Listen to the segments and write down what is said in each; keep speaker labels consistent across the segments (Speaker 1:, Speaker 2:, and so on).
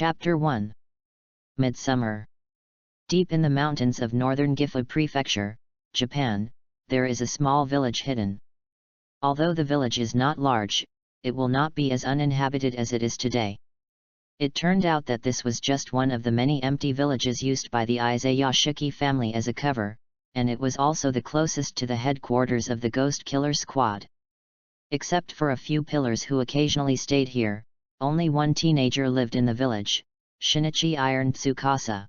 Speaker 1: Chapter 1. Midsummer. Deep in the mountains of northern Gifu Prefecture, Japan, there is a small village hidden. Although the village is not large, it will not be as uninhabited as it is today. It turned out that this was just one of the many empty villages used by the Izayashiki family as a cover, and it was also the closest to the headquarters of the Ghost Killer Squad. Except for a few pillars who occasionally stayed here, only one teenager lived in the village, Shinichi Iron Tsukasa.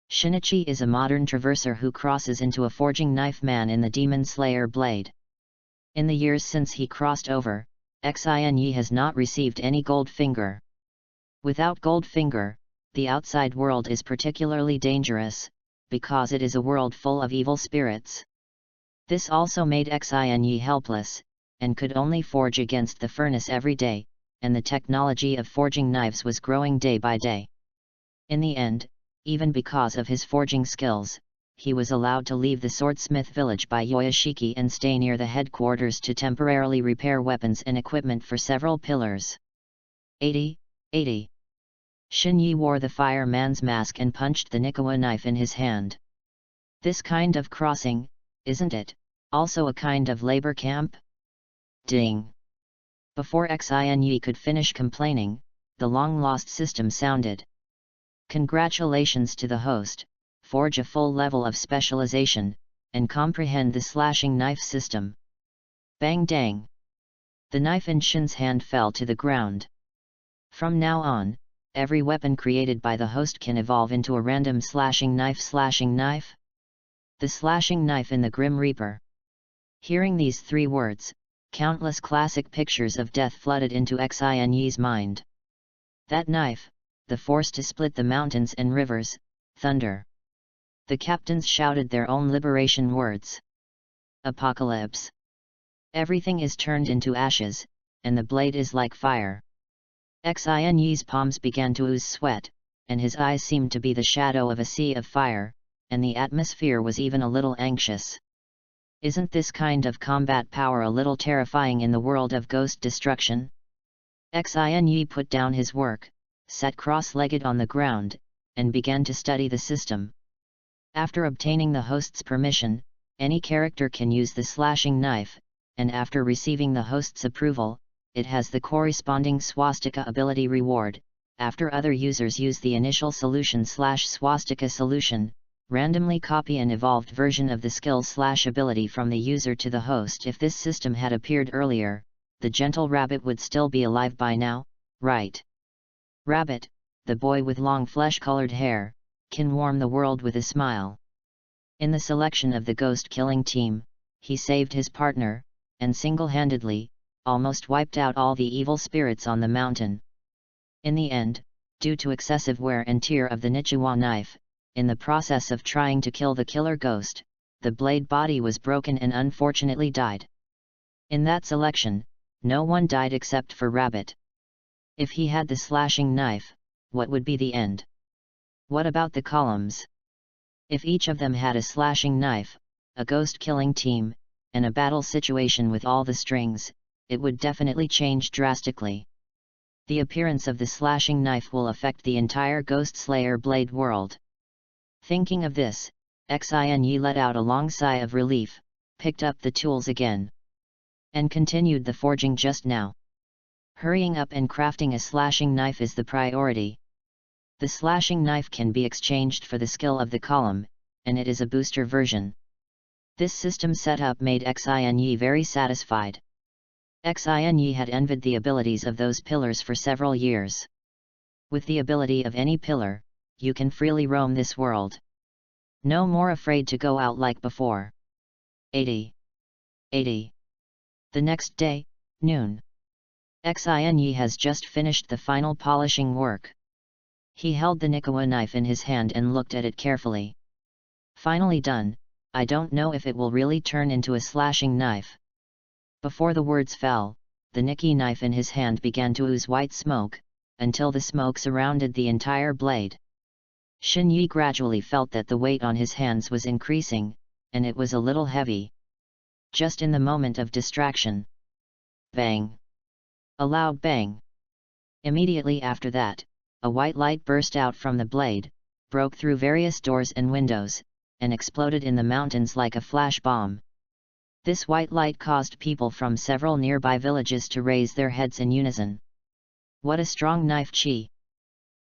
Speaker 1: Shinichi is a modern traverser who crosses into a forging knife man in the Demon Slayer blade. In the years since he crossed over, Xinyi has not received any gold finger. Without gold finger, the outside world is particularly dangerous, because it is a world full of evil spirits. This also made Xinyi helpless, and could only forge against the furnace every day, and the technology of forging knives was growing day by day. In the end, even because of his forging skills, he was allowed to leave the swordsmith village by Yoshiki and stay near the headquarters to temporarily repair weapons and equipment for several pillars. 80. Shinyi wore the fireman's mask and punched the Nikawa knife in his hand. This kind of crossing, isn't it, also a kind of labor camp? Ding! Before Xinyi could finish complaining, the long-lost system sounded. Congratulations to the host, forge a full level of specialization, and comprehend the slashing knife system. Bang dang! The knife in Shin's hand fell to the ground. From now on, every weapon created by the host can evolve into a random slashing knife. The slashing knife in the Grim Reaper. Hearing these three words, countless classic pictures of death flooded into Xinyi's mind. That knife, the force to split the mountains and rivers, thunder. The captains shouted their own liberation words. Apocalypse. Everything is turned into ashes, and the blade is like fire. Xinyi's palms began to ooze sweat, and his eyes seemed to be the shadow of a sea of fire, and the atmosphere was even a little anxious. Isn't this kind of combat power a little terrifying in the world of ghost destruction? Xinyi put down his work, sat cross-legged on the ground, and began to study the system. After obtaining the host's permission, any character can use the slashing knife, and after receiving the host's approval, it has the corresponding swastika ability reward. After other users use the initial solution/swastika solution, randomly copy an evolved version of the skill/ability from the user to the host. If this system had appeared earlier, the gentle rabbit would still be alive by now, right? Rabbit, the boy with long flesh-colored hair, can warm the world with a smile. In the selection of the ghost-killing team, he saved his partner, and single-handedly, almost wiped out all the evil spirits on the mountain. In the end, due to excessive wear and tear of the Nichiwa knife, in the process of trying to kill the killer ghost, the blade body was broken and unfortunately died. In that selection, no one died except for Rabbit. If he had the slashing knife, what would be the end? What about the columns? If each of them had a slashing knife, a ghost-killing team, and a battle situation with all the strings, it would definitely change drastically. The appearance of the slashing knife will affect the entire Ghost Slayer blade world. Thinking of this, Xinyi let out a long sigh of relief, picked up the tools again, and continued the forging just now. Hurrying up and crafting a slashing knife is the priority. The slashing knife can be exchanged for the skill of the column, and it is a booster version. This system setup made Xinyi very satisfied. Xinyi had envied the abilities of those pillars for several years. With the ability of any pillar, you can freely roam this world. No more afraid to go out like before. 80. The next day, noon. Xinyi has just finished the final polishing work. He held the Nikawa knife in his hand and looked at it carefully. Finally done, I don't know if it will really turn into a slashing knife. Before the words fell, the Niki knife in his hand began to ooze white smoke, until the smoke surrounded the entire blade. Shinyi gradually felt that the weight on his hands was increasing, and it was a little heavy. Just in the moment of distraction. Bang! A loud bang. Immediately after that, a white light burst out from the blade, broke through various doors and windows, and exploded in the mountains like a flash bomb. This white light caused people from several nearby villages to raise their heads in unison. What a strong knife chi!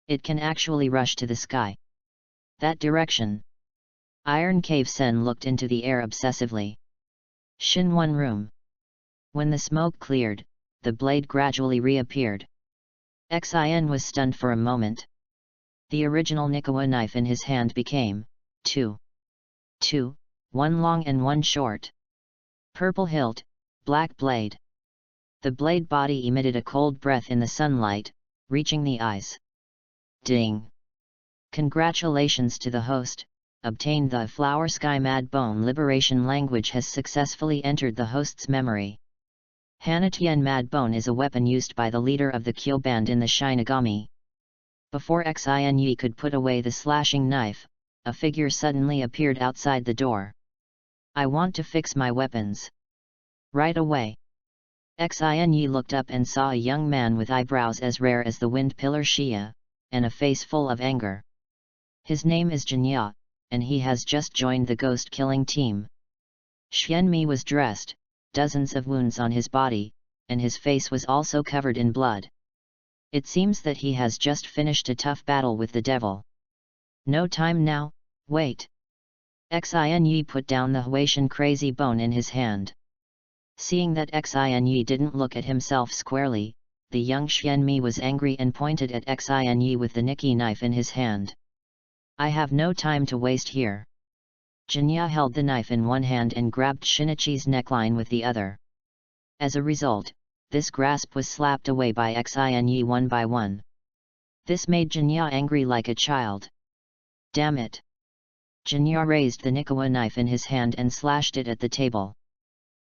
Speaker 1: It can actually rush to the sky. That direction. Iron Cave Sen looked into the air obsessively. Shin one room. When the smoke cleared, the blade gradually reappeared. Xin was stunned for a moment. The original Nikawa knife in his hand became two, one long and one short. Purple hilt, black blade. The blade body emitted a cold breath in the sunlight, reaching the eyes. Ding! Congratulations to the host, obtained the Flower Sky Mad Bone Liberation language has successfully entered the host's memory. Hanatian Mad Bone is a weapon used by the leader of the Kyo band in the Shinigami. Before Xin could put away the slashing knife, a figure suddenly appeared outside the door. I want to fix my weapons. Right away. Xin looked up and saw a young man with eyebrows as rare as the wind pillar Shia, and a face full of anger. His name is Jinya, and he has just joined the ghost-killing team. Xianmi was dressed, dozens of wounds on his body, and his face was also covered in blood. It seems that he has just finished a tough battle with the devil. No time now, wait. Xin put down the Huatian crazy bone in his hand. Seeing that Xin didn't look at himself squarely, the young Xianmi was angry and pointed at Xin with the Nikki knife in his hand. I have no time to waste here. Jinya held the knife in one hand and grabbed Shinichi's neckline with the other. As a result, this grasp was slapped away by Xin one by one. This made Jinya angry like a child. Damn it! Jinya raised the Nikawa knife in his hand and slashed it at the table.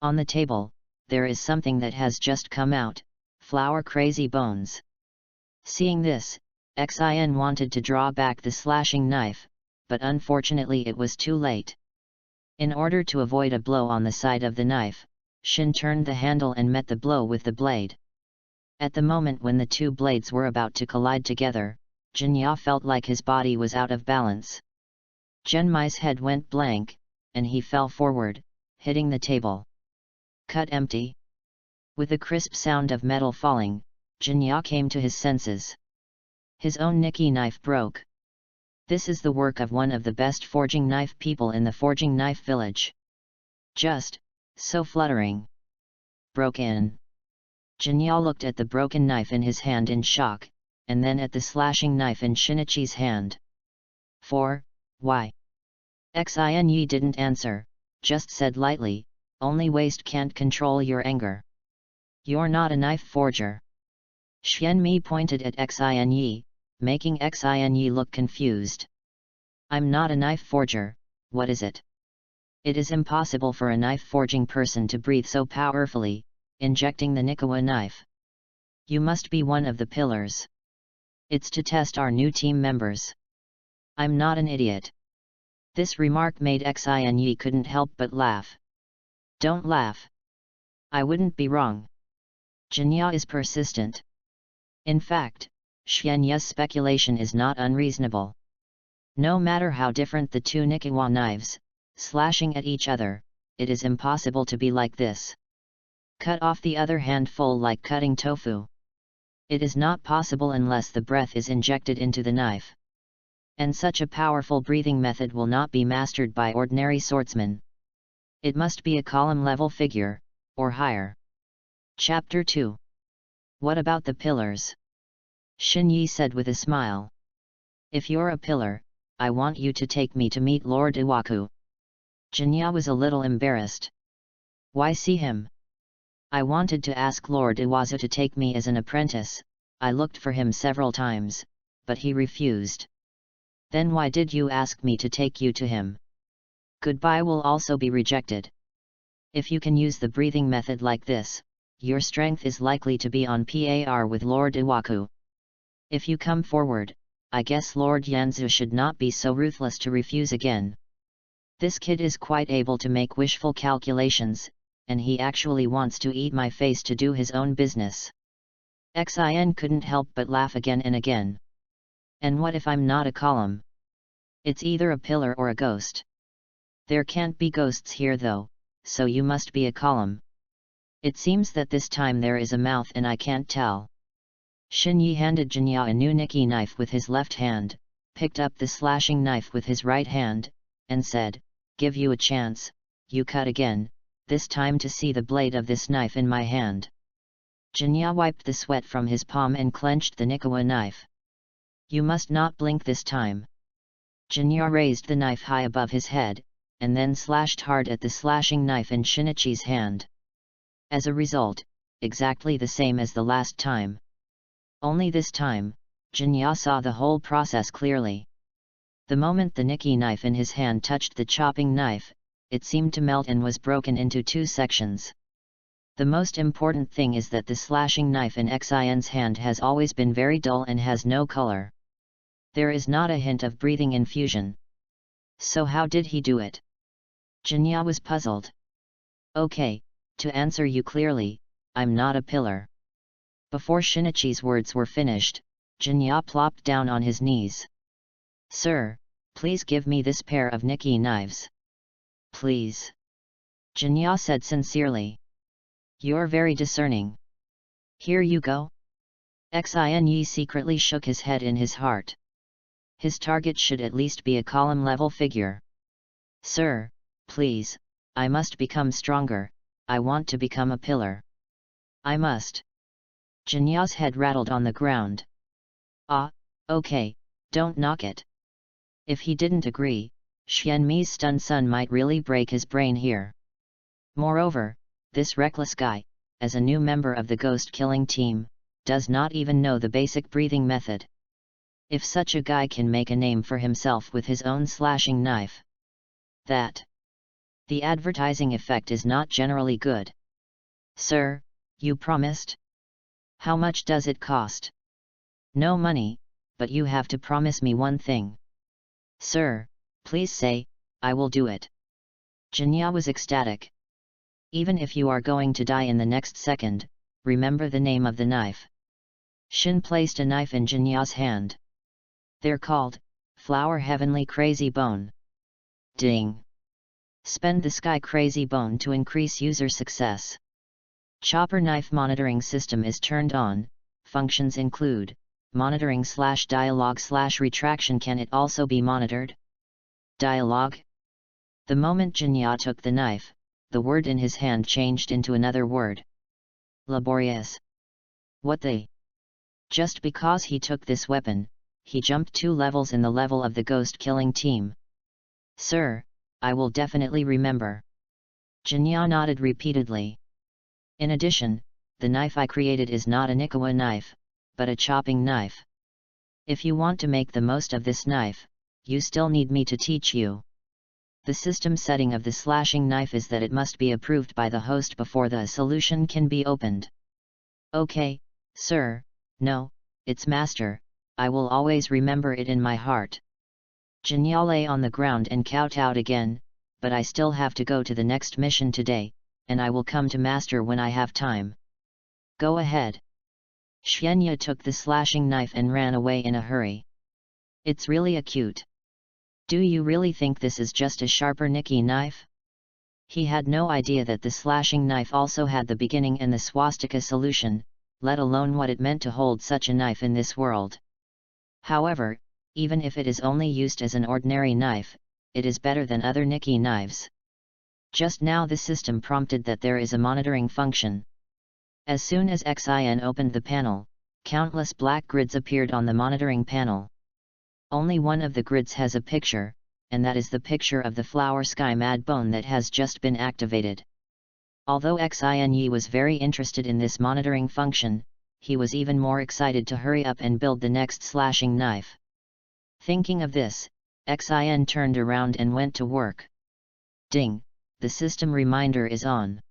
Speaker 1: On the table, there is something that has just come out, flower crazy bones. Seeing this, Xin wanted to draw back the slashing knife, but unfortunately it was too late. In order to avoid a blow on the side of the knife, Shin turned the handle and met the blow with the blade. At the moment when the two blades were about to collide together, Jinya felt like his body was out of balance. Genmai's head went blank, and he fell forward, hitting the table. Cut empty. With a crisp sound of metal falling, Jinya came to his senses. His own Nikki knife broke. This is the work of one of the best forging knife people in the forging knife village. Just so fluttering. Broken. Jinya looked at the broken knife in his hand in shock, and then at the slashing knife in Shinichi's hand. Why? Xin didn't answer, just said lightly, only waste can't control your anger. You're not a knife forger. Xianmi pointed at Xin, making Xin look confused. I'm not a knife forger, what is it? It is impossible for a knife forging person to breathe so powerfully, injecting the Nikawa knife. You must be one of the pillars. It's to test our new team members. I'm not an idiot. This remark made Xin couldn't help but laugh. Don't laugh. I wouldn't be wrong. Jinya is persistent. In fact, Xianya's speculation is not unreasonable. No matter how different the two Nikawa knives, slashing at each other, it is impossible to be like this. Cut off the other handful like cutting tofu. It is not possible unless the breath is injected into the knife. And such a powerful breathing method will not be mastered by ordinary swordsmen. It must be a column-level figure, or higher. Chapter 2. What about the pillars? Shinyi said with a smile. If you're a pillar, I want you to take me to meet Lord Iwaku. Jinya was a little embarrassed. Why see him? I wanted to ask Lord Iwazu to take me as an apprentice, I looked for him several times, but he refused. Then why did you ask me to take you to him? Goodbye will also be rejected. If you can use the breathing method like this, your strength is likely to be on par with Lord Iwaku. If you come forward, I guess Lord Yanzu should not be so ruthless to refuse again. This kid is quite able to make wishful calculations, and he actually wants to eat my face to do his own business. Xin couldn't help but laugh again and again. And what if I'm not a column? It's either a pillar or a ghost. There can't be ghosts here though, so you must be a column. It seems that this time there is a mouth and I can't tell. Xinyi handed Jinya a new Nikki knife with his left hand, picked up the slashing knife with his right hand, and said, "Give you a chance, you cut again, this time to see the blade of this knife in my hand." Jinya wiped the sweat from his palm and clenched the Nikawa knife. "You must not blink this time." Jinya raised the knife high above his head, and then slashed hard at the slashing knife in Shinichi's hand. As a result, exactly the same as the last time. Only this time, Jinya saw the whole process clearly. The moment the Nikki knife in his hand touched the chopping knife, it seemed to melt and was broken into two sections. The most important thing is that the slashing knife in Xin's hand has always been very dull and has no color. There is not a hint of breathing infusion. So how did he do it? Jinya was puzzled. "Okay, to answer you clearly, I'm not a pillar." Before Shinichi's words were finished, Jinya plopped down on his knees. "Sir, please give me this pair of Nikki knives." "Please." Jinya said sincerely. "You're very discerning. Here you go." Xinyi secretly shook his head in his heart. His target should at least be a column-level figure. "Sir, please, I must become stronger, I want to become a pillar. I must." Jinya's head rattled on the ground. "Ah, okay, don't knock it." If he didn't agree, Xianmi's stunned son might really break his brain here. Moreover, this reckless guy, as a new member of the ghost-killing team, does not even know the basic breathing method. If such a guy can make a name for himself with his own slashing knife, the advertising effect is not generally good. "Sir, you promised? How much does it cost?" "No money, but you have to promise me one thing." "Sir, please say, I will do it." Jinya was ecstatic. "Even if you are going to die in the next second, remember the name of the knife." Shin placed a knife in Jinya's hand. "They're called, Flower Heavenly Crazy Bone." Ding! Spend the Sky Crazy Bone to increase user success. Chopper Knife Monitoring System is turned on. Functions include, monitoring/dialogue/retraction. Can it also be monitored? Dialogue. The moment Jinya took the knife, the word in his hand changed into another word. Laborious. What the? Just because he took this weapon, he jumped 2 levels in the level of the ghost-killing team. "Sir, I will definitely remember." Jinya nodded repeatedly. "In addition, the knife I created is not a Nikawa knife, but a chopping knife. If you want to make the most of this knife, you still need me to teach you. The system setting of the slashing knife is that it must be approved by the host before the solution can be opened." "Okay, sir, no, it's master, I will always remember it in my heart." Jinya lay on the ground and kowtowed again, "But I still have to go to the next mission today, and I will come to master when I have time." "Go ahead." Xianya took the slashing knife and ran away in a hurry. "It's really acute. Do you really think this is just a sharper Nikki knife?" He had no idea that the slashing knife also had the beginning and the swastika solution, let alone what it meant to hold such a knife in this world. However, even if it is only used as an ordinary knife, it is better than other Nikki knives. Just now the system prompted that there is a monitoring function. As soon as Xin opened the panel, countless black grids appeared on the monitoring panel. Only one of the grids has a picture, and that is the picture of the flower sky mad bone that has just been activated. Although Xin was very interested in this monitoring function, he was even more excited to hurry up and build the next slashing knife. Thinking of this, Xin turned around and went to work. Ding! The system reminder is on.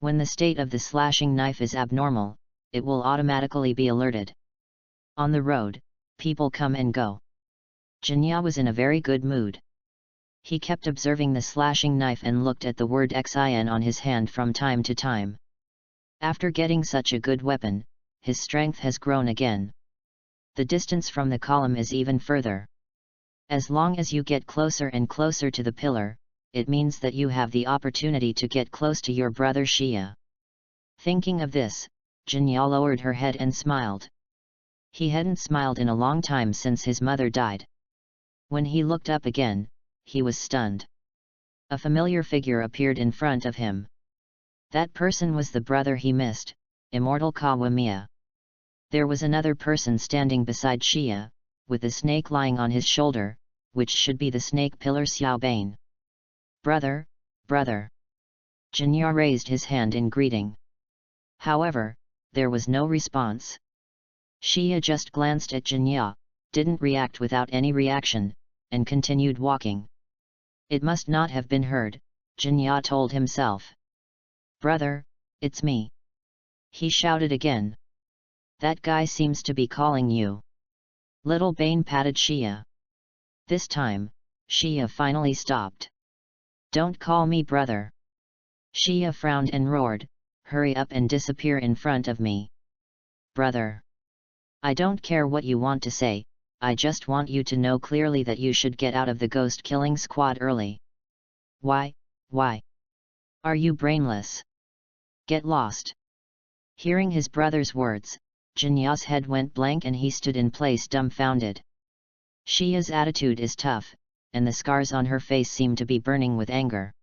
Speaker 1: When the state of the slashing knife is abnormal, it will automatically be alerted. On the road, people come and go. Jinya was in a very good mood. He kept observing the slashing knife and looked at the word Xin on his hand from time to time. After getting such a good weapon, his strength has grown again. the distance from the column is even further. As long as you get closer and closer to the pillar, it means that you have the opportunity to get close to your brother Xia. Thinking of this, Jinya lowered her head and smiled. He hadn't smiled in a long time since his mother died. When he looked up again, he was stunned. A familiar figure appeared in front of him. That person was the brother he missed, Immortal Kawamiya. There was another person standing beside Xia, with the snake lying on his shoulder, which should be the snake pillar Xiaobane. Brother, brother. Jinya raised his hand in greeting. However, there was no response. Xia just glanced at Jinya, didn't react without any reaction, and continued walking. It must not have been heard, Jinya told himself. Brother, it's me. He shouted again. That guy seems to be calling you. Little Bane patted Xia. This time, Xia finally stopped. Don't call me brother. Xia frowned and roared, hurry up and disappear in front of me. Brother. I don't care what you want to say, I just want you to know clearly that you should get out of the ghost killing squad early. Why? Are you brainless? Get lost. Hearing his brother's words, Jinya's head went blank and he stood in place dumbfounded. Xia's attitude is tough, and the scars on her face seem to be burning with anger.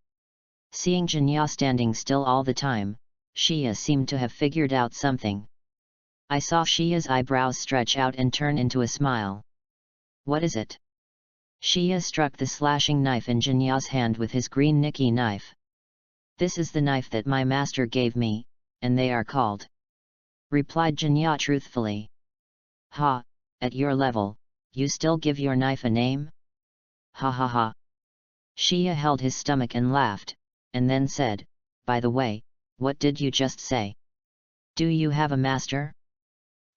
Speaker 1: Seeing Jinya standing still all the time, Xia seemed to have figured out something. I saw Xia's eyebrows stretch out and turn into a smile. What is it? Xia struck the slashing knife in Jinya's hand with his green Nikki knife. This is the knife that my master gave me, and they are called. Replied Jinya truthfully. Ha, at your level, you still give your knife a name? Ha ha ha. Xia held his stomach and laughed, and then said, by the way, what did you just say? Do you have a master?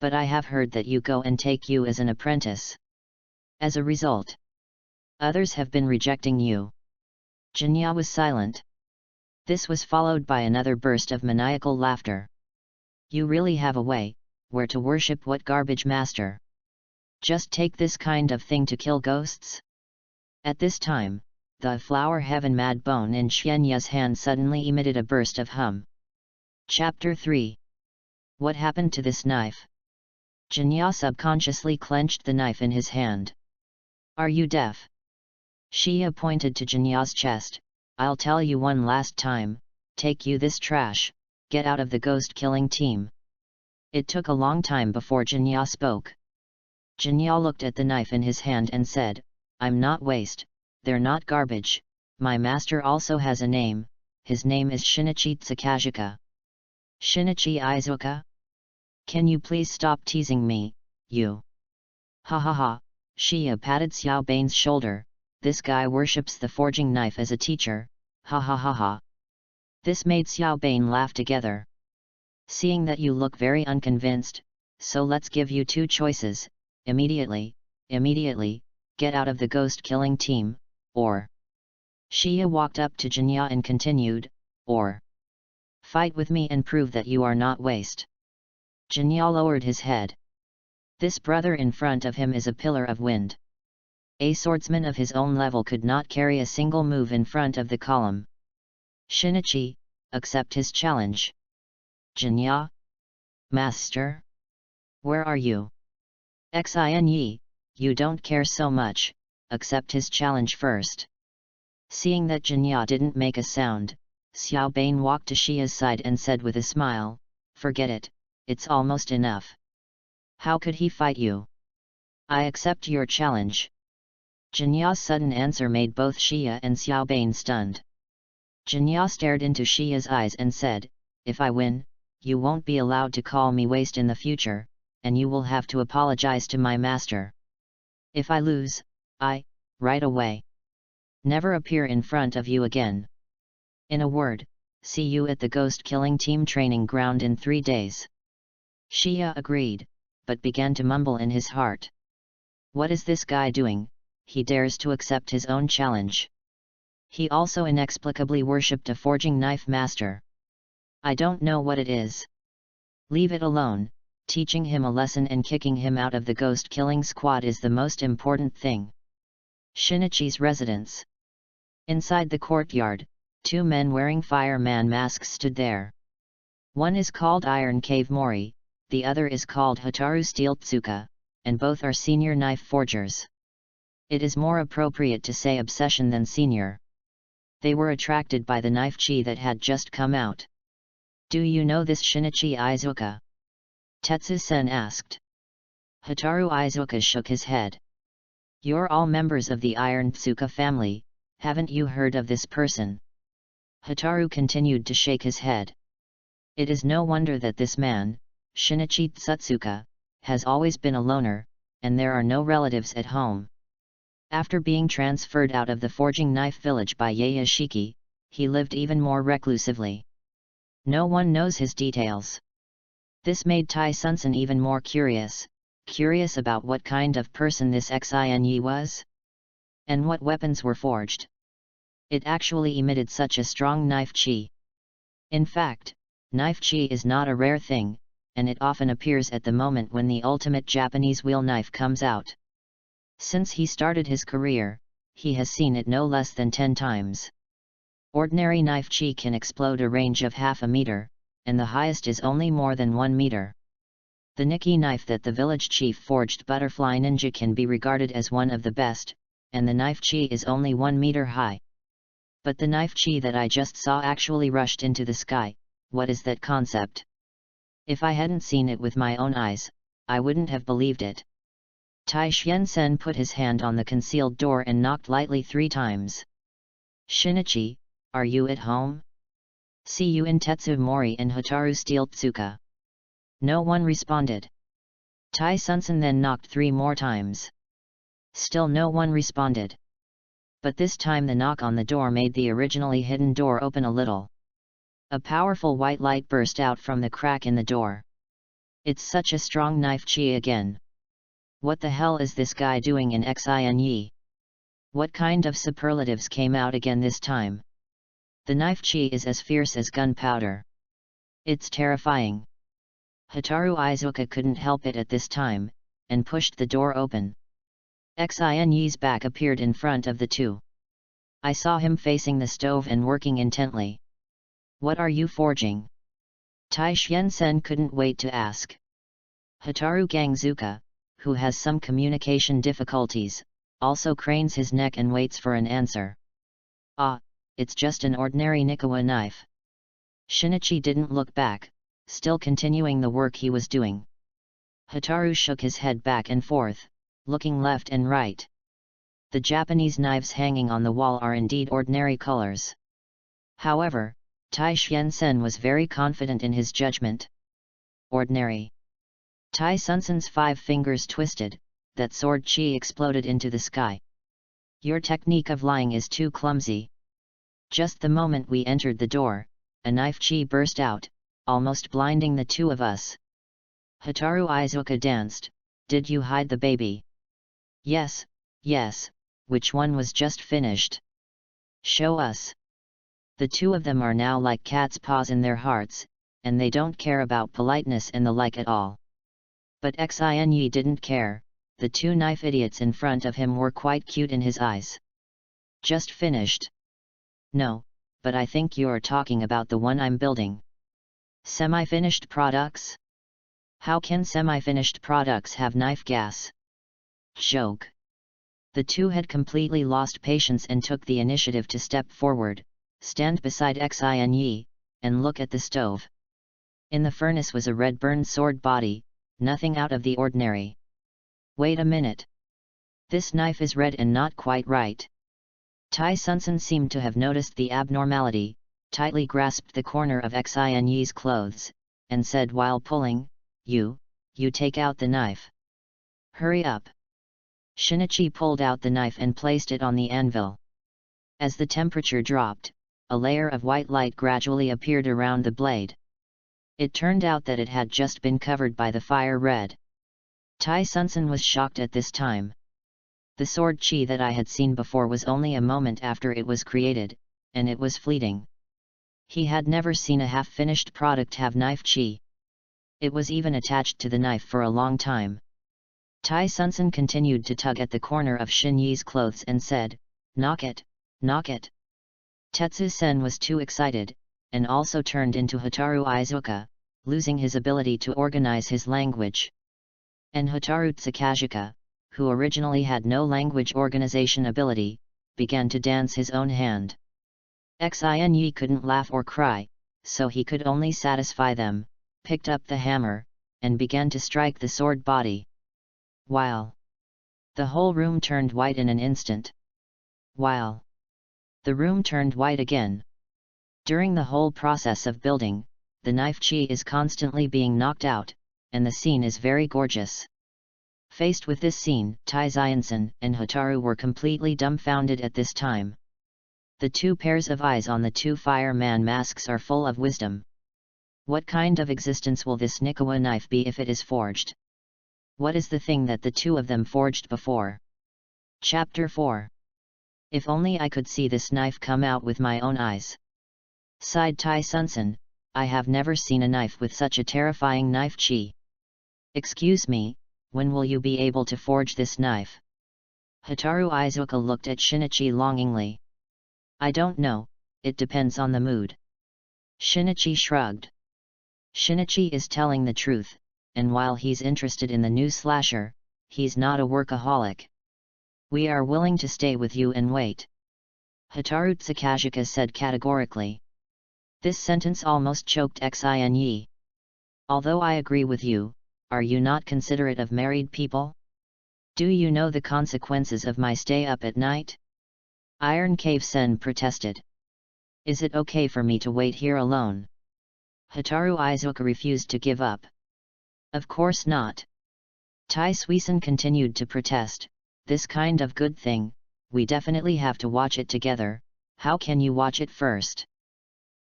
Speaker 1: But I have heard that you go and take you as an apprentice. As a result, others have been rejecting you. Jinya was silent. This was followed by another burst of maniacal laughter. You really have a way, where to worship what garbage master? Just take this kind of thing to kill ghosts? At this time, the flower heaven mad bone in Xianya's hand suddenly emitted a burst of hum. Chapter 3. What happened to this knife? Jinya subconsciously clenched the knife in his hand. Are you deaf? Xia pointed to Jinya's chest. I'll tell you one last time, take you this trash, get out of the ghost killing team. It took a long time before Jinya spoke. Jinya looked at the knife in his hand and said, I'm not waste, they're not garbage, my master also has a name, his name is Shinichi Tsukajika. Shinichi Izuka? Can you please stop teasing me, you? Ha ha ha, Xia patted Xiaobane's shoulder, this guy worships the forging knife as a teacher, ha ha ha ha. This made Xiaobane laugh together. Seeing that you look very unconvinced, so let's give you two choices, immediately, get out of the ghost killing team, or... Xia walked up to Jinya and continued, or... fight with me and prove that you are not waste. Jinya lowered his head. This brother in front of him is a pillar of wind. A swordsman of his own level could not carry a single move in front of the column. Shinichi, accept his challenge. Jinya? Master? Where are you? Xinyi, you don't care so much, accept his challenge first. Seeing that Jinya didn't make a sound, Xiaobane walked to Xia's side and said with a smile, forget it, it's almost enough. How could he fight you? I accept your challenge. Jinya's sudden answer made both Xia and Xiaobane stunned. Jinya stared into Xia's eyes and said, if I win, you won't be allowed to call me waste in the future, and you will have to apologize to my master. If I lose, right away, never appear in front of you again. In a word, see you at the ghost killing team training ground in 3 days. Xia agreed, but began to mumble in his heart. What is this guy doing? He dares to accept his own challenge. He also inexplicably worshipped a forging knife master. I don't know what it is. Leave it alone, Teaching him a lesson and kicking him out of the ghost-killing squad is the most important thing. Shinichi's residence. Inside the courtyard, 2 men wearing fireman masks stood there. One is called Iron Cave Mori, the other is called Hotaru Steel Tsuka, and both are senior knife forgers. It is more appropriate to say obsession than senior. They were attracted by the knife chi that had just come out. Do you know this Shinichi Izuka? Tetsu-sen asked. Hotaru Izuka shook his head. You're all members of the Iron Tsuka family, haven't you heard of this person? Hotaru continued to shake his head. It is no wonder that this man, Shinichi Tsutsuka, has always been a loner, and there are no relatives at home. After being transferred out of the forging knife village by Yayashiki, he lived even more reclusively. No one knows his details. This made Tai Sunsen even more curious about what kind of person this Xinyi was? And what weapons were forged? It actually emitted such a strong knife chi. In fact, knife chi is not a rare thing, and it often appears at the moment when the ultimate Japanese wheel knife comes out. Since he started his career, he has seen it no less than 10 times. Ordinary knife chi can explode a range of half a meter, and the highest is only more than 1 meter. The Nikki knife that the village chief forged Butterfly Ninja can be regarded as one of the best, and the knife chi is only 1 meter high. But the knife chi that I just saw actually rushed into the sky. What is that concept? If I hadn't seen it with my own eyes, I wouldn't have believed it. Tai Xian-sen put his hand on the concealed door and knocked lightly 3 times. Shinichi, are you at home? See you in Tetsu Mori and Hotaru Steel Tsuka. No one responded. Tai Sunsen then knocked 3 more times. Still no one responded. But this time the knock on the door made the originally hidden door open a little. A powerful white light burst out from the crack in the door. It's such a strong knife chi again. What the hell is this guy doing in Xinyi? What kind of superlatives came out again this time? The knife chi is as fierce as gunpowder. It's terrifying. Hotaru Izuka couldn't help it at this time, and pushed the door open. Xinyi's back appeared in front of the 2. I saw him facing the stove and working intently. What are you forging? Tai Xian-sen couldn't wait to ask. Hotaru Gangzuka, who has some communication difficulties, also cranes his neck and waits for an answer. Ah, it's just an ordinary Nikawa knife. Shinichi didn't look back, still continuing the work he was doing. Hotaru shook his head back and forth, looking left and right. The Japanese knives hanging on the wall are indeed ordinary colors. However, Tai Xian-sen was very confident in his judgment. Ordinary. Tai Sunsen's 5 fingers twisted, that sword chi exploded into the sky. Your technique of lying is too clumsy. Just the moment we entered the door, a knife chi burst out, almost blinding the 2 of us. Hotaru Izuka danced. Did you hide the baby? Yes, yes, which one was just finished? Show us. The 2 of them are now like cat's paws in their hearts, and they don't care about politeness and the like at all. But Xinyi didn't care, the 2 knife idiots in front of him were quite cute in his eyes. Just finished? No, but I think you're talking about the one I'm building. Semi-finished products? How can semi-finished products have knife gas? Joke. The 2 had completely lost patience and took the initiative to step forward, stand beside Xinyi, and look at the stove. In the furnace was a red-burned sword body, nothing out of the ordinary. Wait a minute. This knife is red and not quite right. Tai Sunsen seemed to have noticed the abnormality, tightly grasped the corner of Xinyi's clothes, and said while pulling, You take out the knife. Hurry up. Shinichi pulled out the knife and placed it on the anvil. As the temperature dropped, a layer of white light gradually appeared around the blade. It turned out that it had just been covered by the fire red. Tai Sunsen was shocked at this time. The sword chi that I had seen before was only a moment after it was created, and it was fleeting. He had never seen a half-finished product have knife chi. It was even attached to the knife for a long time. Tai Sunsen continued to tug at the corner of Shin Yi's clothes and said, "Knock it, knock it." Tetsu Sen was too excited, and also turned into Hotaru Izuka, losing his ability to organize his language. And Hotaru Tsukajika, who originally had no language organization ability, began to dance his own hand. Xin Yi couldn't laugh or cry, so he could only satisfy them, picked up the hammer, and began to strike the sword body. While the whole room turned white in an instant. While the room turned white again. During the whole process of building, the knife chi is constantly being knocked out, and the scene is very gorgeous. Faced with this scene, Tai Ziansen and Hotaru were completely dumbfounded at this time. The two pairs of eyes on the two fireman masks are full of wisdom. What kind of existence will this Nikawa knife be if it is forged? What is the thing that the two of them forged before? Chapter 4. If only I could see this knife come out with my own eyes. Sighed Tai Sunsen, I have never seen a knife with such a terrifying knife chi. Excuse me, when will you be able to forge this knife? Hotaru Izuka looked at Shinichi longingly. I don't know, it depends on the mood. Shinichi shrugged. Shinichi is telling the truth, and while he's interested in the new slasher, he's not a workaholic. We are willing to stay with you and wait. Hotaru Tsukajika said categorically. This sentence almost choked Xin Yi. Although I agree with you, are you not considerate of married people? Do you know the consequences of my stay up at night? Iron Cave Sen protested. Is it okay for me to wait here alone? Hotaru Izuka refused to give up. Of course not. Tai Suisen continued to protest, this kind of good thing, we definitely have to watch it together, how can you watch it first?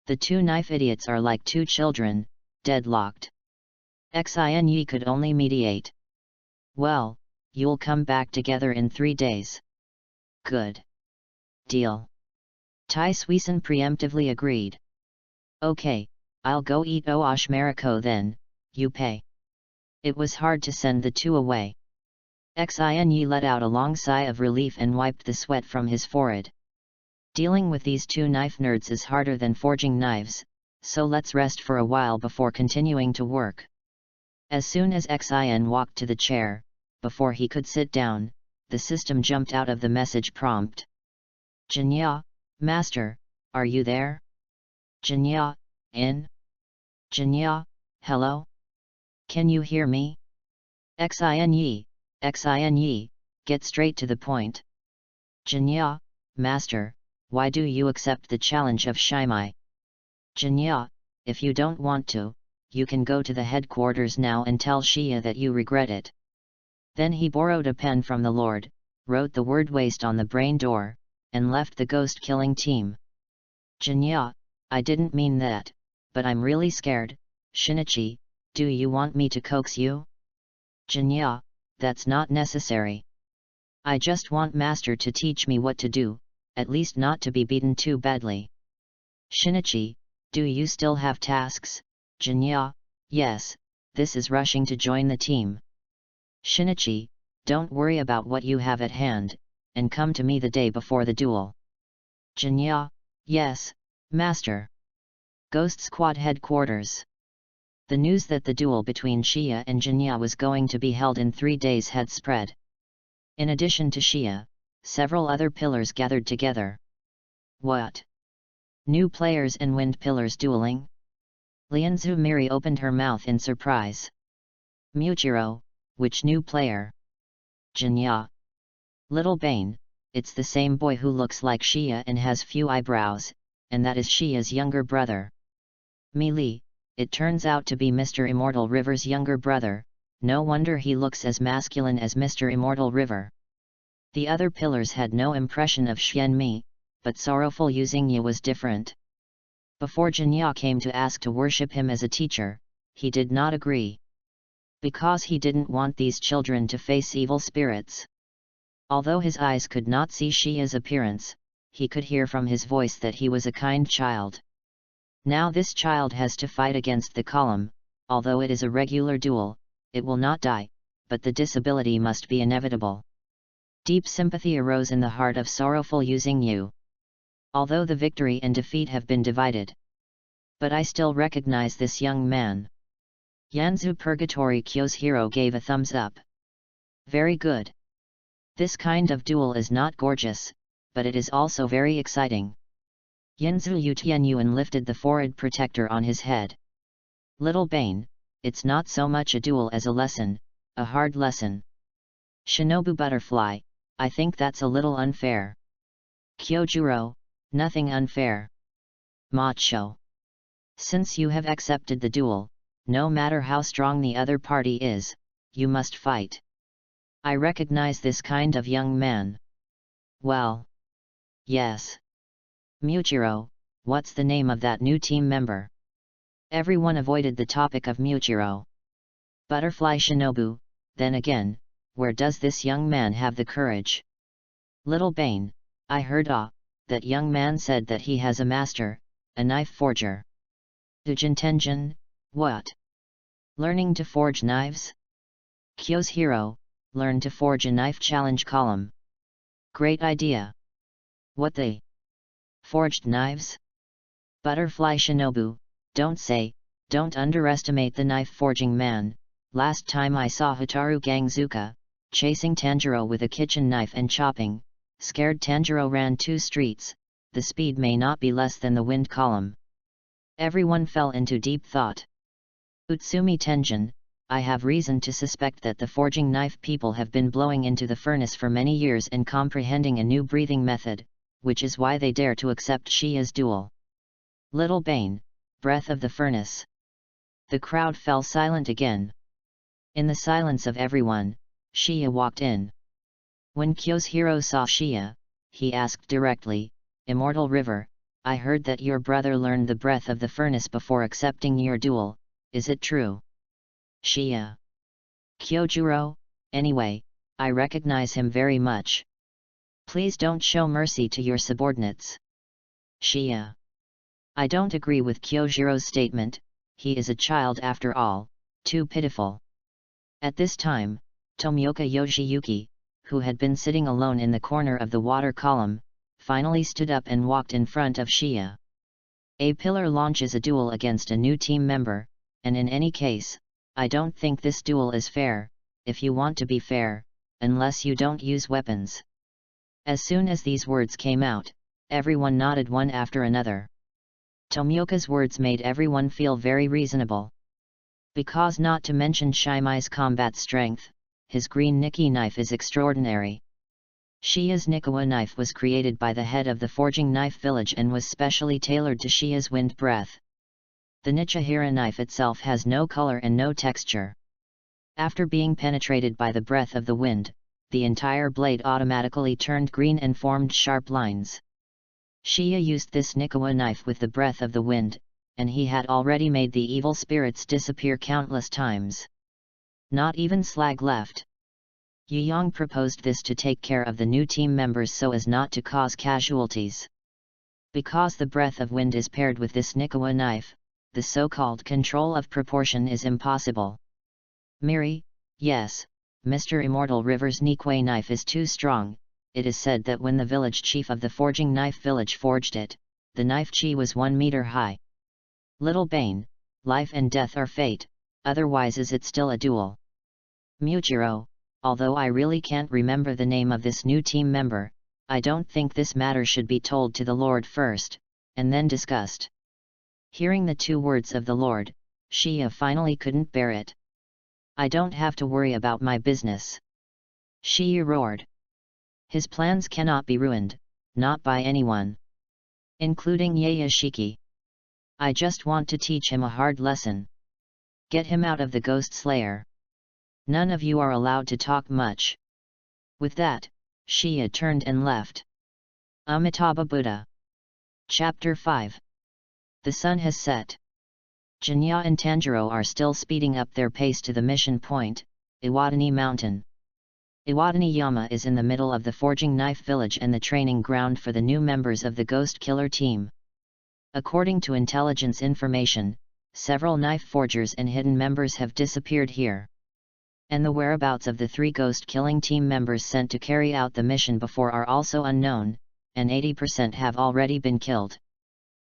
Speaker 1: The two knife idiots are like two children, deadlocked. Xin Yi could only mediate. Well, you'll come back together in 3 days. Good deal. Tai Suisen preemptively agreed. Okay, I'll go eat Oash Mariko then, you pay. It was hard to send the two away. Xin Yi let out a long sigh of relief and wiped the sweat from his forehead. Dealing with these two knife nerds is harder than forging knives, so let's rest for a while before continuing to work. As soon as Xin walked to the chair, before he could sit down, the system jumped out of the message prompt. Jinya, Master, are you there? Jinya, in? Jinya, hello? Can you hear me? Xin Yi, get straight to the point. Jinya, Master, why do you accept the challenge of Shimai? Jinya, if you don't want to, you can go to the headquarters now and tell Shia that you regret it. Then he borrowed a pen from the Lord, wrote the word waste on the brain door, and left the ghost-killing team. Jinya, I didn't mean that, but I'm really scared. Shinichi, do you want me to coax you? Jinya, that's not necessary. I just want Master to teach me what to do, at least not to be beaten too badly. Shinichi, do you still have tasks? Jinya, yes, this is rushing to join the team. Shinichi, don't worry about what you have at hand, and come to me the day before the duel. Jinya, yes, Master. Ghost Squad Headquarters. The news that the duel between Shia and Jinya was going to be held in 3 days had spread. In addition to Shia, several other pillars gathered together. What? New players and wind pillars dueling? Lianzu Miri opened her mouth in surprise. Muchiro, which new player? Jinya. Little Bane, it's the same boy who looks like Shia and has few eyebrows, and that is Shia's younger brother. Meili, it turns out to be Mr. Immortal River's younger brother, no wonder he looks as masculine as Mr. Immortal River. The other pillars had no impression of Xianmi, but Sorrowful Yuzingya was different. Before Jinya came to ask to worship him as a teacher, he did not agree. Because he didn't want these children to face evil spirits. Although his eyes could not see Shia's appearance, he could hear from his voice that he was a kind child. Now this child has to fight against the column, although it is a regular duel, it will not die, but the disability must be inevitable. Deep sympathy arose in the heart of sorrowful Using Yu. Although the victory and defeat have been divided, but I still recognize this young man. Yanzu Purgatory Kyo's hero gave a thumbs up. Very good. This kind of duel is not gorgeous, but it is also very exciting. Yanzu Yu Tianyuan lifted the forehead protector on his head. Little Bane, it's not so much a duel as a lesson, a hard lesson. Shinobu Butterfly, I think that's a little unfair. Kyojuro, nothing unfair. Macho. Since you have accepted the duel, no matter how strong the other party is, you must fight. I recognize this kind of young man. Well. Yes. Muchiro, what's the name of that new team member? Everyone avoided the topic of Muchiro. Butterfly Shinobu, then again, where does this young man have the courage? Little Bane, I heard that young man said that he has a master, a knife forger. Dujin Tenjin, what? Learning to forge knives? Kyo's hero, learn to forge a knife challenge column. Great idea. What they? Forged knives? Butterfly Shinobu, don't underestimate the knife forging man. Last time I saw Hotaru Gangzuka, chasing Tanjiro with a kitchen knife and chopping, scared Tanjiro ran 2 streets, the speed may not be less than the wind column. Everyone fell into deep thought. Utsumi Tenjin, I have reason to suspect that the forging knife people have been blowing into the furnace for many years and comprehending a new breathing method, which is why they dare to accept Shia's duel. Little Bane, breath of the furnace. The crowd fell silent again. In the silence of everyone, Shia walked in. When Kyo's hero saw Shia, he asked directly, Immortal River, I heard that your brother learned the breath of the furnace before accepting your duel, is it true? Shia. Kyojuro, anyway, I recognize him very much. Please don't show mercy to your subordinates. Shia. I don't agree with Kyojuro's statement, he is a child after all, too pitiful. At this time, Tomioka Yoshiyuki, who had been sitting alone in the corner of the water column, finally stood up and walked in front of Shia. A pillar launches a duel against a new team member, and in any case, I don't think this duel is fair, if you want to be fair, unless you don't use weapons. As soon as these words came out, everyone nodded one after another. Tomioka's words made everyone feel very reasonable. Because not to mention Shimai's combat strength, his green Nikki knife is extraordinary. Shia's Nikawa knife was created by the head of the forging knife village and was specially tailored to Shia's wind breath. The Nichihira knife itself has no color and no texture. After being penetrated by the breath of the wind, the entire blade automatically turned green and formed sharp lines. Shia used this Nikawa knife with the breath of the wind, and he had already made the evil spirits disappear countless times. Not even slag left. Yu Yang proposed this to take care of the new team members so as not to cause casualties. Because the breath of wind is paired with this Nikawa knife, the so-called control of proportion is impossible. Miri, yes, Mr. Immortal River's Nikwe knife is too strong. It is said that when the village chief of the forging knife village forged it, the knife chi was 1 meter high. Little Bane, life and death are fate, otherwise is it still a duel? Muchiro, although I really can't remember the name of this new team member, I don't think this matter should be told to the Lord first, and then discussed. Hearing the 2 words of the Lord, Shia finally couldn't bear it. I don't have to worry about my business. Shia roared. His plans cannot be ruined, not by anyone. Including Yayashiki. I just want to teach him a hard lesson. Get him out of the Ghost Slayer. None of you are allowed to talk much. With that, Shia turned and left. Amitabha Buddha. Chapter 5. The sun has set. Jinya and Tanjiro are still speeding up their pace to the mission point, Iwadani Mountain. Iwadani Yama is in the middle of the forging knife village and the training ground for the new members of the Ghost Killer team. According to intelligence information, several knife forgers and hidden members have disappeared here. And the whereabouts of the 3 ghost-killing team members sent to carry out the mission before are also unknown, and 80% have already been killed.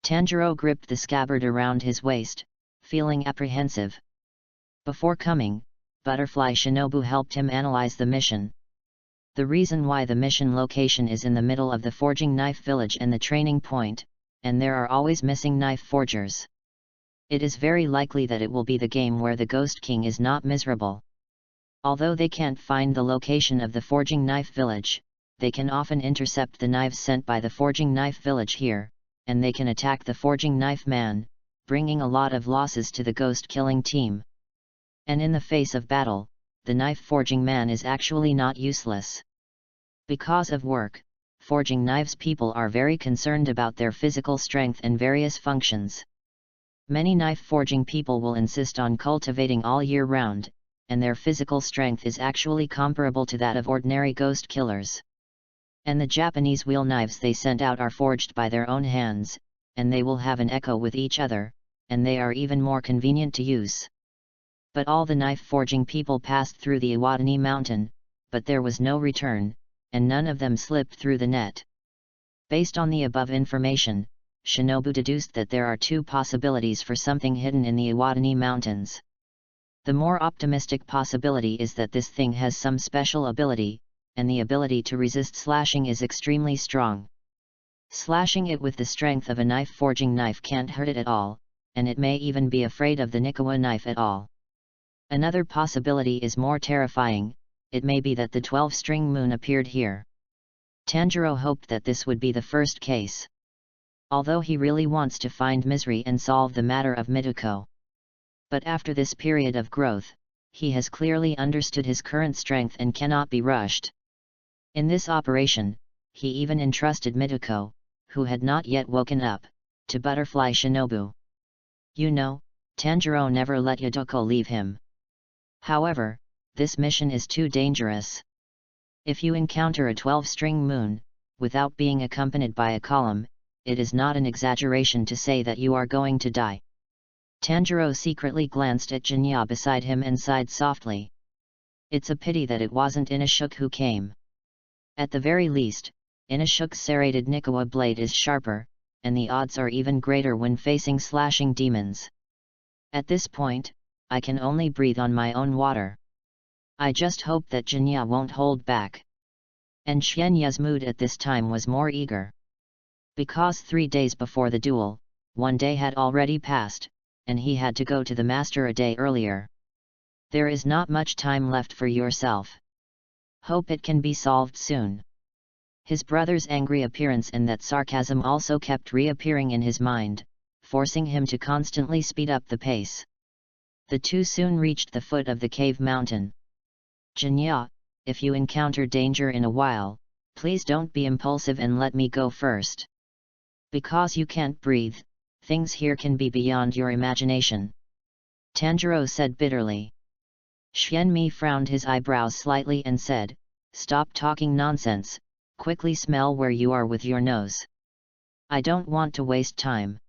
Speaker 1: Tanjiro gripped the scabbard around his waist, feeling apprehensive. Before coming, Butterfly Shinobu helped him analyze the mission. The reason why the mission location is in the middle of the forging knife village and the training point, and there are always missing knife forgers. It is very likely that it will be the game where the Ghost King is not miserable. Although they can't find the location of the forging knife village, they can often intercept the knives sent by the forging knife village here, and they can attack the forging knife man, bringing a lot of losses to the ghost-killing team. And in the face of battle, the knife forging man is actually not useless. Because of work, forging knives people are very concerned about their physical strength and various functions. Many knife forging people will insist on cultivating all year round, and their physical strength is actually comparable to that of ordinary ghost killers. And the Japanese wheel knives they sent out are forged by their own hands, and they will have an echo with each other, and they are even more convenient to use. But all the knife forging people passed through the Iwatani mountain, but there was no return, and none of them slipped through the net. Based on the above information, Shinobu deduced that there are 2 possibilities for something hidden in the Iwatani mountains. The more optimistic possibility is that this thing has some special ability, and the ability to resist slashing is extremely strong. Slashing it with the strength of a knife forging knife can't hurt it at all, and it may even be afraid of the Nikawa knife at all. Another possibility is more terrifying. It may be that the 12-string moon appeared here. Tanjiro hoped that this would be the first case. Although he really wants to find Misery and solve the matter of Mituko. But after this period of growth, he has clearly understood his current strength and cannot be rushed. In this operation, he even entrusted Mituko, who had not yet woken up, to Butterfly Shinobu. You know, Tanjiro never let Yaduko leave him. However, this mission is too dangerous. If you encounter a 12-string moon, without being accompanied by a column, it is not an exaggeration to say that you are going to die. Tanjiro secretly glanced at Jinya beside him and sighed softly. It's a pity that it wasn't Inashuk who came. At the very least, Inashuk's serrated Nikawa blade is sharper, and the odds are even greater when facing slashing demons. At this point, I can only breathe on my own water. I just hope that Jinya won't hold back. And Xianya's mood at this time was more eager. Because 3 days before the duel, 1 day had already passed, and he had to go to the master a day earlier. There is not much time left for yourself. Hope it can be solved soon. His brother's angry appearance and that sarcasm also kept reappearing in his mind, forcing him to constantly speed up the pace. The 2 soon reached the foot of the cave mountain. Jinya, if you encounter danger in a while, please don't be impulsive and let me go first. Because you can't breathe, things here can be beyond your imagination. Tanjiro said bitterly. Xianmi frowned his eyebrows slightly and said, Stop talking nonsense, quickly smell where you are with your nose. I don't want to waste time.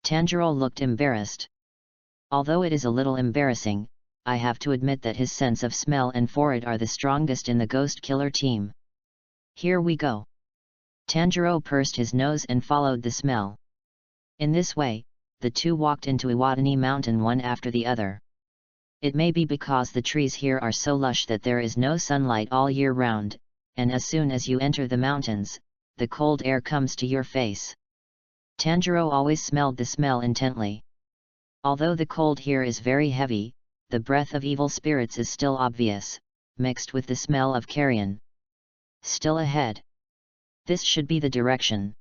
Speaker 1: Tanjiro looked embarrassed. Although it is a little embarrassing, I have to admit that his sense of smell and forehead are the strongest in the ghost killer team. Here we go. Tanjiro pursed his nose and followed the smell. In this way, the 2 walked into Iwatani Mountain one after the other. It may be because the trees here are so lush that there is no sunlight all year round, and as soon as you enter the mountains, the cold air comes to your face. Tanjiro always smelled the smell intently. Although the cold here is very heavy, the breath of evil spirits is still obvious, mixed with the smell of carrion. Still ahead. This should be the direction.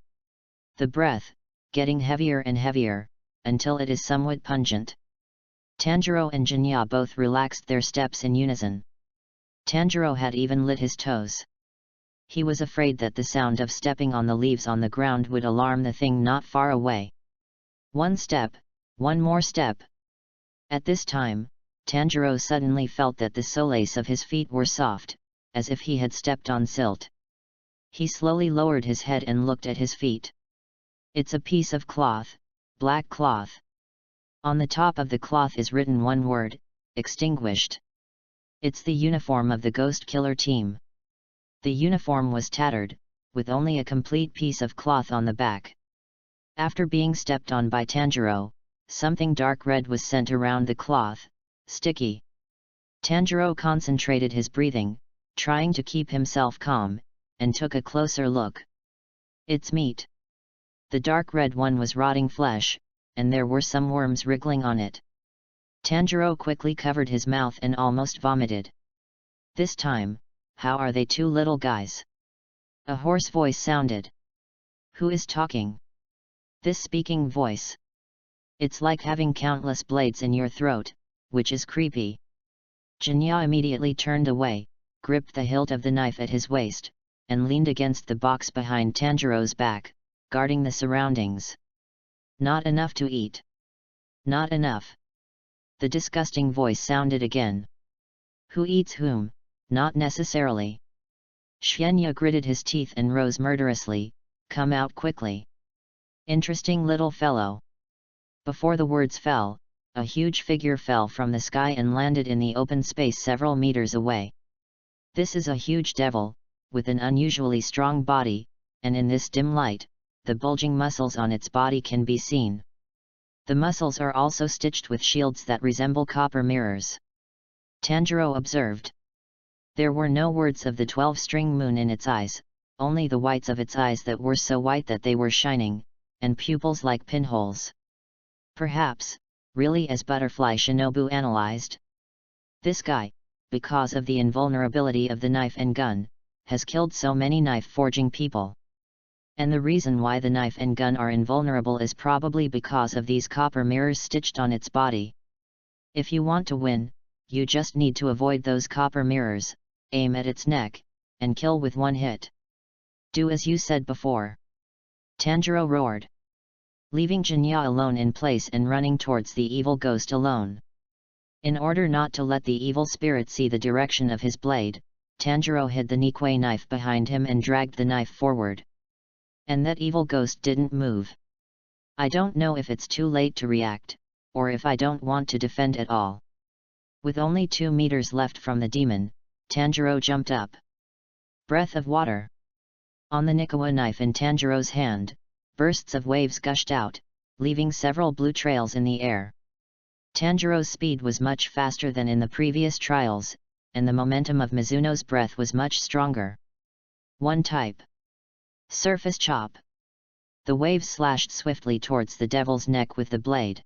Speaker 1: The breath, getting heavier and heavier, until it is somewhat pungent. Tanjiro and Jinya both relaxed their steps in unison. Tanjiro had even lit his toes. He was afraid that the sound of stepping on the leaves on the ground would alarm the thing not far away. 1 step, 1 more step. At this time, Tanjiro suddenly felt that the soles of his feet were soft, as if he had stepped on silt. He slowly lowered his head and looked at his feet. It's a piece of cloth, black cloth. On the top of the cloth is written one word, extinguished. It's the uniform of the ghost killer team. The uniform was tattered, with only a complete piece of cloth on the back. After being stepped on by Tanjiro, something dark red was sent around the cloth, sticky. Tanjiro concentrated his breathing, trying to keep himself calm, and took a closer look. It's meat. The dark red one was rotting flesh, and there were some worms wriggling on it. Tanjiro quickly covered his mouth and almost vomited. This time, how are they two little guys? A hoarse voice sounded. Who is talking? This speaking voice. It's like having countless blades in your throat, which is creepy. Jinya immediately turned away, gripped the hilt of the knife at his waist, and leaned against the box behind Tanjiro's back, guarding the surroundings. Not enough to eat. Not enough. The disgusting voice sounded again. Who eats whom? Not necessarily. Xianya gritted his teeth and rose murderously, come out quickly. Interesting little fellow. Before the words fell, a huge figure fell from the sky and landed in the open space several meters away. This is a huge devil, with an unusually strong body, and in this dim light, the bulging muscles on its body can be seen. The muscles are also stitched with shields that resemble copper mirrors. Tanjiro observed. There were no words of the 12-string moon in its eyes, only the whites of its eyes that were so white that they were shining, and pupils like pinholes. Perhaps, really, as Butterfly Shinobu analyzed. This guy, because of the invulnerability of the knife and gun, has killed so many knife-forging people. And the reason why the knife and gun are invulnerable is probably because of these copper mirrors stitched on its body. If you want to win, you just need to avoid those copper mirrors, aim at its neck, and kill with one hit. Do as you said before. Tanjiro roared, leaving Jinya alone in place and running towards the evil ghost alone. In order not to let the evil spirit see the direction of his blade, Tanjiro hid the Nikwe knife behind him and dragged the knife forward. And that evil ghost didn't move. I don't know if it's too late to react, or if I don't want to defend at all. With only 2 meters left from the demon, Tanjiro jumped up. Breath of water. On the Nikwe knife in Tanjiro's hand, bursts of waves gushed out, leaving several blue trails in the air. Tanjiro's speed was much faster than in the previous trials, and the momentum of Mizuno's breath was much stronger. One type. Surface chop. The waves slashed swiftly towards the devil's neck with the blade.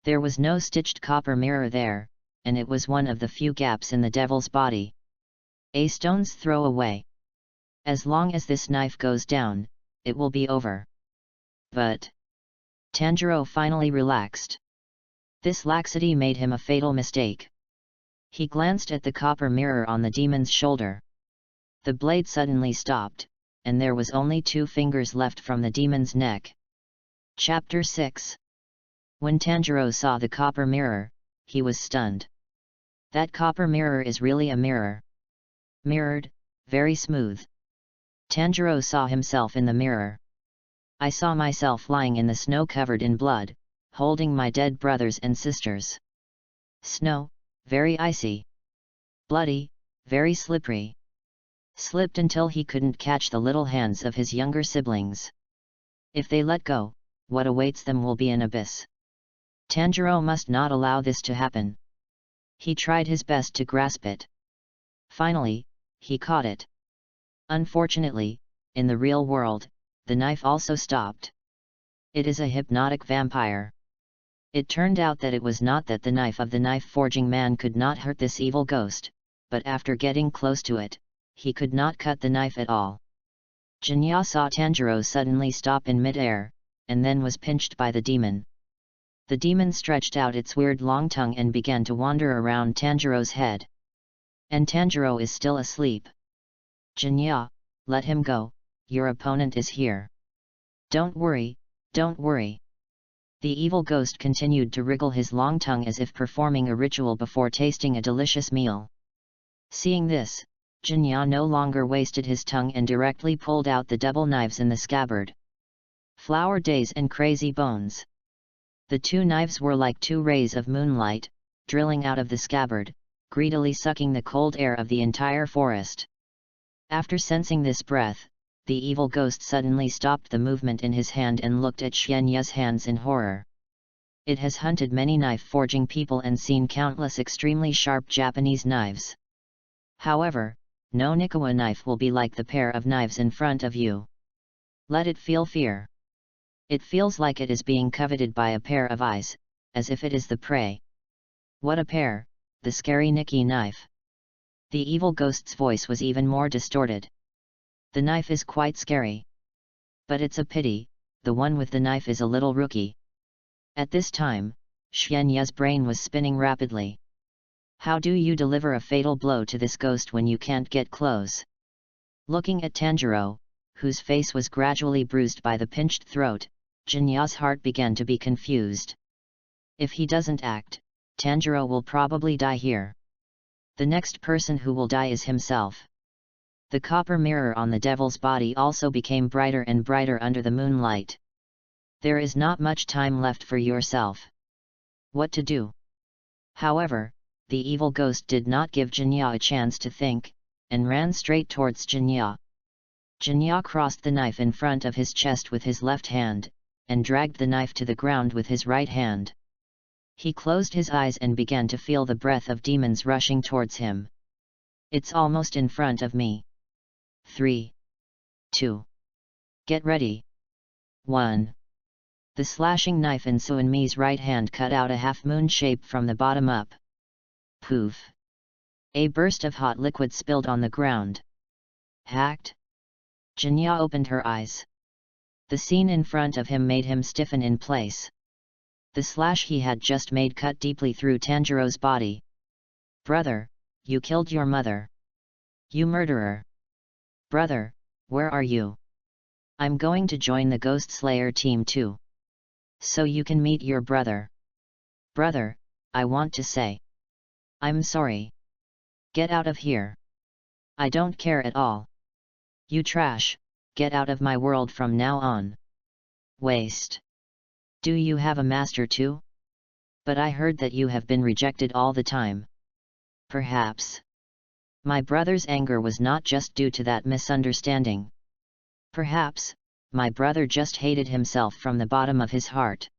Speaker 1: There was no stitched copper mirror there, and it was one of the few gaps in the devil's body. A stone's throw away. As long as this knife goes down, it will be over. But Tanjiro finally relaxed. This laxity made him a fatal mistake. He glanced at the copper mirror on the demon's shoulder. The blade suddenly stopped, and there was only 2 fingers left from the demon's neck. Chapter 6. When Tanjiro saw the copper mirror, he was stunned. That copper mirror is really a mirror. Mirrored, very smooth. Tanjiro saw himself in the mirror. I saw myself lying in the snow covered in blood, holding my dead brothers and sisters. Snow, very icy. Bloody, very slippery. Slipped until he couldn't catch the little hands of his younger siblings. If they let go, what awaits them will be an abyss. Tanjiro must not allow this to happen. He tried his best to grasp it. Finally, he caught it. Unfortunately, in the real world, the knife also stopped. It is a hypnotic vampire. It turned out that it was not that the knife of the knife-forging man could not hurt this evil ghost, but after getting close to it, he could not cut the knife at all. Jinya saw Tanjiro suddenly stop in mid-air, and then was pinched by the demon. The demon stretched out its weird long tongue and began to wander around Tanjiro's head. And Tanjiro is still asleep. Jinya, let him go, your opponent is here. Don't worry, don't worry. The evil ghost continued to wriggle his long tongue as if performing a ritual before tasting a delicious meal. Seeing this, Jinya no longer wasted his tongue and directly pulled out the double knives in the scabbard. Flower days and crazy bones. The two knives were like two rays of moonlight, drilling out of the scabbard, greedily sucking the cold air of the entire forest. After sensing this breath, the evil ghost suddenly stopped the movement in his hand and looked at Xianya's hands in horror. It has hunted many knife-forging people and seen countless extremely sharp Japanese knives. However, no Nikawa knife will be like the pair of knives in front of you. Let it feel fear. It feels like it is being coveted by a pair of eyes, as if it is the prey. What a pair, the scary Nikki knife. The evil ghost's voice was even more distorted. The knife is quite scary. But it's a pity, the one with the knife is a little rookie. At this time, Xianya's brain was spinning rapidly. How do you deliver a fatal blow to this ghost when you can't get close? Looking at Tanjiro, whose face was gradually bruised by the pinched throat, Jinya's heart began to be confused. If he doesn't act, Tanjiro will probably die here. The next person who will die is himself. The copper mirror on the devil's body also became brighter and brighter under the moonlight. There is not much time left for yourself. What to do? However, the evil ghost did not give Jinya a chance to think, and ran straight towards Jinya. Jinya crossed the knife in front of his chest with his left hand, and dragged the knife to the ground with his right hand. He closed his eyes and began to feel the breath of demons rushing towards him. It's almost in front of me. 3. 2. Get ready. 1. The slashing knife in Suanmi's right hand cut out a half-moon shape from the bottom up. Poof! A burst of hot liquid spilled on the ground. Hacked? Jinya opened her eyes. The scene in front of him made him stiffen in place. The slash he had just made cut deeply through Tanjiro's body. Brother, you killed your mother. You murderer. Brother, where are you? I'm going to join the Ghost Slayer team too. So you can meet your brother. Brother, I want to say. I'm sorry. Get out of here. I don't care at all. You trash, get out of my world from now on. Waste. Do you have a master too? But I heard that you have been rejected all the time. Perhaps. My brother's anger was not just due to that misunderstanding. Perhaps, my brother just hated himself from the bottom of his heart.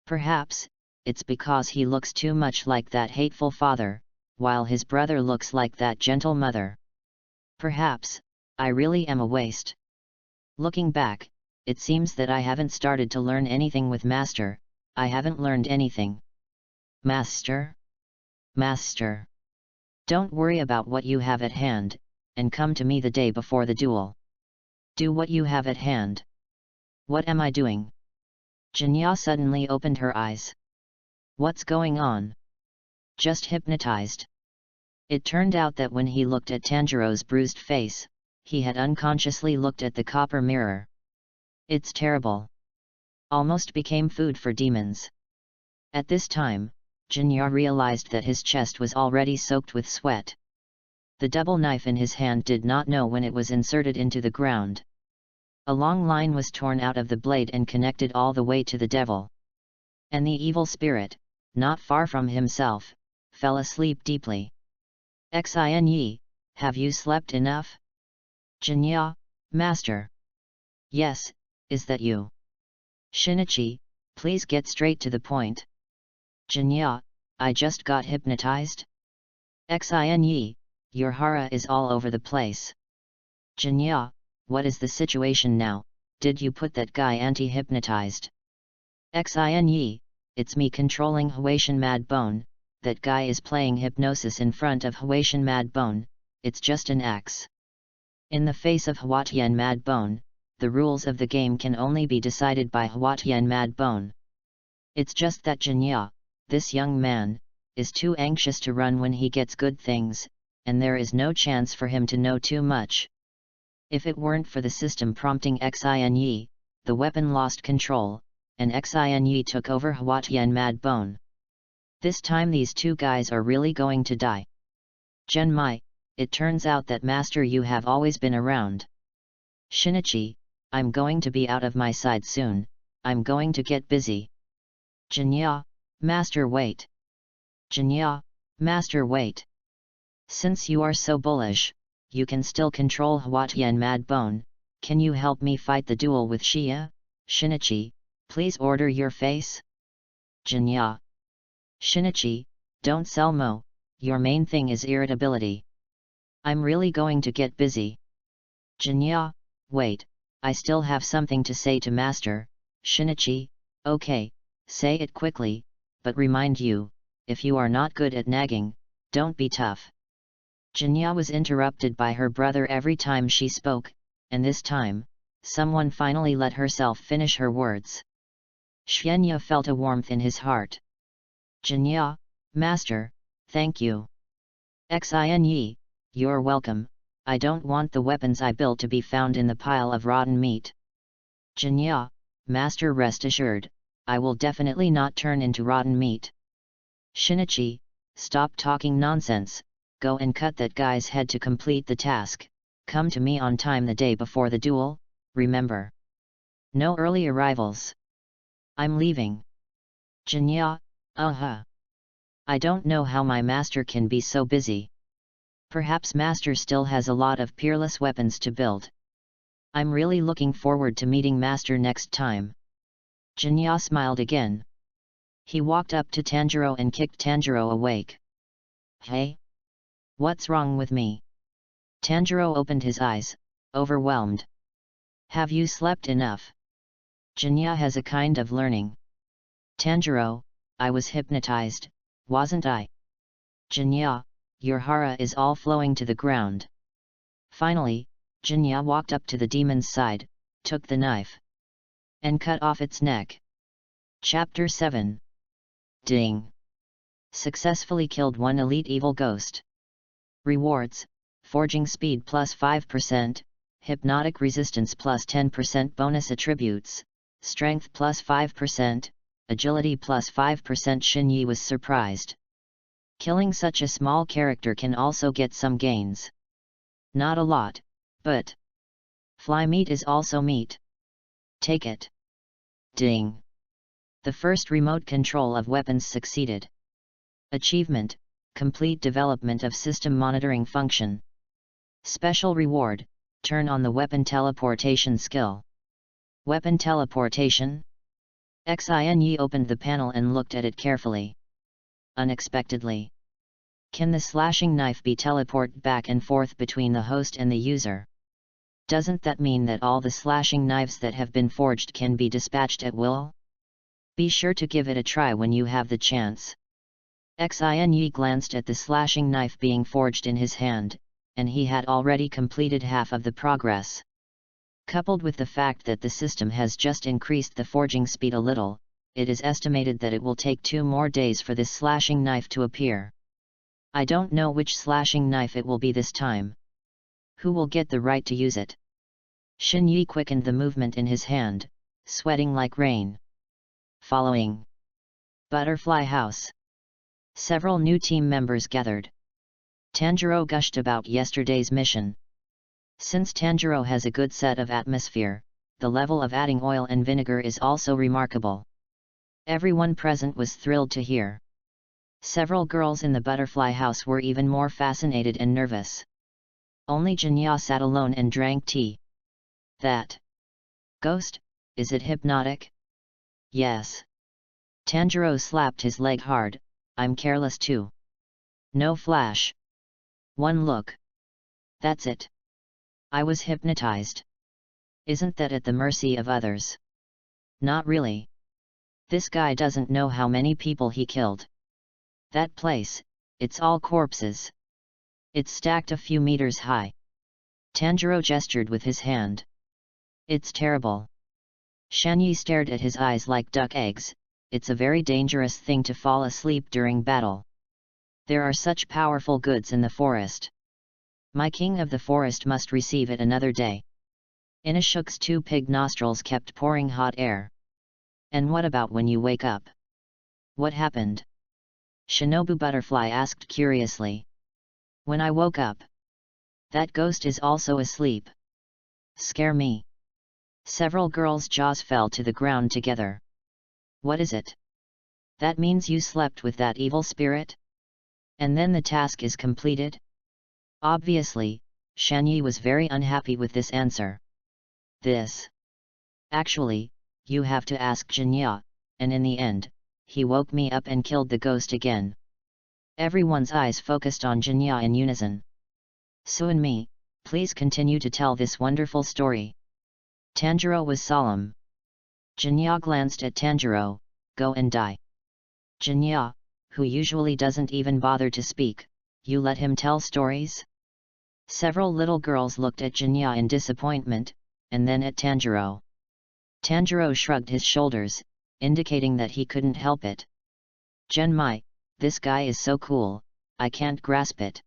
Speaker 1: Perhaps, it's because he looks too much like that hateful father, while his brother looks like that gentle mother. Perhaps, I really am a waste. Looking back, it seems that I haven't started to learn anything with Master, I haven't learned anything. Master? Master. Don't worry about what you have at hand, and come to me the day before the duel. Do what you have at hand. What am I doing? Jinya suddenly opened her eyes. What's going on? Just hypnotized. It turned out that when he looked at Tanjiro's bruised face, he had unconsciously looked at the copper mirror. It's terrible. Almost became food for demons. At this time, Jinya realized that his chest was already soaked with sweat. The double knife in his hand did not know when it was inserted into the ground. A long line was torn out of the blade and connected all the way to the devil. And the evil spirit, not far from himself, fell asleep deeply. Xinyi, have you slept enough? Jinya, Master. Yes, is that you? Shinichi, please get straight to the point. Jinya, I just got hypnotized? Xinyi, your hara is all over the place. Jinya, what is the situation now? Did you put that guy anti-hypnotized? Xinyi, it's me controlling Huatian Mad Bone, that guy is playing hypnosis in front of Huatian Mad Bone, it's just an axe. In the face of Huatian Mad Bone, the rules of the game can only be decided by Huatian Mad Bone. It's just that Jinya, this young man, is too anxious to run when he gets good things, and there is no chance for him to know too much. If it weren't for the system prompting Xinyi, the weapon lost control, and Xinyi took over Huatian Mad Bone. This time these two guys are really going to die. Genmai, it turns out that Master you have always been around. Shinichi, I'm going to be out of my side soon, I'm going to get busy. Jinya, Master wait. Jinya, Master wait. Since you are so bullish, you can still control Hwatian Mad Bone, can you help me fight the duel with Shia? Shinichi, please order your face? Jinya. Shinichi, don't sell mo, your main thing is irritability. I'm really going to get busy. Jinya, wait, I still have something to say to Master. Shinichi, okay, say it quickly, but remind you, if you are not good at nagging, don't be tough. Jinya was interrupted by her brother every time she spoke, and this time, someone finally let herself finish her words. Xianya felt a warmth in his heart. Jinya, Master, thank you. Xinyi, you're welcome, I don't want the weapons I built to be found in the pile of rotten meat. Jinya, Master, rest assured, I will definitely not turn into rotten meat. Shinichi, stop talking nonsense, go and cut that guy's head to complete the task, come to me on time the day before the duel, remember. No early arrivals. I'm leaving. Jinya, I don't know how my master can be so busy. Perhaps Master still has a lot of peerless weapons to build. I'm really looking forward to meeting Master next time. Jinya smiled again. He walked up to Tanjiro and kicked Tanjiro awake. Hey? What's wrong with me? Tanjiro opened his eyes, overwhelmed. Have you slept enough? Jinya has a kind of learning. Tanjiro, I was hypnotized, wasn't I? Jinya, your hara is all flowing to the ground. Finally, Jinya walked up to the demon's side, took the knife, and cut off its neck. Chapter 7. Ding! Successfully killed one elite evil ghost. Rewards: Forging Speed plus 5%, Hypnotic Resistance plus 10% bonus attributes, Strength plus 5%, Agility plus 5%. Shinyi was surprised. Killing such a small character can also get some gains. Not a lot, but fly meat is also meat. Take it. Ding! The first remote control of weapons succeeded. Achievement: Complete development of system monitoring function. Special reward: Turn on the weapon teleportation skill. Weapon teleportation? Xinyi opened the panel and looked at it carefully. Unexpectedly, can the slashing knife be teleported back and forth between the host and the user? Doesn't that mean that all the slashing knives that have been forged can be dispatched at will? Be sure to give it a try when you have the chance. Xinyi glanced at the slashing knife being forged in his hand, and he had already completed half of the progress. Coupled with the fact that the system has just increased the forging speed a little, it is estimated that it will take 2 more days for this slashing knife to appear. I don't know which slashing knife it will be this time. Who will get the right to use it? Shinyi quickened the movement in his hand, sweating like rain. Following. Butterfly House. Several new team members gathered. Tanjiro gushed about yesterday's mission. Since Tanjiro has a good set of atmosphere, the level of adding oil and vinegar is also remarkable. Everyone present was thrilled to hear. Several girls in the butterfly house were even more fascinated and nervous. Only Jinya sat alone and drank tea. That ghost, is it hypnotic? Yes. Tanjiro slapped his leg hard, I'm careless too. No flash. One look. That's it. I was hypnotized. Isn't that at the mercy of others? Not really. This guy doesn't know how many people he killed. That place, it's all corpses. It's stacked a few meters high. Tanjiro gestured with his hand. It's terrible. Shanyi stared at his eyes like duck eggs. It's a very dangerous thing to fall asleep during battle. There are such powerful goods in the forest. My king of the forest must receive it another day. Inashuk's 2 pig nostrils kept pouring hot air. And what about when you wake up? What happened? Shinobu Butterfly asked curiously. When I woke up. That ghost is also asleep. Scare me. Several girls' jaws fell to the ground together. What is it? That means you slept with that evil spirit? And then the task is completed? Obviously, Shanyi was very unhappy with this answer. Actually, you have to ask Jinya, and in the end, he woke me up and killed the ghost again. Everyone's eyes focused on Jinya in unison. Suinmi, please continue to tell this wonderful story. Tanjiro was solemn. Jinya glanced at Tanjiro, go and die. Jinya, who usually doesn't even bother to speak, you let him tell stories? Several little girls looked at Jinya in disappointment, and then at Tanjiro. Tanjiro shrugged his shoulders, indicating that he couldn't help it. Genmai, this guy is so cool, I can't grasp it.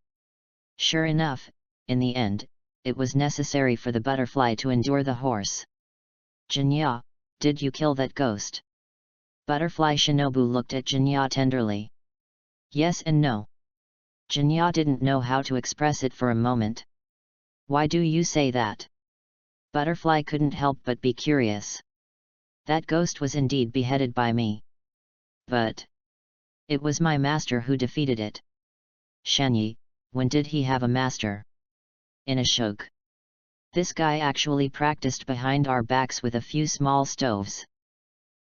Speaker 1: Sure enough, in the end, it was necessary for the butterfly to endure the horse. Jinya, did you kill that ghost? Butterfly Shinobu looked at Jinya tenderly. Yes and no. Jinya didn't know how to express it for a moment. Why do you say that? Butterfly couldn't help but be curious. That ghost was indeed beheaded by me. But it was my master who defeated it. Shanyi, when did he have a master? Inashug. This guy actually practiced behind our backs with a few small stoves.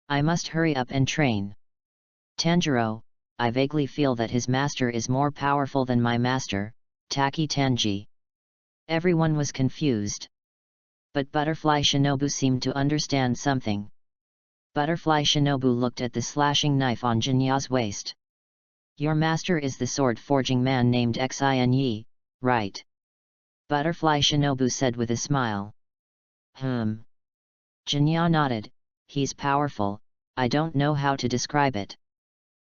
Speaker 1: I must hurry up and train. Tanjiro, I vaguely feel that his master is more powerful than my master, Taki Tanji. Everyone was confused. But Butterfly Shinobu seemed to understand something. Butterfly Shinobu looked at the slashing knife on Jinya's waist. Your master is the sword-forging man named Xin, right? Butterfly Shinobu said with a smile. Jinya nodded, he's powerful, I don't know how to describe it.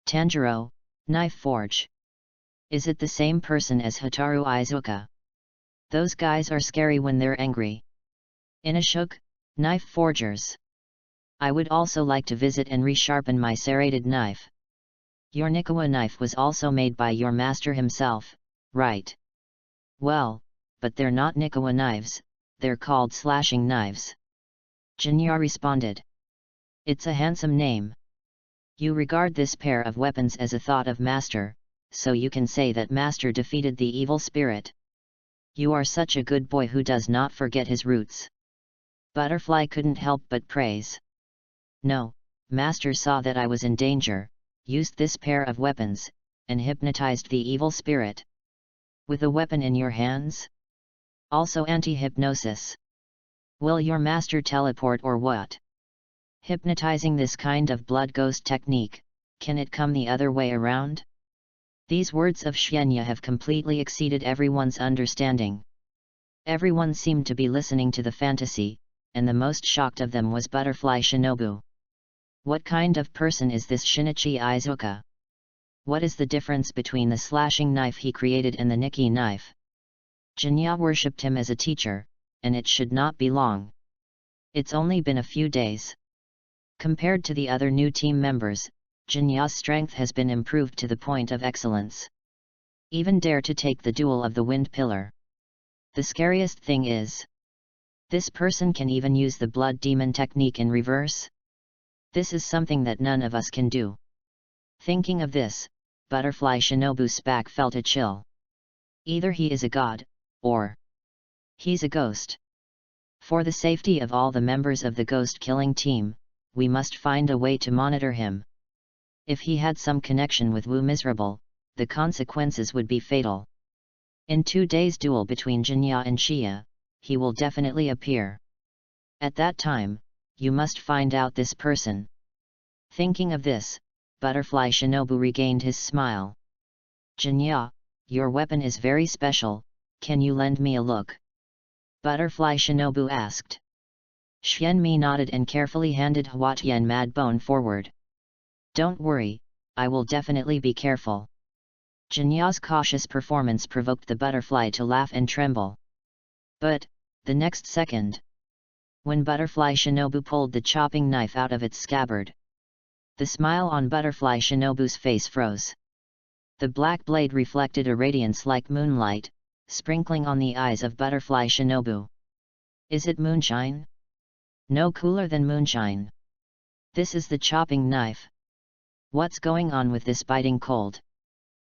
Speaker 1: Tanjiro, knife forge. Is it the same person as Hataru Izuka? Those guys are scary when they're angry. Inashug, knife forgers. I would also like to visit and resharpen my serrated knife. Your Nikawa knife was also made by your master himself, right? Well, but they're not Nikawa knives, they're called slashing knives. Jinya responded. It's a handsome name. You regard this pair of weapons as a thought of master, so you can say that master defeated the evil spirit. You are such a good boy who does not forget his roots. Butterfly couldn't help but praise. No, master saw that I was in danger, used this pair of weapons, and hypnotized the evil spirit. With a weapon in your hands? Also anti-hypnosis. Will your master teleport or what? Hypnotizing this kind of blood ghost technique, can it come the other way around? These words of Xianya have completely exceeded everyone's understanding. Everyone seemed to be listening to the fantasy, and the most shocked of them was Butterfly Shinobu. What kind of person is this Shinichi Izuka? What is the difference between the slashing knife he created and the Nikki knife? Jinya worshipped him as a teacher, and it should not be long. It's only been a few days. Compared to the other new team members, Jinya's strength has been improved to the point of excellence. Even dare to take the duel of the wind pillar. The scariest thing is, this person can even use the blood demon technique in reverse? This is something that none of us can do. Thinking of this, Butterfly Shinobu's back felt a chill. Either he is a god, or he's a ghost. For the safety of all the members of the ghost-killing team, we must find a way to monitor him. If he had some connection with Wu Miserable, the consequences would be fatal. In 2 days' duel between Jinya and Shia, he will definitely appear. At that time, you must find out this person. Thinking of this, Butterfly Shinobu regained his smile. Jinya, your weapon is very special, can you lend me a look? Butterfly Shinobu asked. Xianmi nodded and carefully handed Huatian Madbone forward. Don't worry, I will definitely be careful. Jinya's cautious performance provoked the butterfly to laugh and tremble. But, the next second, when Butterfly Shinobu pulled the chopping knife out of its scabbard, the smile on Butterfly Shinobu's face froze. The black blade reflected a radiance like moonlight, sprinkling on the eyes of Butterfly Shinobu. Is it moonshine? No cooler than moonshine. This is the chopping knife. What's going on with this biting cold?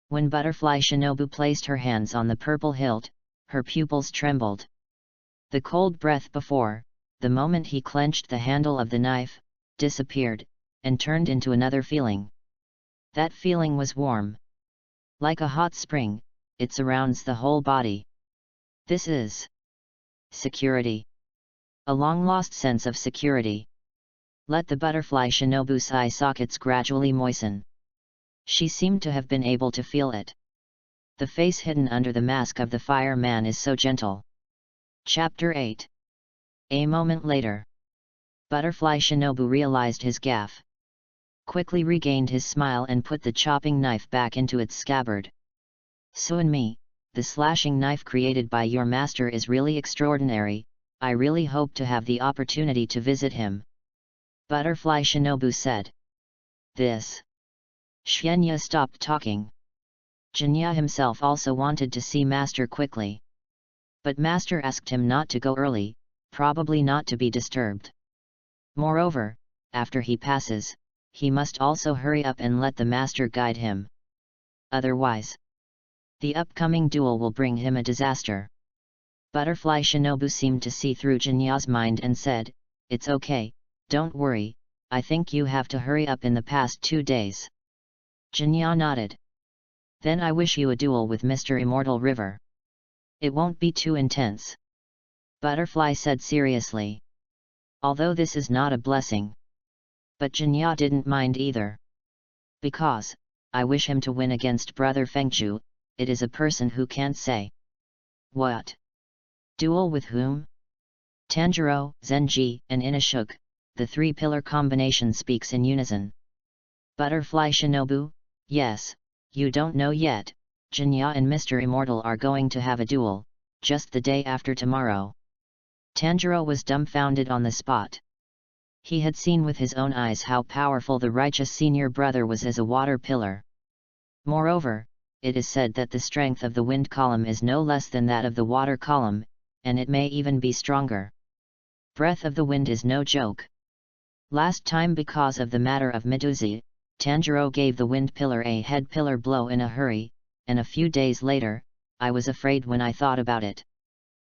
Speaker 1: When Butterfly Shinobu placed her hands on the purple hilt, her pupils trembled. The cold breath before, the moment he clenched the handle of the knife, disappeared, and turned into another feeling. That feeling was warm. Like a hot spring, it surrounds the whole body. This is security. A long-lost sense of security. Let the Butterfly Shinobu's eye sockets gradually moisten. She seemed to have been able to feel it. The face hidden under the mask of the fireman is so gentle. Chapter 8. A moment later. Butterfly Shinobu realized his gaffe. Quickly regained his smile and put the chopping knife back into its scabbard. Suinmi, the slashing knife created by your master is really extraordinary. I really hope to have the opportunity to visit him. Butterfly Shinobu said. This. Xianya stopped talking. Jinya himself also wanted to see Master quickly. But Master asked him not to go early, probably not to be disturbed. Moreover, after he passes, he must also hurry up and let the Master guide him. Otherwise, the upcoming duel will bring him a disaster. Butterfly Shinobu seemed to see through Jinya's mind and said, "It's okay, don't worry, I think you have to hurry up in the past 2 days." Jinya nodded. "Then I wish you a duel with Mr. Immortal River. It won't be too intense." Butterfly said seriously. Although this is not a blessing. But Jinya didn't mind either. "Because, I wish him to win against Brother Fengju, it is a person who can't say." "What? Duel with whom?" Tanjiro, Zenji, and Inashuk, the three-pillar combination speaks in unison. Butterfly Shinobu, yes, you don't know yet, Jinya and Mr. Immortal are going to have a duel, just the day after tomorrow. Tanjiro was dumbfounded on the spot. He had seen with his own eyes how powerful the righteous senior brother was as a water pillar. Moreover, it is said that the strength of the wind column is no less than that of the water column, and it may even be stronger. Breath of the wind is no joke. Last time, because of the matter of Miduzi, Tanjiro gave the wind pillar a head pillar blow in a hurry, and a few days later, I was afraid when I thought about it.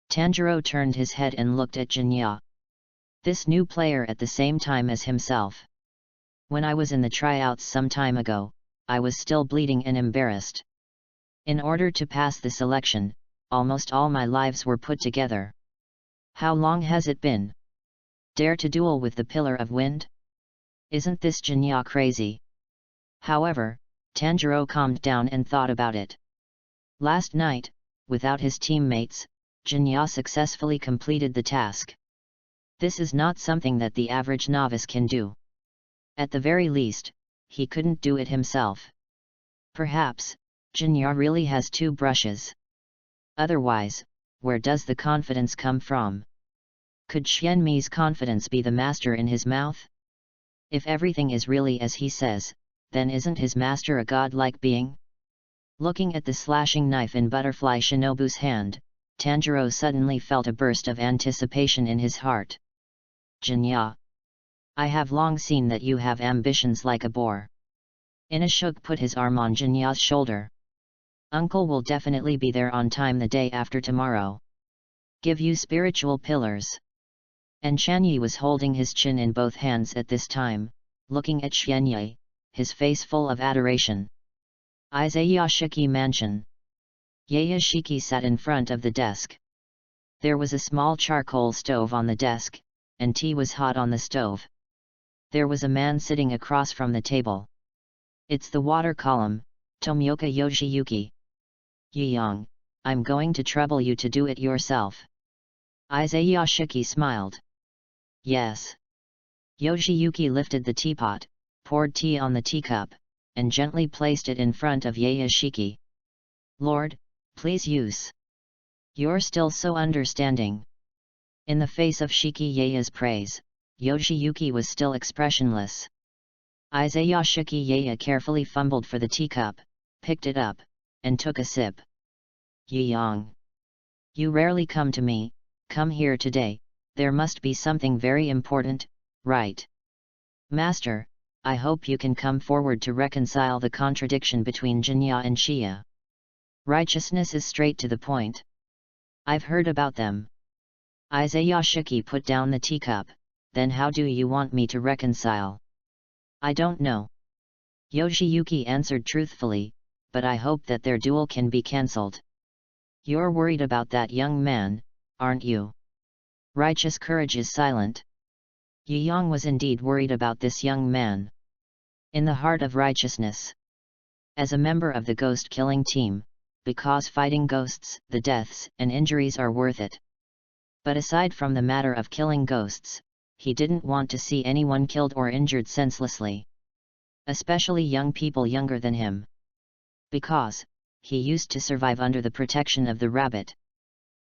Speaker 1: Tanjiro turned his head and looked at Jinya. This new player at the same time as himself. When I was in the tryouts some time ago, I was still bleeding and embarrassed. In order to pass the selection, almost all my lives were put together. How long has it been? Dare to duel with the Pillar of Wind? Isn't this Jinya crazy? However, Tanjiro calmed down and thought about it. Last night, without his teammates, Jinya successfully completed the task. This is not something that the average novice can do. At the very least, he couldn't do it himself. Perhaps, Jinya really has 2 brushes. Otherwise, where does the confidence come from? Could Xianmi's confidence be the master in his mouth? If everything is really as he says, then isn't his master a godlike being? Looking at the slashing knife in Butterfly Shinobu's hand, Tanjiro suddenly felt a burst of anticipation in his heart. Jinya. I have long seen that you have ambitions like a boar. Inashuk put his arm on Jinya's shoulder. Uncle will definitely be there on time the day after tomorrow. Give you spiritual pillars. And Shanyi was holding his chin in both hands at this time, looking at Xianyi, his face full of adoration. Izayashiki Mansion. Yayashiki sat in front of the desk. There was a small charcoal stove on the desk, and tea was hot on the stove. There was a man sitting across from the table. It's the water column, Tomioka Yoshiyuki. Yiyang, I'm going to trouble you to do it yourself. Izayashiki smiled. Yes. Yoshiyuki lifted the teapot, poured tea on the teacup, and gently placed it in front of Yayashiki. Lord, please use. You're still so understanding. In the face of Shiki Yaya's praise, Yoshiyuki was still expressionless. Izayashiki Yaya carefully fumbled for the teacup, picked it up, and took a sip. Yiyang. You rarely come to me, come here today, there must be something very important, right? Master, I hope you can come forward to reconcile the contradiction between Jinya and Xia. Righteousness is straight to the point. I've heard about them. Izayashiki put down the teacup. Then how do you want me to reconcile? I don't know. Yoshiyuki answered truthfully, but I hope that their duel can be cancelled. You're worried about that young man, aren't you? Righteous courage is silent. Yi Yang was indeed worried about this young man. In the heart of righteousness. As a member of the ghost-killing team, because fighting ghosts, the deaths and injuries are worth it. But aside from the matter of killing ghosts, he didn't want to see anyone killed or injured senselessly. Especially young people younger than him. Because he used to survive under the protection of the rabbit.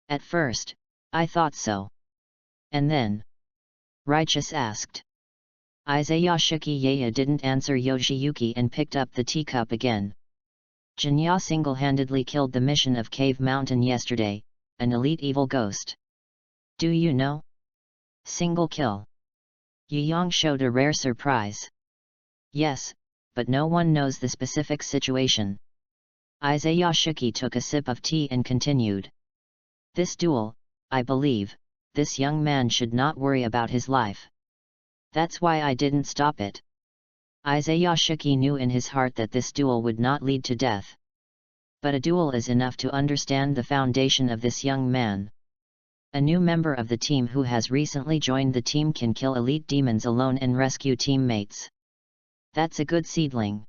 Speaker 1: At first, I thought so. And then? Righteous asked. Izayashiki Yaya didn't answer Yoshiyuki and picked up the teacup again. Jinya single-handedly killed the mission of Cave Mountain yesterday, an elite evil ghost. Do you know? Single kill. Yi Yang showed a rare surprise. Yes, but no one knows the specific situation. Izayashiki took a sip of tea and continued. This duel, I believe, this young man should not worry about his life. That's why I didn't stop it. Izayashiki knew in his heart that this duel would not lead to death. But a duel is enough to understand the foundation of this young man. A new member of the team who has recently joined the team can kill elite demons alone and rescue teammates. That's a good seedling.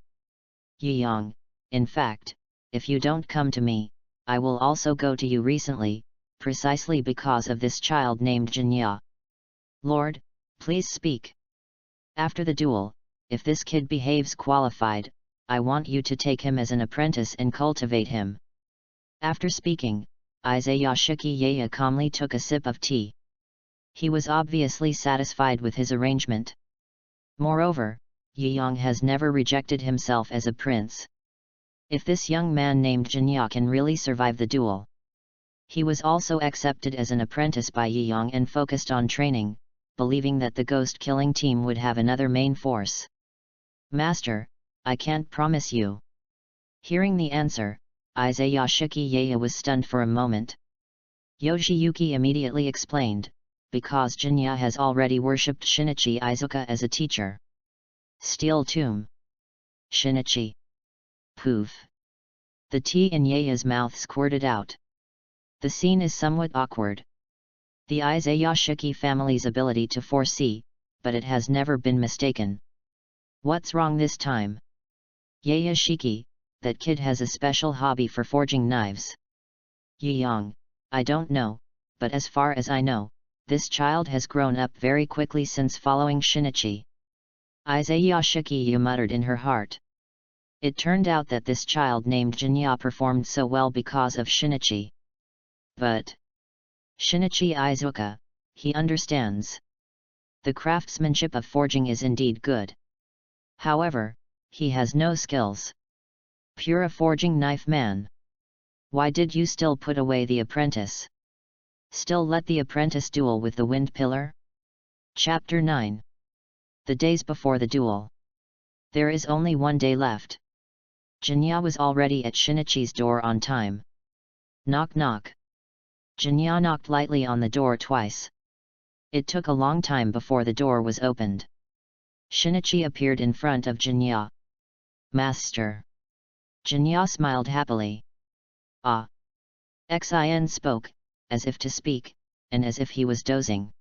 Speaker 1: Yi Yang, in fact, if you don't come to me, I will also go to you recently, precisely because of this child named Jinya. Lord, please speak. After the duel, if this kid behaves qualified, I want you to take him as an apprentice and cultivate him. After speaking, Izayashiki Yaya calmly took a sip of tea. He was obviously satisfied with his arrangement. Moreover, Yi Yang has never rejected himself as a prince. If this young man named Jinya can really survive the duel. He was also accepted as an apprentice by Yi Yang and focused on training, believing that the ghost-killing team would have another main force. Master, I can't promise you. Hearing the answer, Izayashiki Yaya was stunned for a moment. Yoshiyuki immediately explained, because Jinya has already worshipped Shinichi Izuka as a teacher. Steel Tomb. Shinichi. Poof. The tea in Yaya's mouth squirted out. The scene is somewhat awkward. The Izayashiki family's ability to foresee, but it has never been mistaken. What's wrong this time? Yaya Shiki, that kid has a special hobby for forging knives. Yi Yang, I don't know, but as far as I know, this child has grown up very quickly since following Shinichi. Izayashiki muttered in her heart. It turned out that this child named Jinya performed so well because of Shinichi. But Shinichi Izuka, he understands. The craftsmanship of forging is indeed good. However, he has no skills. Pure a forging knife man. Why did you still put away the apprentice? Still let the apprentice duel with the wind pillar? Chapter 9. The days before the duel. There is only one day left. Jinya was already at Shinichi's door on time. Knock knock. Jinya knocked lightly on the door twice. It took a long time before the door was opened. Shinichi appeared in front of Jinya. Master. Jinya smiled happily. Ah. Xin spoke, as if to speak, and as if he was dozing.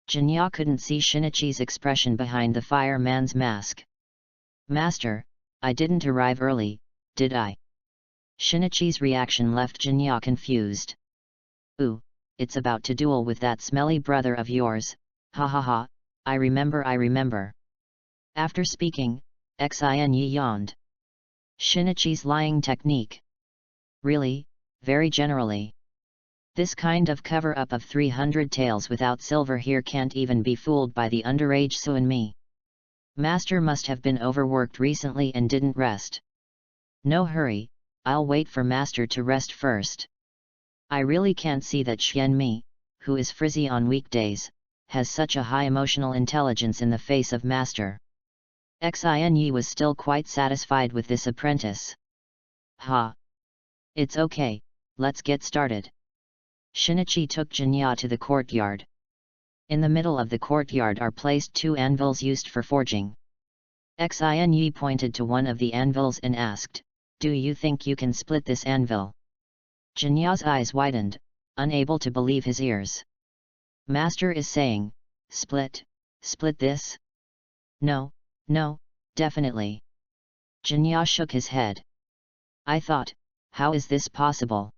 Speaker 1: Jinya couldn't see Shinichi's expression behind the fireman's mask. Master, I didn't arrive early, did I? Shinichi's reaction left Jinya confused. Ooh, it's about to duel with that smelly brother of yours, ha ha ha, I remember. After speaking, Xin yawned. Shinichi's lying technique. Really, very generally. This kind of cover-up of 300 tales without silver here can't even be fooled by the underage Su and me. Master must have been overworked recently and didn't rest. No hurry, I'll wait for Master to rest first. I really can't see that Xianmi, who is frizzy on weekdays, has such a high emotional intelligence in the face of Master. Xin was still quite satisfied with this apprentice. Ha! It's okay, let's get started. Shinichi took Jinya to the courtyard. In the middle of the courtyard are placed 2 anvils used for forging. Xin pointed to one of the anvils and asked, "Do you think you can split this anvil?" Jinya's eyes widened, unable to believe his ears. Master is saying, split this? No, definitely. Jinya shook his head. I thought, how is this possible?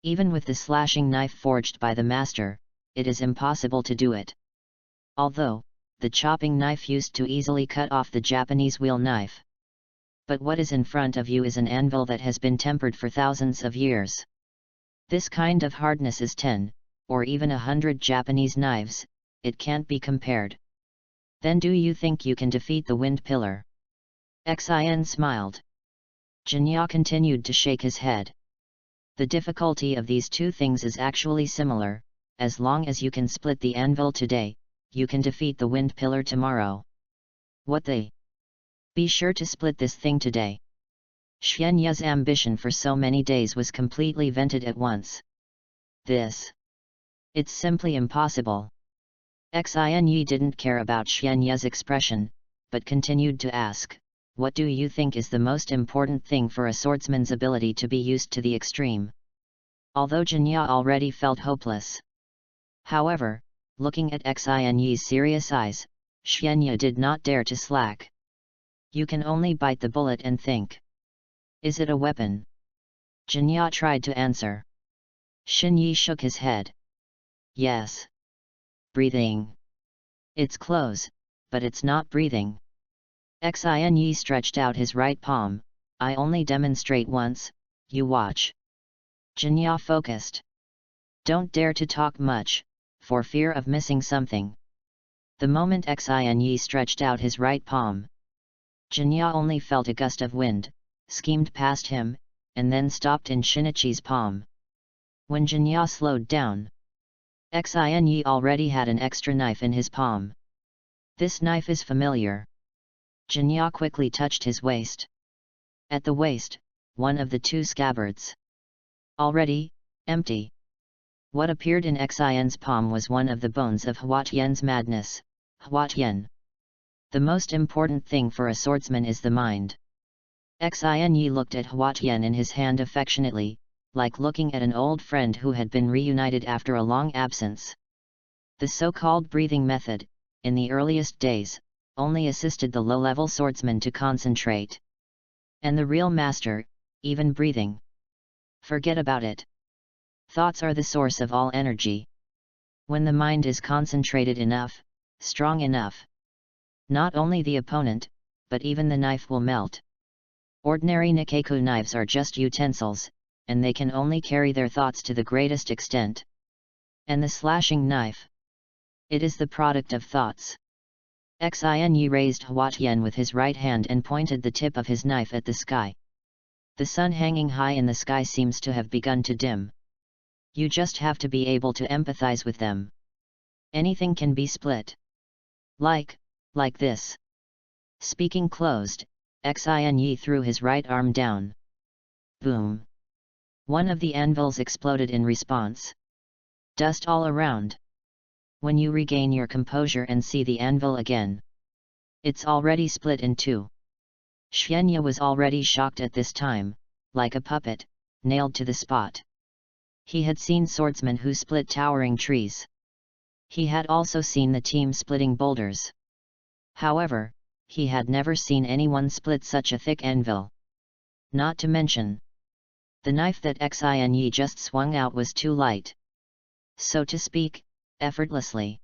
Speaker 1: Even with the slashing knife forged by the master, it is impossible to do it. Although, the chopping knife used to easily cut off the Japanese wheel knife. But what is in front of you is an anvil that has been tempered for thousands of years. This kind of hardness is 10, or even 100 Japanese knives, it can't be compared. Then do you think you can defeat the wind pillar? Xin smiled. Jinya continued to shake his head. The difficulty of these 2 things is actually similar. As long as you can split the anvil today, you can defeat the wind pillar tomorrow. What the? Be sure to split this thing today. Xianya's ambition for so many days was completely vented at once. It's simply impossible. Xin didn't care about Xianya's expression, but continued to ask, what do you think is the most important thing for a swordsman's ability to be used to the extreme? Although Jinya already felt hopeless. However, looking at Xin's serious eyes, Xianya did not dare to slack. You can only bite the bullet and think. Is it a weapon? Jinya tried to answer. Xinyi shook his head. Yes. Breathing. It's close, but it's not breathing. Xinyi stretched out his right palm. I only demonstrate once, you watch. Jinya focused. Don't dare to talk much, for fear of missing something. The moment Xin stretched out his right palm, Jinya only felt a gust of wind, skimmed past him, and then stopped in Shinichi's palm. When Jinya slowed down, Xin already had an extra knife in his palm. This knife is familiar. Jinya quickly touched his waist. At the waist, one of the 2 scabbards. Already, empty. What appeared in Xin's palm was one of the bones of Huatian's madness, Huatian. The most important thing for a swordsman is the mind. Xin looked at Huatian in his hand affectionately, like looking at an old friend who had been reunited after a long absence. The so-called breathing method, in the earliest days, only assisted the low-level swordsman to concentrate. And the real master, even breathing. Forget about it. Thoughts are the source of all energy. When the mind is concentrated enough, strong enough, not only the opponent, but even the knife will melt. Ordinary Nikaiku knives are just utensils, and they can only carry their thoughts to the greatest extent. And the slashing knife? It is the product of thoughts. Xin raised Huatian with his right hand and pointed the tip of his knife at the sky. The sun hanging high in the sky seems to have begun to dim. You just have to be able to empathize with them. Anything can be split. Like this. Speaking closed, Xin threw his right arm down. Boom. One of the anvils exploded in response. Dust all around. When you regain your composure and see the anvil again, it's already split in 2. Xianya was already shocked at this time, like a puppet, nailed to the spot. He had seen swordsmen who split towering trees. He had also seen the team splitting boulders. However, he had never seen anyone split such a thick anvil. Not to mention, the knife that Xin just swung out was too light. So to speak, effortlessly.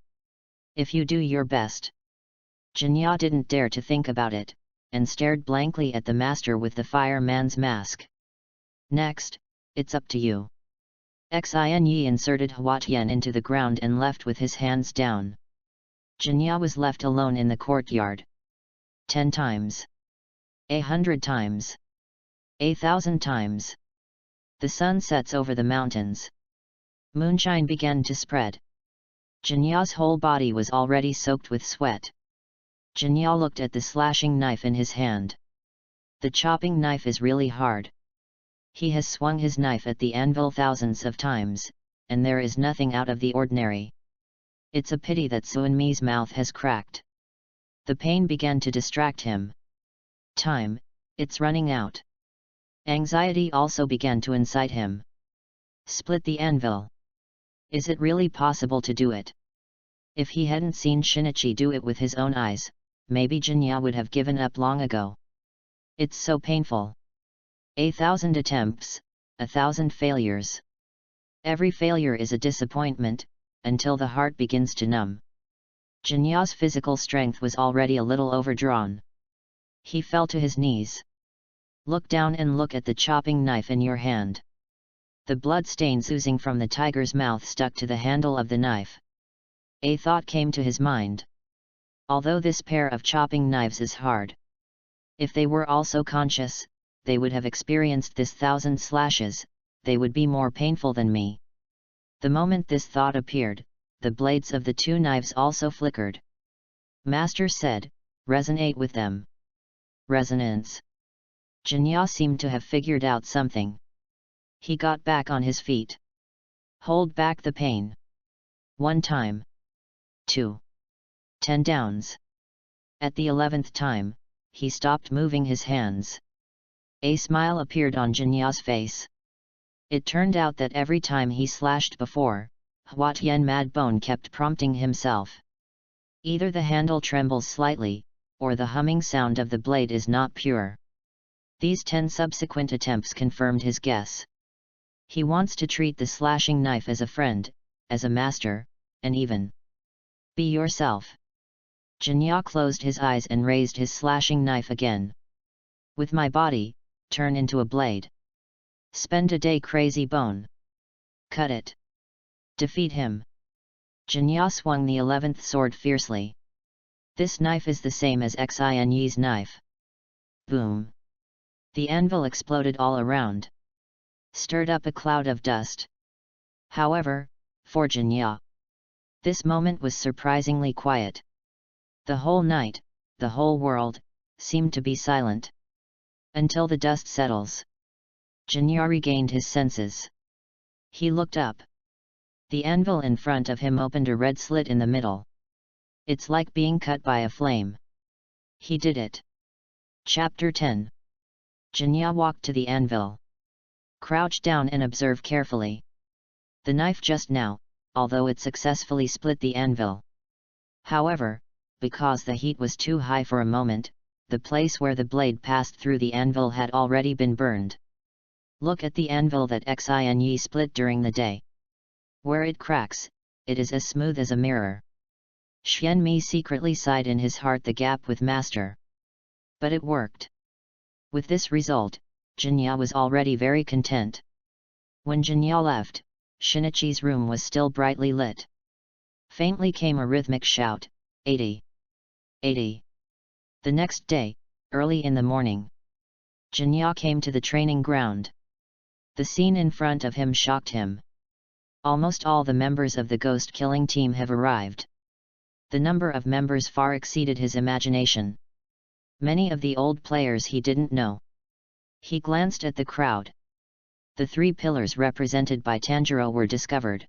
Speaker 1: If you do your best. Jinya didn't dare to think about it, and stared blankly at the master with the fireman's mask. Next, it's up to you. Xin inserted Huatian into the ground and left with his hands down. Jinya was left alone in the courtyard. 10 times. 100 times. 1,000 times. The sun sets over the mountains. Moonshine began to spread. Jinya's whole body was already soaked with sweat. Jinya looked at the slashing knife in his hand. The chopping knife is really hard. He has swung his knife at the anvil thousands of times, and there is nothing out of the ordinary. It's a pity that Suanmi's mouth has cracked. The pain began to distract him. Time, it's running out. Anxiety also began to incite him. Split the anvil. Is it really possible to do it? If he hadn't seen Shinichi do it with his own eyes, maybe Jinya would have given up long ago. It's so painful. 1,000 attempts, 1,000 failures. Every failure is a disappointment, until the heart begins to numb. Jinya's physical strength was already a little overdrawn. He fell to his knees. Look down and look at the chopping knife in your hand. The blood stains oozing from the tiger's mouth stuck to the handle of the knife. A thought came to his mind. Although this pair of chopping knives is hard, if they were also conscious, they would have experienced this 1,000 slashes, they would be more painful than me. The moment this thought appeared, the blades of the two knives also flickered. Master said, resonate with them. Resonance. Jinya seemed to have figured out something. He got back on his feet. Hold back the pain. 1 time. 2. 10 downs. At the 11th time, he stopped moving his hands. A smile appeared on Jinya's face. It turned out that every time he slashed before, Hua Tian Mad Bone kept prompting himself. Either the handle trembles slightly, or the humming sound of the blade is not pure. These 10 subsequent attempts confirmed his guess. He wants to treat the slashing knife as a friend, as a master, and even be yourself. Jinya closed his eyes and raised his slashing knife again. With my body, turn into a blade. Spend a day crazy bone. Cut it. Defeat him. Jinya swung the 11th sword fiercely. This knife is the same as Xinyi's knife. Boom. The anvil exploded all around. Stirred up a cloud of dust. However, for Jinya, this moment was surprisingly quiet. The whole night, the whole world, seemed to be silent. Until the dust settles. Jinya regained his senses. He looked up. The anvil in front of him opened a red slit in the middle. It's like being cut by a flame. He did it. Chapter 10. Jinya walked to the anvil. Crouch down and observe carefully. The knife just now, although it successfully split the anvil. However, because the heat was too high for a moment, the place where the blade passed through the anvil had already been burned. Look at the anvil that Xinyi split during the day. Where it cracks, it is as smooth as a mirror. Xianmi secretly sighed in his heart the gap with Master. But it worked. With this result, Jinya was already very content. When Jinya left, Shinichi's room was still brightly lit. Faintly came a rhythmic shout, 80. 80. The next day, early in the morning, Jinya came to the training ground. The scene in front of him shocked him. Almost all the members of the ghost-killing team have arrived. The number of members far exceeded his imagination. Many of the old players he didn't know. He glanced at the crowd. The 3 pillars represented by Tanjiro were discovered.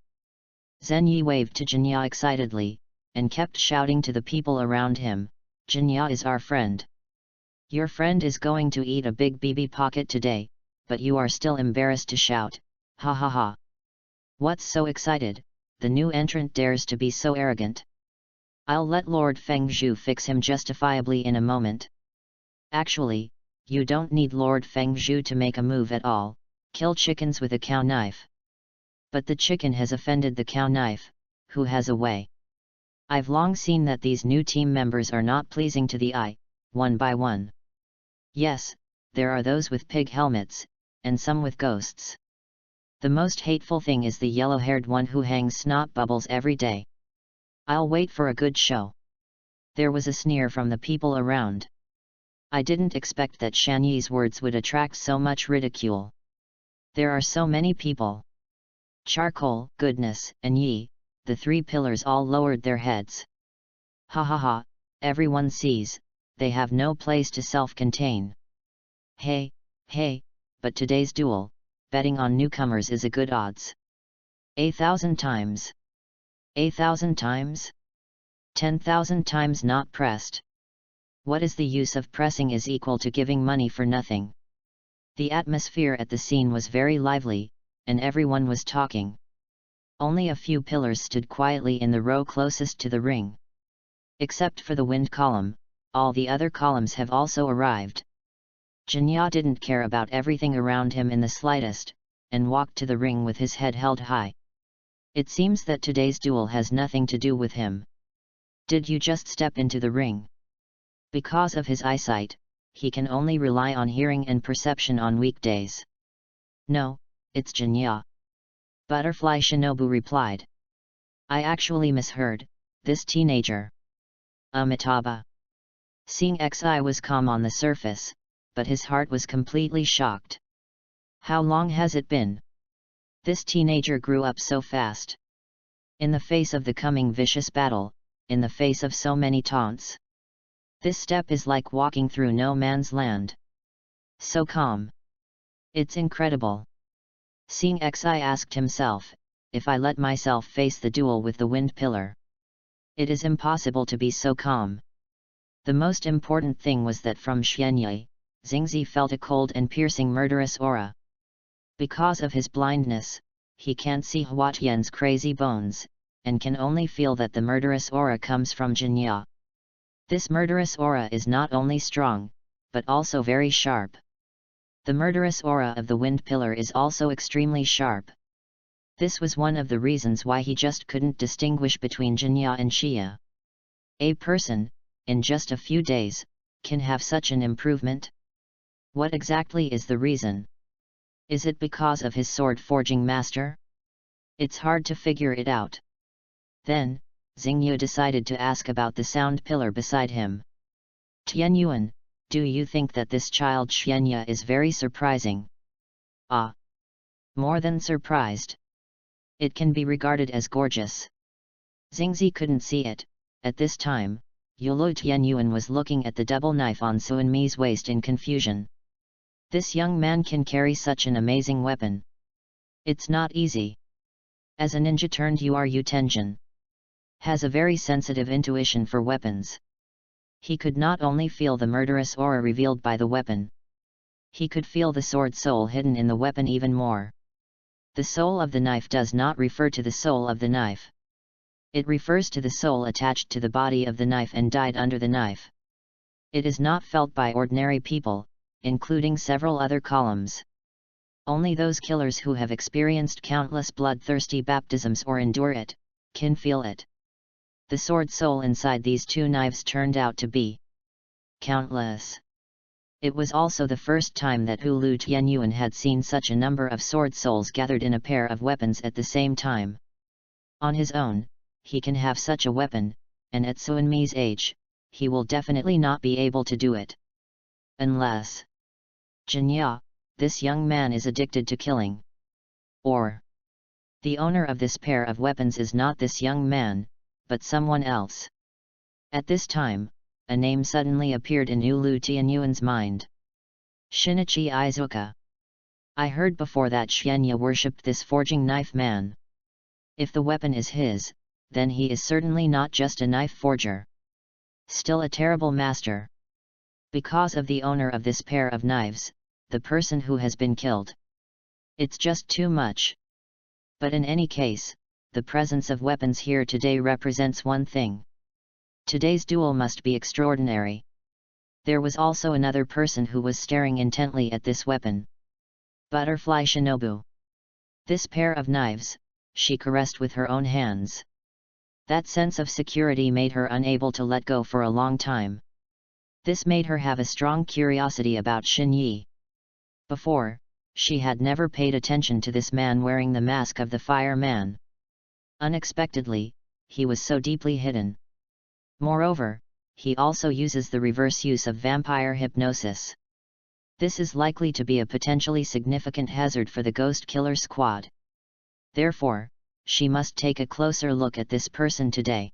Speaker 1: Zenyi waved to Jinya excitedly, and kept shouting to the people around him, Jinya is our friend. Your friend is going to eat a big BB pocket today, but you are still embarrassed to shout, ha ha ha. What's so excited, the new entrant dares to be so arrogant. I'll let Lord Fengzhu fix him justifiably in a moment. Actually, you don't need Lord Fengzhu to make a move at all, kill chickens with a cow knife. But the chicken has offended the cow knife, who has a way. I've long seen that these new team members are not pleasing to the eye, one by one. Yes, there are those with pig helmets, and some with ghosts. The most hateful thing is the yellow-haired one who hangs snot bubbles every day. I'll wait for a good show. There was a sneer from the people around. I didn't expect that Shanyi's words would attract so much ridicule. There are so many people. Charcoal, Goodness, and Yi, the 3 pillars all lowered their heads. Ha ha ha, everyone sees, they have no place to self-contain. Hey, but today's duel, betting on newcomers is a good odds. 1,000 times. 1,000 times? 10,000 times not pressed. What is the use of pressing is equal to giving money for nothing. The atmosphere at the scene was very lively, and everyone was talking. Only a few pillars stood quietly in the row closest to the ring. Except for the wind column, all the other columns have also arrived. Jinya didn't care about everything around him in the slightest, and walked to the ring with his head held high. It seems that today's duel has nothing to do with him. Did you just step into the ring? Because of his eyesight, he can only rely on hearing and perception on weekdays. No, it's Jinya. Butterfly Shinobu replied. I actually misheard, this teenager. Amitabha. Seeing Xi was calm on the surface, but his heart was completely shocked. How long has it been? This teenager grew up so fast. In the face of the coming vicious battle, in the face of so many taunts. This step is like walking through no man's land. So calm. It's incredible. Seeing Xi asked himself, if I let myself face the duel with the wind pillar. It is impossible to be so calm. The most important thing was that from Xianyi, Xingzi felt a cold and piercing murderous aura. Because of his blindness, he can't see Huatian's crazy bones, and can only feel that the murderous aura comes from Jinya. This murderous aura is not only strong, but also very sharp. The murderous aura of the wind pillar is also extremely sharp. This was one of the reasons why he just couldn't distinguish between Jinya and Xia. A person, in just a few days, can have such an improvement? What exactly is the reason? Is it because of his sword forging master? It's hard to figure it out. Then, Xingyu decided to ask about the sound pillar beside him. Tianyuan, do you think that this child Xianya is very surprising? Ah! More than surprised. It can be regarded as gorgeous. Xingzi couldn't see it. At this time, Yulu Tianyuan was looking at the double knife on Suanmi's waist in confusion. This young man can carry such an amazing weapon. It's not easy. As a ninja turned Yu Tenjin. Has a very sensitive intuition for weapons. He could not only feel the murderous aura revealed by the weapon. He could feel the sword soul hidden in the weapon even more. The soul of the knife does not refer to the soul of the knife. It refers to the soul attached to the body of the knife and died under the knife. It is not felt by ordinary people, including several other columns. Only those killers who have experienced countless bloodthirsty baptisms or endure it, can feel it. The sword soul inside these two knives turned out to be countless. It was also the first time that Hulu Tianyuan had seen such a number of sword souls gathered in a pair of weapons at the same time. On his own, he can have such a weapon, and at Suanmi's age, he will definitely not be able to do it. Unless Jinya, this young man is addicted to killing. Or the owner of this pair of weapons is not this young man, but someone else. At this time, a name suddenly appeared in Ulu Tianyuan's mind. Shinichi Izuka. I heard before that Xianya worshipped this forging knife man. If the weapon is his, then he is certainly not just a knife forger. Still a terrible master. Because of the owner of this pair of knives, the person who has been killed. It's just too much. But in any case, the presence of weapons here today represents one thing. Today's duel must be extraordinary. There was also another person who was staring intently at this weapon. Butterfly Shinobu. This pair of knives, she caressed with her own hands. That sense of security made her unable to let go for a long time. This made her have a strong curiosity about Xin Yi. Before, she had never paid attention to this man wearing the mask of the fireman. Unexpectedly, he was so deeply hidden. Moreover, he also uses the reverse use of vampire hypnosis. This is likely to be a potentially significant hazard for the Ghost Killer Squad. Therefore, she must take a closer look at this person today.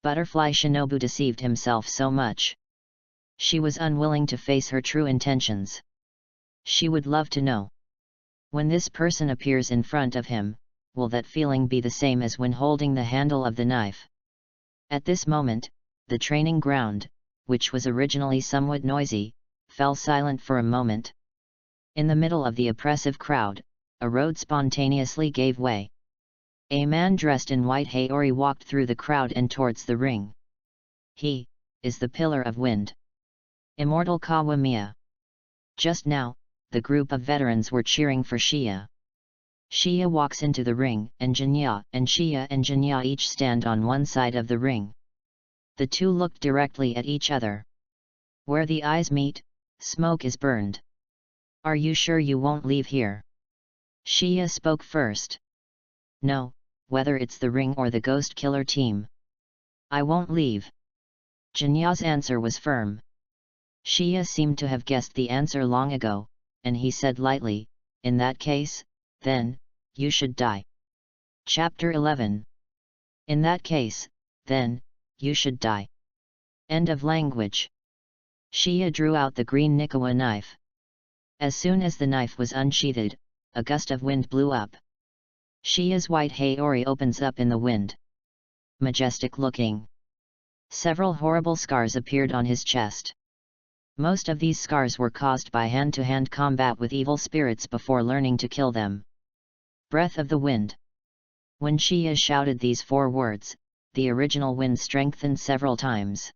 Speaker 1: Butterfly Shinobu deceived himself so much. She was unwilling to face her true intentions. She would love to know. When this person appears in front of him, will that feeling be the same as when holding the handle of the knife? At this moment, the training ground, which was originally somewhat noisy, fell silent for a moment. In the middle of the oppressive crowd, a road spontaneously gave way. A man dressed in white haori walked through the crowd and towards the ring. He is the Pillar of Wind. Immortal Kawamiya. Just now, the group of veterans were cheering for Shia. Shia walks into the ring, and Jinya and Jinya each stand on one side of the ring. The two look directly at each other. Where the eyes meet, smoke is burned. Are you sure you won't leave here? Shia spoke first. No, whether it's the ring or the ghost killer team. I won't leave. Jinya's answer was firm. Shia seemed to have guessed the answer long ago, and he said lightly, in that case, then, you should die. Chapter 11. In that case, then, you should die. End of language. Shia drew out the green Nikawa knife. As soon as the knife was unsheathed, a gust of wind blew up. Shia's white haori opens up in the wind. Majestic looking. Several horrible scars appeared on his chest. Most of these scars were caused by hand-to-hand combat with evil spirits before learning to kill them. Breath of the Wind. When Shia shouted these 4 words, the original wind strengthened several times.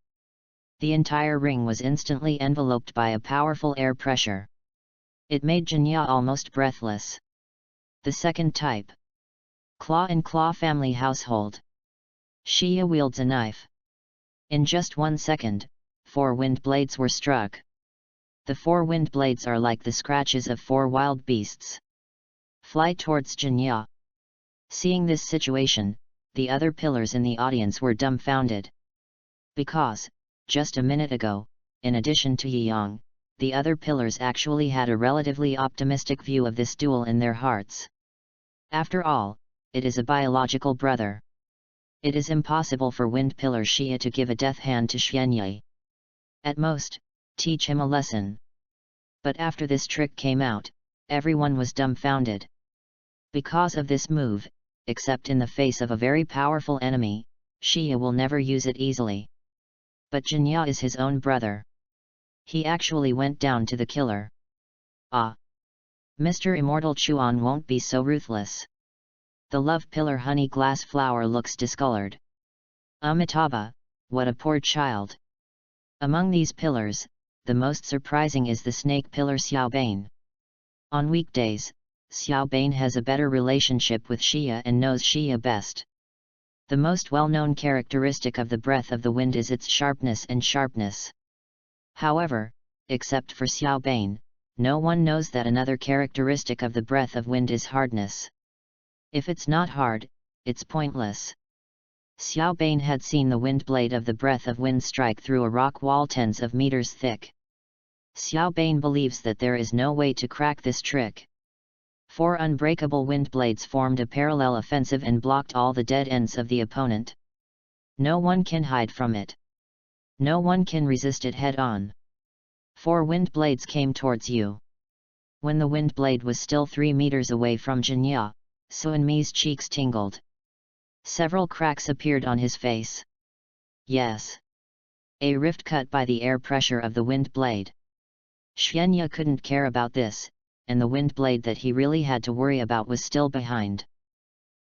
Speaker 1: The entire ring was instantly enveloped by a powerful air pressure. It made Jinya almost breathless. The second type. Claw and Claw family household. Shia wields a knife. In just 1 second, 4 wind blades were struck. The 4 wind blades are like the scratches of 4 wild beasts. Fly towards Jinya. Seeing this situation, the other pillars in the audience were dumbfounded. Because, just a minute ago, in addition to Yiyang, the other pillars actually had a relatively optimistic view of this duel in their hearts. After all, it is a biological brother. It is impossible for Wind Pillar Shia to give a death hand to Xianyi. At most, teach him a lesson. But after this trick came out, everyone was dumbfounded. Because of this move, except in the face of a very powerful enemy, Shia will never use it easily. But Jinya is his own brother. He actually went down to the killer. Ah! Mr. Immortal Chuan won't be so ruthless. The love pillar Honey Glass Flower looks discolored. Amitabha, what a poor child. Among these pillars, the most surprising is the snake pillar Xiaobane. On weekdays, Xiaobane has a better relationship with Shia and knows Shia best. The most well-known characteristic of the breath of the wind is its sharpness and sharpness. However, except for Xiaobane, no one knows that another characteristic of the breath of wind is hardness. If it's not hard, it's pointless. Xiaobane had seen the wind blade of the breath of wind strike through a rock wall tens of meters thick. Xiaobane believes that there is no way to crack this trick. 4 unbreakable wind blades formed a parallel offensive and blocked all the dead ends of the opponent. No one can hide from it. No one can resist it head-on. 4 wind blades came towards you. When the wind blade was still 3 meters away from Jinya, Suanmi's cheeks tingled. Several cracks appeared on his face. Yes. A rift cut by the air pressure of the wind blade. Xianya couldn't care about this, and the wind blade that he really had to worry about was still behind.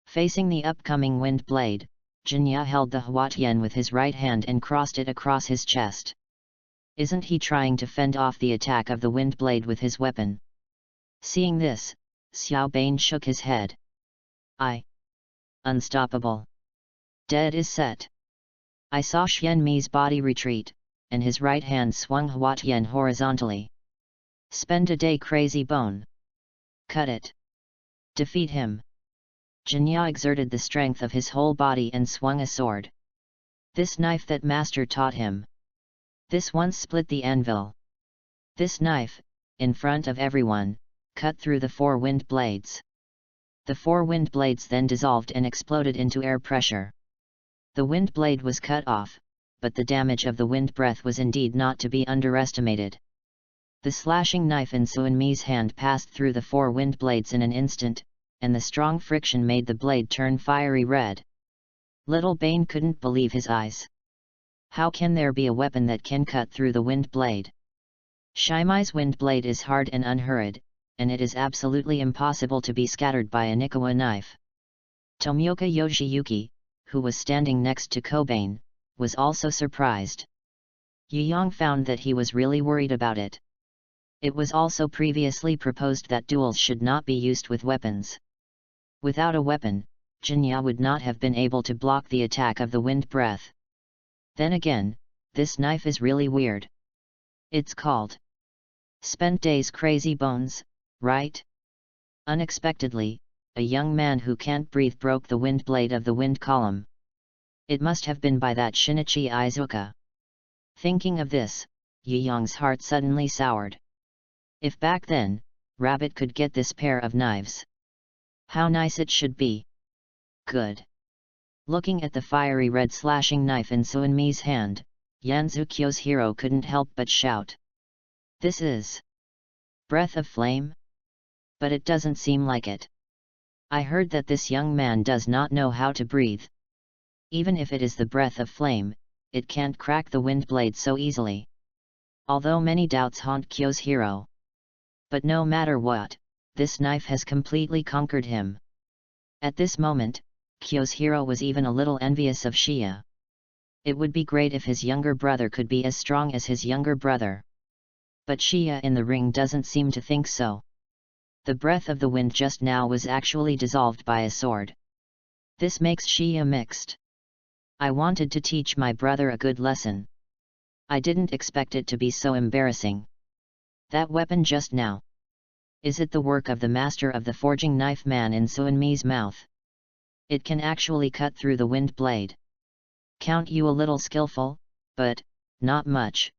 Speaker 1: Facing the upcoming wind blade, Jinya held the Huatian with his right hand and crossed it across his chest. Isn't he trying to fend off the attack of the wind blade with his weapon? Seeing this, Xiaobane shook his head. Unstoppable. Dead is set. I saw Xianmi's body retreat, and his right hand swung Huatian horizontally. Spend a day crazy bone. Cut it. Defeat him. Jinya exerted the strength of his whole body and swung a sword. This knife that master taught him. This once split the anvil. This knife, in front of everyone, cut through the 4 wind blades. The 4 wind blades then dissolved and exploded into air pressure. The wind blade was cut off, but the damage of the wind breath was indeed not to be underestimated. The slashing knife in Suanmi's hand passed through the 4 wind blades in an instant, and the strong friction made the blade turn fiery red. Little Bane couldn't believe his eyes. How can there be a weapon that can cut through the wind blade? Shimi's wind blade is hard and unhurried, and it is absolutely impossible to be scattered by a Nikawa knife. Tomioka Yoshiyuki, who was standing next to Kobane, was also surprised. Yiyang found that he was really worried about it. It was also previously proposed that duels should not be used with weapons. Without a weapon, Jinya would not have been able to block the attack of the wind breath. Then again, this knife is really weird. It's called Spent Days Crazy Bones, right? Unexpectedly, a young man who can't breathe broke the wind blade of the wind column. It must have been by that Shinichi Izuka. Thinking of this, Yiyang's heart suddenly soured. If back then, Rabbit could get this pair of knives. How nice it should be. Good. Looking at the fiery red slashing knife in Suanmi's hand, Yanzukyo's hero couldn't help but shout. This is Breath of Flame? But it doesn't seem like it. I heard that this young man does not know how to breathe. Even if it is the breath of flame, it can't crack the wind blade so easily. Although many doubts haunt Kyo's hero. But no matter what, this knife has completely conquered him. At this moment, Kyo's hero was even a little envious of Shia. It would be great if his younger brother could be as strong as his younger brother. But Shia in the ring doesn't seem to think so. The breath of the wind just now was actually dissolved by a sword. This makes Shia mixed. I wanted to teach my brother a good lesson. I didn't expect it to be so embarrassing. That weapon just now. Is it the work of the master of the forging knife man in Suanmi's mouth? It can actually cut through the wind blade. Count you a little skillful, but not much.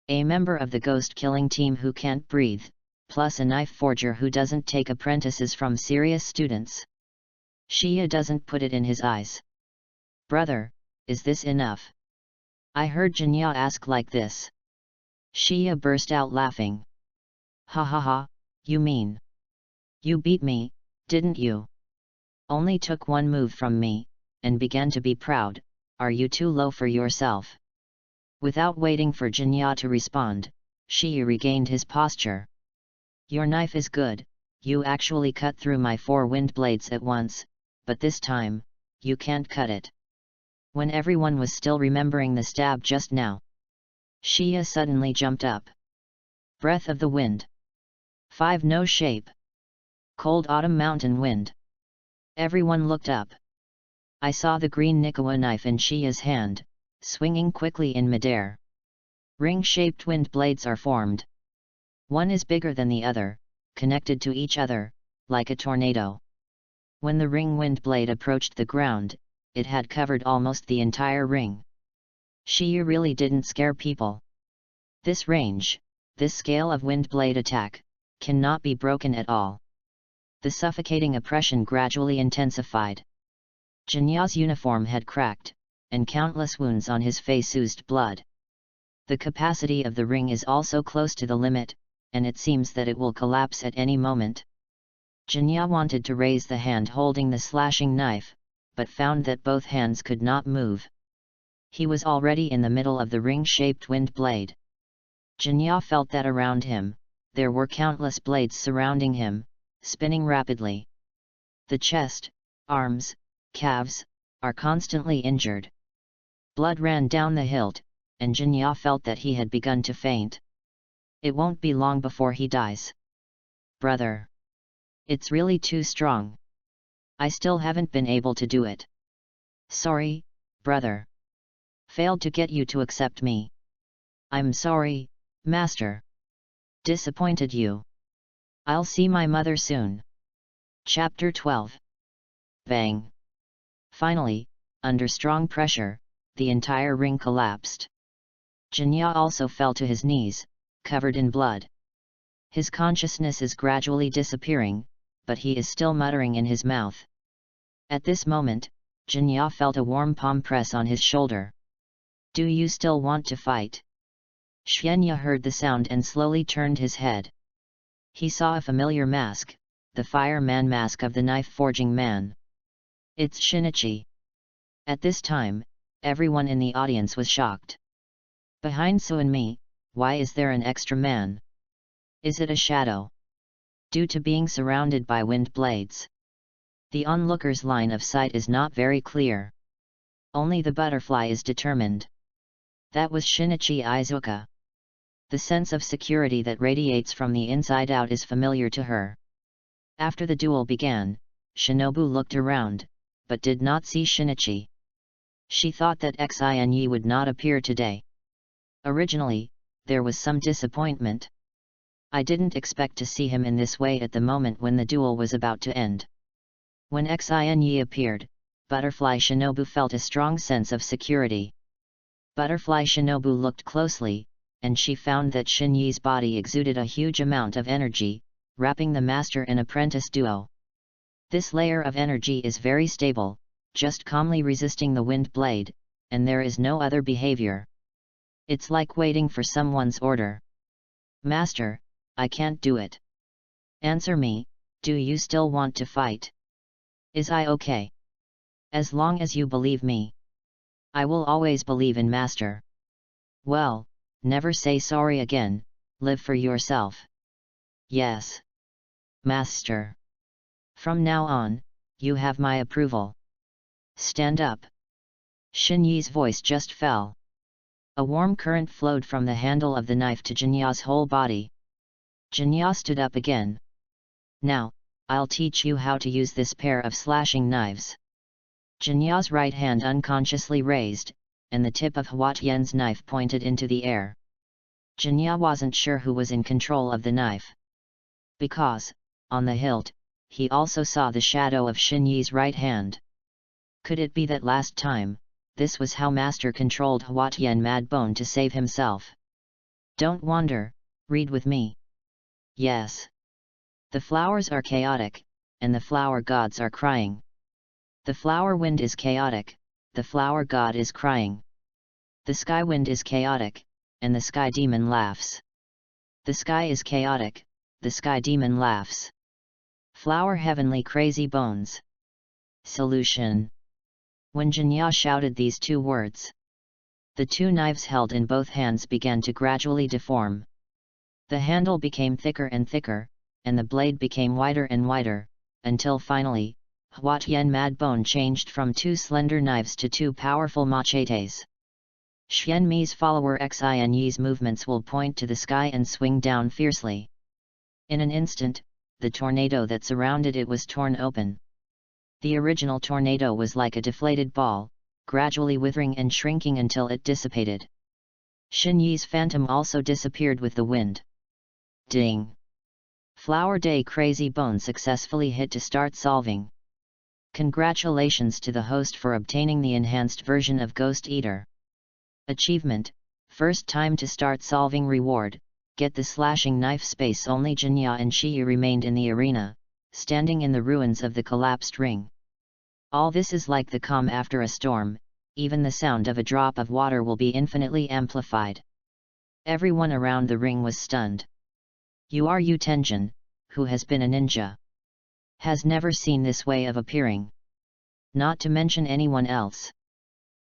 Speaker 1: A member of the ghost killing team who can't breathe, plus a knife forger who doesn't take apprentices from serious students. Shia doesn't put it in his eyes. Brother, is this enough? I heard Jinya ask like this. Shia burst out laughing. Ha ha ha, you mean? You beat me, didn't you? Only took one move from me, and began to be proud. Are you too low for yourself? Without waiting for Jinya to respond, Shia regained his posture. Your knife is good, you actually cut through my 4 wind blades at once, but this time, you can't cut it. When everyone was still remembering the stab just now, Shia suddenly jumped up. Breath of the wind. 5 no shape. Cold autumn mountain wind. Everyone looked up. I saw the green Nikawa knife in Shia's hand, swinging quickly in midair. Ring-shaped wind blades are formed. One is bigger than the other, connected to each other, like a tornado. When the ring wind blade approached the ground, it had covered almost the entire ring. Shia really didn't scare people. This range, this scale of wind blade attack, cannot be broken at all. The suffocating oppression gradually intensified. Jinya's uniform had cracked, and countless wounds on his face oozed blood. The capacity of the ring is also close to the limit, and it seems that it will collapse at any moment. Jinya wanted to raise the hand holding the slashing knife, but found that both hands could not move. He was already in the middle of the ring-shaped wind blade. Jinya felt that around him, there were countless blades surrounding him, spinning rapidly. The chest, arms, calves, are constantly injured. Blood ran down the hilt, and Jinya felt that he had begun to faint. It won't be long before he dies. Brother. It's really too strong. I still haven't been able to do it. Sorry, brother. Failed to get you to accept me. I'm sorry, master. Disappointed you. I'll see my mother soon. Chapter 12. Bang. Finally, under strong pressure, the entire ring collapsed. Jinya also fell to his knees, covered in blood. His consciousness is gradually disappearing, but he is still muttering in his mouth. At this moment, Jinya felt a warm palm press on his shoulder. Do you still want to fight? Xianya heard the sound and slowly turned his head. He saw a familiar mask, the fireman mask of the knife-forging man. It's Shinichi. At this time, everyone in the audience was shocked. Behind Su and me, why is there an extra man? Is it a shadow? Due to being surrounded by wind blades, the onlooker's line of sight is not very clear. Only the butterfly is determined. That was Shinichi Izuka. The sense of security that radiates from the inside out is familiar to her. After the duel began, Shinobu looked around, but did not see Shinichi. She thought that Xinyi would not appear today. Originally, there was some disappointment. I didn't expect to see him in this way at the moment when the duel was about to end. When Xinyi appeared, Butterfly Shinobu felt a strong sense of security. Butterfly Shinobu looked closely, and she found that Shinyi's body exuded a huge amount of energy, wrapping the master and apprentice duo. This layer of energy is very stable, just calmly resisting the wind blade, and there is no other behavior. It's like waiting for someone's order. Master, I can't do it. Answer me, do you still want to fight? Is I okay? As long as you believe me. I will always believe in Master. Well, never say sorry again, live for yourself. Yes. Master. From now on, you have my approval. Stand up. Shinyi's voice just fell. A warm current flowed from the handle of the knife to Jinya's whole body. Jinya stood up again. Now, I'll teach you how to use this pair of slashing knives. Jinya's right hand unconsciously raised, and the tip of Huatian's knife pointed into the air. Jinya wasn't sure who was in control of the knife. Because, on the hilt, he also saw the shadow of Shinyi's right hand. Could it be that last time, this was how Master controlled Huatian Madbone to save himself? Don't wander, read with me. Yes. The flowers are chaotic, and the flower gods are crying. The flower wind is chaotic, the flower god is crying. The sky wind is chaotic, and the sky demon laughs. The sky is chaotic, the sky demon laughs. Flower heavenly crazy bones. Solution. When Jinya shouted these two words, the two knives held in both hands began to gradually deform. The handle became thicker and thicker, and the blade became wider and wider, until finally, Huatian Madbone changed from two slender knives to two powerful machetes. Xianmi's follower Xinyi's movements will point to the sky and swing down fiercely. In an instant, the tornado that surrounded it was torn open. The original tornado was like a deflated ball, gradually withering and shrinking until it dissipated. Shinyi's phantom also disappeared with the wind. Ding! Flower Day Crazy Bone successfully hit to start solving. Congratulations to the host for obtaining the enhanced version of Ghost Eater. Achievement, first time to start solving reward, get the slashing knife space. Only Jinya and Shiyu remained in the arena, standing in the ruins of the collapsed ring. All this is like the calm after a storm, even the sound of a drop of water will be infinitely amplified. Everyone around the ring was stunned. Yu Tenjin, who has been a ninja, has never seen this way of appearing. Not to mention anyone else.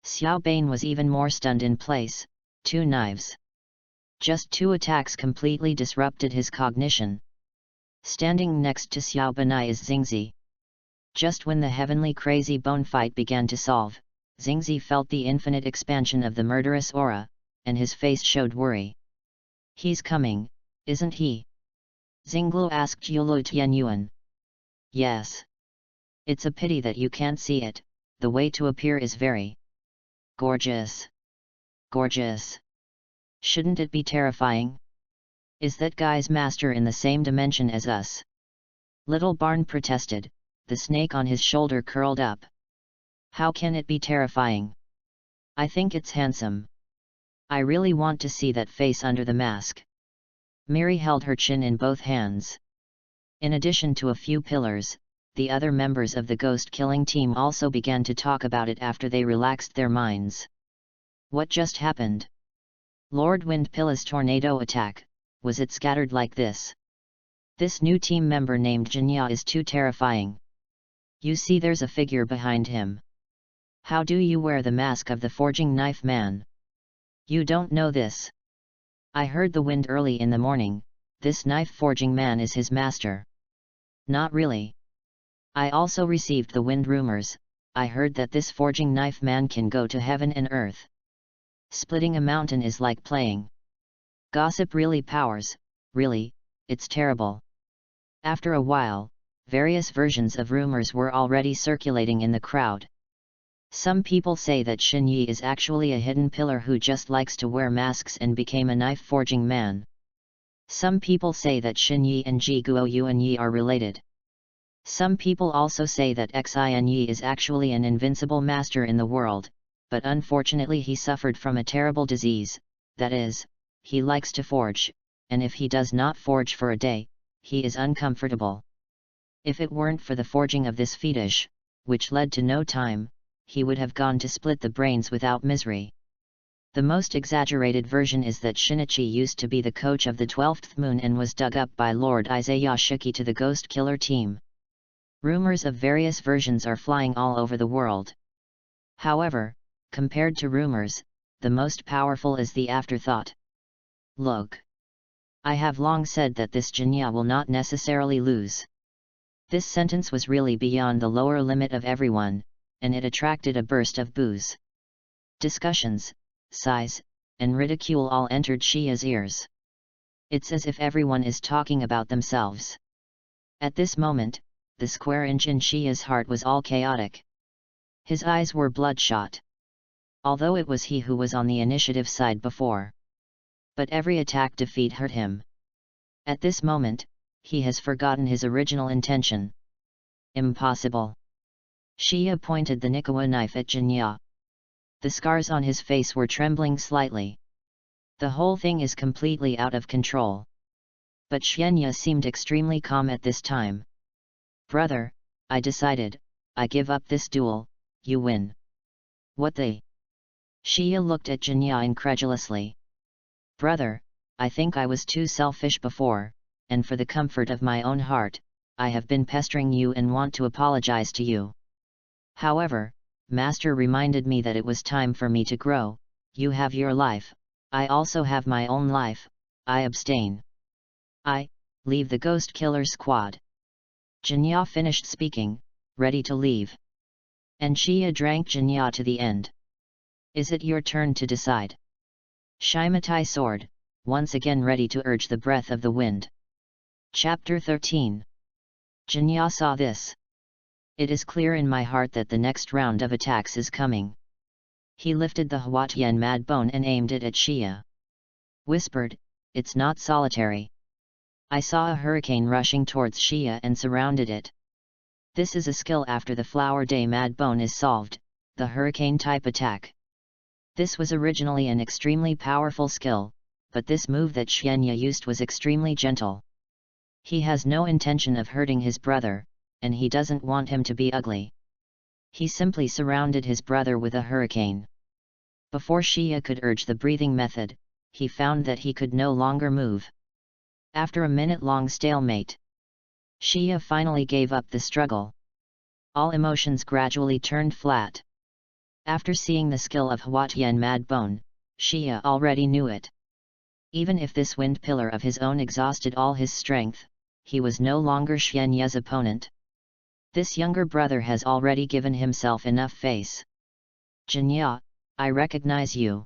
Speaker 1: Xiao Bane was even more stunned in place, two knives. Just two attacks completely disrupted his cognition. Standing next to Xiao Banai is Xingzi. Just when the heavenly crazy bone fight began to solve, Xingzi felt the infinite expansion of the murderous aura, and his face showed worry. He's coming, isn't he? Xinglu asked Yulu Tianyuan. Yes. It's a pity that you can't see it, the way to appear is very gorgeous. Gorgeous. Shouldn't it be terrifying? Is that guy's master in the same dimension as us? Little Barn protested, the snake on his shoulder curled up. How can it be terrifying? I think it's handsome. I really want to see that face under the mask. Miri held her chin in both hands. In addition to a few pillars, the other members of the ghost-killing team also began to talk about it after they relaxed their minds. What just happened? Lord Windpilla's tornado attack, was it scattered like this? This new team member named Jinya is too terrifying. You see, there's a figure behind him. How do you wear the mask of the forging knife man? You don't know this. I heard the wind early in the morning, this knife forging man is his master. Not really. I also received the wind rumors, I heard that this forging knife man can go to heaven and earth. Splitting a mountain is like playing. Gossip really powers, really, it's terrible. After a while, various versions of rumors were already circulating in the crowd. Some people say that Xin Yi is actually a hidden pillar who just likes to wear masks and became a knife forging man. Some people say that Xin Yi and Ji Guo Yuan Yi are related. Some people also say that Xin Yi is actually an invincible master in the world, but unfortunately he suffered from a terrible disease, that is, he likes to forge, and if he does not forge for a day, he is uncomfortable. If it weren't for the forging of this fetish, which led to no time, he would have gone to split the brains without misery. The most exaggerated version is that Shinichi used to be the coach of the 12th Moon and was dug up by Lord Izayashiki to the Ghost Killer team. Rumors of various versions are flying all over the world. However, compared to rumors, the most powerful is the afterthought. Look. I have long said that this Jinya will not necessarily lose. This sentence was really beyond the lower limit of everyone, and it attracted a burst of boos. Discussions, sighs, and ridicule all entered Shia's ears. It's as if everyone is talking about themselves. At this moment, the square inch in Shia's heart was all chaotic. His eyes were bloodshot. Although it was he who was on the initiative side before. But every attack defeat hurt him. At this moment, he has forgotten his original intention. Impossible. Shia pointed the Nikawa knife at Jinya. The scars on his face were trembling slightly. The whole thing is completely out of control. But Xianya seemed extremely calm at this time. Brother, I decided, I give up this duel, you win. What the? Shia looked at Jinya incredulously. Brother, I think I was too selfish before, and for the comfort of my own heart, I have been pestering you and want to apologize to you. However, Master reminded me that it was time for me to grow. You have your life, I also have my own life, I abstain. I leave the Ghost Killer squad. Jinya finished speaking, ready to leave. And Shia drank Jinya to the end. Is it your turn to decide? Shimatai sword, once again ready to urge the breath of the wind. Chapter 13. Jinya saw this. It is clear in my heart that the next round of attacks is coming. He lifted the Huatian mad bone and aimed it at Shia. Whispered, it's not solitary. I saw a hurricane rushing towards Shia and surrounded it. This is a skill after the Flower Day mad bone is solved, the hurricane type attack. This was originally an extremely powerful skill, but this move that Xianya used was extremely gentle. He has no intention of hurting his brother, and he doesn't want him to be ugly. He simply surrounded his brother with a hurricane. Before Shia could urge the breathing method, he found that he could no longer move. After a minute-long stalemate, Shia finally gave up the struggle. All emotions gradually turned flat. After seeing the skill of Huatian Mad Bone, Shia already knew it. Even if this wind pillar of his own exhausted all his strength, he was no longer Xianya's opponent. This younger brother has already given himself enough face. Jinya, I recognize you.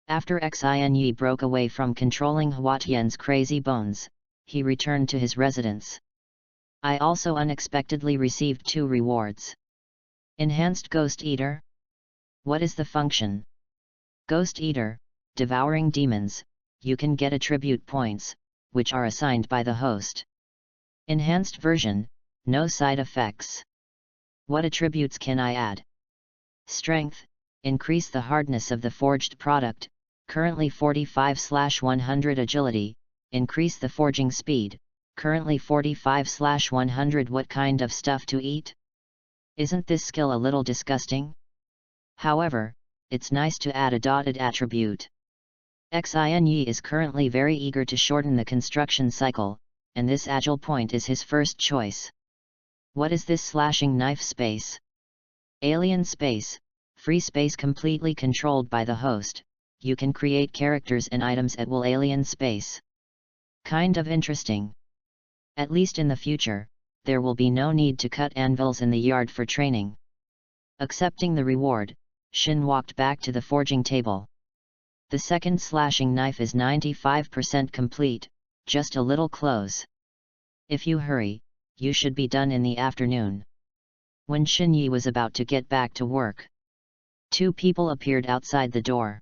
Speaker 1: After Xinyi broke away from controlling Huatian's crazy bones, he returned to his residence. I also unexpectedly received 2 rewards. Enhanced Ghost Eater. What is the function? Ghost Eater, devouring demons, you can get attribute points, which are assigned by the host. Enhanced version, no side effects. What attributes can I add? Strength, increase the hardness of the forged product, currently 45/100 agility, increase the forging speed, currently 45/100. What kind of stuff to eat? Isn't this skill a little disgusting? However, it's nice to add a dotted attribute. Xinyi is currently very eager to shorten the construction cycle, and this agile point is his first choice. What is this slashing knife space? Alien space, free space completely controlled by the host. You can create characters and items at will. Alien space. Kind of interesting. At least in the future, there will be no need to cut anvils in the yard for training. Accepting the reward, Shin walked back to the forging table. The second slashing knife is 95% complete, just a little close. If you hurry, you should be done in the afternoon. When Shinyi was about to get back to work, two people appeared outside the door.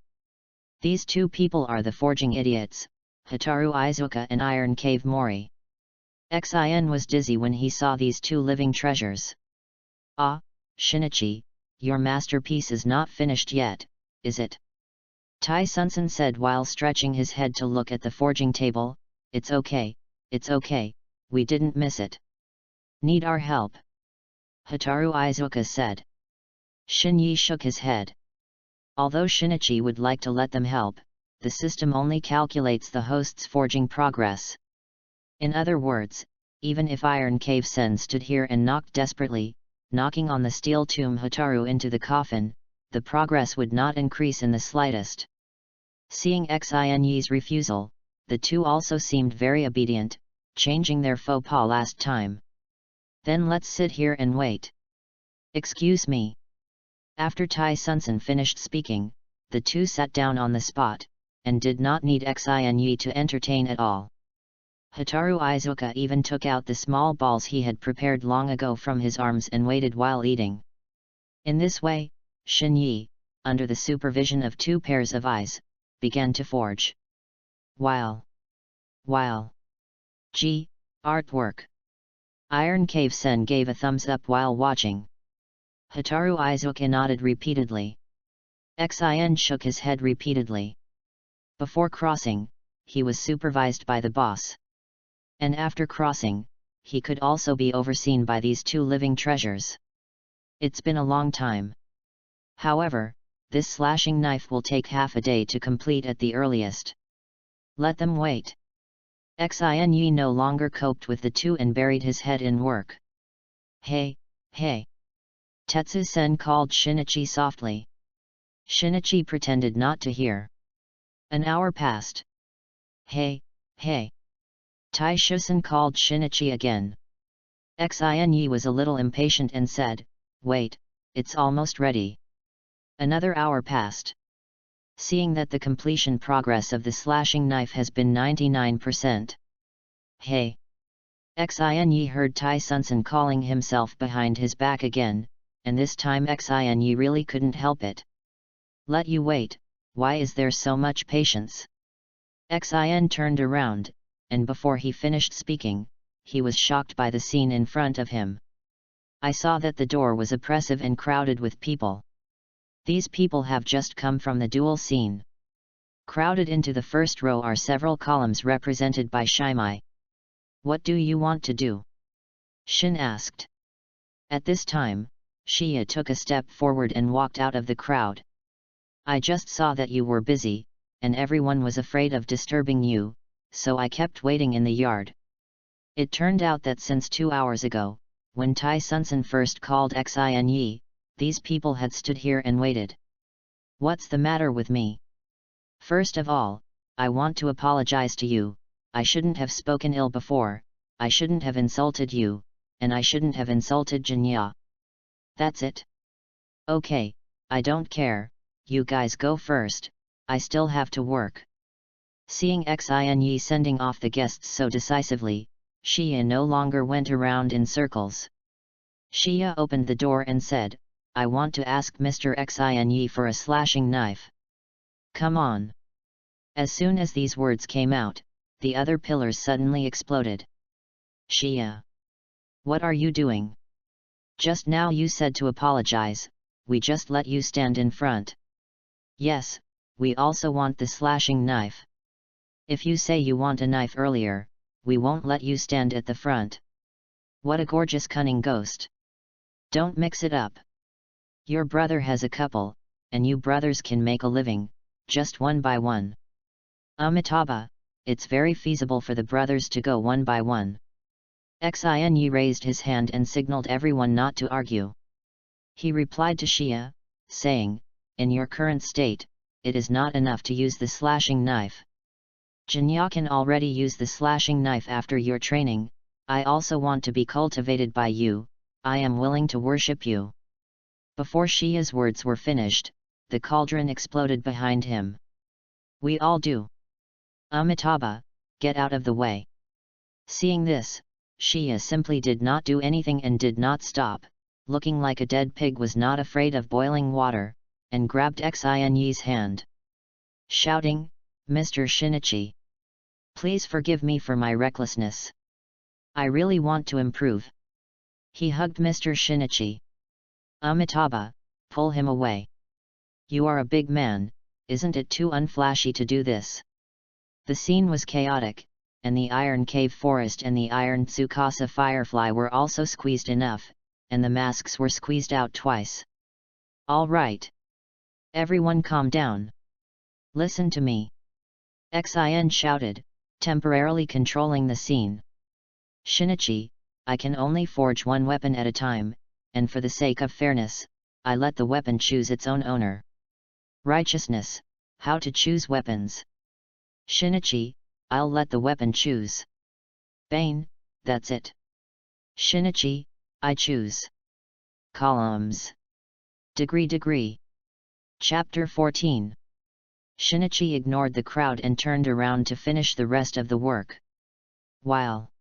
Speaker 1: These two people are the forging idiots, Hitaru Izuka and Iron Cave Mori. Xin was dizzy when he saw these two living treasures. Ah, Shinichi, your masterpiece is not finished yet, is it? Tai Sunsen said while stretching his head to look at the forging table. It's okay, we didn't miss it. Need our help? Hitaru Izuka said. Shinyi shook his head. Although Shinichi would like to let them help, the system only calculates the host's forging progress. In other words, even if Iron Cave Sen stood here and knocked desperately, knocking on the steel tomb Hitaru into the coffin, the progress would not increase in the slightest. Seeing Xinyi's refusal, the two also seemed very obedient, changing their faux pas last time. Then let's sit here and wait. Excuse me. After Tai Sunsen finished speaking, the two sat down on the spot, and did not need Xinyi to entertain at all. Hitaru Izuka even took out the small balls he had prepared long ago from his arms and waited while eating. In this way, Shinyi, under the supervision of two pairs of eyes, began to forge. While artwork. Iron Cave Sen gave a thumbs up while watching. Hitaru Izuka nodded repeatedly. Xin shook his head repeatedly. Before crossing, he was supervised by the boss. And after crossing, he could also be overseen by these two living treasures. It's been a long time. However, this slashing knife will take half a day to complete at the earliest. Let them wait. Xinyi no longer coped with the two and buried his head in work. Hey! Tetsu-sen called Shinichi softly. Shinichi pretended not to hear. An hour passed. Hey! Tai-shu-sen called Shinichi again. Xinyi was a little impatient and said, wait, it's almost ready. Another hour passed. Seeing that the completion progress of the slashing knife has been 99%. Hey! Xinyi heard Tai Sunsen calling himself behind his back again, and this time Xinyi really couldn't help it. Let you wait, why is there so much patience? Xin turned around, and before he finished speaking, he was shocked by the scene in front of him. I saw that the door was oppressive and crowded with people. These people have just come from the duel scene. Crowded into the first row are several columns represented by Shimei. What do you want to do? Shin asked. At this time, Shia took a step forward and walked out of the crowd. I just saw that you were busy, and everyone was afraid of disturbing you, so I kept waiting in the yard. It turned out that since 2 hours ago, when Tai Sunsen first called Xinyi, these people had stood here and waited. What's the matter with me? First of all, I want to apologize to you. I shouldn't have spoken ill before, I shouldn't have insulted you, and I shouldn't have insulted Jinya. That's it. Okay, I don't care, you guys go first, I still have to work. Seeing Xinyi sending off the guests so decisively, Shia no longer went around in circles. Shia opened the door and said, I want to ask Mr. Xinyi for a slashing knife. Come on. As soon as these words came out, the other pillars suddenly exploded. Shia! What are you doing? Just now you said to apologize, we just let you stand in front. Yes, we also want the slashing knife. If you say you want a knife earlier, we won't let you stand at the front. What a gorgeous cunning ghost. Don't mix it up. Your brother has a couple, and you brothers can make a living, just one by one. Amitabha, it's very feasible for the brothers to go one by one. Xinyi raised his hand and signaled everyone not to argue. He replied to Xia, saying, in your current state, it is not enough to use the slashing knife. Jinya can already use the slashing knife after your training. I also want to be cultivated by you, I am willing to worship you. Before Xia's words were finished, the cauldron exploded behind him. We all do. Amitabha, get out of the way. Seeing this, Xia simply did not do anything and did not stop, looking like a dead pig was not afraid of boiling water, and grabbed Xinyi's hand. Shouting, Mr. Shinichi. Please forgive me for my recklessness. I really want to improve. He hugged Mr. Shinichi. Amitabha, pull him away. You are a big man, isn't it too unflashy to do this? The scene was chaotic, and the Iron Cave Forest and the Iron Tsukasa Firefly were also squeezed enough, and the masks were squeezed out twice. All right. Everyone calm down. Listen to me. Xin shouted, temporarily controlling the scene. Shinichi, I can only forge one weapon at a time, and for the sake of fairness, I let the weapon choose its own owner. Righteousness, how to choose weapons. Shinichi, I'll let the weapon choose. Bane, that's it. Shinichi, I choose. Columns. Degree. Chapter 14. Shinichi ignored the crowd and turned around to finish the rest of the work. While.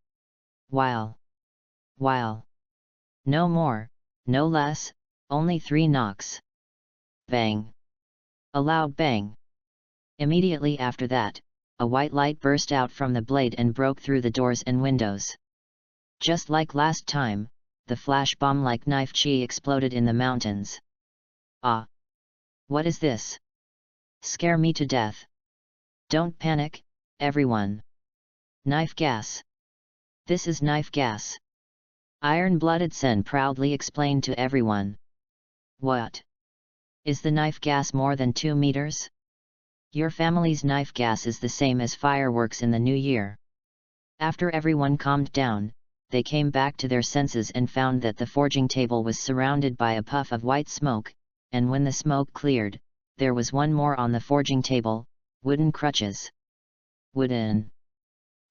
Speaker 1: No more, no less, only 3 knocks. Bang. A loud bang. Immediately after that, a white light burst out from the blade and broke through the doors and windows. Just like last time, the flash bomb-like knife chi exploded in the mountains. Ah! What is this? Scare me to death. Don't panic, everyone. Knife gas. This is knife gas. Iron-blooded Sen proudly explained to everyone. What? Is the knife gas more than 2 meters? Your family's knife gas is the same as fireworks in the new year. After everyone calmed down, they came back to their senses and found that the forging table was surrounded by a puff of white smoke, and when the smoke cleared, there was one more on the forging table, wooden crutches. Wooden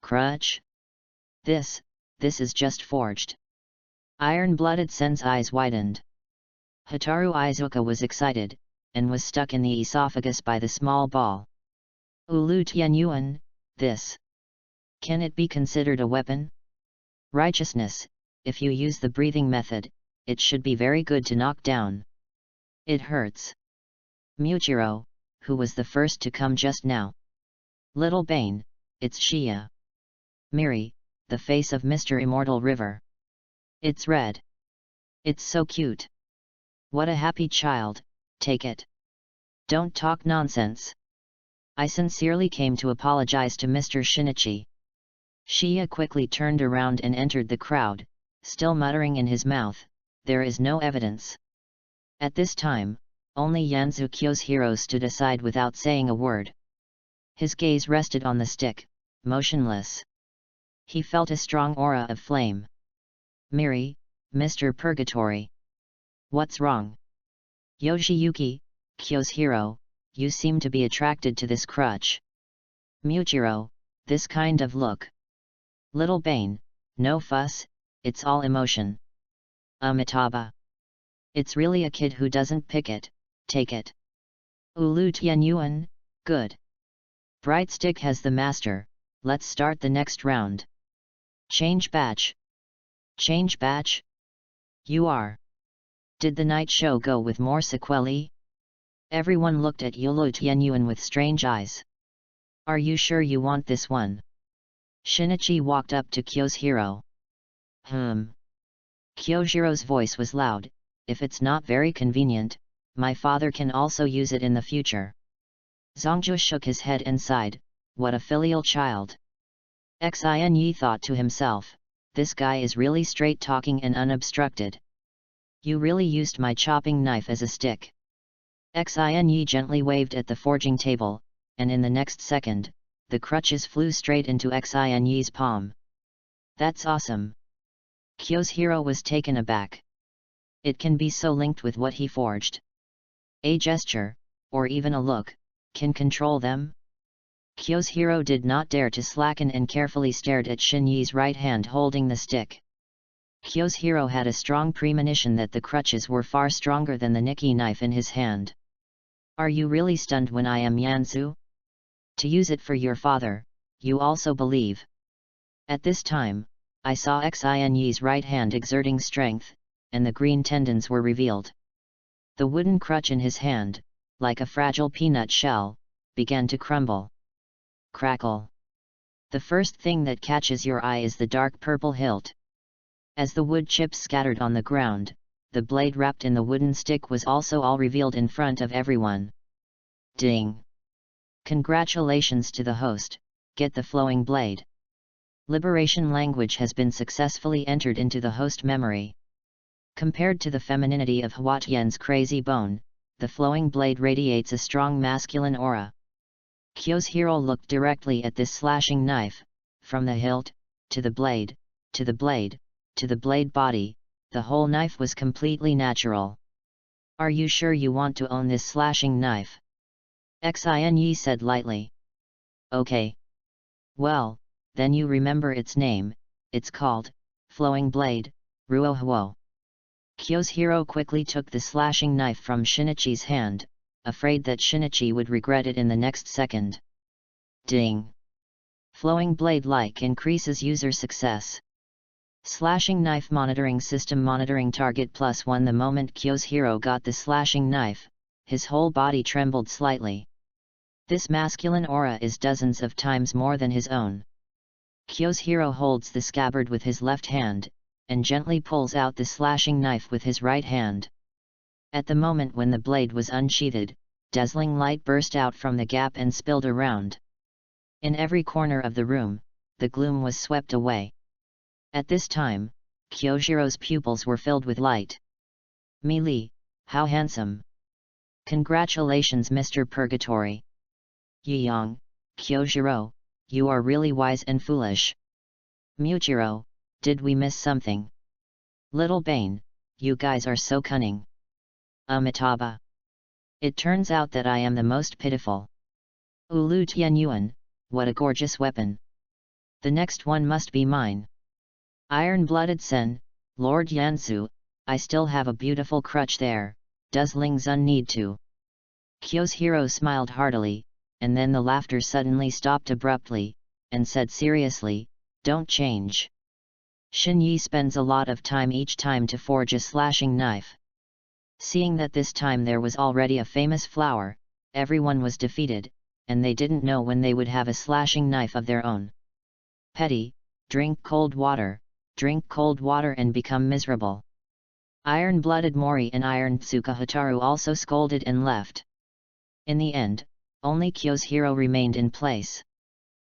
Speaker 1: crutch? This is just forged. Iron-blooded Sen's eyes widened. Hataru Izuka was excited, and was stuck in the esophagus by the small ball. Ulu Tianyuan, this. Can it be considered a weapon? Righteousness, if you use the breathing method, it should be very good to knock down. It hurts. Muchiro, who was the first to come just now. Little Bane, it's Xia. Miri, the face of Mr. Immortal River. It's red. It's so cute. What a happy child, take it. Don't talk nonsense. I sincerely came to apologize to Mr. Shinichi. Xia quickly turned around and entered the crowd, still muttering in his mouth, there is no evidence. At this time, only Yanzukyo's hero stood aside without saying a word. His gaze rested on the stick, motionless. He felt a strong aura of flame. Miri, Mr. Purgatory. What's wrong? Yoshiyuki, Kyo's hero, you seem to be attracted to this crutch. Muchiro, this kind of look. Little Bane, no fuss, it's all emotion. Amitabha. It's really a kid who doesn't pick it, take it. Ulu Tianyuan, good. Bright Stick has the master, let's start the next round. Change batch. Change batch? You are. Did the night show go with more sequelae? Everyone looked at Ulu Tianyuan with strange eyes. Are you sure you want this one? Shinichi walked up to Kyo's hero. Kyojiro's voice was loud, if it's not very convenient, my father can also use it in the future. Zongju shook his head and sighed, what a filial child. Xin thought to himself, this guy is really straight-talking and unobstructed. You really used my chopping knife as a stick. Xin gently waved at the forging table, and in the next second, the crutches flew straight into Xin's palm. That's awesome. Kyohiro was taken aback. It can be so linked with what he forged. A gesture, or even a look, can control them? Kyohiro did not dare to slacken and carefully stared at Shinyi's right hand holding the stick. Kyohiro had a strong premonition that the crutches were far stronger than the Nikki knife in his hand. Are you really stunned when I am Yansu? To use it for your father, you also believe. At this time, I saw Xin's right hand exerting strength, and the green tendons were revealed. The wooden crutch in his hand, like a fragile peanut shell, began to crumble. Crackle. The first thing that catches your eye is the dark purple hilt. As the wood chips scattered on the ground, the blade wrapped in the wooden stick was also all revealed in front of everyone. Ding! Congratulations to the host, get the flowing blade. Liberation language has been successfully entered into the host memory. Compared to the femininity of Hwatian's crazy bone, the flowing blade radiates a strong masculine aura. Kyohiro looked directly at this slashing knife, from the hilt, to the blade, to the blade, to the blade body, the whole knife was completely natural. Are you sure you want to own this slashing knife? Xin said lightly. Okay. Well, then you remember its name, it's called, Flowing Blade, Ruohuo. Kyohiro quickly took the slashing knife from Shinichi's hand, afraid that Shinichi would regret it in the next second. Ding! Flowing Blade like increases user success. Slashing knife monitoring system monitoring target +1. The moment Kyohiro got the slashing knife, his whole body trembled slightly. This masculine aura is dozens of times more than his own. Kyohiro holds the scabbard with his left hand, and gently pulls out the slashing knife with his right hand. At the moment when the blade was unsheathed, dazzling light burst out from the gap and spilled around. In every corner of the room, the gloom was swept away. At this time, Kyohiro's pupils were filled with light. Meili, how handsome! Congratulations, Mr. Purgatory. Yiyang, Kyohiro, you are really wise and foolish. Muchiro, did we miss something? Little Bane, you guys are so cunning. Amitabha. It turns out that I am the most pitiful. Ulu Tianyuan, what a gorgeous weapon. The next one must be mine. Iron-blooded Sen, Lord Yansu, I still have a beautiful crutch there, does Ling Zun need to? Kyohiro smiled heartily, and then the laughter suddenly stopped abruptly, and said seriously, don't change. Shinyi spends a lot of time each time to forge a slashing knife. Seeing that this time there was already a famous flower, everyone was defeated, and they didn't know when they would have a slashing knife of their own. Petty, drink cold water and become miserable. Iron-blooded Mori and Iron Tsuka Hataru also scolded and left. In the end, only Kyohiro remained in place.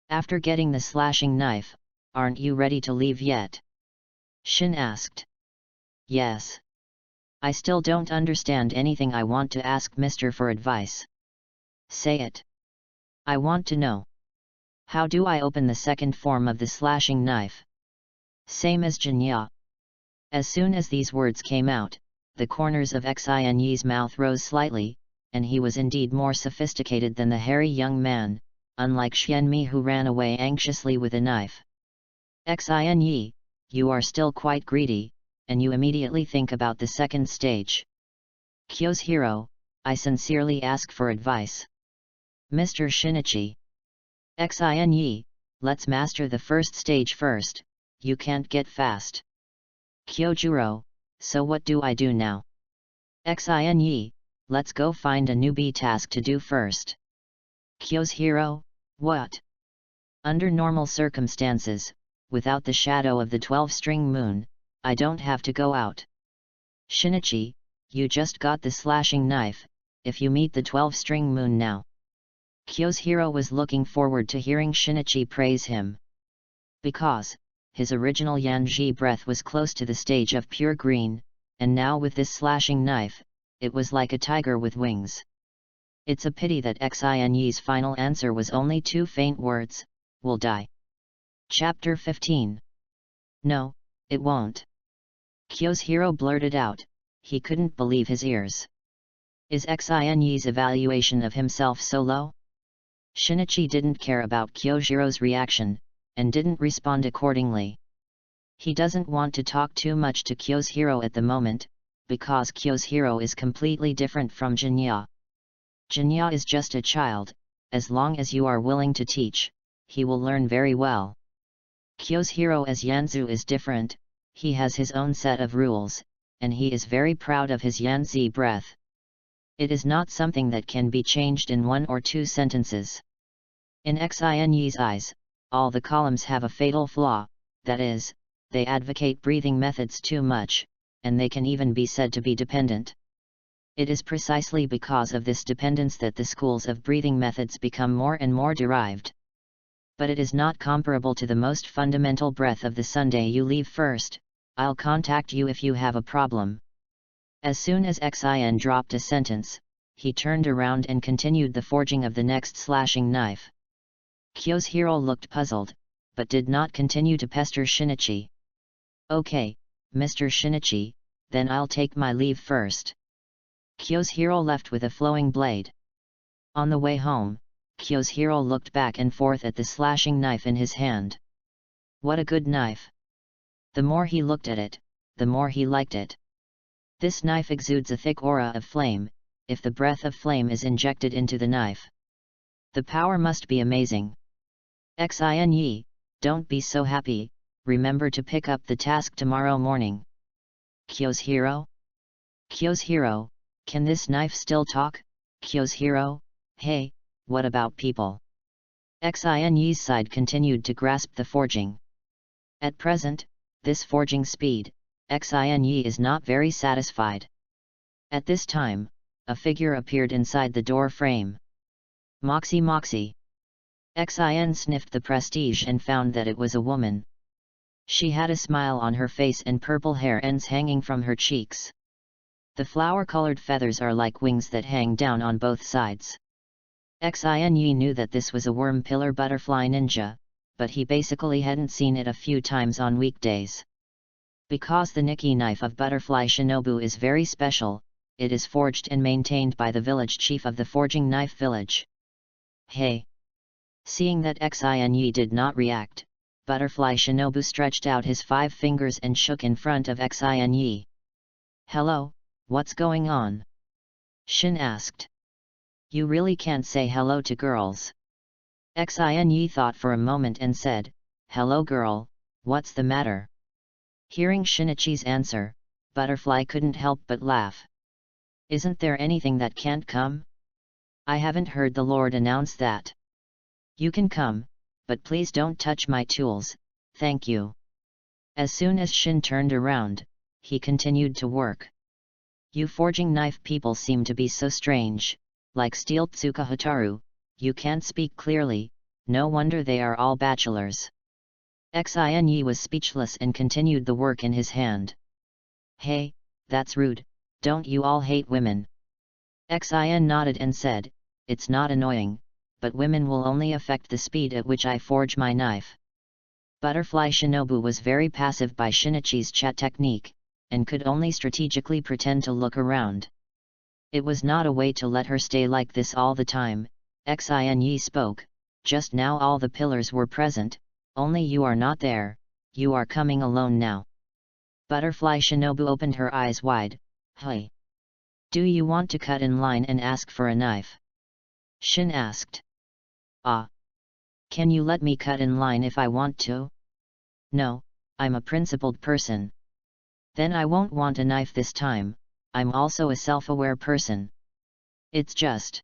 Speaker 1: After getting the slashing knife, aren't you ready to leave yet? Shin asked. Yes. I still don't understand anything. I want to ask Mr. for advice. Say it. I want to know. How do I open the second form of the slashing knife? Same as Jinya. As soon as these words came out, the corners of Xin's mouth rose slightly, and he was indeed more sophisticated than the hairy young man, unlike Xianmi who ran away anxiously with a knife. Xin, you are still quite greedy, and you immediately think about the second stage. Kyohiro, I sincerely ask for advice. Mr. Shinichi. Xin, let's master the first stage first, you can't get fast. Kyojuro, so what do I do now? Xin, let's go find a newbie task to do first. Kyohiro, what? Under normal circumstances, without the shadow of the 12-string moon, I don't have to go out. Shinichi, you just got the slashing knife, if you meet the 12-string moon now. Kyohiro was looking forward to hearing Shinichi praise him. Because his original Yanji breath was close to the stage of pure green, and now with this slashing knife, it was like a tiger with wings. It's a pity that Xinyi's final answer was only two faint words, "will die." Chapter 15. No, it won't. Kyo's hero blurted out, he couldn't believe his ears. Is Xinyi's evaluation of himself so low? Shinichi didn't care about Kyojiro's reaction, and didn't respond accordingly. He doesn't want to talk too much to Kyo's hero at the moment, because Kyo's hero is completely different from Jinya. Jinya is just a child, as long as you are willing to teach, he will learn very well. Kyo's hero as Yanzu is different, he has his own set of rules, and he is very proud of his Yanzi breath. It is not something that can be changed in 1 or 2 sentences. In Xinyi's eyes, all the columns have a fatal flaw, that is, they advocate breathing methods too much, and they can even be said to be dependent. It is precisely because of this dependence that the schools of breathing methods become more and more derived. But it is not comparable to the most fundamental breath of the Sunday you leave first, I'll contact you if you have a problem. As soon as Xin dropped a sentence, he turned around and continued the forging of the next slashing knife. Kyo's hero looked puzzled, but did not continue to pester Shinichi. Okay, Mr. Shinichi, then I'll take my leave first. Kyo's hero left with a flowing blade. On the way home, Kyo's hero looked back and forth at the slashing knife in his hand. What a good knife! The more he looked at it, the more he liked it. This knife exudes a thick aura of flame, if the breath of flame is injected into the knife. The power must be amazing. Xinyi, don't be so happy, remember to pick up the task tomorrow morning. Kyo's hero? Kyo's hero, can this knife still talk? Kyo's hero, hey, what about people? Xinyi's side continued to grasp the forging. At present, this forging speed, Xinyi is not very satisfied. At this time, a figure appeared inside the door frame. Moxie Moxie. Xin sniffed the prestige and found that it was a woman. She had a smile on her face and purple hair ends hanging from her cheeks. The flower-colored feathers are like wings that hang down on both sides. Xinyi knew that this was a worm pillar butterfly ninja, but he basically hadn't seen it a few times on weekdays. Because the Nikki knife of Butterfly Shinobu is very special, it is forged and maintained by the village chief of the forging knife village. Hey! Seeing that Xinyi did not react, Butterfly Shinobu stretched out his 5 fingers and shook in front of Xinyi. Hello, what's going on? Shin asked. You really can't say hello to girls. Xinyi thought for a moment and said, Hello girl, what's the matter? Hearing Shinichi's answer, Butterfly couldn't help but laugh. Isn't there anything that can't come? I haven't heard the Lord announce that. You can come, but please don't touch my tools, thank you. As soon as Shin turned around, he continued to work. You forging knife people seem to be so strange, like Steel Tsuka Hataru, you can't speak clearly, no wonder they are all bachelors. Xinyi was speechless and continued the work in his hand. Hey, that's rude, don't you all hate women? Xin nodded and said, it's not annoying, but women will only affect the speed at which I forge my knife. Butterfly Shinobu was very passive by Shinichi's chat technique, and could only strategically pretend to look around. It was not a way to let her stay like this all the time. Xinyi spoke, just now all the pillars were present, only you are not there, you are coming alone now. Butterfly Shinobu opened her eyes wide. Hey! Do you want to cut in line and ask for a knife? Shin asked. Ah! Can you let me cut in line if I want to? No, I'm a principled person. Then I won't want a knife this time, I'm also a self-aware person. It's just.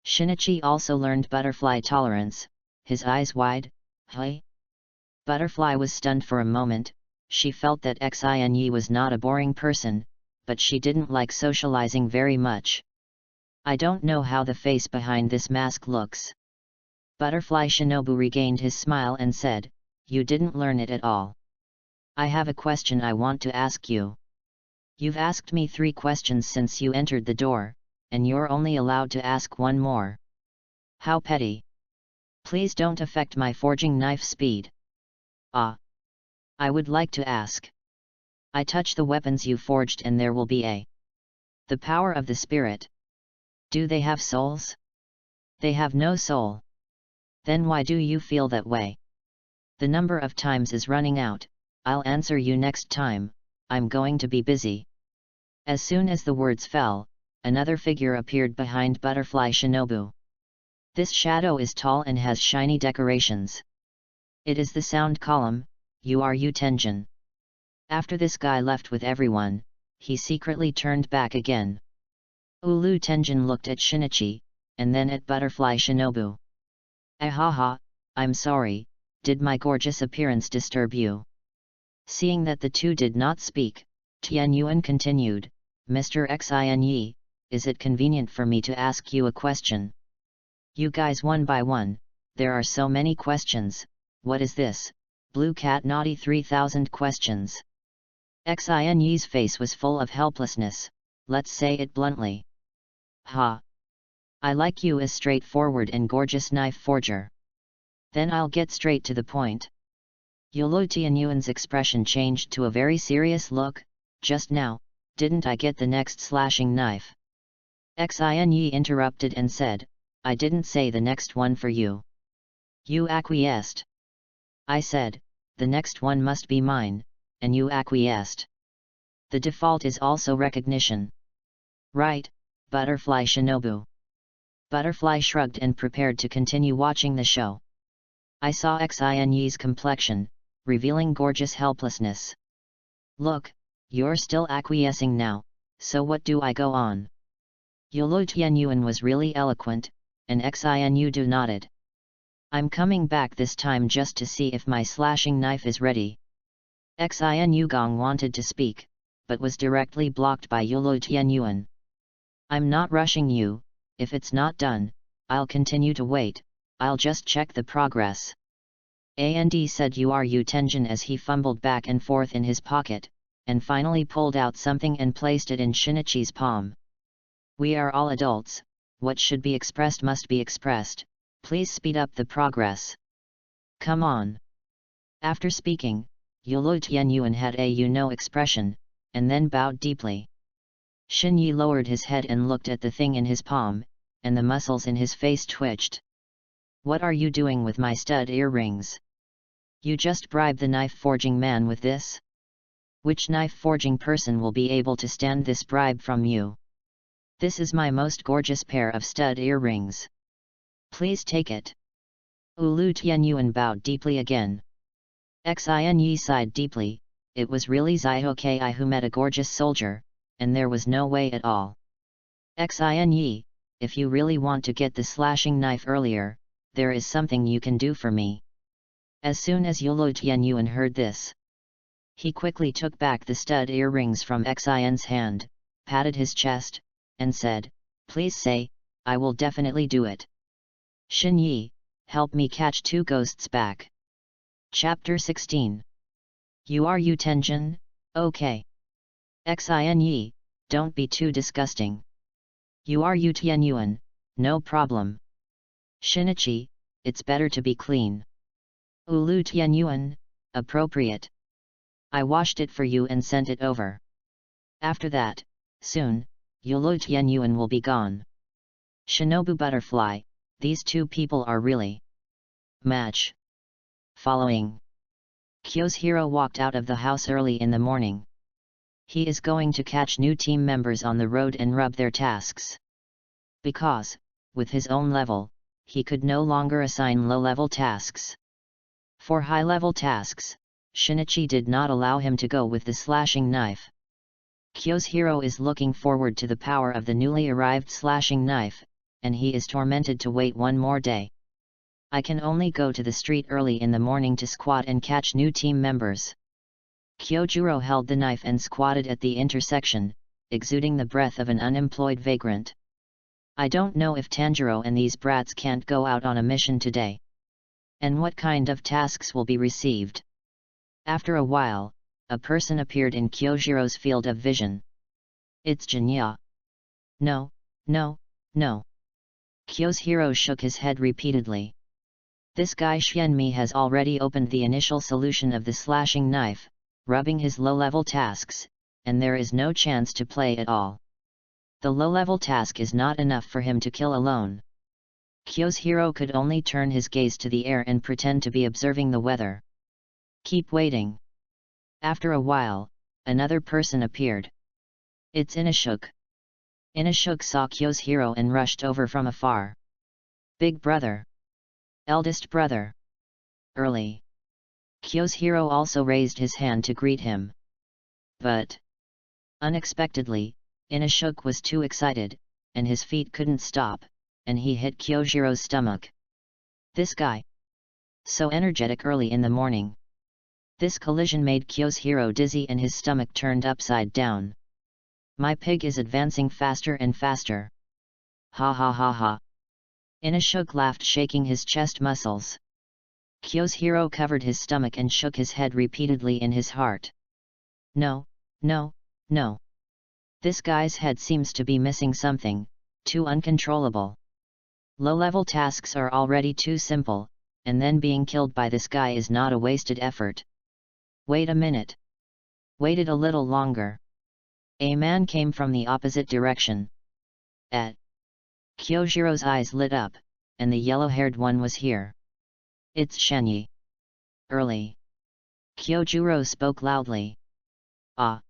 Speaker 1: Shinichi also learned butterfly tolerance, his eyes wide. Hey? Butterfly was stunned for a moment, she felt that Xinyi was not a boring person, but she didn't like socializing very much. I don't know how the face behind this mask looks. Butterfly Shinobu regained his smile and said, you didn't learn it at all. I have a question I want to ask you. You've asked me 3 questions since you entered the door, and you're only allowed to ask 1 more. How petty. Please don't affect my forging knife speed. I would like to ask. I touch the weapons you forged and there will be the power of the spirit. Do they have souls? They have no soul. Then why do you feel that way? The number of times is running out. I'll answer you next time, I'm going to be busy. As soon as the words fell, another figure appeared behind Butterfly Shinobu. This shadow is tall and has shiny decorations. It is the sound column, URU Tenjin. After this guy left with everyone, he secretly turned back again. Ulu Tenjin looked at Shinichi, and then at Butterfly Shinobu. Ahaha, I'm sorry, did my gorgeous appearance disturb you? Seeing that the two did not speak, Tianyuan continued, Mr. Xinyi, is it convenient for me to ask you a question? You guys one by one, there are so many questions, what is this? Blue Cat Naughty 3000 questions. Xinyi's face was full of helplessness, let's say it bluntly. Ha! I like you as straightforward and gorgeous knife forger. Then I'll get straight to the point. Yolo Tianyuan's expression changed to a very serious look. Just now, didn't I get the next slashing knife? Xinyi interrupted and said, I didn't say the next one for you. You acquiesced. I said, the next one must be mine, and you acquiesced. The default is also recognition. Right, Butterfly Shinobu. Butterfly shrugged and prepared to continue watching the show. I saw Xinyi's complexion, revealing gorgeous helplessness. Look, you're still acquiescing now, so what do I go on? Yolo Tianyuan was really eloquent, and Xinyu nodded. I'm coming back this time just to see if my slashing knife is ready. Xinyu Gong wanted to speak, but was directly blocked by Yolo Tianyuan. I'm not rushing you, if it's not done, I'll continue to wait, I'll just check the progress. And said URU Tenjin as he fumbled back and forth in his pocket, and finally pulled out something and placed it in Shinichi's palm. We are all adults, what should be expressed must be expressed, please speed up the progress. Come on. After speaking, Yolo Tianyuan had a expression, and then bowed deeply. Shinyi lowered his head and looked at the thing in his palm, and the muscles in his face twitched. What are you doing with my stud earrings? You just bribed the knife forging man with this? Which knife forging person will be able to stand this bribe from you? This is my most gorgeous pair of stud earrings. Please take it. Ulu Tianyuan bowed deeply again. Xinyi sighed deeply, it was really Zioki who met a gorgeous soldier, and there was no way at all. Xinyi, if you really want to get the slashing knife earlier, there is something you can do for me. As soon as Yolo Tianyuan heard this, he quickly took back the stud earrings from Xin's hand, patted his chest, and said, please say, I will definitely do it. Shinyi, help me catch 2 ghosts back. Chapter 16. URU Tenjin, okay. Xinyi, don't be too disgusting. URU Tianyuan, no problem. Shinichi, it's better to be clean. Ulu Tianyuan, appropriate. I washed it for you and sent it over. After that, soon, Yolo Tianyuan will be gone. Shinobu Butterfly, these 2 people are really match. Following. Kyo's hero walked out of the house early in the morning. He is going to catch new team members on the road and rub their tasks. Because, with his own level, he could no longer assign low-level tasks. For high-level tasks, Shinichi did not allow him to go with the slashing knife. Kyo's hero is looking forward to the power of the newly arrived slashing knife, and he is tormented to wait 1 more day. I can only go to the street early in the morning to squat and catch new team members. Kyojuro held the knife and squatted at the intersection, exuding the breath of an unemployed vagrant. I don't know if Tanjiro and these brats can't go out on a mission today. And what kind of tasks will be received? After a while, a person appeared in Kyojiro's field of vision. It's Jinya. No, no, no. Kyohiro shook his head repeatedly. This guy Xianmi has already opened the initial solution of the slashing knife, rubbing his low-level tasks, and there is no chance to play at all. The low-level task is not enough for him to kill alone. Kyohiro could only turn his gaze to the air and pretend to be observing the weather. Keep waiting. After a while, another person appeared. It's Inashuk. Inashuk saw Kyohiro and rushed over from afar. Big brother. Eldest brother. Early. Kyohiro also raised his hand to greet him. But unexpectedly, Inashuk was too excited, and his feet couldn't stop, and he hit Kyojiro's stomach. This guy. So energetic early in the morning. This collision made Kyohiro dizzy and his stomach turned upside down. My pig is advancing faster and faster. Ha ha ha ha. Inashuk laughed, shaking his chest muscles. Kyohiro covered his stomach and shook his head repeatedly in his heart. No, no, no. This guy's head seems to be missing something, too uncontrollable. Low-level tasks are already too simple, and then being killed by this guy is not a wasted effort. Wait a minute. Waited a little longer. A man came from the opposite direction. Kyojiro's eyes lit up, and the yellow-haired one was here. It's Shenyi. Early. Kyojiro spoke loudly. Ah.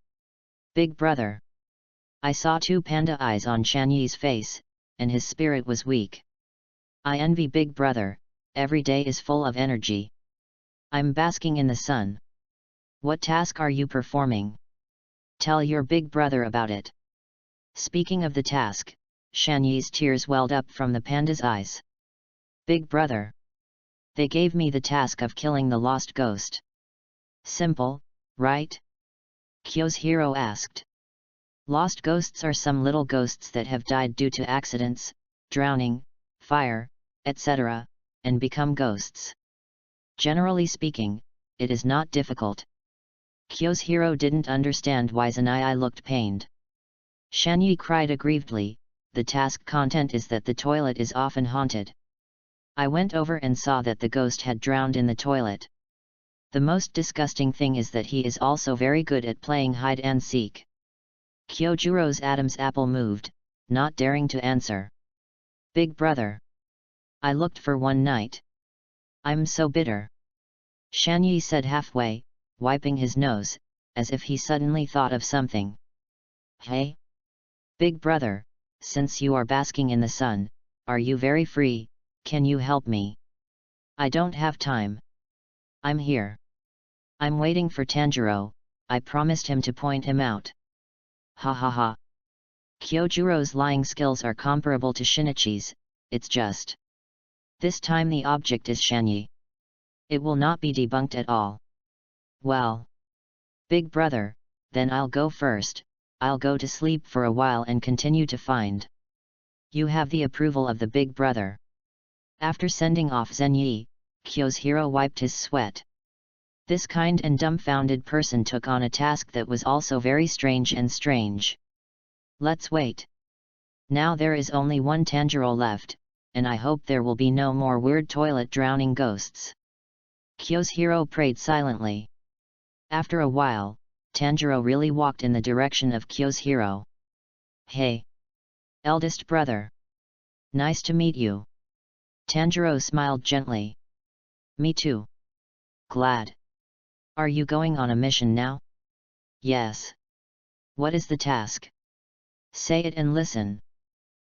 Speaker 1: Big brother. I saw two panda eyes on Shenyi's face, and his spirit was weak. I envy Big brother, every day is full of energy. I'm basking in the sun. What task are you performing? Tell your big brother about it. Speaking of the task, Shenyi's tears welled up from the panda's eyes. Big brother. They gave me the task of killing the lost ghost. Simple, right? Kyohiro asked. Lost ghosts are some little ghosts that have died due to accidents, drowning, fire, etc., and become ghosts. Generally speaking, it is not difficult. Kyohiro didn't understand why Zanai looked pained. Shenyi cried aggrievedly, the task content is that the toilet is often haunted. I went over and saw that the ghost had drowned in the toilet. The most disgusting thing is that he is also very good at playing hide and seek. Kyojiro's Adam's apple moved, not daring to answer. Big brother. I looked for one night. I'm so bitter. Shenyi said halfway, wiping his nose, as if he suddenly thought of something. Hey? Big brother, since you are basking in the sun, are you very free, can you help me? I don't have time. I'm here. I'm waiting for Tanjiro, I promised him to point him out. Ha ha ha. Kyojiro's lying skills are comparable to Shinichi's, it's just. This time the object is Shenyi. It will not be debunked at all. Well. Big brother, then I'll go first, I'll go to sleep for a while and continue to find. You have the approval of the big brother. After sending off Zenyi, Kyohiro wiped his sweat. This kind and dumbfounded person took on a task that was also very strange and strange. Let's wait. Now there is only one Tanjiro left, and I hope there will be no more weird toilet drowning ghosts. Kyohiro prayed silently. After a while, Tanjiro really walked in the direction of Kyohiro. Hey! Eldest brother! Nice to meet you. Tanjiro smiled gently. Me too. Glad. Are you going on a mission now? Yes. What is the task? Say it and listen.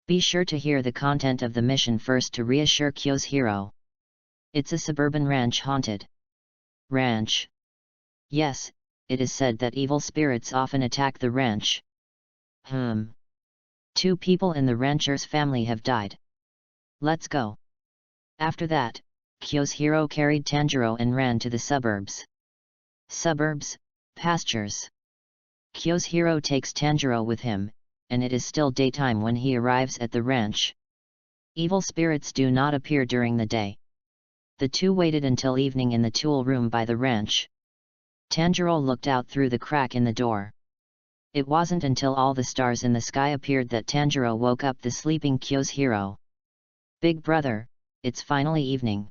Speaker 1: Be sure to hear the content of the mission first to reassure Kyohiro. It's a suburban ranch haunted. Ranch. Yes, it is said that evil spirits often attack the ranch. 2 people in the rancher's family have died. Let's go. After that, Kyohiro carried Tanjiro and ran to the suburbs. Suburbs, pastures. Kyohiro takes Tanjiro with him, and it is still daytime when he arrives at the ranch. Evil spirits do not appear during the day. The two waited until evening in the tool room by the ranch. Tanjiro looked out through the crack in the door. It wasn't until all the stars in the sky appeared that Tanjiro woke up the sleeping Kyoshiro. Big brother, it's finally evening.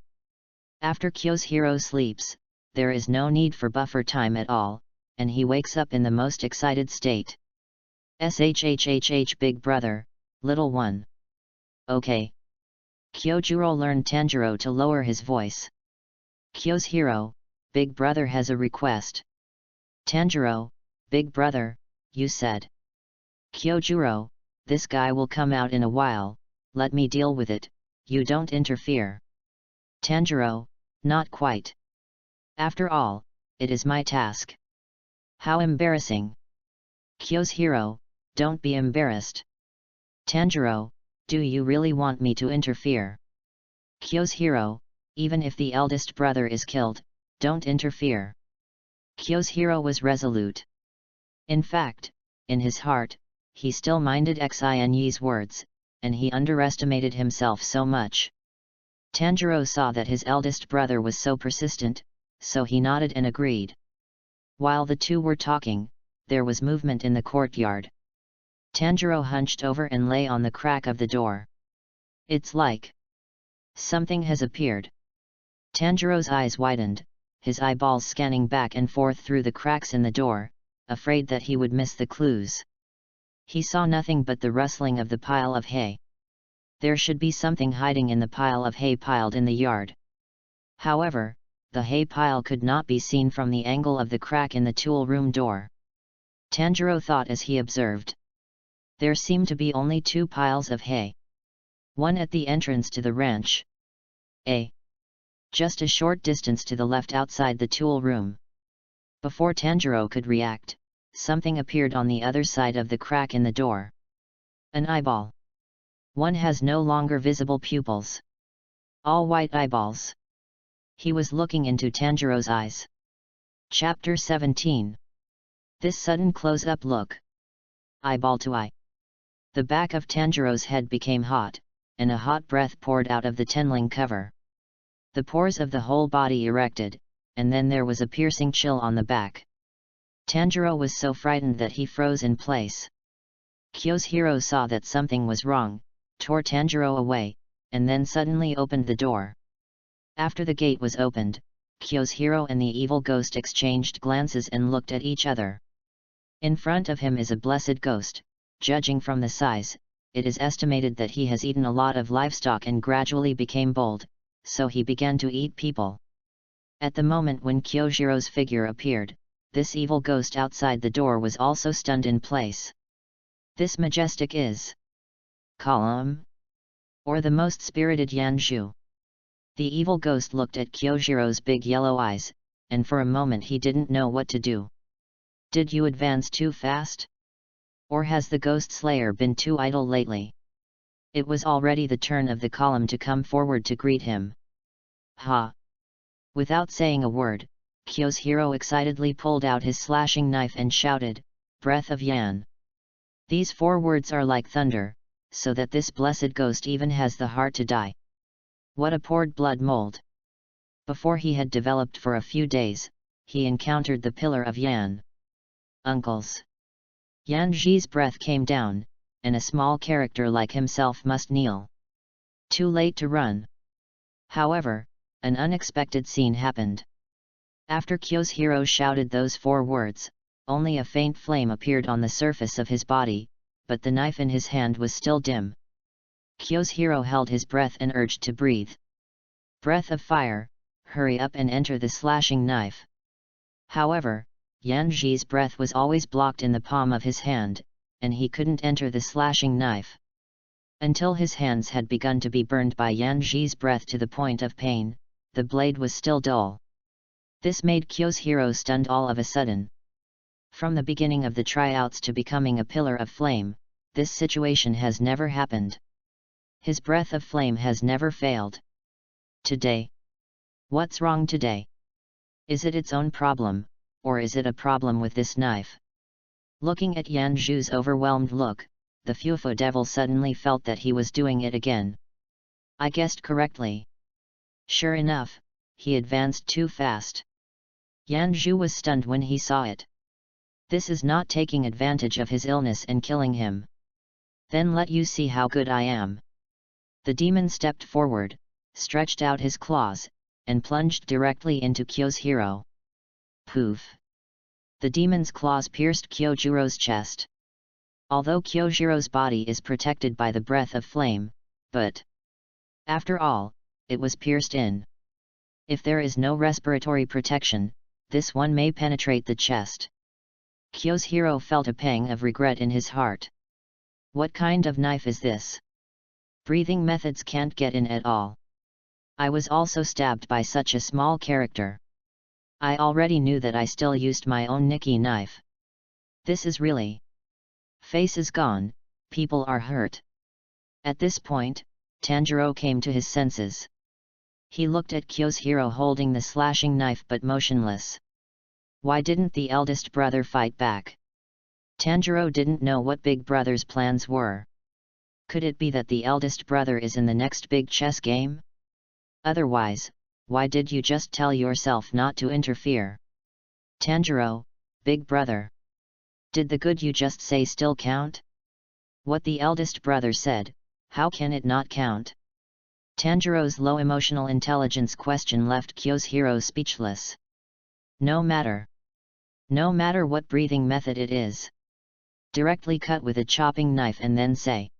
Speaker 1: After Kyoshiro sleeps, there is no need for buffer time at all, and he wakes up in the most excited state. Shhhh big brother, little one. Okay. Kyojuro learned Tanjiro to lower his voice. Kyoshiro, big brother has a request. Tanjiro, big brother, you said. Kyojuro, this guy will come out in a while, let me deal with it, you don't interfere. Tanjiro, not quite. After all, it is my task. How embarrassing. Kyoshiro, don't be embarrassed. Tanjiro, do you really want me to interfere? Kyoshiro, even if the eldest brother is killed, don't interfere. Kyoshiro was resolute. In fact, in his heart, he still minded Xinye's words, and he underestimated himself so much. Tanjiro saw that his eldest brother was so persistent, so he nodded and agreed. While the two were talking, there was movement in the courtyard. Tanjiro hunched over and lay on the crack of the door. It's like something has appeared. Tanjiro's eyes widened, his eyeballs scanning back and forth through the cracks in the door, afraid that he would miss the clues. He saw nothing but the rustling of the pile of hay. There should be something hiding in the pile of hay piled in the yard. However, the hay pile could not be seen from the angle of the crack in the tool room door. Tanjiro thought as he observed. There seemed to be only two piles of hay. One at the entrance to the ranch. Just a short distance to the left outside the tool room. Before Tanjiro could react, something appeared on the other side of the crack in the door. An eyeball. One has no longer visible pupils. All white eyeballs. He was looking into Tanjiro's eyes. Chapter 17. This sudden close-up look. Eyeball to eye. The back of Tanjiro's head became hot, and a hot breath poured out of the tenling cover. The pores of the whole body erected, and then there was a piercing chill on the back. Tanjiro was so frightened that he froze in place. Kyoshiro saw that something was wrong, tore Tanjiro away, and then suddenly opened the door. After the gate was opened, Kyoshiro and the evil ghost exchanged glances and looked at each other. In front of him is a blessed ghost. Judging from the size, it is estimated that he has eaten a lot of livestock and gradually became bold, so he began to eat people. At the moment when Kyoshiro's figure appeared, this evil ghost outside the door was also stunned in place. This majestic is Column? Or the most spirited Yanju? The evil ghost looked at Kyoshiro's big yellow eyes, and for a moment he didn't know what to do. Did you advance too fast? Or has the Ghost Slayer been too idle lately? It was already the turn of the column to come forward to greet him. Ha! Without saying a word, Kyoshiro excitedly pulled out his slashing knife and shouted, "Breath of Yan!" These 4 words are like thunder, so that this blessed ghost even has the heart to die. What a poured blood mold! Before he had developed for a few days, he encountered the Pillar of Yan. Uncles! Yanji's breath came down, and a small character like himself must kneel. Too late to run. However, an unexpected scene happened. After Kyoshiro shouted those 4 words, only a faint flame appeared on the surface of his body, but the knife in his hand was still dim. Kyoshiro held his breath and urged to breathe. Breath of fire, hurry up and enter the slashing knife. However, Yanji's breath was always blocked in the palm of his hand, and he couldn't enter the slashing knife. Until his hands had begun to be burned by Yanji's breath to the point of pain, the blade was still dull. This made Kyoshiro stunned all of a sudden. From the beginning of the tryouts to becoming a pillar of flame, this situation has never happened. His breath of flame has never failed. Today? What's wrong today? Is it its own problem, or is it a problem with this knife? Looking at Yanju's overwhelmed look, the Fufu devil suddenly felt that he was doing it again. I guessed correctly. Sure enough, he advanced too fast. Yanzhu was stunned when he saw it. This is not taking advantage of his illness and killing him. Then let you see how good I am. The demon stepped forward, stretched out his claws, and plunged directly into Kyo's hero. Poof! The demon's claws pierced Kyojiro's chest. Although Kyojiro's body is protected by the breath of flame, but after all, it was pierced in. If there is no respiratory protection, this one may penetrate the chest. Kyo's hero felt a pang of regret in his heart. What kind of knife is this? Breathing methods can't get in at all. I was also stabbed by such a small character. I already knew that I still used my own Nikki knife. This is really... Face is gone, people are hurt. At this point, Tanjiro came to his senses. He looked at Kyo's hero holding the slashing knife but motionless. Why didn't the eldest brother fight back? Tanjiro didn't know what big brother's plans were. Could it be that the eldest brother is in the next big chess game? Otherwise, why did you just tell yourself not to interfere? Tanjiro, big brother. Did the good you just say still count? What the eldest brother said, how can it not count? Tanjiro's low emotional intelligence question left Kyo's hero speechless. No matter. No matter what breathing method it is. Directly cut with a chopping knife and then say.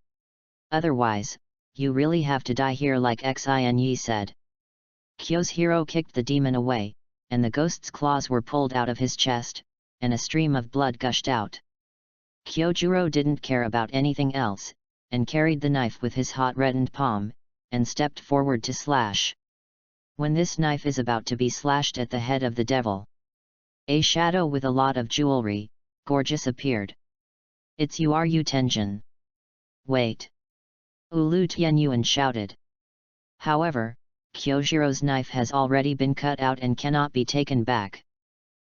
Speaker 1: Otherwise, you really have to die here like Xin said. Kyo's hero kicked the demon away, and the ghost's claws were pulled out of his chest, and a stream of blood gushed out. Kyojiro didn't care about anything else, and carried the knife with his hot reddened palm, and stepped forward to slash. When this knife is about to be slashed at the head of the devil, a shadow with a lot of jewelry, gorgeous appeared. It's you Tenjin. Wait! Ulu Tianyuan shouted. However, Kyojiro's knife has already been cut out and cannot be taken back.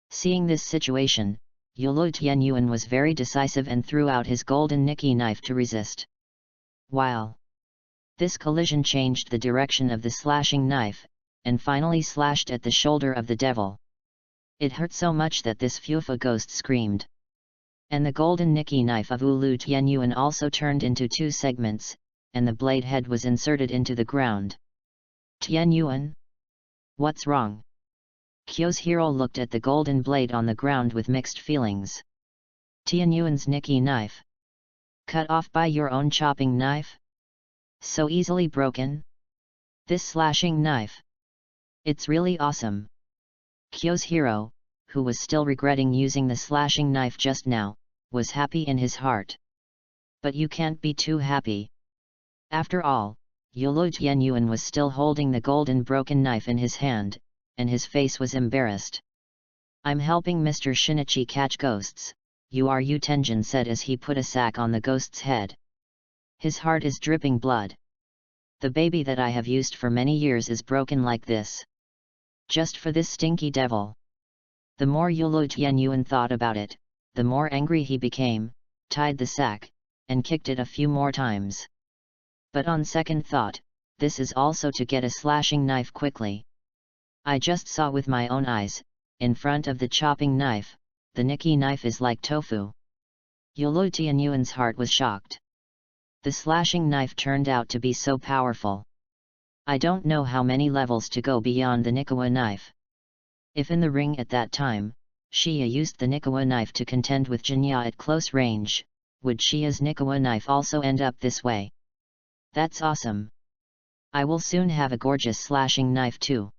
Speaker 1: Seeing this situation, Ulu Tianyuan was very decisive and threw out his golden Nikki knife to resist. While this collision changed the direction of the slashing knife, and finally slashed at the shoulder of the devil. It hurt so much that this Fufa ghost screamed. And the golden Nikki knife of Ulu Tianyuan also turned into two segments, and the blade head was inserted into the ground. Tianyuan? What's wrong? Kyo's hero looked at the golden blade on the ground with mixed feelings. Tianyuan's Nikki knife? Cut off by your own chopping knife? So easily broken? This slashing knife? It's really awesome. Kyo's hero, who was still regretting using the slashing knife just now, was happy in his heart. But you can't be too happy. After all, Ulu Tianyuan was still holding the golden broken knife in his hand, and his face was embarrassed. I'm helping Mr. Shinichi catch ghosts, Tenjin said as he put a sack on the ghost's head. His heart is dripping blood. The baby that I have used for many years is broken like this. Just for this stinky devil. The more Ulu Tianyuan thought about it, the more angry he became, tied the sack, and kicked it a few more times. But on second thought, this is also to get a slashing knife quickly. I just saw with my own eyes, in front of the chopping knife, the Nikki knife is like tofu. Ulu Tianyuan's heart was shocked. The slashing knife turned out to be so powerful. I don't know how many levels to go beyond the Nikawa knife. If in the ring at that time, Shia used the Nikawa knife to contend with Jinya at close range, would Shia's Nikawa knife also end up this way? That's awesome. I will soon have a gorgeous slashing knife too.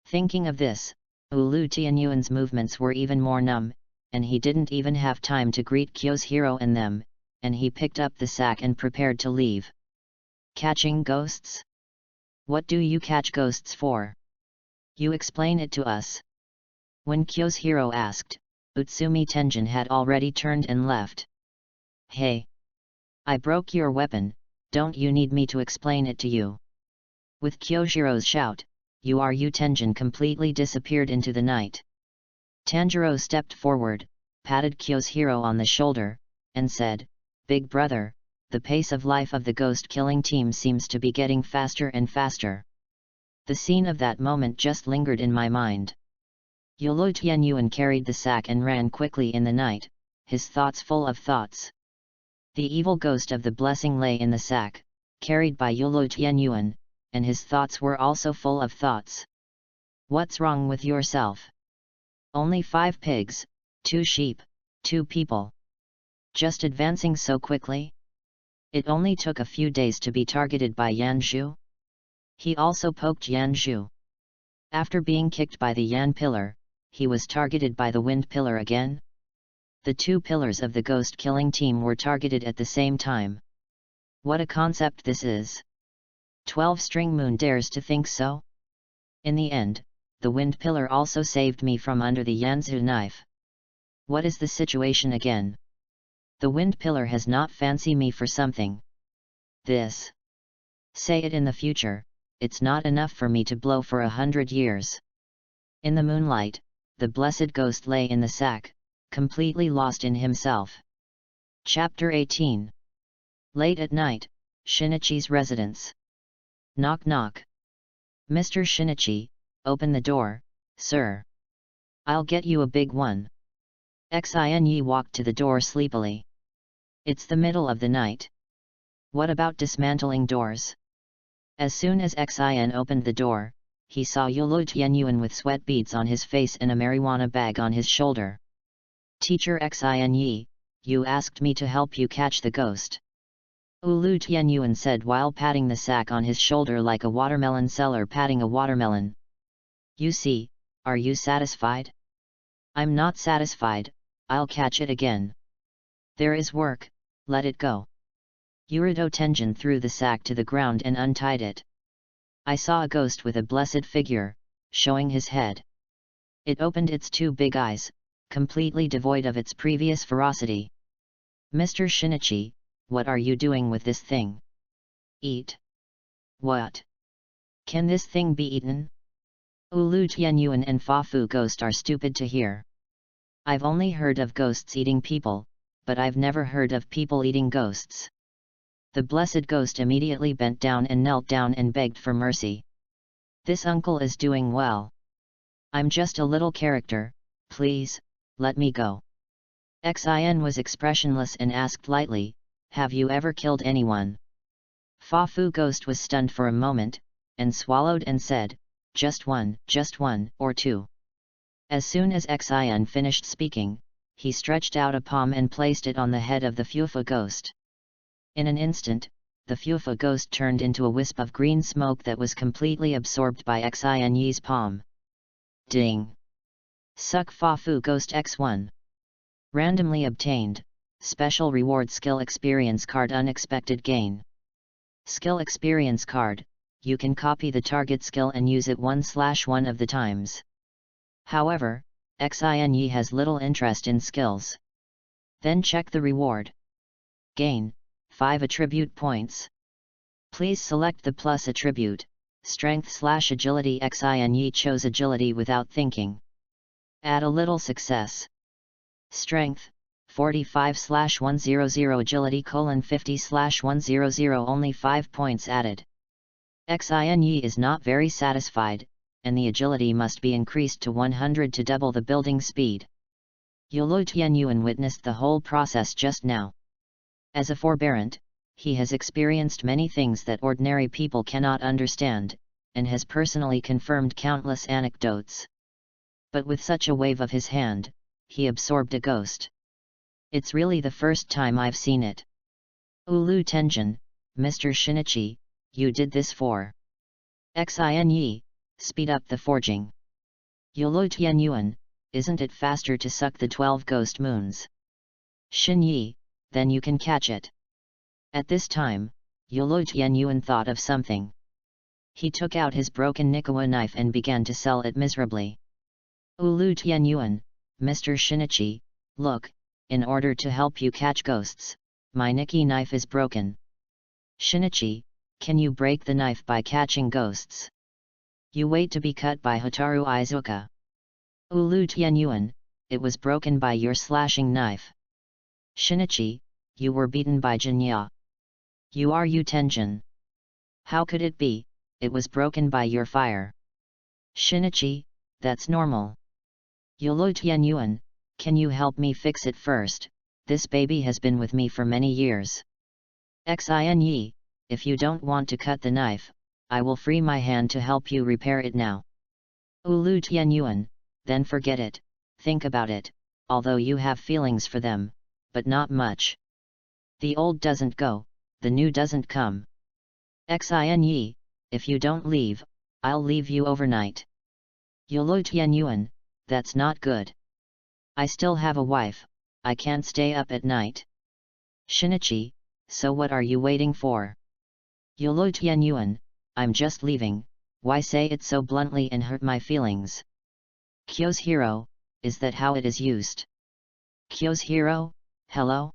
Speaker 1: Thinking of this, Ulu Tianyuan's movements were even more numb, and he didn't even have time to greet Kyo's hero and them, and he picked up the sack and prepared to leave. Catching ghosts? What do you catch ghosts for? You explain it to us. When Kyo's hero asked, Utsumi Tenjin had already turned and left. Hey! I broke your weapon, don't you need me to explain it to you? With Kyojiro's shout, Tenjin completely disappeared into the night. Tanjiro stepped forward, patted Kyo's hero on the shoulder, and said, Big brother, the pace of life of the ghost-killing team seems to be getting faster and faster. The scene of that moment just lingered in my mind. Yolo Tianyuan carried the sack and ran quickly in the night, his thoughts full of thoughts. The evil ghost of the blessing lay in the sack, carried by Yolo Tianyuan, and his thoughts were also full of thoughts. What's wrong with yourself? Only 5 pigs, 2 sheep, 2 people. Just advancing so quickly? It only took a few days to be targeted by Yan Zhu. He also poked Yan Zhu. After being kicked by the Yan pillar, he was targeted by the Wind pillar again. The 2 pillars of the ghost-killing team were targeted at the same time. What a concept this is! 12-string moon dares to think so? In the end, the Wind pillar also saved me from under the Yanzhu knife. What is the situation again? The Wind pillar has not fancy me for something. This. Say it in the future, it's not enough for me to blow for 100 years. In the moonlight, the blessed ghost lay in the sack, completely lost in himself. Chapter 18. Late at night, Shinichi's residence. Knock knock. Mr. Shinichi, open the door, sir. I'll get you a big one. Xin walked to the door sleepily. It's the middle of the night. What about dismantling doors? As soon as Xin opened the door, he saw Yolo Tianyuan with sweat beads on his face and a marijuana bag on his shoulder. Teacher Xin, you asked me to help you catch the ghost. Ulu Tianyuan said while patting the sack on his shoulder like a watermelon seller patting a watermelon. You see, are you satisfied? I'm not satisfied, I'll catch it again. There is work, let it go. Yurido Tenjin threw the sack to the ground and untied it. I saw a ghost with a blessed figure, showing his head. It opened its 2 big eyes, completely devoid of its previous ferocity. Mr. Shinichi, what are you doing with this thing? Eat. What? Can this thing be eaten? Ulu Tianyuan and Fafu Ghost are stupid to hear. I've only heard of ghosts eating people, but I've never heard of people eating ghosts. The blessed ghost immediately bent down and knelt down and begged for mercy. This uncle is doing well. I'm just a little character, please, let me go. Xin was expressionless and asked lightly, have you ever killed anyone? Fafu Ghost was stunned for a moment, and swallowed and said, just one or 2. As soon as Xin finished speaking, he stretched out a palm and placed it on the head of the Fufa Ghost. In an instant, the Fufa Ghost turned into a wisp of green smoke that was completely absorbed by Xin's palm. Ding! Suck Fafu Ghost X1. Randomly obtained, Special Reward Skill Experience Card Unexpected Gain. Skill Experience Card, you can copy the target skill and use it 1/1 of the times. However, Xin has little interest in skills. Then check the reward. Gain 5 attribute points. Please select the plus attribute, Strength/Agility. Xin chose Agility without thinking. Add a little success. Strength, 45/100 Agility: 50/100 only 5 points added. Xin is not very satisfied, and the agility must be increased to 100 to double the building speed. Yolo Tianyuan witnessed the whole process just now. As a forbearant, he has experienced many things that ordinary people cannot understand, and has personally confirmed countless anecdotes. But with such a wave of his hand, he absorbed a ghost. It's really the first time I've seen it. Ulu Tenjin, Mr. Shinichi, you did this for Xin, speed up the forging. Yolo Tianyuan, isn't it faster to suck the 12 ghost moons? Xinyi, then you can catch it. At this time, Yolo Tianyuan thought of something. He took out his broken Nikawa knife and began to sell it miserably. Ulu Tianyuan, Mr. Shinichi, look, in order to help you catch ghosts, my Nikki knife is broken. Shinichi, can you break the knife by catching ghosts? You wait to be cut by Hotaru Izuka. Ulu Tianyuan, it was broken by your slashing knife. Shinichi, you were beaten by Jinya. You are Yu Tenjin. How could it be, it was broken by your fire. Shinichi, that's normal. Yolo Tianyuan, can you help me fix it first? This baby has been with me for many years. Xin Yi, if you don't want to cut the knife, I will free my hand to help you repair it now. Ulu Tianyuan, then forget it, think about it, although you have feelings for them, but not much. The old doesn't go, the new doesn't come. Xin Yi, if you don't leave, I'll leave you overnight. Yolo Tianyuan, that's not good. I still have a wife, I can't stay up at night. Shinichi, so what are you waiting for? Yolo Tianyuan, I'm just leaving, why say it so bluntly and hurt my feelings? Kyo's hero, is that how it is used? Kyo's hero, hello?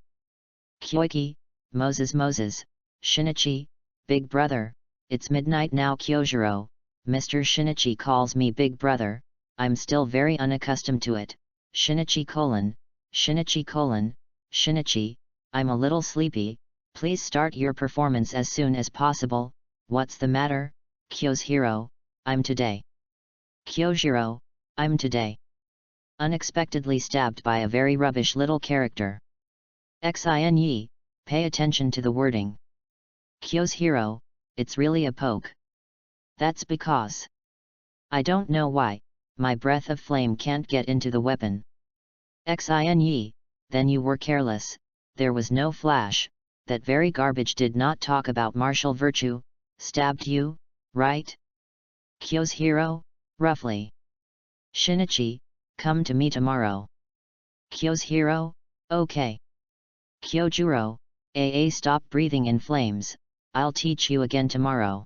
Speaker 1: Kyoiki, Moses, Shinichi, big brother, it's midnight now. Kyojiro, Mr. Shinichi calls me big brother, I'm still very unaccustomed to it. Shinichi: Shinichi, I'm a little sleepy, please start your performance as soon as possible. What's the matter? Kyo's hero, I'm today. Kyojiro, I'm today. Unexpectedly stabbed by a very rubbish little character. Xin Yi, pay attention to the wording. Kyo's hero, it's really a poke. That's because I don't know why, my breath of flame can't get into the weapon. Xin Yi, then you were careless, there was no flash, that very garbage did not talk about martial virtue, stabbed you, right? Kyo's hero, roughly. Shinichi, come to me tomorrow. Kyo's hero, okay. Kyojuro, stop breathing in flames, I'll teach you again tomorrow.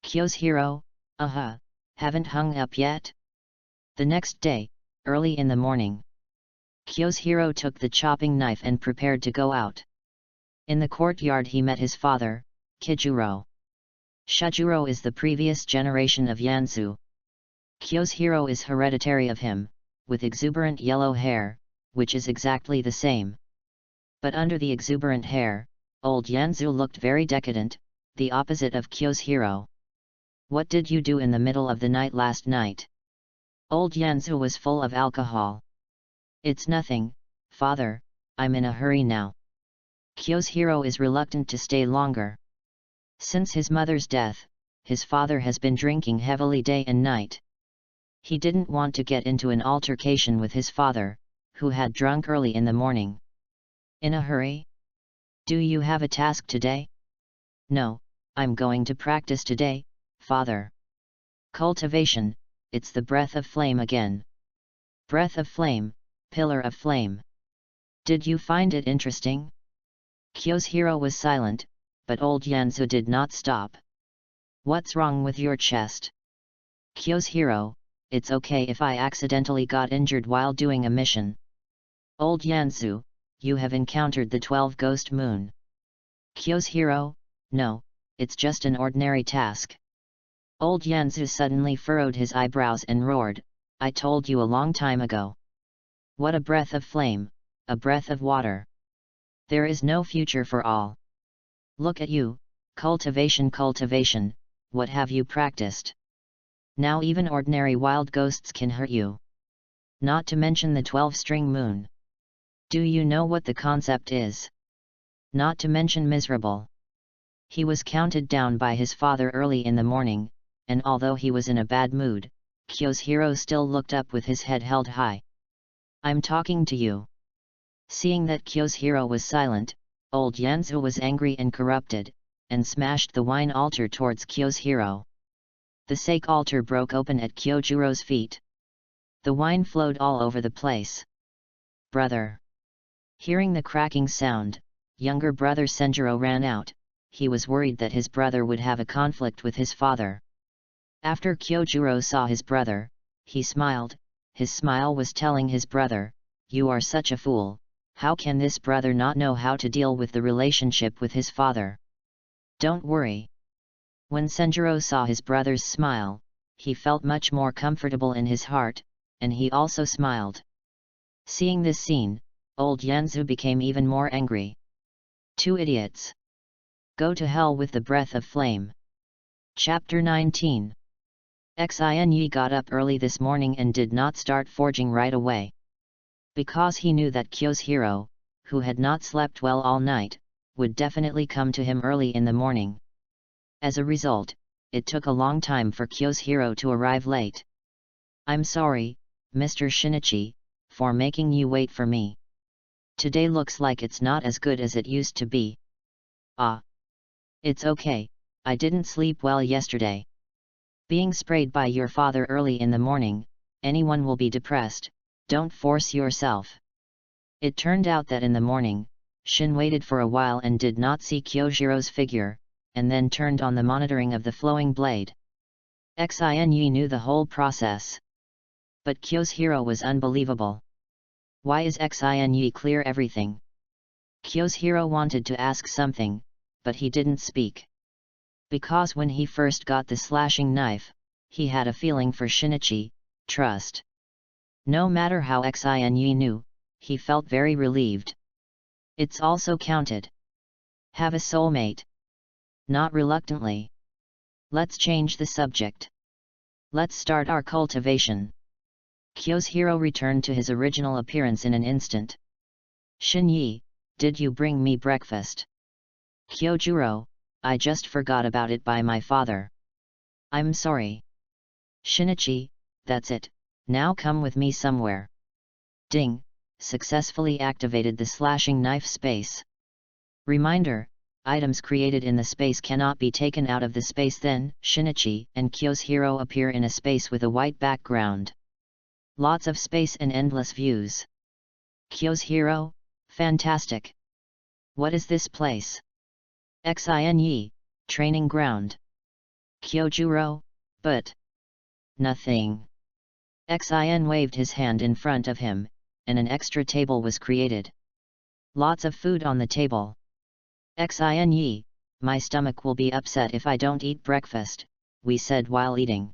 Speaker 1: Kyo's hero, haven't hung up yet? The next day, early in the morning, Kyo's hero took the chopping knife and prepared to go out. In the courtyard he met his father, Kijuro. Shajuro is the previous generation of Yansu. Kyo's hero is hereditary of him, with exuberant yellow hair, which is exactly the same. But under the exuberant hair, old Yanzu looked very decadent, the opposite of Kyo's hero. What did you do in the middle of the night last night? Old Yanzu was full of alcohol. It's nothing, father, I'm in a hurry now. Kyo's hero is reluctant to stay longer. Since his mother's death, his father has been drinking heavily day and night. He didn't want to get into an altercation with his father, who had drunk early in the morning. In a hurry? Do you have a task today? No, I'm going to practice today, father. Cultivation, it's the breath of flame again. Breath of flame, pillar of flame. Did you find it interesting? Kyo's hero was silent, but old Yanzu did not stop. What's wrong with your chest? Kyo's hero, it's okay if I accidentally got injured while doing a mission. Old Yanzu, you have encountered the 12 ghost moon. Kyo's hero, no, it's just an ordinary task. Old Yanzu suddenly furrowed his eyebrows and roared, I told you a long time ago. What a breath of flame, a breath of water. There is no future for all. Look at you, cultivation, what have you practiced? Now even ordinary wild ghosts can hurt you. Not to mention the 12-string moon. Do you know what the concept is? Not to mention miserable. He was counted down by his father early in the morning, and although he was in a bad mood, Kyo's hero still looked up with his head held high. I'm talking to you. Seeing that Kyo's hero was silent, old Yanzu was angry and corrupted, and smashed the wine altar towards Kyo's hero. The sake altar broke open at Kyojuro's feet. The wine flowed all over the place. Brother! Hearing the cracking sound, younger brother Senjiro ran out. He was worried that his brother would have a conflict with his father. After Kyojuro saw his brother, he smiled. His smile was telling his brother, you are such a fool, how can this brother not know how to deal with the relationship with his father? Don't worry. When Senjiro saw his brother's smile, he felt much more comfortable in his heart, and he also smiled. Seeing this scene, old Yanzu became even more angry. Two idiots. Go to hell with the breath of flame. Chapter 19. Xin got up early this morning and did not start forging right away. Because he knew that Kyo's hero, who had not slept well all night, would definitely come to him early in the morning. As a result, it took a long time for Kyo's hero to arrive late. "I'm sorry, Mr. Shinichi, for making you wait for me. Today looks like it's not as good as it used to be." "Ah. It's okay, I didn't sleep well yesterday. Being sprayed by your father early in the morning, anyone will be depressed, don't force yourself." It turned out that in the morning, Shin waited for a while and did not see Kyojiro's figure, and then turned on the monitoring of the flowing blade. Xin knew the whole process. But Kyo's hero was unbelievable. Why is Xin clear everything? Kyo's hero wanted to ask something, but he didn't speak. Because when he first got the slashing knife, he had a feeling for Shinichi, trust. No matter how Xin knew, he felt very relieved. It's also counted. Have a soulmate. Not reluctantly. Let's change the subject. Let's start our cultivation. Kyo's hero returned to his original appearance in an instant. "Shin-yi, did you bring me breakfast?" "Kyojuro, I just forgot about it by my father. I'm sorry." "Shinichi, that's it, now come with me somewhere." Ding, successfully activated the slashing knife space. Reminder, items created in the space cannot be taken out of the space. Then, Shinichi and Kyo's hero appear in a space with a white background. Lots of space and endless views. Kyo's hero, fantastic. What is this place? Xin, training ground. Kyojuro, but nothing. Xin waved his hand in front of him, and an extra table was created. Lots of food on the table. Xin, my stomach will be upset if I don't eat breakfast, we said while eating.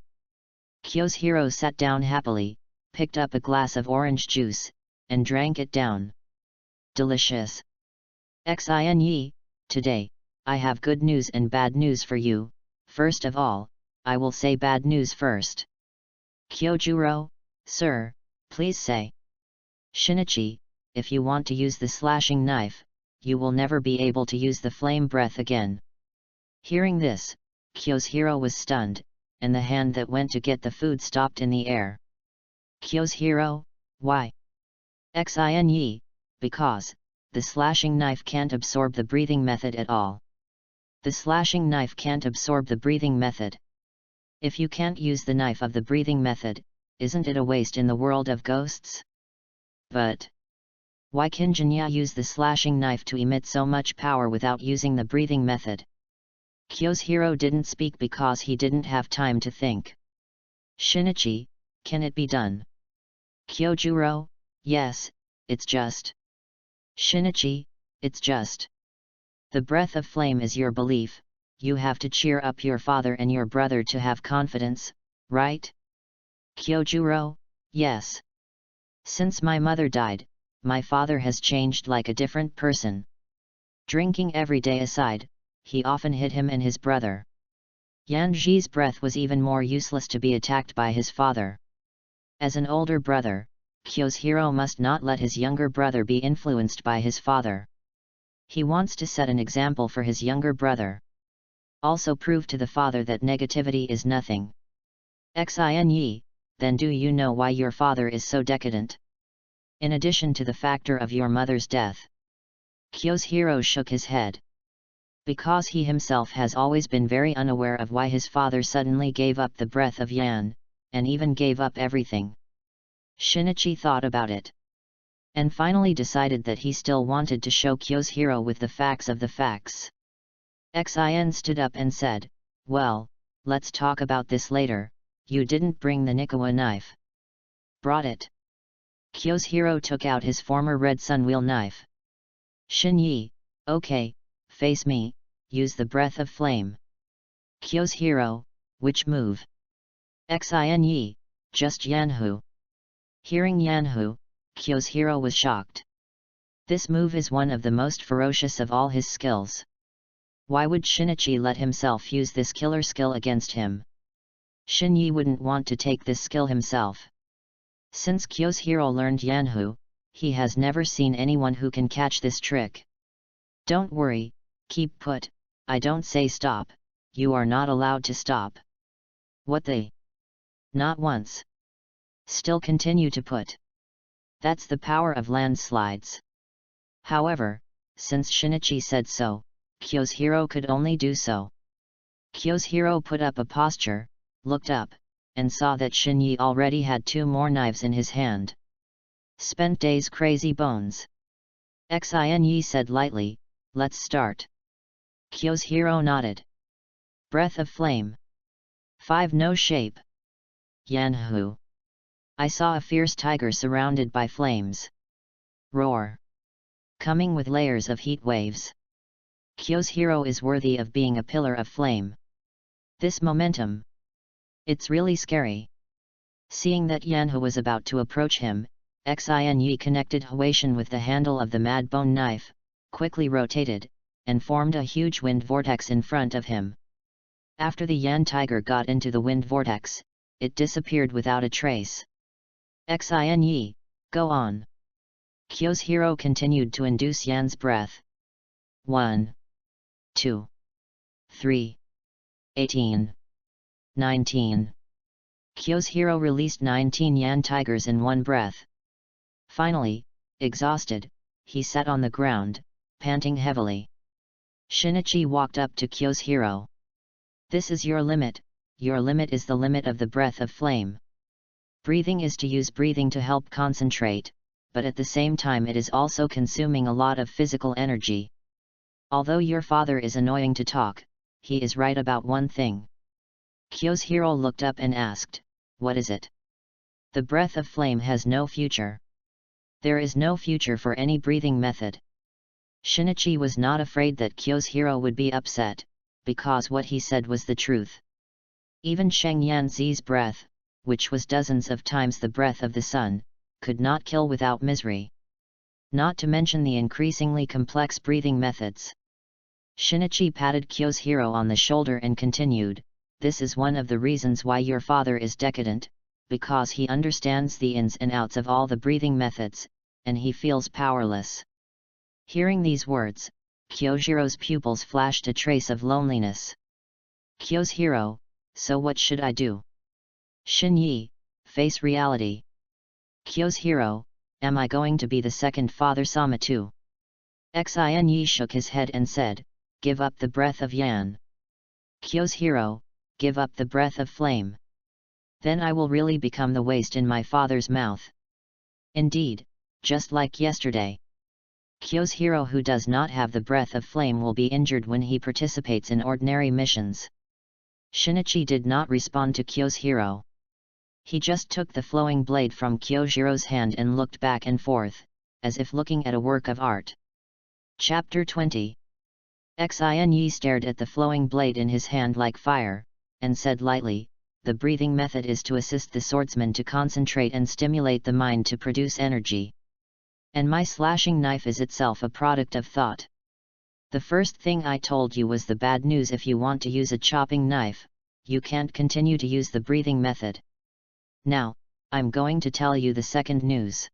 Speaker 1: Kyo's hero sat down happily, picked up a glass of orange juice, and drank it down. Delicious. Xin, today, I have good news and bad news for you. First of all, I will say bad news first. Kyojuro, sir, please say. Shinichi, if you want to use the slashing knife, you will never be able to use the flame breath again. Hearing this, Kyo's hero was stunned, and the hand that went to get the food stopped in the air. Kyo's hero, why? Xin, because the slashing knife can't absorb the breathing method at all. The slashing knife can't absorb the breathing method. If you can't use the knife of the breathing method, isn't it a waste in the world of ghosts? But why can Jinya use the slashing knife to emit so much power without using the breathing method? Kyo's hero didn't speak because he didn't have time to think. Shinichi, can it be done? Kyojuro, yes, it's just. Shinichi, it's just. The breath of flame is your belief, you have to cheer up your father and your brother to have confidence, right? Kyojuro, yes. Since my mother died, my father has changed like a different person. Drinking every day aside, he often hit him and his brother. Yanji's breath was even more useless to be attacked by his father. As an older brother, Kyo's hero must not let his younger brother be influenced by his father. He wants to set an example for his younger brother. Also prove to the father that negativity is nothing. Xin, then do you know why your father is so decadent? In addition to the factor of your mother's death. Kyo's hero shook his head. Because he himself has always been very unaware of why his father suddenly gave up the breath of Yan, and even gave up everything. Shinichi thought about it. And finally decided that he still wanted to show Kyo's hero with the facts of the facts. Xin stood up and said, well, let's talk about this later, you didn't bring the Nikawa knife. Brought it. Kyo's hero took out his former red sunwheel knife. Shin-yi, okay, face me, use the breath of flame. Kyo's hero, which move? Xin, just Yanhu. Hearing Yanhu, Kyo's hero was shocked. This move is one of the most ferocious of all his skills. Why would Shinichi let himself use this killer skill against him? Shinyi wouldn't want to take this skill himself. Since Kyoshiro learned Yanhu, he has never seen anyone who can catch this trick. Don't worry, keep put, I don't say stop, you are not allowed to stop. What the? Not once. Still continue to put. That's the power of landslides. However, since Shinichi said so, Kyoshiro could only do so. Kyoshiro put up a posture, looked up, and saw that Shinyi already had 2 more knives in his hand. Spent days crazy bones. Xinyi said lightly, let's start. Kyoshiro nodded. Breath of flame. 5 no shape. Yanhu. I saw a fierce tiger surrounded by flames. Roar. Coming with layers of heat waves. Kyoshiro is worthy of being a pillar of flame. This momentum. It's really scary. Seeing that Yanhu was about to approach him, Xinyi connected Huatian with the handle of the mad bone knife, quickly rotated, and formed a huge wind vortex in front of him. After the Yan tiger got into the wind vortex, it disappeared without a trace. Xinyi, go on. Kyoshiro continued to induce Yan's breath. 1, 2, 3, 18, 19. Kyoshiro released 19 Yan tigers in one breath. Finally, exhausted, he sat on the ground, panting heavily. Shinichi walked up to Kyoshiro. This is your limit is the limit of the breath of flame. Breathing is to use breathing to help concentrate, but at the same time it is also consuming a lot of physical energy. Although your father is annoying to talk, he is right about one thing. Kyoshiro looked up and asked, what is it? The breath of flame has no future. There is no future for any breathing method. Shinichi was not afraid that Kyoshiro would be upset, because what he said was the truth. Even Sheng Yanzi's breath, which was dozens of times the breath of the sun, could not kill without misery. Not to mention the increasingly complex breathing methods. Shinichi patted Kyoshiro on the shoulder and continued, this is one of the reasons why your father is decadent, because he understands the ins and outs of all the breathing methods, and he feels powerless. Hearing these words, Kyoshiro's pupils flashed a trace of loneliness. Kyoshiro, so what should I do? Shinyi, face reality. Kyoshiro, am I going to be the second Father-sama too? Xinyi shook his head and said, give up the breath of Yan. Kyoshiro, give up the breath of flame. Then I will really become the waste in my father's mouth. Indeed, just like yesterday. Kyoshiro who does not have the breath of flame will be injured when he participates in ordinary missions. Shinichi did not respond to Kyoshiro. He just took the flowing blade from Kyoshiro's hand and looked back and forth, as if looking at a work of art. Chapter 20. Xinyi stared at the flowing blade in his hand like fire, and said lightly, the breathing method is to assist the swordsman to concentrate and stimulate the mind to produce energy. And my slashing knife is itself a product of thought. The first thing I told you was the bad news. If you want to use a chopping knife, you can't continue to use the breathing method. Now, I'm going to tell you the second news.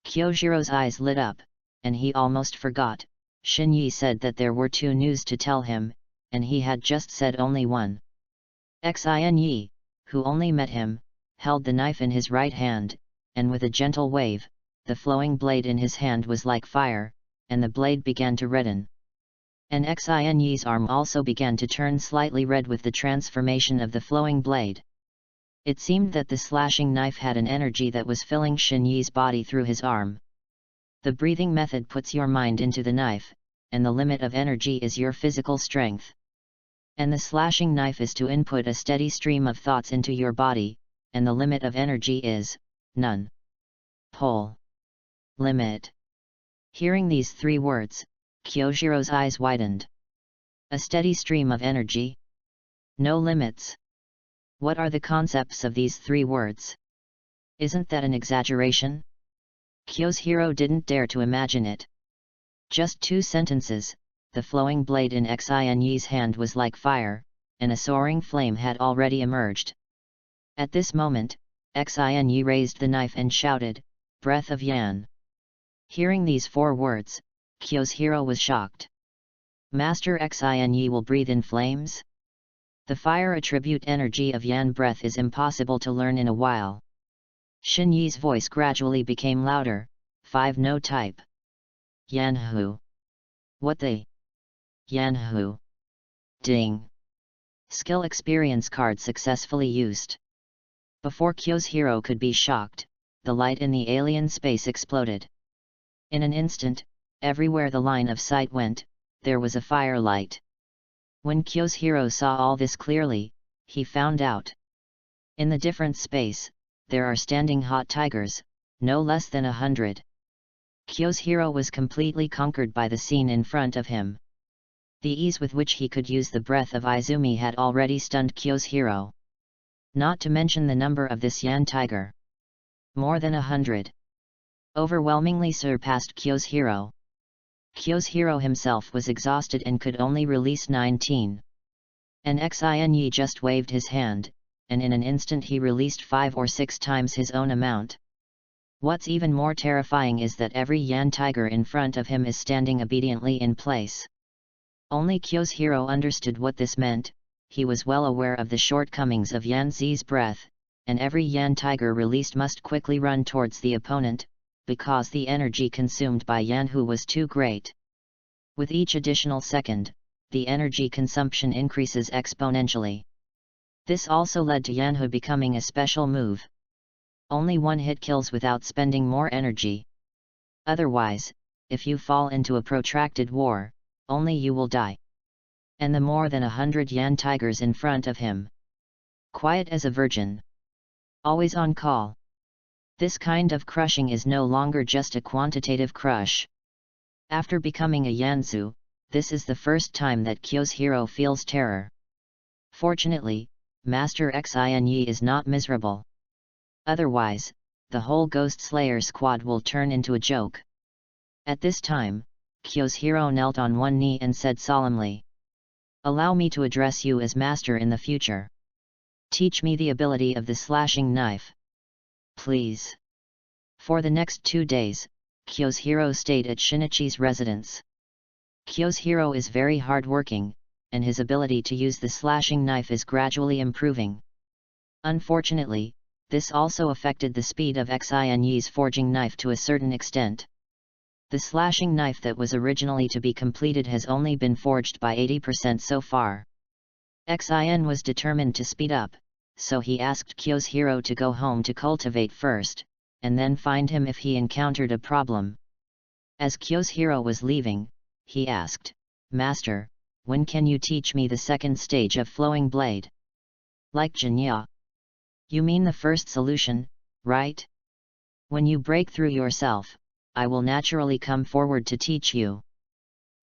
Speaker 1: Kyoshiro's eyes lit up, and he almost forgot. Shinyi said that there were 2 news to tell him, and he had just said only one. Xinyi, who only met him, held the knife in his right hand, and with a gentle wave, the flowing blade in his hand was like fire, and the blade began to redden. And Xinyi's arm also began to turn slightly red with the transformation of the flowing blade. It seemed that the slashing knife had an energy that was filling Shinyi's body through his arm. The breathing method puts your mind into the knife, and the limit of energy is your physical strength. And the slashing knife is to input a steady stream of thoughts into your body, and the limit of energy is none. Pole. Limit. Hearing these 3 words, Kyoshiro's eyes widened. A steady stream of energy? No limits. What are the concepts of these 3 words? Isn't that an exaggeration? Kyoshiro didn't dare to imagine it. Just 2 sentences, the flowing blade in Xinyi's hand was like fire, and a soaring flame had already emerged. At this moment, Xinyi raised the knife and shouted, "Breath of Yan." Hearing these 4 words, Kyo's hero was shocked. Master Xinyi will breathe in flames? The fire attribute energy of Yan breath is impossible to learn in a while. Xinyi's voice gradually became louder, 5 no type. Yanhu. What the? Yanhu. Ding. Skill experience card successfully used. Before Kyo's hero could be shocked, the light in the alien space exploded. In an instant, everywhere the line of sight went, there was a firelight. When Kyo's hero saw all this clearly, he found out. In the different space, there are standing hot tigers, no less than 100. Kyo's hero was completely conquered by the scene in front of him. The ease with which he could use the breath of Izumi had already stunned Kyo's hero. Not to mention the number of this Yan tiger. More than 100. Overwhelmingly surpassed Kyo's hero. Kyo's hero himself was exhausted and could only release 19. And Xinyi just waved his hand, and in an instant he released 5 or 6 times his own amount. What's even more terrifying is that every Yan tiger in front of him is standing obediently in place. Only Kyo's hero understood what this meant. He was well aware of the shortcomings of Yan Zi's breath, and every Yan tiger released must quickly run towards the opponent, because the energy consumed by Yanhu was too great. With each additional second, the energy consumption increases exponentially. This also led to Yanhu becoming a special move. Only 1 hit kills without spending more energy. Otherwise, if you fall into a protracted war, only you will die. And the more than 100 Yan tigers in front of him. Quiet as a virgin. Always on call. This kind of crushing is no longer just a quantitative crush. After becoming a Yanzu, this is the first time that Kyo's hero feels terror. Fortunately, Master Xinyi is not miserable. Otherwise, the whole Ghost Slayer squad will turn into a joke. At this time, Kyo's hero knelt on one knee and said solemnly, "Allow me to address you as master in the future. Teach me the ability of the slashing knife. Please." For the next 2 days, Kyo's hero stayed at Shinichi's residence. Kyo's hero is very hard-working, and his ability to use the slashing knife is gradually improving. Unfortunately, this also affected the speed of Xinyi's forging knife to a certain extent. The slashing knife that was originally to be completed has only been forged by 80% so far. Xin was determined to speed up, so he asked Kyo's hero to go home to cultivate first, and then find him if he encountered a problem. As Kyo's hero was leaving, he asked, "Master, when can you teach me the second stage of flowing blade?" "Like Jinya." "You mean the first solution, right? When you break through yourself, I will naturally come forward to teach you."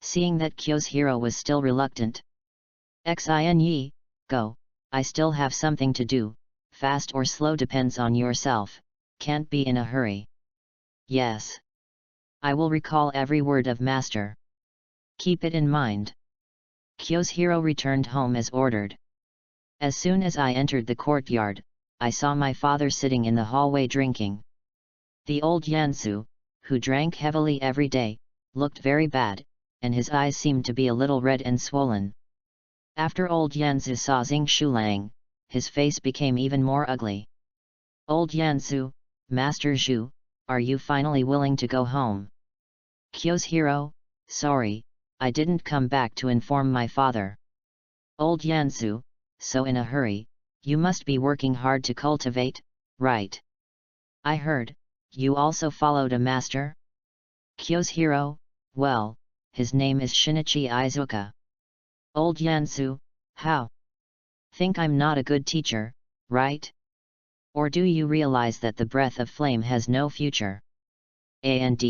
Speaker 1: Seeing that Kyo's hero was still reluctant, "Xinyi, go, I still have something to do, fast or slow depends on yourself, can't be in a hurry." "Yes. I will recall every word of master. Keep it in mind." Kyo's hero returned home as ordered. "As soon as I entered the courtyard, I saw my father sitting in the hallway drinking. The old Yansu, who drank heavily every day, looked very bad, and his eyes seemed to be a little red and swollen. After old Yansu saw Xing Shulang, his face became even more ugly. "Old Yansu, Master Zhu, are you finally willing to go home?" Kyo's hero, "Sorry, I didn't come back to inform my father." "Old Yansu, so in a hurry, you must be working hard to cultivate, right? I heard, you also followed a master?" Kyo's hero, "Well, his name is Shinichi Izuka." "Old Yansu, how? Think I'm not a good teacher, right? Or do you realize that the breath of flame has no future?" "And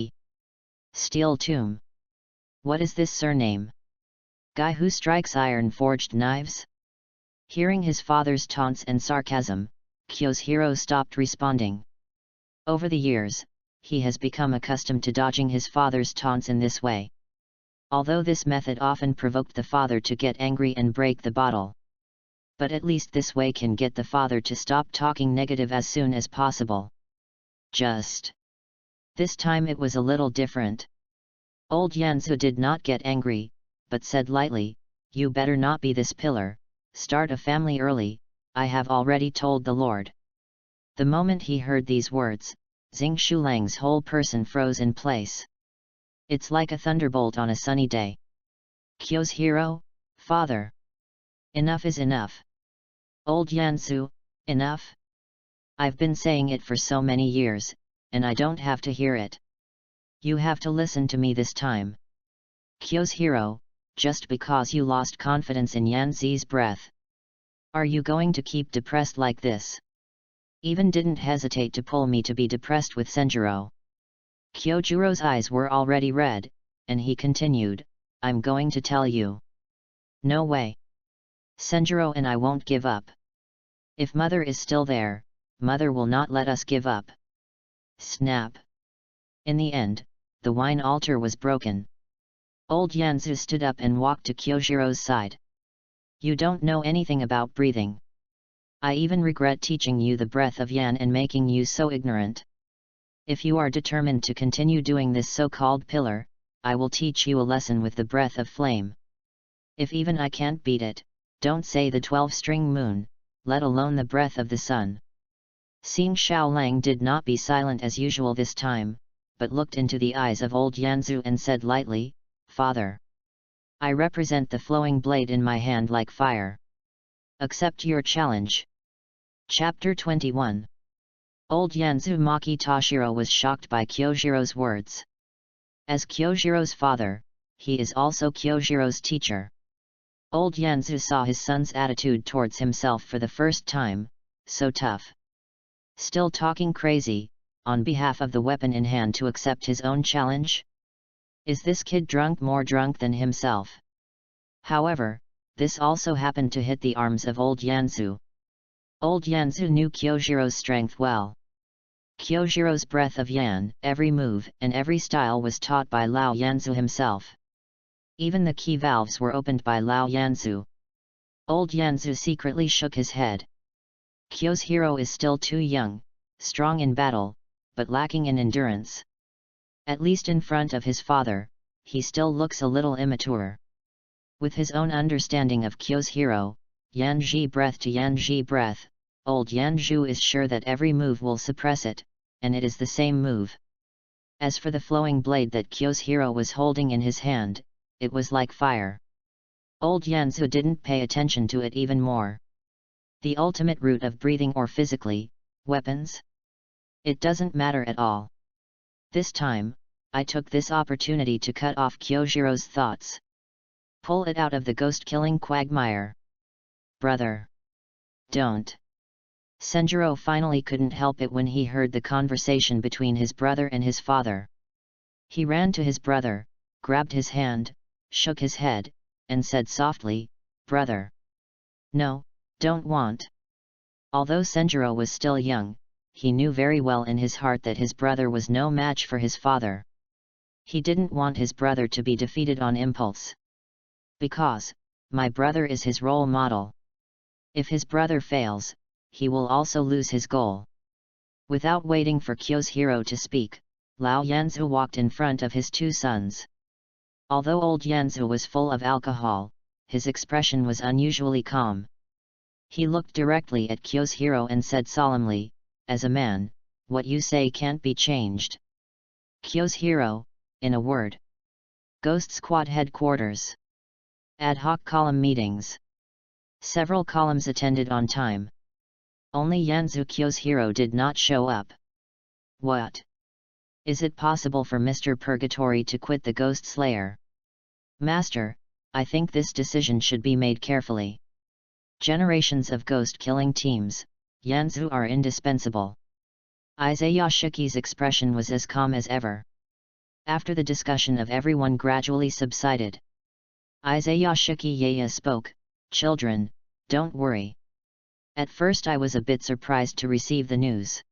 Speaker 1: Steel Tomb. What is this surname? Guy who strikes iron-forged knives?" Hearing his father's taunts and sarcasm, Kyo's hero stopped responding. Over the years, he has become accustomed to dodging his father's taunts in this way. although this method often provoked the father to get angry and break the bottle. But at least this way can get the father to stop talking negative as soon as possible. Just this time it was a little different. Old Yanzu did not get angry, but said lightly, "You better not be this pillar, start a family early, I have already told the Lord." The moment he heard these words, Xing Shulang's whole person froze in place. It's like a thunderbolt on a sunny day. Kyo's hero, father. Enough is enough. Old Yanzu, enough? I've been saying it for so many years, and I don't have to hear it. You have to listen to me this time. Kyo's hero, just because you lost confidence in Yanzi's breath. Are you going to keep depressed like this? Even didn't hesitate to pull me to be depressed with Senjuro. Kyojuro's eyes were already red, and he continued, "I'm going to tell you. No way. Senjuro and I won't give up. If mother is still there, mother will not let us give up." Snap. In the end, the wine altar was broken. Old Yanzu stood up and walked to Kyojuro's side. "You don't know anything about breathing. I even regret teaching you the breath of Yan and making you so ignorant. If you are determined to continue doing this so-called pillar, I will teach you a lesson with the breath of flame. If even I can't beat it, don't say the 12-string moon, let alone the breath of the sun." Xing Shaolang did not be silent as usual this time, but looked into the eyes of old Yanzu and said lightly, "Father. I represent the flowing blade in my hand like fire. Accept your challenge." Chapter 21. Old Yanzu Maki Toshiro was shocked by Kyojuro's words. As Kyojuro's father, he is also Kyojuro's teacher. Old Yanzu saw his son's attitude towards himself for the first time, so tough. Still talking crazy, on behalf of the weapon in hand to accept his own challenge? Is this kid more drunk than himself? However, this also happened to hit the arms of old Yanzu. Old Yanzu knew Kyojuro's strength well. Kyojuro's breath of Yan, every move and every style was taught by Lao Yanzu himself. Even the key valves were opened by Lao Yanzu. Old Yanzu secretly shook his head. Kyo's hero is still too young, strong in battle, but lacking in endurance. At least in front of his father, he still looks a little immature. With his own understanding of Kyo's hero, Yanji breath to Yanji breath, old Yanju is sure that every move will suppress it, and it is the same move. As for the flowing blade that Kyo's hero was holding in his hand, it was like fire. Old Yanzu didn't pay attention to it even more. The ultimate root of breathing or physically, weapons? It doesn't matter at all. This time, I took this opportunity to cut off Kyojuro's thoughts. Pull it out of the ghost-killing quagmire. Brother. Don't. Senjuro finally couldn't help it when he heard the conversation between his brother and his father. He ran to his brother, grabbed his hand, shook his head, and said softly, "Brother. No, don't want." Although Senjuro was still young, he knew very well in his heart that his brother was no match for his father. He didn't want his brother to be defeated on impulse. Because, my brother is his role model. If his brother fails, he will also lose his goal. Without waiting for Kyo's hero to speak, Lao Yanzu walked in front of his two sons. Although old Yanzu was full of alcohol, his expression was unusually calm. He looked directly at Kyo's hero and said solemnly, "As a man, what you say can't be changed." Kyo's hero, in a word. Ghost Squad headquarters. Ad hoc column meetings. Several columns attended on time. Only Yanzu Kyo's hero did not show up. What? Is it possible for Mr. Purgatory to quit the Ghost Slayer? Master, I think this decision should be made carefully. Generations of ghost-killing teams, Yanzu are indispensable. Izayashiki's expression was as calm as ever. After the discussion of everyone gradually subsided, Izayashiki Yaya spoke, "Children, don't worry. At first I was a bit surprised to receive the news.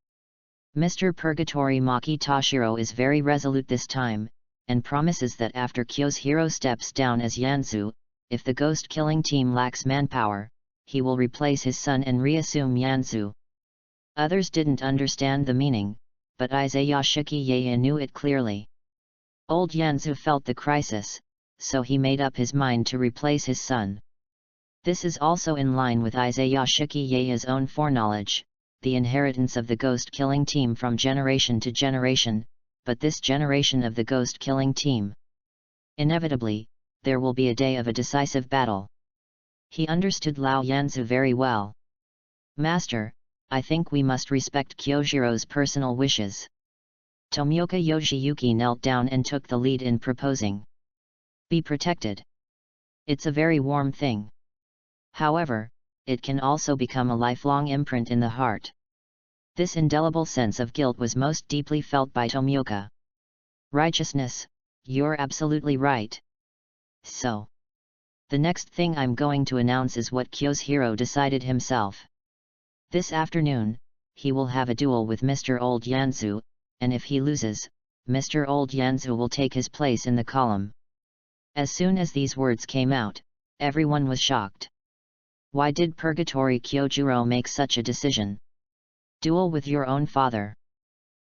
Speaker 1: Mr. Purgatory Maki Toshiro is very resolute this time, and promises that after Kyo's hero steps down as Yanzu, if the ghost-killing team lacks manpower, he will replace his son and reassume Yanzu. Others didn't understand the meaning, but Izayashiki Yaya knew it clearly. Old Yanzu felt the crisis, so he made up his mind to replace his son. This is also in line with Izayashiki Yaya's own foreknowledge, the inheritance of the ghost-killing team from generation to generation, but this generation of the ghost-killing team. Inevitably, there will be a day of a decisive battle. He understood Lao Yanzu very well. Master, I think we must respect Kyojiro's personal wishes. Tomioka Yoshiyuki knelt down and took the lead in proposing. Be protected. It's a very warm thing. However, it can also become a lifelong imprint in the heart. This indelible sense of guilt was most deeply felt by Tomioka. Righteousness, you're absolutely right. So, the next thing I'm going to announce is what Kyo's hero decided himself. This afternoon, he will have a duel with Mr. Old Yanzu, and if he loses, Mr. Old Yanzu will take his place in the column. As soon as these words came out, everyone was shocked. Why did Purgatory Kyojiro make such a decision? Duel with your own father.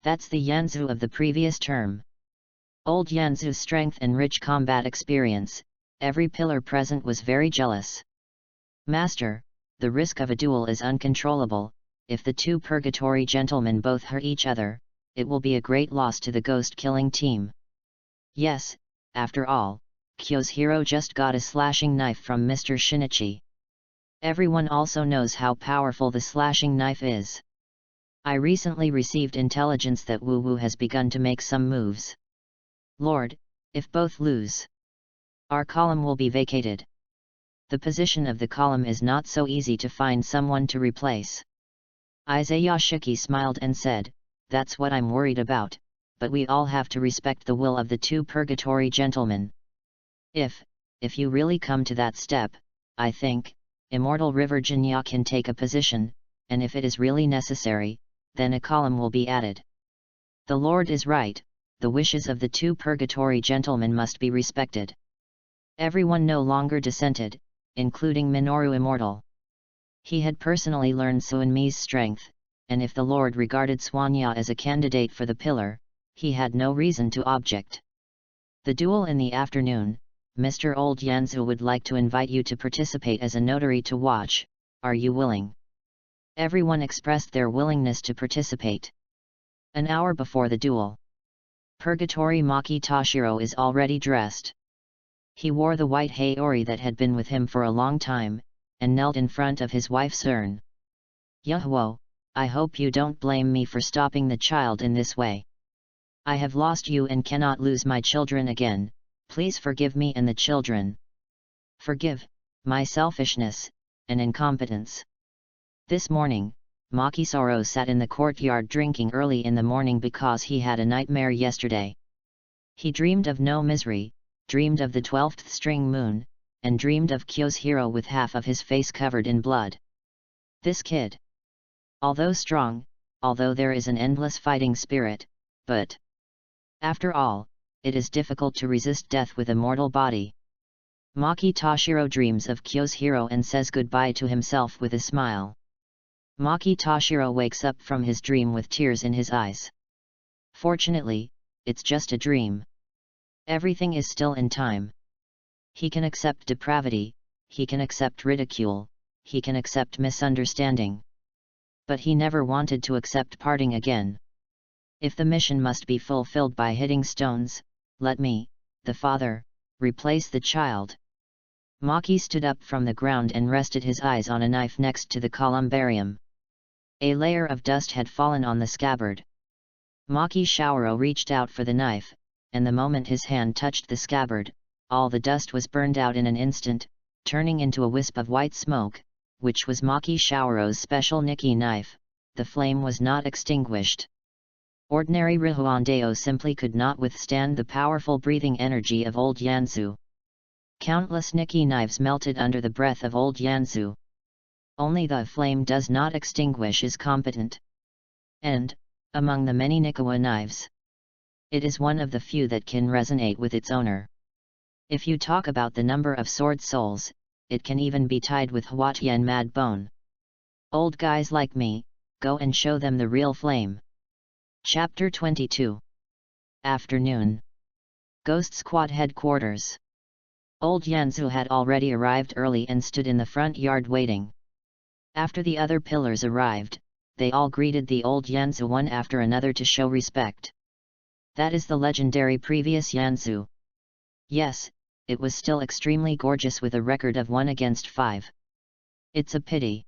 Speaker 1: That's the Yanzu of the previous term. Old Yanzu's strength and rich combat experience, every pillar present was very jealous. Master, the risk of a duel is uncontrollable. If the two Purgatory gentlemen both hurt each other, it will be a great loss to the ghost-killing team. Yes, after all, Kyo's hero just got a slashing knife from Mr. Shinichi. Everyone also knows how powerful the slashing knife is. I recently received intelligence that Wu Wu has begun to make some moves. Lord, if both lose, our column will be vacated. The position of the column is not so easy to find someone to replace. Izayashiki smiled and said, that's what I'm worried about, but we all have to respect the will of the two Purgatory gentlemen. If you really come to that step, I think, Immortal River Jinya can take a position, and if it is really necessary, then a column will be added. The Lord is right, the wishes of the two Purgatory gentlemen must be respected. Everyone no longer dissented, including Minoru Immortal. He had personally learned Suanmi's strength, and if the Lord regarded Suanya as a candidate for the pillar, he had no reason to object. The duel in the afternoon, Mr. Old Yanzu would like to invite you to participate as a notary to watch, are you willing? Everyone expressed their willingness to participate. An hour before the duel, Purgatory Maki Toshiro is already dressed. He wore the white haori that had been with him for a long time, and knelt in front of his wife's urn. Yahuo, I hope you don't blame me for stopping the child in this way. I have lost you and cannot lose my children again, please forgive me and the children. Forgive my selfishness and incompetence. This morning, Makisaro sat in the courtyard drinking early in the morning because he had a nightmare yesterday. He dreamed of no misery, dreamed of the 12th string moon, and dreamed of Kyo's hero with half of his face covered in blood. This kid, although strong, although there is an endless fighting spirit, but after all, it is difficult to resist death with a mortal body. Maki Toshiro dreams of Kyo's hero and says goodbye to himself with a smile. Maki Toshiro wakes up from his dream with tears in his eyes. Fortunately, it's just a dream. Everything is still in time. He can accept depravity, he can accept ridicule, he can accept misunderstanding. But he never wanted to accept parting again. If the mission must be fulfilled by hitting stones, let me, the father, replace the child. Maki stood up from the ground and rested his eyes on a knife next to the columbarium. A layer of dust had fallen on the scabbard. Maki Shaoro reached out for the knife, and the moment his hand touched the scabbard, all the dust was burned out in an instant, turning into a wisp of white smoke, which was Maki Shaoro's special Nikki knife. The flame was not extinguished. Ordinary Rihuandeo simply could not withstand the powerful breathing energy of Old Yanzu. Countless Nikki knives melted under the breath of Old Yanzu. Only the flame does not extinguish is competent. And, among the many Nikawa knives, It is one of the few that can resonate with its owner. If you talk about the number of sword souls, it can even be tied with Huatian Mad Bone. Old guys like me, go and show them the real flame. Chapter 22. Afternoon. Ghost Squad Headquarters. Old Yanzu had already arrived early and stood in the front yard waiting. After the other pillars arrived, they all greeted the old Yanzu one after another to show respect. That is the legendary previous Yanzu. Yes, it was still extremely gorgeous with a record of 1-5. It's a pity.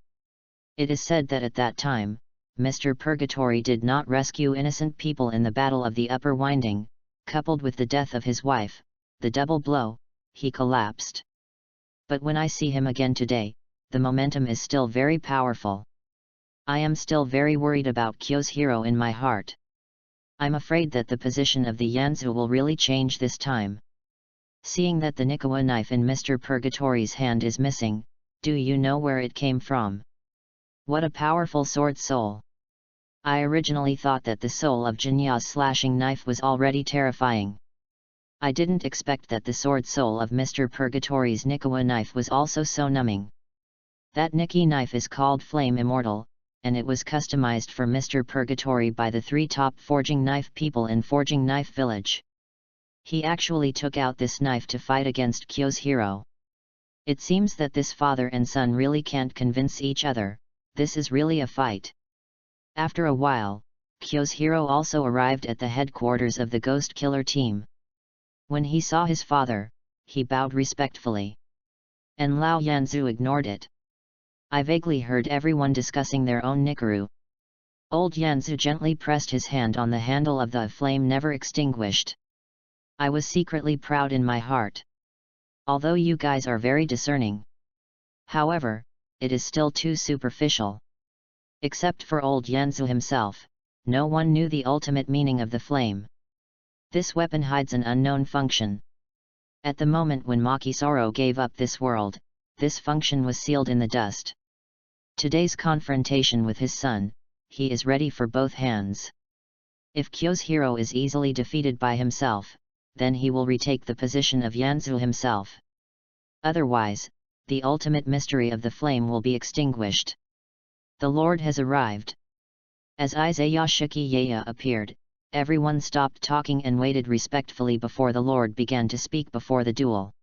Speaker 1: It is said that at that time, Mr. Purgatory did not rescue innocent people in the Battle of the Upper Winding, coupled with the death of his wife, the double blow, he collapsed. But when I see him again today, the momentum is still very powerful. I am still very worried about Kyo's hero in my heart. I'm afraid that the position of the Yanzu will really change this time. Seeing that the Nikawa knife in Mr. Purgatory's hand is missing, do you know where it came from? What a powerful sword soul! I originally thought that the soul of Jinya's slashing knife was already terrifying. I didn't expect that the sword soul of Mr. Purgatory's Nikawa knife was also so numbing. That Nikki knife is called Flame Immortal, and it was customized for Mr. Purgatory by the 3 top forging knife people in Forging Knife Village. He actually took out this knife to fight against Kyo's hero. It seems that this father and son really can't convince each other. This is really a fight. After a while, Kyo's hero also arrived at the headquarters of the Ghost Killer team. When he saw his father, he bowed respectfully. And Lao Yanzu ignored it. I vaguely heard everyone discussing their own Nikaru. Old Yanzu gently pressed his hand on the handle of the flame never extinguished. I was secretly proud in my heart. Although you guys are very discerning. However, it is still too superficial. Except for old Yanzu himself, no one knew the ultimate meaning of the flame. This weapon hides an unknown function. At the moment when Makisaro gave up this world, this function was sealed in the dust. Today's confrontation with his son, he is ready for both hands. If Kyo's hero is easily defeated by himself, then he will retake the position of Yanzu himself. Otherwise, the ultimate mystery of the flame will be extinguished. The Lord has arrived. As Izayashiki Yaya appeared, everyone stopped talking and waited respectfully before the Lord began to speak before the duel.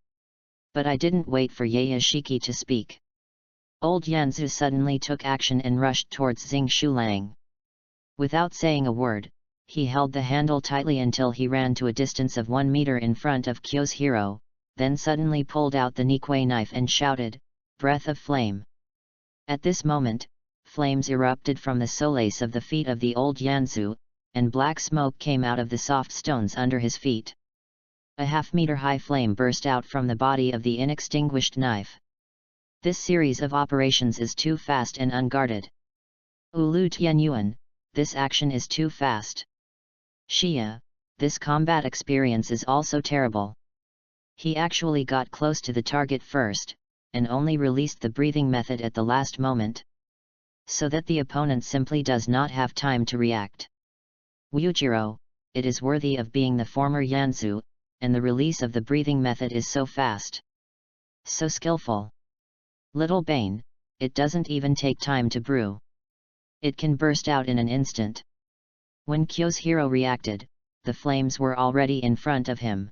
Speaker 1: But I didn't wait for Yayashiki to speak. Old Yanzu suddenly took action and rushed towards Xing Shulang. Without saying a word, he held the handle tightly until he ran to a distance of 1 meter in front of Kyo's hero, then suddenly pulled out the Nikwe knife and shouted, "Breath of flame!" At this moment, flames erupted from the solace of the feet of the old Yanzu, and black smoke came out of the soft stones under his feet. A half-meter-high flame burst out from the body of the inextinguished knife. This series of operations is too fast and unguarded. Ulu Tianyuan, this action is too fast. Xia, this combat experience is also terrible. He actually got close to the target first, and only released the breathing method at the last moment. So that the opponent simply does not have time to react. Wujiro, it is worthy of being the former Yanzu, and the release of the breathing method is so fast. So skillful. Little Bane, it doesn't even take time to brew. It can burst out in an instant. When Kyo's hero reacted, the flames were already in front of him.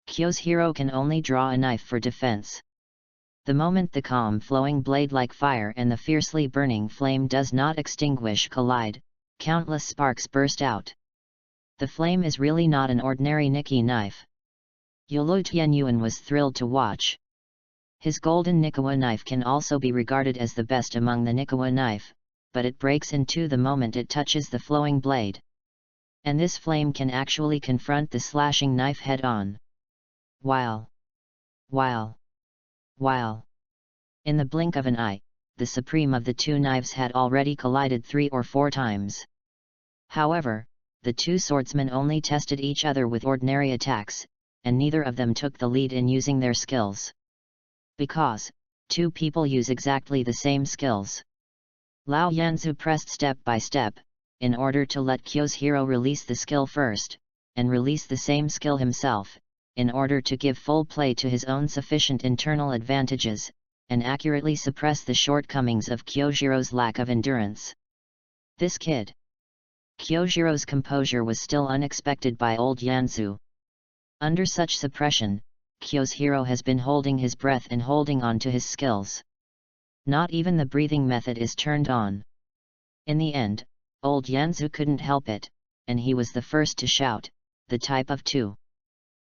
Speaker 1: Kyo's hero can only draw a knife for defense. The moment the calm flowing blade like fire and the fiercely burning flame does not extinguish collide, countless sparks burst out. The flame is really not an ordinary Nikki knife. Yolo Tianyuan was thrilled to watch. His golden Nikawa knife can also be regarded as the best among the Nikawa knife, but it breaks in two the moment it touches the flowing blade. And this flame can actually confront the slashing knife head-on. While in the blink of an eye, the supreme of the two knives had already collided 3 or 4 times. However, the two swordsmen only tested each other with ordinary attacks, and neither of them took the lead in using their skills. Because, two people use exactly the same skills. Lao Yanzu pressed step by step, in order to let Kyo's hero release the skill first, and release the same skill himself, in order to give full play to his own sufficient internal advantages, and accurately suppress the shortcomings of Kyojiro's lack of endurance. This kid. Kyojiro's composure was still unexpected by old Yanzu. Under such suppression, Kyoshiro has been holding his breath and holding on to his skills. Not even the breathing method is turned on. In the end, old Yanzu couldn't help it, and he was the first to shout, "The type of 2.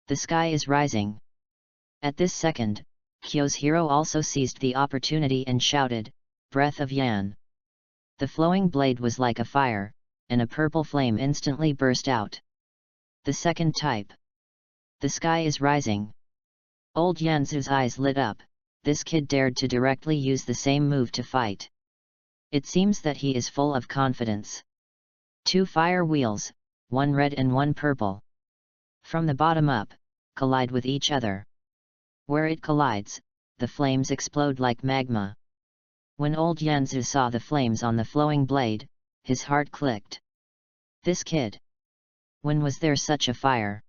Speaker 1: The sky is rising." At this second, Kyoshiro also seized the opportunity and shouted, "Breath of Yan." The flowing blade was like a fire, and a purple flame instantly burst out. The second type. The sky is rising. Old Yanzu's eyes lit up. This kid dared to directly use the same move to fight. It seems that he is full of confidence. 2 fire wheels, one red and one purple. From the bottom up, collide with each other. Where it collides, the flames explode like magma. When old Yanzu saw the flames on the flowing blade, his heart clicked. This kid. When was there such a fire?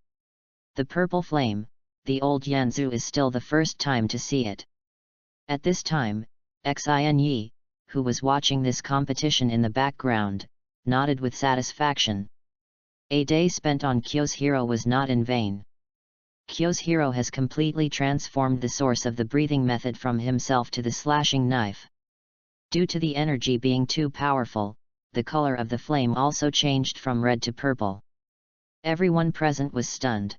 Speaker 1: The purple flame, the old Yanzu is still the first time to see it. At this time, Xin Yi, who was watching this competition in the background, nodded with satisfaction. A day spent on Kyoshiro was not in vain. Kyoshiro has completely transformed the source of the breathing method from himself to the slashing knife. Due to the energy being too powerful, the color of the flame also changed from red to purple. Everyone present was stunned.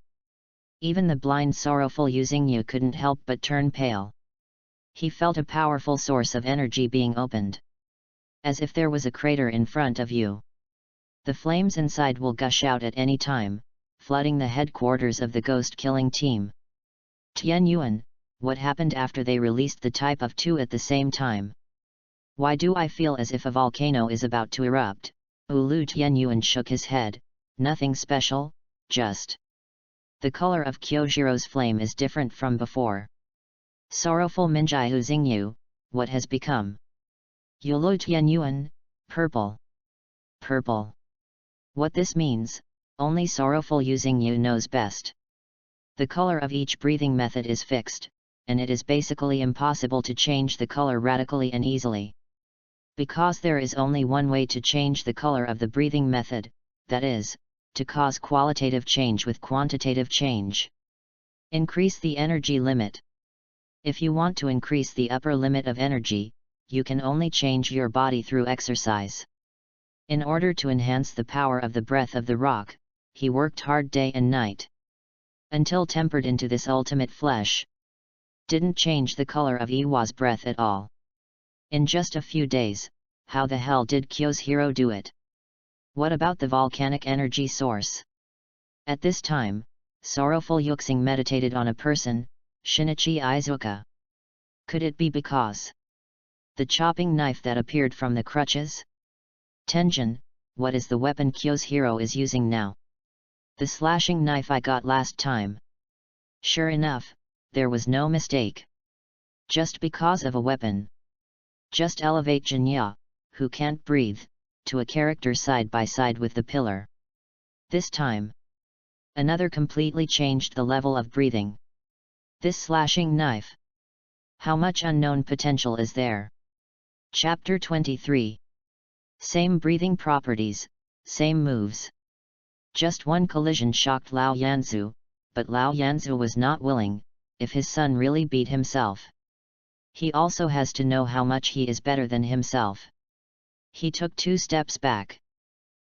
Speaker 1: Even the blind sorrowful Yuzingyu couldn't help but turn pale. He felt a powerful source of energy being opened. As if there was a crater in front of you. The flames inside will gush out at any time, flooding the headquarters of the ghost-killing team. Tian Yuan, what happened after they released the type of 2 at the same time? Why do I feel as if a volcano is about to erupt? Ulu Tian Yuan shook his head. Nothing special, just. The color of Kyojiro's flame is different from before. Sorrowful Minjai Yuzingyu, what has become? Yulu Tian Yuan, purple. Purple. What this means, only sorrowful Yuzingyu knows best. The color of each breathing method is fixed, and it is basically impossible to change the color radically and easily. Because there is only one way to change the color of the breathing method, that is, to cause qualitative change with quantitative change. Increase the energy limit. If you want to increase the upper limit of energy, you can only change your body through exercise. In order to enhance the power of the breath of the rock, he worked hard day and night. Until tempered into this ultimate flesh. Didn't change the color of Iwa's breath at all. In just a few days, how the hell did Kyoshiro do it? What about the volcanic energy source? At this time, sorrowful Yuxing meditated on a person, Shinichi Izuka. Could it be because the chopping knife that appeared from the crutches? Tenjin, what is the weapon Kyoshiro is using now? The slashing knife I got last time. Sure enough, there was no mistake. Just because of a weapon. Just elevate Jinya, who can't breathe, to a character side by side with the pillar. This time, another completely changed the level of breathing. This slashing knife. How much unknown potential is there? Chapter 23. Same breathing properties, same moves. Just one collision shocked Lao Yanzu, but Lao Yanzu was not willing, if his son really beat himself. He also has to know how much he is better than himself. He took 2 steps back.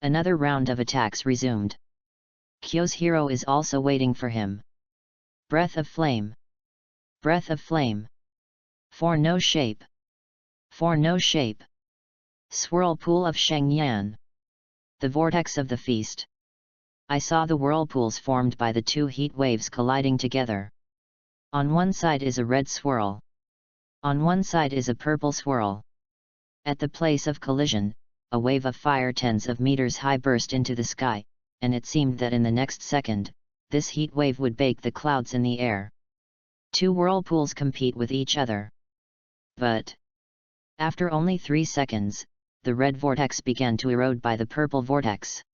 Speaker 1: Another round of attacks resumed. Kyoshiro is also waiting for him. Breath of flame. Breath of flame. For no shape. For no shape. Swirlpool of Shengyan. The vortex of the feast. I saw the whirlpools formed by the 2 heat waves colliding together. On one side is a red swirl. On one side is a purple swirl. At the place of collision, a wave of fire tens of meters high burst into the sky, and it seemed that in the next second, this heat wave would bake the clouds in the air. 2 whirlpools compete with each other. But after only 3 seconds, the red vortex began to erode by the purple vortex.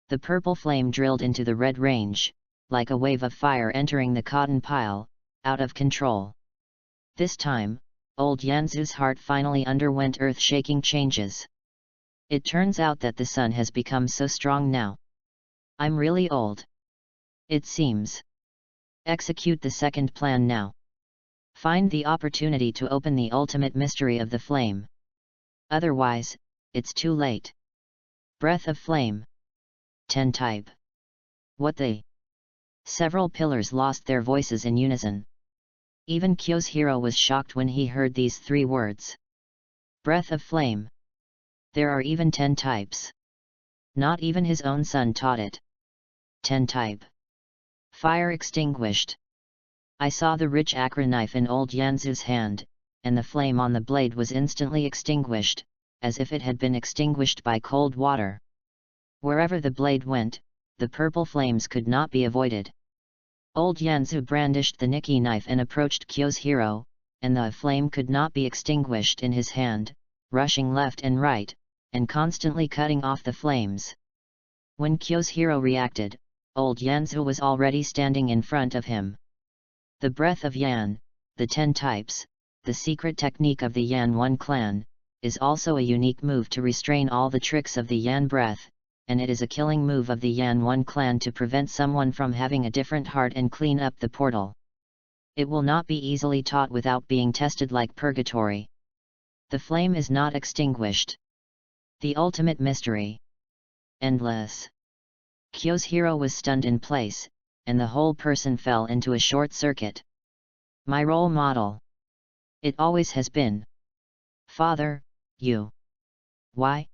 Speaker 1: The purple flame drilled into the red range, like a wave of fire entering the cotton pile, out of control. This time, old Yanzu's heart finally underwent earth-shaking changes. It turns out that the sun has become so strong now. I'm really old. It seems. Execute the second plan now. Find the opportunity to open the ultimate mystery of the flame. Otherwise, it's too late. Breath of flame. 10 type. What the? Several pillars lost their voices in unison. Even Kyo's hero was shocked when he heard these 3 words. Breath of flame. There are even 10 types. Not even his own son taught it. 10 type. Fire extinguished. I saw the rich acre knife in old Yanzu's hand, and the flame on the blade was instantly extinguished, as if it had been extinguished by cold water. Wherever the blade went, the purple flames could not be avoided. Old Yanzu brandished the Nikki knife and approached Kyo's hero, and the flame could not be extinguished in his hand, rushing left and right, and constantly cutting off the flames. When Kyo's hero reacted, old Yanzu was already standing in front of him. The breath of Yan, the 10 types, the secret technique of the Yan 1 clan, is also a unique move to restrain all the tricks of the Yan breath, and it is a killing move of the Yan 1 clan to prevent someone from having a different heart and clean up the portal. It will not be easily taught without being tested like purgatory. The flame is not extinguished. The ultimate mystery. Endless. Kyo's hero was stunned in place, and the whole person fell into a short circuit. My role model. It always has been. Father, you. Why?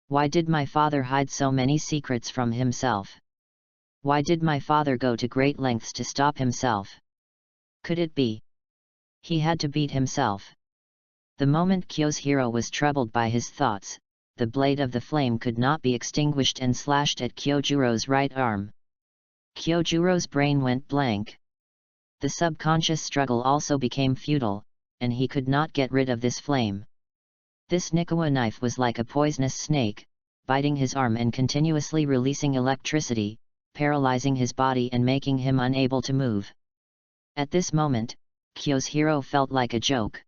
Speaker 1: Why did my father hide so many secrets from himself? Why did my father go to great lengths to stop himself? Could it be? He had to beat himself. The moment Kyo's hero was troubled by his thoughts, the blade of the flame could not be extinguished and slashed at Kyojuro's right arm. Kyojuro's brain went blank. The subconscious struggle also became futile, and he could not get rid of this flame. This Nikawa knife was like a poisonous snake, biting his arm and continuously releasing electricity, paralyzing his body and making him unable to move. At this moment, Kyo's hero felt like a joke.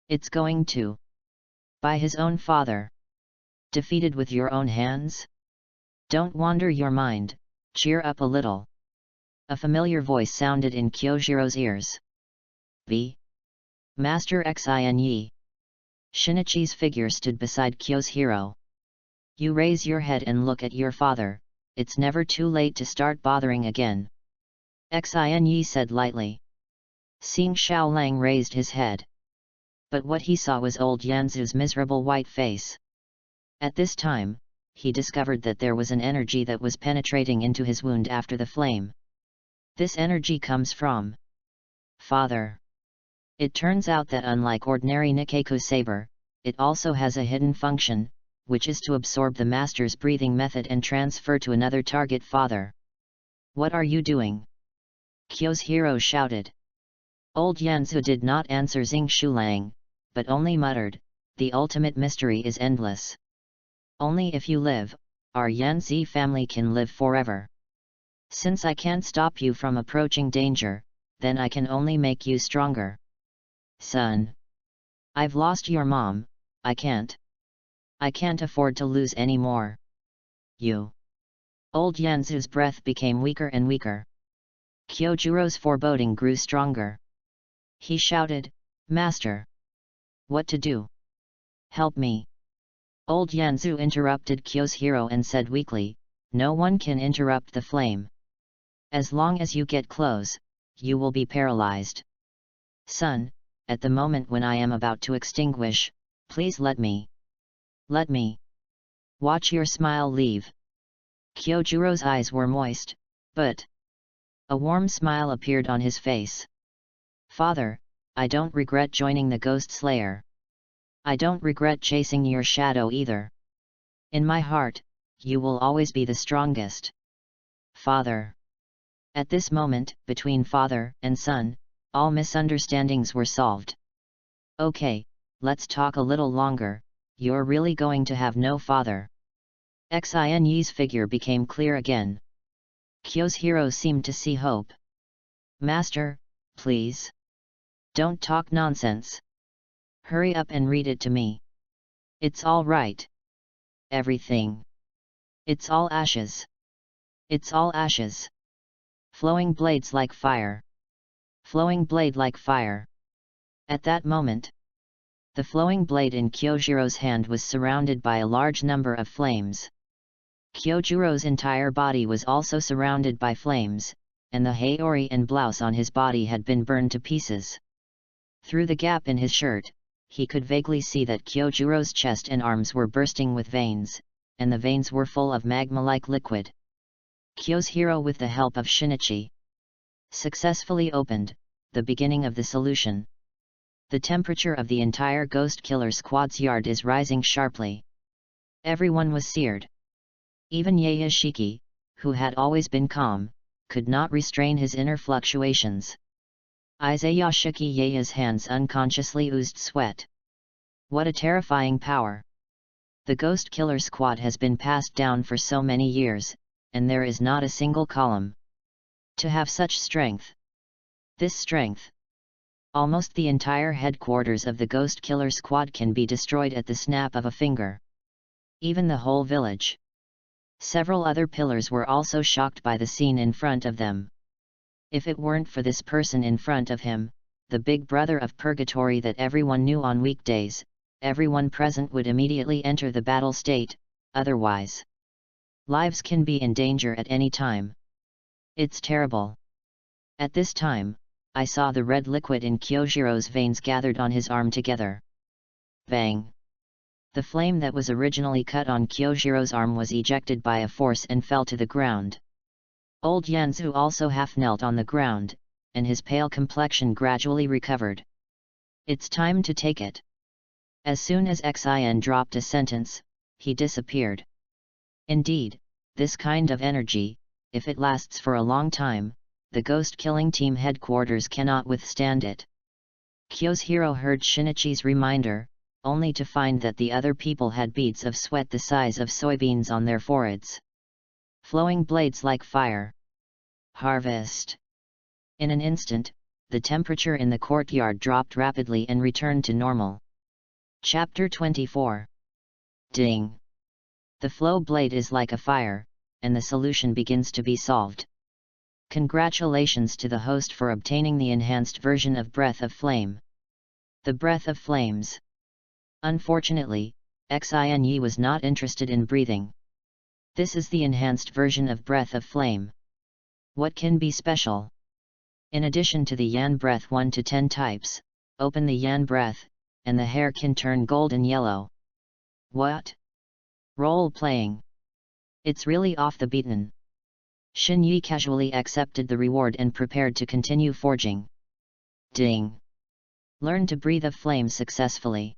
Speaker 1: It's going to. By his own father. Defeated with your own hands? Don't wander your mind, cheer up a little. A familiar voice sounded in Kyojuro's ears. B. Master Xin. Shinichi's figure stood beside Kyo's hero. You raise your head and look at your father, it's never too late to start bothering again. Xin said lightly. Xing Xiaolang raised his head. But what he saw was old Yanzu's miserable white face. At this time, he discovered that there was an energy that was penetrating into his wound after the flame. This energy comes from Father. It turns out that unlike ordinary Nikkeku saber, it also has a hidden function, which is to absorb the master's breathing method and transfer to another target Father. What are you doing? Kyo's hero shouted. Old Yanzu did not answer Xing Shulang, but only muttered, the ultimate mystery is endless. Only if you live, our Yanzi family can live forever. Since I can't stop you from approaching danger, then I can only make you stronger. Son. I've lost your mom, I can't afford to lose any more. You. Old Yanzu's breath became weaker and weaker. Kyojuro's foreboding grew stronger. He shouted, Master. What to do? Help me. Old Yanzu interrupted Kyo's hero and said weakly, no one can interrupt the flame. As long as you get close, you will be paralyzed. Son, at the moment when I am about to extinguish, please let me. Let me. Watch your smile leave. Kyojuro's eyes were moist, but a warm smile appeared on his face. Father, I don't regret joining the Ghost Slayer. I don't regret chasing your shadow either. In my heart, you will always be the strongest. Father. At this moment, between father and son, all misunderstandings were solved. Okay, let's talk a little longer, you're really going to have no father. Xinye's figure became clear again. Kyo's hero seemed to see hope. Master, please. Don't talk nonsense. Hurry up and read it to me. It's all right. Everything. It's all ashes. It's all ashes. Flowing blades like fire. Flowing blade like fire. At that moment, the flowing blade in Kyojiro's hand was surrounded by a large number of flames. Kyojiro's entire body was also surrounded by flames, and the haori and blouse on his body had been burned to pieces. Through the gap in his shirt, he could vaguely see that Kyojiro's chest and arms were bursting with veins, and the veins were full of magma-like liquid. Kyo's hero, with the help of Shinichi, successfully opened the beginning of the solution. The temperature of the entire Ghost Killer Squad's yard is rising sharply. Everyone was seared. Even Yayashiki, who had always been calm, could not restrain his inner fluctuations. Izayashiki Yaya's hands unconsciously oozed sweat. What a terrifying power! The Ghost Killer Squad has been passed down for so many years, and there is not a single column to have such strength. This strength. Almost the entire headquarters of the Ghost Killer Squad can be destroyed at the snap of a finger. Even the whole village. Several other pillars were also shocked by the scene in front of them. If it weren't for this person in front of him, the big brother of purgatory that everyone knew on weekdays, everyone present would immediately enter the battle state, otherwise lives can be in danger at any time. It's terrible. At this time, I saw the red liquid in Kyojiro's veins gathered on his arm together. Bang! The flame that was originally cut on Kyojiro's arm was ejected by a force and fell to the ground. Old Yanzu also half knelt on the ground, and his pale complexion gradually recovered. It's time to take it. As soon as Xin dropped a sentence, he disappeared. Indeed, this kind of energy, if it lasts for a long time, the ghost-killing team headquarters cannot withstand it. Kyo's hero heard Shinichi's reminder, only to find that the other people had beads of sweat the size of soybeans on their foreheads. Flowing blades like fire. Harvest. In an instant, the temperature in the courtyard dropped rapidly and returned to normal. Chapter 24. Ding! The flow blade is like a fire, and the solution begins to be solved. Congratulations to the host for obtaining the enhanced version of Breath of Flame. The Breath of Flames. Unfortunately, Xinyi was not interested in breathing. This is the enhanced version of Breath of Flame. What can be special? In addition to the Yan Breath 1 to 10 types, open the Yan Breath, and the hair can turn golden yellow. What? Role-playing. It's really off the beaten. Shinyi casually accepted the reward and prepared to continue forging. Ding! Learn to breathe of flame successfully.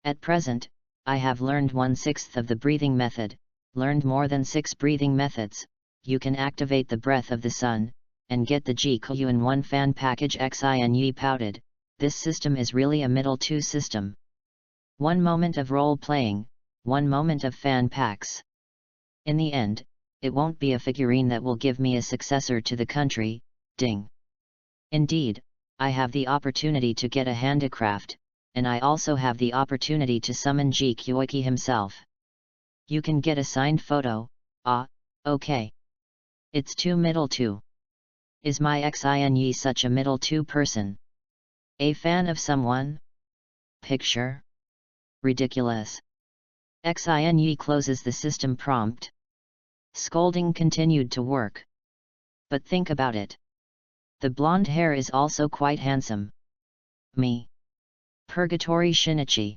Speaker 1: At present, I have learned 1/6 of the breathing method, learned more than 6 breathing methods. You can activate the breath of the sun, and get the Jikuan 1 fan package. Xinyi pouted. This system is really a middle 2 system. 1 moment of role-playing, 1 moment of fan packs. In the end, it won't be a figurine that will give me a successor to the country. Ding! Indeed, I have the opportunity to get a handicraft, and I also have the opportunity to summon Jikuoki himself. You can get a signed photo. Okay. It's too middle 2. Is my Xinyi such a middle 2 person? A fan of someone? Picture? Ridiculous. Xinyi closes the system prompt. Scolding continued to work. But think about it. The blonde hair is also quite handsome. Me. Purgatory Shinichi.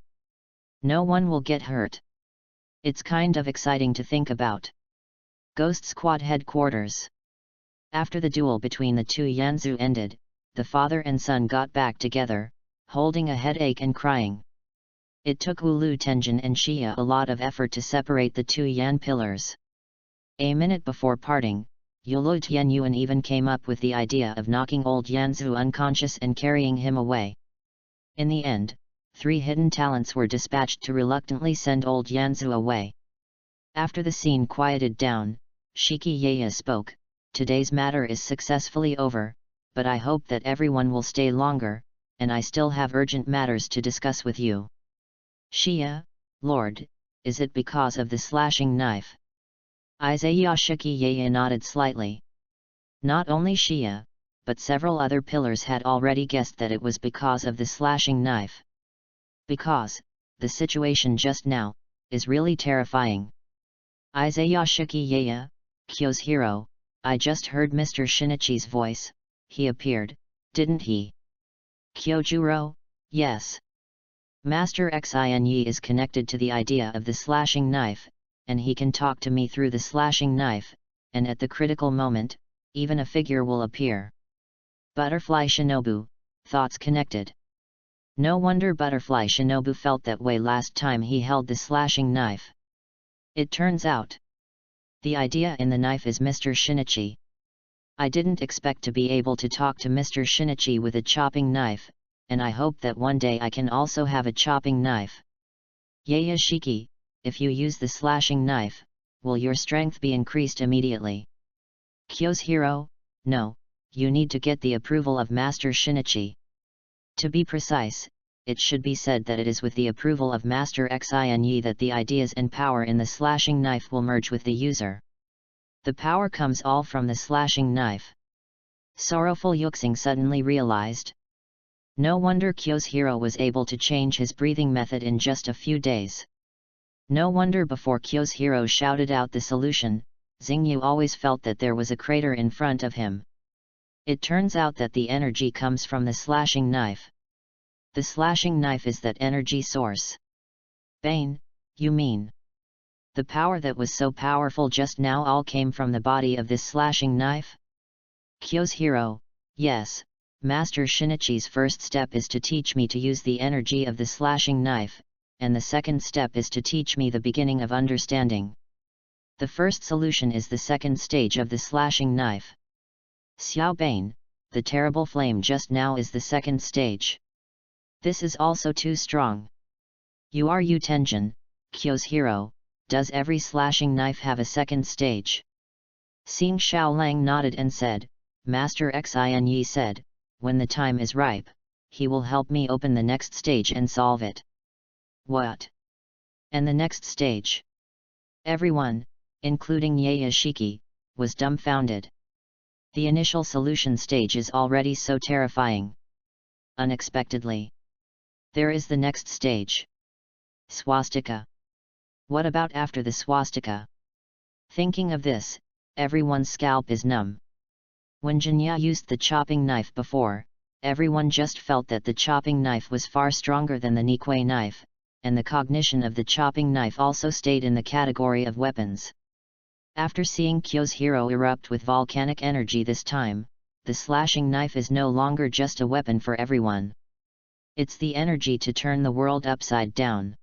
Speaker 1: No one will get hurt. It's kind of exciting to think about. Ghost Squad headquarters. After the duel between the two Yanzu ended, the father and son got back together, holding a headache and crying. It took Ulu Tenjin and Shia a lot of effort to separate the two Yan pillars. A minute before parting, Yulu Tianyuan even came up with the idea of knocking old Yanzu unconscious and carrying him away. In the end, 3 hidden talents were dispatched to reluctantly send old Yanzu away. After the scene quieted down, Shiki Yaya spoke, "Today's matter is successfully over, but I hope that everyone will stay longer, and I still have urgent matters to discuss with you." "Shia, Lord, is it because of the slashing knife?" Isaiah Shiki Yaya nodded slightly. Not only Shia, but several other pillars had already guessed that it was because of the slashing knife. "Because, the situation just now, is really terrifying." Isaiah Shiki Yaya, Kyo's hero, "I just heard Mr. Shinichi's voice, he appeared, didn't he?" Kyojuro, "Yes. Master Xinyi is connected to the idea of the slashing knife, and he can talk to me through the slashing knife, and at the critical moment, even a figure will appear." Butterfly Shinobu, thoughts connected. No wonder Butterfly Shinobu felt that way last time he held the slashing knife. It turns out, the idea in the knife is Mr. Shinichi. I didn't expect to be able to talk to Mr. Shinichi with a chopping knife, and I hope that one day I can also have a chopping knife. Yaya Shiki, if you use the slashing knife, will your strength be increased immediately? Kyo's hero, "No, you need to get the approval of Master Shinichi. To be precise, it should be said that it is with the approval of Master Xinyi that the ideas and power in the slashing knife will merge with the user. The power comes all from the slashing knife." Sorrowful Yuxing suddenly realized. No wonder Kyo's hero was able to change his breathing method in just a few days. No wonder before Kyo's hero shouted out the solution, Xingyu always felt that there was a crater in front of him. It turns out that the energy comes from the slashing knife. The slashing knife is that energy source. Bane, you mean? The power that was so powerful just now all came from the body of this slashing knife? Kyo's hero, "Yes, Master Shinichi's first step is to teach me to use the energy of the slashing knife, and the second step is to teach me the beginning of understanding. The first solution is the second stage of the slashing knife. Xiao Bane, the terrible flame just now is the second stage. This is also too strong. You are Yu Tenjin, Kyo's hero, does every slashing knife have a second stage?" Xing Xiaolang nodded and said, "Master Xinyi said, when the time is ripe, he will help me open the next stage and solve it." "What? And the next stage?" Everyone, including Yaya Shiki, was dumbfounded. The initial solution stage is already so terrifying. Unexpectedly, there is the next stage. Swastika. What about after the swastika? Thinking of this, everyone's scalp is numb. When Jinya used the chopping knife before, everyone just felt that the chopping knife was far stronger than the Nikwe knife, and the cognition of the chopping knife also stayed in the category of weapons. After seeing Kyo's hero erupt with volcanic energy this time, the slashing knife is no longer just a weapon for everyone. It's the energy to turn the world upside down.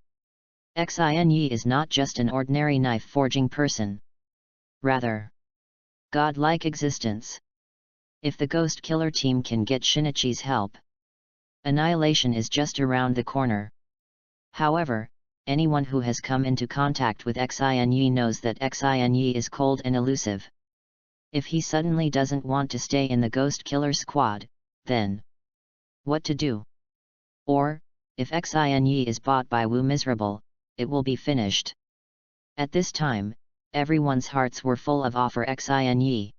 Speaker 1: Xinyi is not just an ordinary knife-forging person. Rather, godlike existence. If the Ghost Killer team can get Shinichi's help, annihilation is just around the corner. However, anyone who has come into contact with Xinyi knows that Xinyi is cold and elusive. If he suddenly doesn't want to stay in the Ghost Killer squad, then what to do? Or, if Xinyi is bought by Wu Miserable, it will be finished. At this time, everyone's hearts were full of awe for Xinyi.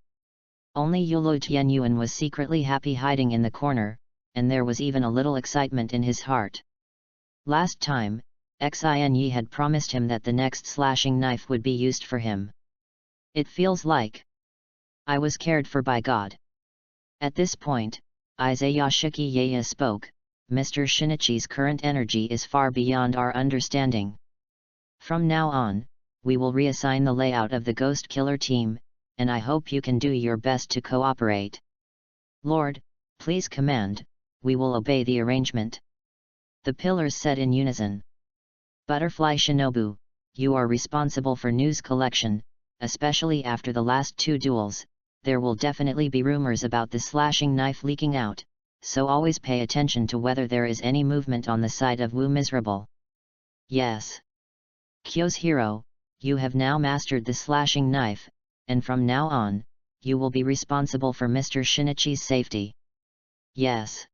Speaker 1: Only Yulu Tianyuan was secretly happy hiding in the corner, and there was even a little excitement in his heart. Last time, Xinyi had promised him that the next slashing knife would be used for him. It feels like I was cared for by God. At this point, Isaiah Shiki Yaya spoke, "Mr. Shinichi's current energy is far beyond our understanding. From now on, we will reassign the layout of the Ghost Killer team, and I hope you can do your best to cooperate." "Lord, please command, we will obey the arrangement," the pillars said in unison. Butterfly Shinobu, you are responsible for news collection, especially after the last two duels. There will definitely be rumors about the slashing knife leaking out, so always pay attention to whether there is any movement on the side of Wu Miserable. Yes. Kyo's hero, you have now mastered the slashing knife, and from now on, you will be responsible for Mr. Shinichi's safety. Yes.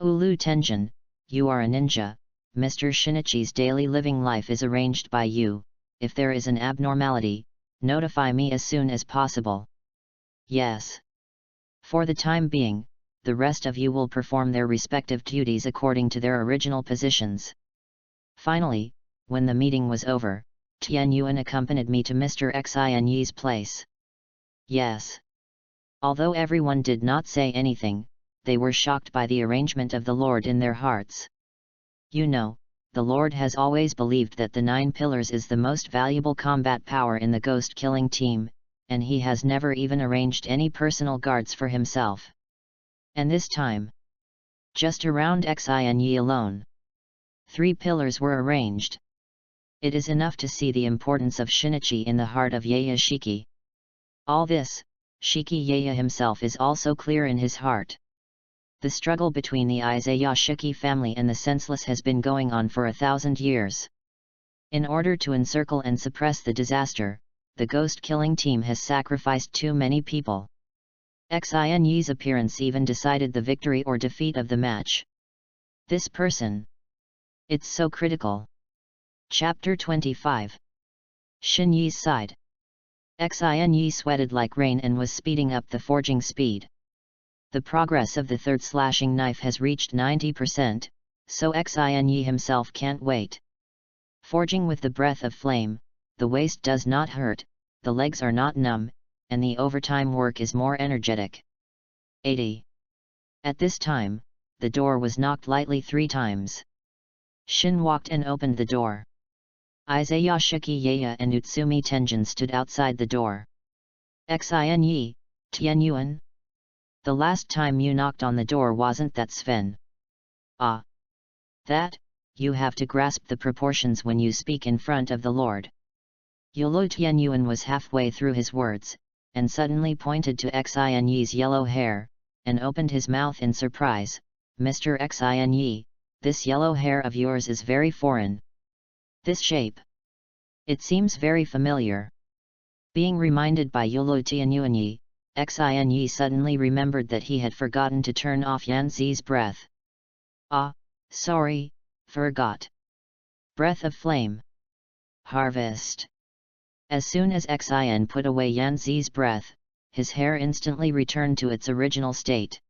Speaker 1: Ulu Tenjin, you are a ninja, Mr. Shinichi's daily living life is arranged by you, if there is an abnormality, notify me as soon as possible. Yes. For the time being, the rest of you will perform their respective duties according to their original positions. Finally, when the meeting was over, Tian Yuan accompanied me to Mr. Xinyi's place. Yes. Although everyone did not say anything, they were shocked by the arrangement of the Lord in their hearts. You know, the Lord has always believed that the 9 pillars is the most valuable combat power in the ghost-killing team, and he has never even arranged any personal guards for himself. And this time, just around Xinyi alone, 3 pillars were arranged. It is enough to see the importance of Shinichi in the heart of Yaya Shiki. All this, Shiki Yaya himself is also clear in his heart. The struggle between the Izaya Shiki family and the senseless has been going on for 1,000 years. In order to encircle and suppress the disaster, the ghost-killing team has sacrificed too many people. Xinyi's appearance even decided the victory or defeat of the match. This person. It's so critical. Chapter 25. Xinyi's side. Xinyi sweated like rain and was speeding up the forging speed. The progress of the third slashing knife has reached 90%, so Xinyi himself can't wait. Forging with the breath of flame, the waist does not hurt, the legs are not numb, and the overtime work is more energetic. 80. At this time, the door was knocked lightly 3 times. Shin walked and opened the door. Izaya Shiki Yaya and Utsumi Tenjin stood outside the door. Xinyi, Tian Yuan? The last time you knocked on the door wasn't that Sven? Ah! That, you have to grasp the proportions when you speak in front of the Lord. Yolo Tian Yuan was halfway through his words, and suddenly pointed to Xinyi's yellow hair, and opened his mouth in surprise. Mr. Xinyi, this yellow hair of yours is very foreign. This shape. It seems very familiar. Being reminded by Yolo Tian Yuan, Xinyi suddenly remembered that he had forgotten to turn off Yanzi's breath. Ah, sorry, forgot. Breath of flame. Harvest. As soon as Xin put away Yanzi's breath, his hair instantly returned to its original state.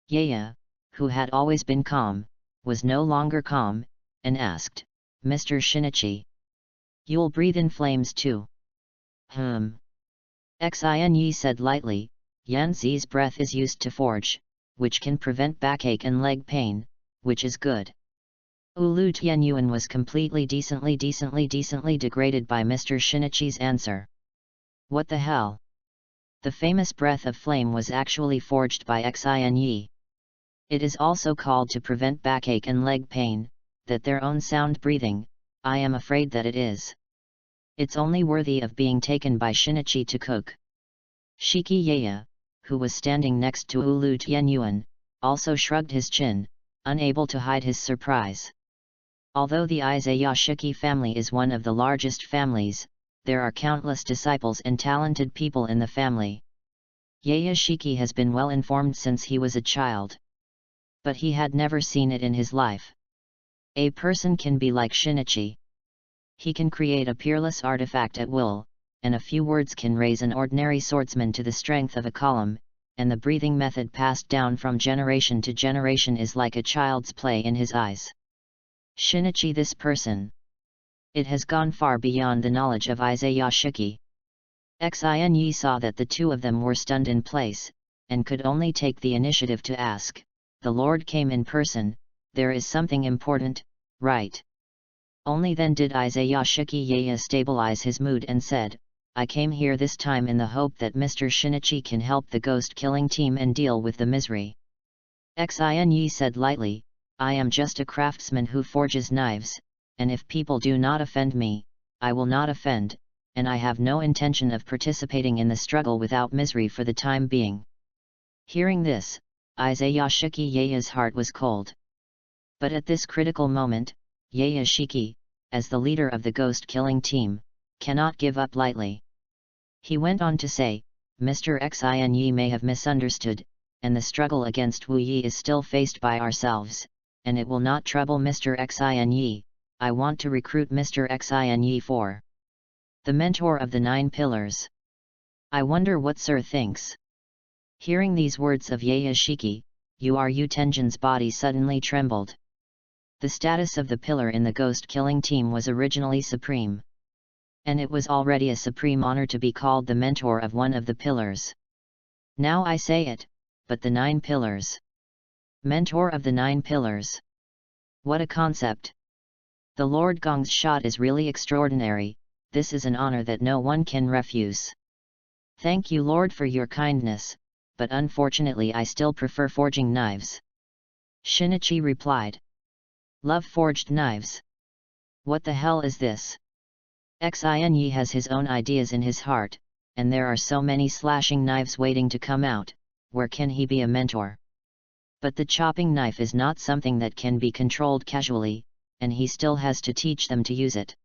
Speaker 1: Yaya, who had always been calm, was no longer calm, and asked, Mr. Shinichi, you'll breathe in flames too? Xinyi said lightly, Yanzi's breath is used to forge, which can prevent backache and leg pain, which is good. Ulu Tianyuan was completely decently degraded by Mr. Shinichi's answer. What the hell? The famous breath of flame was actually forged by Xinyi. It is also called to prevent backache and leg pain, that their own sound breathing, I am afraid that it is. It's only worthy of being taken by Shinichi to cook. Shiki Yaya, who was standing next to Ulu Tianyuan, also shrugged his chin, unable to hide his surprise. Although the Izaya Shiki family is one of the largest families, there are countless disciples and talented people in the family. Yaya Shiki has been well informed since he was a child. But he had never seen it in his life. A person can be like Shinichi. He can create a peerless artifact at will, and a few words can raise an ordinary swordsman to the strength of a column, and the breathing method passed down from generation to generation is like a child's play in his eyes. Shinichi, this person. It has gone far beyond the knowledge of Izaya Shiki. Xinyi saw that the two of them were stunned in place, and could only take the initiative to ask, the Lord came in person, there is something important, right? Only then did Izaya Shiki Yaya stabilize his mood and said, I came here this time in the hope that Mr. Shinichi can help the ghost-killing team and deal with the misery. Xinyi said lightly, I am just a craftsman who forges knives, and if people do not offend me, I will not offend, and I have no intention of participating in the struggle without misery for the time being. Hearing this, Izaya Shiki Yaya's heart was cold. But at this critical moment, Yaya Shiki, as the leader of the ghost-killing team, cannot give up lightly. He went on to say, Mr. Xin may have misunderstood, and the struggle against Wu Yi is still faced by ourselves, and it will not trouble Mr. Xin. I want to recruit Mr. Xin for the mentor of the 9 pillars. I wonder what Sir thinks. Hearing these words of Ye Shiki, Yu Tenjin's body suddenly trembled. The status of the pillar in the ghost-killing team was originally supreme. And it was already a supreme honor to be called the mentor of one of the pillars. Now I say it, but the 9 pillars. Mentor of the 9 pillars. What a concept! The Lord Gong's shot is really extraordinary. This is an honor that no one can refuse. Thank you, Lord, for your kindness, but unfortunately I still prefer forging knives. Shinichi replied. Love forged knives? What the hell is this? Xin has his own ideas in his heart, and there are so many slashing knives waiting to come out, where can he be a mentor? But the chopping knife is not something that can be controlled casually, and he still has to teach them to use it.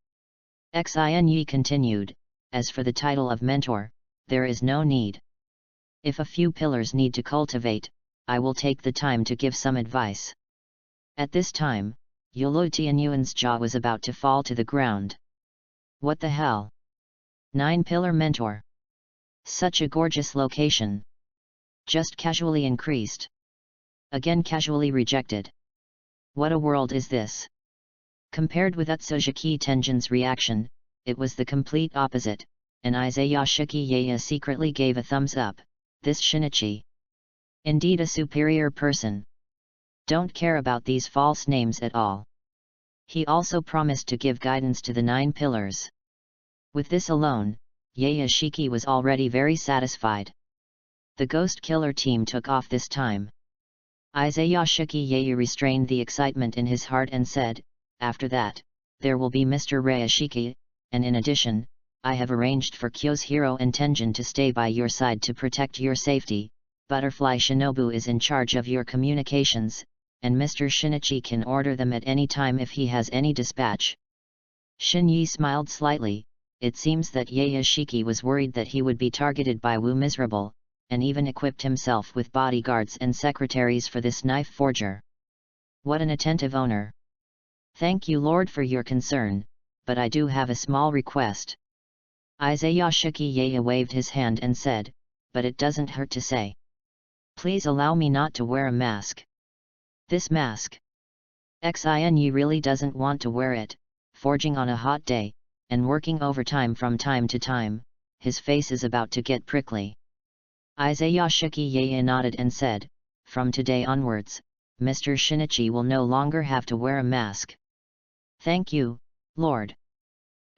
Speaker 1: Xin continued, as for the title of mentor, there is no need. If a few pillars need to cultivate, I will take the time to give some advice. At this time, Yulu Tianyuan's jaw was about to fall to the ground. What the hell? 9-pillar mentor. Such a gorgeous location. Just casually increased. Again casually rejected. What a world is this? Compared with Utsujiki Tenjin's reaction, it was the complete opposite, and Izayashiki Yaya secretly gave a thumbs up. This Shinichi. Indeed a superior person. Don't care about these false names at all. He also promised to give guidance to the 9 pillars. With this alone, Yaya Shiki was already very satisfied. The ghost killer team took off this time. Izayashiki Yaya restrained the excitement in his heart and said, after that, there will be Mr. Rayashiki, and in addition, I have arranged for Kyoshiro and Tenjin to stay by your side to protect your safety. Butterfly Shinobu is in charge of your communications, and Mr. Shinichi can order them at any time if he has any dispatch. Shinyi smiled slightly. It seems that Yaya Shiki was worried that he would be targeted by Wu Miserable, and even equipped himself with bodyguards and secretaries for this knife forger. What an attentive owner! Thank you, Lord, for your concern, but I do have a small request. Izayashiki Yaya waved his hand and said, but it doesn't hurt to say. Please allow me not to wear a mask. This mask. Xin really doesn't want to wear it, forging on a hot day, and working overtime from time to time, his face is about to get prickly. Izayashiki Yaya nodded and said, from today onwards, Mr. Shinichi will no longer have to wear a mask. Thank you, Lord.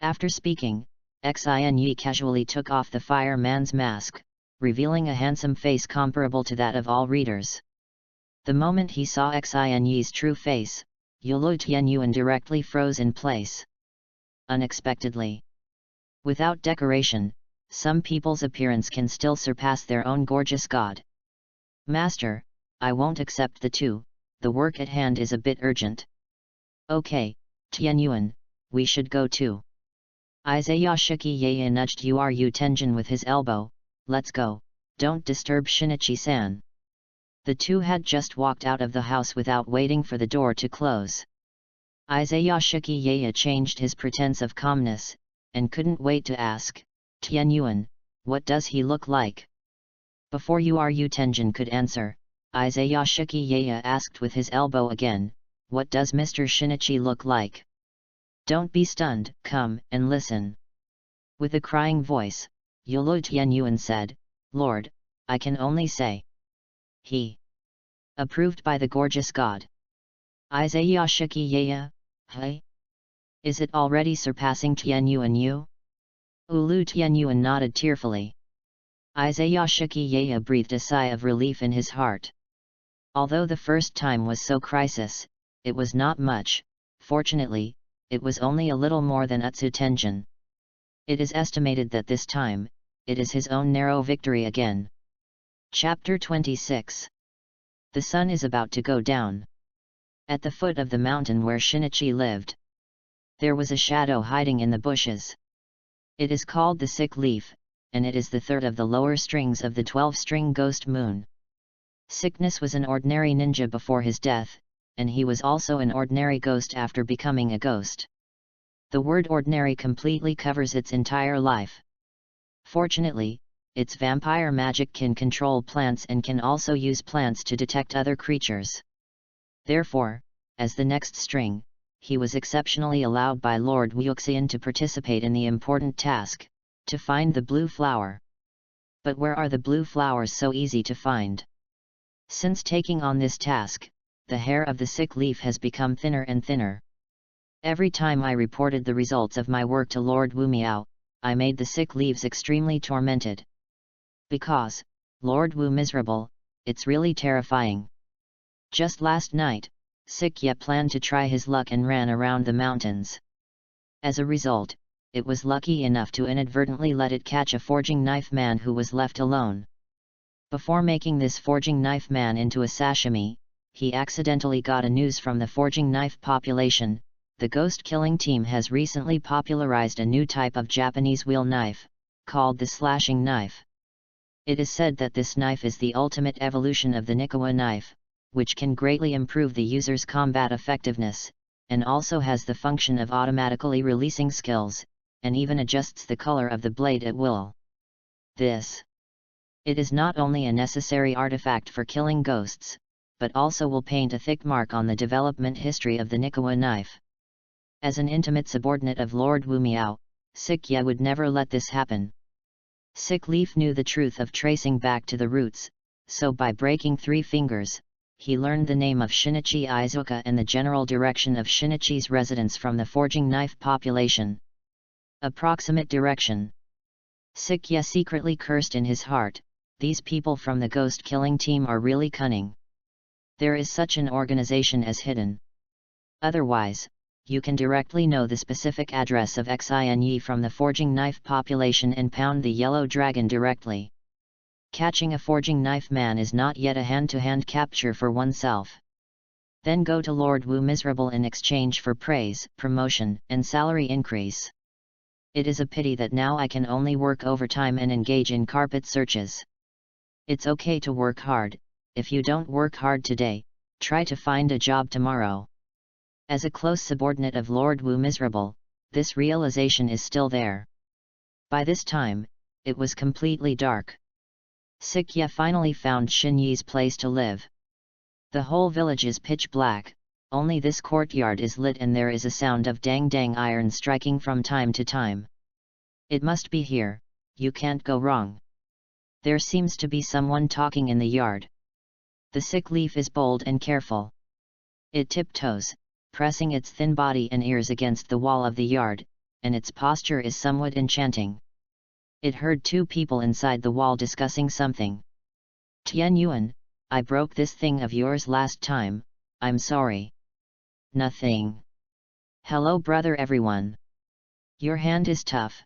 Speaker 1: After speaking, Xin casually took off the fireman's mask, revealing a handsome face comparable to that of all readers. The moment he saw Xin's true face, Yulu Tianyuan directly froze in place. Unexpectedly. Without decoration, some people's appearance can still surpass their own gorgeous god. Master, I won't accept the 2, the work at hand is a bit urgent. Okay, Tianyuan, we should go too. Izayashiki Yaya nudged Uru Tenjin with his elbow, let's go, don't disturb Shinichi-san. The 2 had just walked out of the house without waiting for the door to close. Izayashiki Yaya changed his pretense of calmness, and couldn't wait to ask, Tianyuan, what does he look like? Before Uru Tenjin could answer, Izayashiki Yaya asked with his elbow again, what does Mr. Shinichi look like? Don't be stunned, come and listen. With a crying voice, Yulu Tianyuan said, Lord, I can only say. He. Approved by the gorgeous god. Izayashiki Yaya, hey? Is it already surpassing Tianyuan you? Ulu Tianyuan nodded tearfully. Izayashiki Yaya breathed a sigh of relief in his heart. Although the first time was so crisis, it was not much, fortunately, it was only a little more than Utsu Tenjin. It is estimated that this time, it is his own narrow victory again. Chapter 26. The sun is about to go down. At the foot of the mountain where Shinichi lived, there was a shadow hiding in the bushes. It is called the sick leaf, and it is the third of the lower strings of the 12-string ghost moon. Sickness was an ordinary ninja before his death, and he was also an ordinary ghost after becoming a ghost. The word ordinary completely covers its entire life. Fortunately, its vampire magic can control plants and can also use plants to detect other creatures. Therefore, as the next string, he was exceptionally allowed by Lord Wuxian to participate in the important task, to find the blue flower. But where are the blue flowers so easy to find? Since taking on this task, the hair of the sick leaf has become thinner and thinner. Every time I reported the results of my work to Lord Wu Miao, I made the sick leaves extremely tormented. Because, Lord Wu miserable, it's really terrifying. Just last night, Sick Ye planned to try his luck and ran around the mountains. As a result, it was lucky enough to inadvertently let it catch a forging knife man who was left alone. Before making this forging knife man into a sashimi, he accidentally got a news from the forging knife population. The ghost killing team has recently popularized a new type of Japanese wheel knife, called the slashing knife. It is said that this knife is the ultimate evolution of the Nikawa knife, which can greatly improve the user's combat effectiveness, and also has the function of automatically releasing skills, and even adjusts the color of the blade at will. It is not only a necessary artifact for killing ghosts, but also will paint a thick mark on the development history of the Nikawa knife. As an intimate subordinate of Lord Wu Miao, Sick Ye would never let this happen. Sick Leaf knew the truth of tracing back to the roots, so by breaking 3 fingers, he learned the name of Shinichi Izuka and the general direction of Shinichi's residence from the forging knife population. Approximate direction. Sick Ye secretly cursed in his heart, these people from the ghost killing team are really cunning. There is such an organization as hidden. Otherwise, you can directly know the specific address of Xinyi from the forging knife population and pound the yellow dragon directly. Catching a forging knife man is not yet a hand-to-hand capture for oneself. Then go to Lord Wu miserable in exchange for praise, promotion, and salary increase. It is a pity that now I can only work overtime and engage in carpet searches. It's okay to work hard. If you don't work hard today, try to find a job tomorrow. As a close subordinate of Lord Wu miserable, this realization is still there. By this time, it was completely dark. Sick Ye finally found Xin Yi's place to live. The whole village is pitch black, only this courtyard is lit and there is a sound of dang-dang iron striking from time to time. It must be here, you can't go wrong. There seems to be someone talking in the yard. The sick leaf is bold and careful. It tiptoes, pressing its thin body and ears against the wall of the yard, and its posture is somewhat enchanting. It heard 2 people inside the wall discussing something. Tian Yuan, I broke this thing of yours last time, I'm sorry. Nothing. Hello brother everyone. Your hand is tough.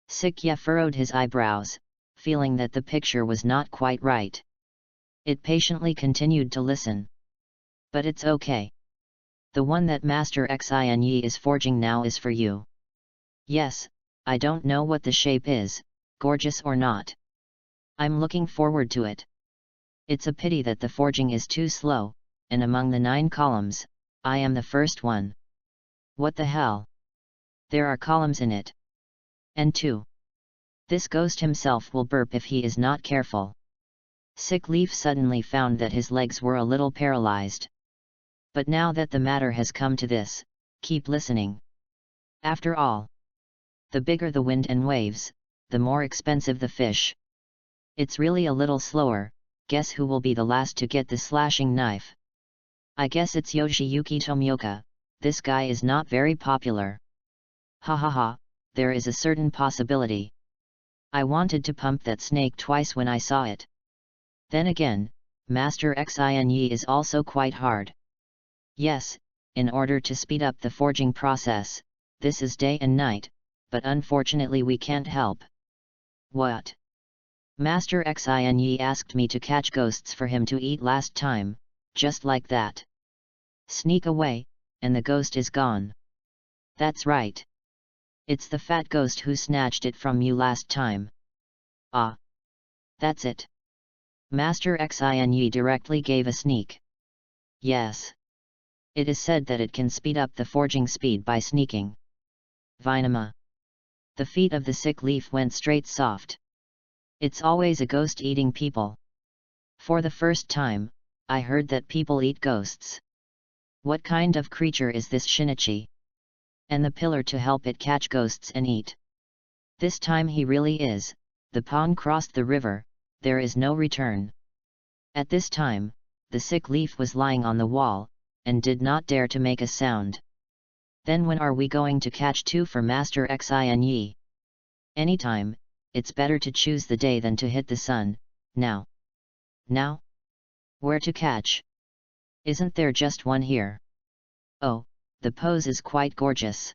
Speaker 1: Sick Ye furrowed his eyebrows, feeling that the picture was not quite right. It patiently continued to listen. But it's okay. The one that Master Xinyi is forging now is for you. Yes, I don't know what the shape is, gorgeous or not. I'm looking forward to it. It's a pity that the forging is too slow, and among the 9 columns, I am the first one. What the hell? There are columns in it. And 2. This ghost himself will burp if he is not careful. Sick Leaf suddenly found that his legs were a little paralyzed. But now that the matter has come to this, keep listening. After all, the bigger the wind and waves, the more expensive the fish. It's really a little slower. Guess who will be the last to get the slashing knife? I guess it's Yoshiyuki Tomioka. This guy is not very popular. Ha ha ha, there is a certain possibility. I wanted to pump that snake twice when I saw it. Then again, Master Xinyi is also quite hard. Yes, in order to speed up the forging process, this is day and night, but unfortunately we can't help. What? Master Xinyi asked me to catch ghosts for him to eat last time, just like that. Sneak away, and the ghost is gone. That's right. It's the fat ghost who snatched it from you last time. Ah. That's it. Master Xin directly gave a sneak. Yes. It is said that it can speed up the forging speed by sneaking. Vinama. The feet of the sick leaf went straight soft. It's always a ghost eating people. For the first time, I heard that people eat ghosts. What kind of creature is this Shinichi? And the pillar to help it catch ghosts and eat. This time he really is. The pawn crossed the river, there is no return. At this time, the sick leaf was lying on the wall, and did not dare to make a sound. Then when are we going to catch two for Master Xin? Anytime, it's better to choose the day than to hit the sun, now. Now? Where to catch? Isn't there just one here? Oh, the pose is quite gorgeous.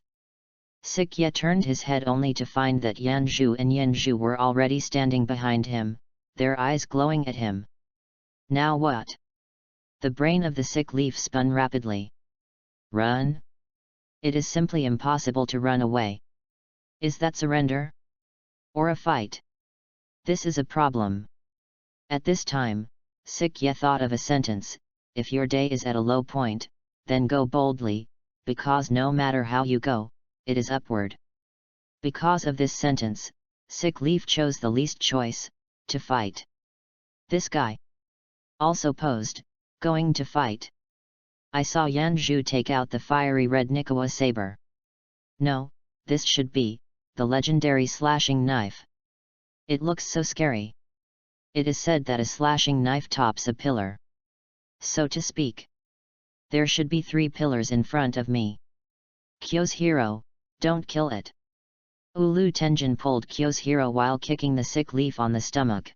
Speaker 1: Sick Ye turned his head only to find that Yanzhu and Yanzhu were already standing behind him, their eyes glowing at him. Now what? The brain of the sick leaf spun rapidly. Run? It is simply impossible to run away. Is that surrender? Or a fight? This is a problem. At this time, Sick Ye thought of a sentence: if your day is at a low point, then go boldly, because no matter how you go, it is upward. Because of this sentence, Sick Leaf chose the least choice, to fight. This guy also posed, going to fight. I saw Yanzhu take out the fiery red Nikawa saber. No, this should be the legendary slashing knife. It looks so scary. It is said that a slashing knife tops a pillar. So to speak. There should be 3 pillars in front of me. Kyo's hero, don't kill it. Ulu Tenjin pulled Kyo's hero while kicking the sick leaf on the stomach.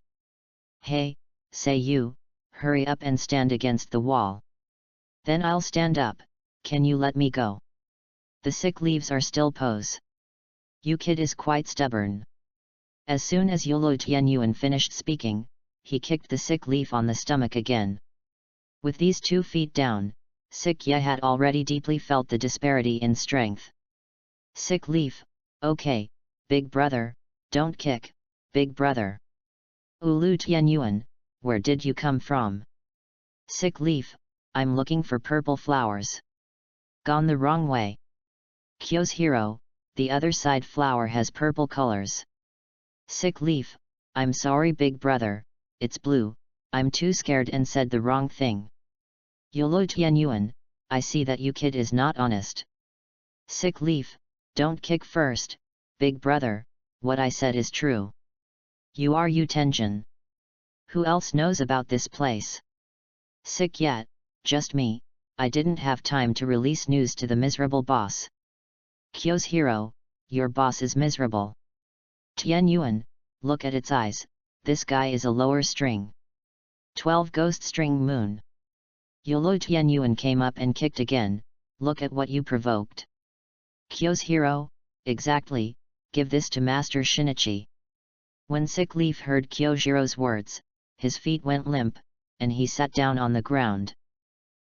Speaker 1: Hey, say you, hurry up and stand against the wall. Then I'll stand up, can you let me go? The sick leaves are still pose. You kid is quite stubborn. As soon as Yolo Tianyuan finished speaking, he kicked the sick leaf on the stomach again. With these 2 feet down, Sick Ye had already deeply felt the disparity in strength. Sick leaf, okay, big brother, don't kick, big brother. Ulu Tianyuan, where did you come from? Sick leaf, I'm looking for purple flowers. Gone the wrong way. Kyo's hero, the other side flower has purple colors. Sick leaf, I'm sorry big brother, it's blue, I'm too scared and said the wrong thing. Yolo Tianyuan, I see that you kid is not honest. Sick leaf, don't kick first, big brother, what I said is true. You are Yu Tenjin. Who else knows about this place? Sick yet, just me, I didn't have time to release news to the miserable boss. Kyo's hero, your boss is miserable. Tianyuan, look at its eyes, this guy is a lower string. 12 ghost string moon. Yolo Tianyuan came up and kicked again, look at what you provoked. Kyo's hero, exactly, give this to Master Shinichi. When Sick Leaf heard Kyojiro's words, his feet went limp, and he sat down on the ground.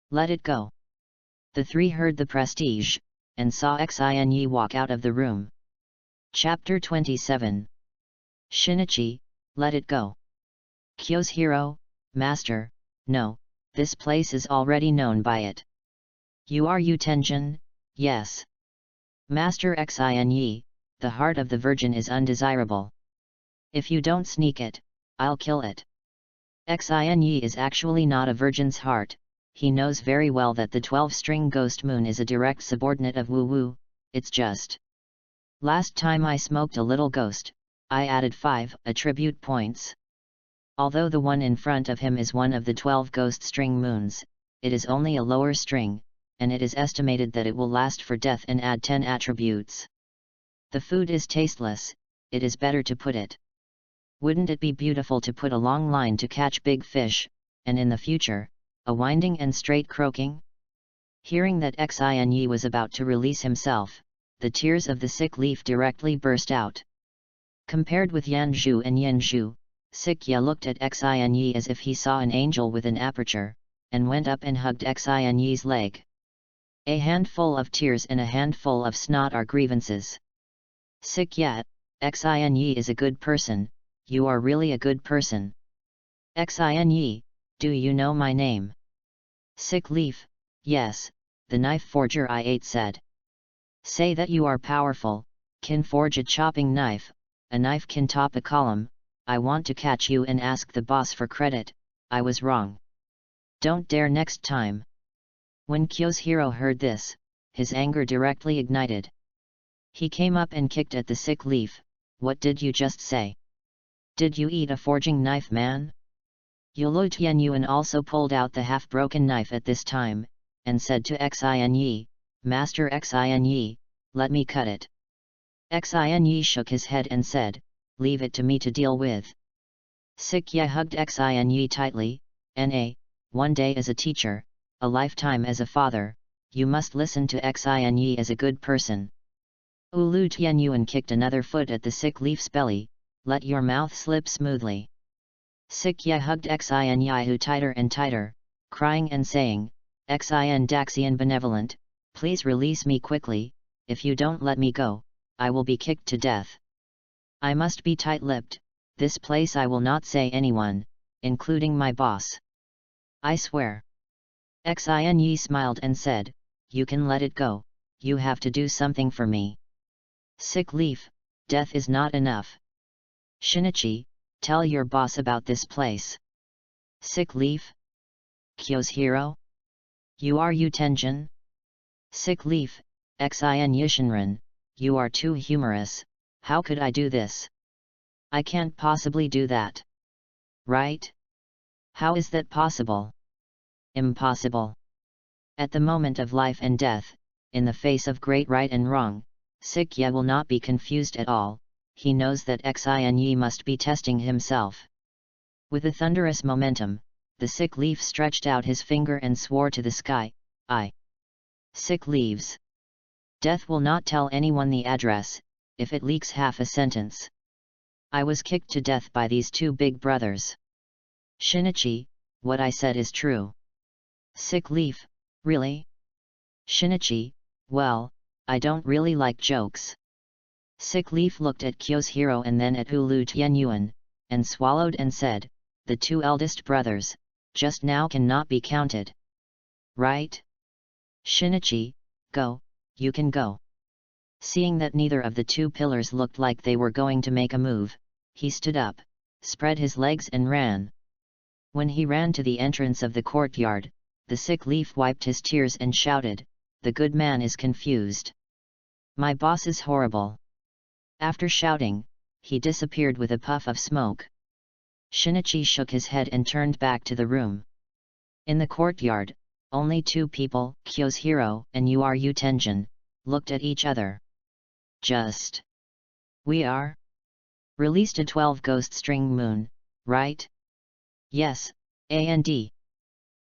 Speaker 1: Let it go. The 3 heard the prestige, and saw Xin walk out of the room. Chapter 27. Shinichi, let it go. Kyo's hero, Master, no, this place is already known by it. You are Yu Tenjin, yes. Master Xin, the heart of the virgin is undesirable. If you don't sneak it, I'll kill it. Xin is actually not a virgin's heart, he knows very well that the 12-string ghost moon is a direct subordinate of Wu Wu, it's just. Last time I smoked a little ghost, I added 5 attribute points. Although the one in front of him is one of the 12 ghost string moons, it is only a lower string, and it is estimated that it will last for death and add 10 attributes. The food is tasteless, it is better to put it. Wouldn't it be beautiful to put a long line to catch big fish, and in the future, a winding and straight croaking? Hearing that Xin was about to release himself, the tears of the sick leaf directly burst out. Compared with Yanzhu and Yanzhu, Sick Ye looked at Xin as if he saw an angel with an aperture, and went up and hugged Xin's leg. A handful of tears and a handful of snot are grievances. Sick yet, Xin Yi is a good person, you are really a good person. Xin Yi, do you know my name? Sick leaf, yes, the knife forger I ate said. Say that you are powerful, can forge a chopping knife, a knife can top a column, I want to catch you and ask the boss for credit, I was wrong. Don't dare next time. When Kyoshiro heard this, his anger directly ignited. He came up and kicked at the sick leaf. What did you just say? Did you eat a forging knife, man? Yolo Tianyuan also pulled out the half-broken knife at this time, and said to Xin Yi, Master Xin Yi, let me cut it. Xin Yi shook his head and said, leave it to me to deal with. Sick Ye hugged Xin Yi tightly, one day as a teacher, a lifetime as a father, you must listen to Xin Yi as a good person. Ulu Tianyuan kicked another foot at the sick leaf's belly, let your mouth slip smoothly. Sick Ye hugged Xin Yi tighter and tighter, crying and saying, Xin Daxian benevolent, please release me quickly, if you don't let me go, I will be kicked to death. I must be tight-lipped, this place I will not say anyone, including my boss. I swear. Xin Yi smiled and said, you can let it go, you have to do something for me. Sick leaf, death is not enough. Shinichi, tell your boss about this place. Sick leaf? Kyoshiro? You are Tenjin? Sick leaf, Xin Yishinran, you are too humorous, how could I do this? I can't possibly do that. Right? How is that possible? Impossible. At the moment of life and death, in the face of great right and wrong, Sick Ye will not be confused at all, he knows that Xin Yi must be testing himself. With a thunderous momentum, the sick leaf stretched out his finger and swore to the sky, Sick leaves. Death will not tell anyone the address, if it leaks half a sentence. I was kicked to death by these two big brothers. Shinichi, what I said is true. Sick leaf, really? Shinichi, well, I don't really like jokes. Sick leaf looked at Kyoshiro and then at Ulu Tianyuan, and swallowed and said, the two eldest brothers, just now cannot be counted. Right? Shinichi, go, you can go. Seeing that neither of the two pillars looked like they were going to make a move, he stood up, spread his legs and ran. When he ran to the entrance of the courtyard, the sick leaf wiped his tears and shouted, the good man is confused. My boss is horrible. After shouting, he disappeared with a puff of smoke. Shinichi shook his head and turned back to the room. In the courtyard, only two people, Kyoshiro and Tenjin, looked at each other. Just. We are? Released a 12 ghost string moon, right? Yes, A&D.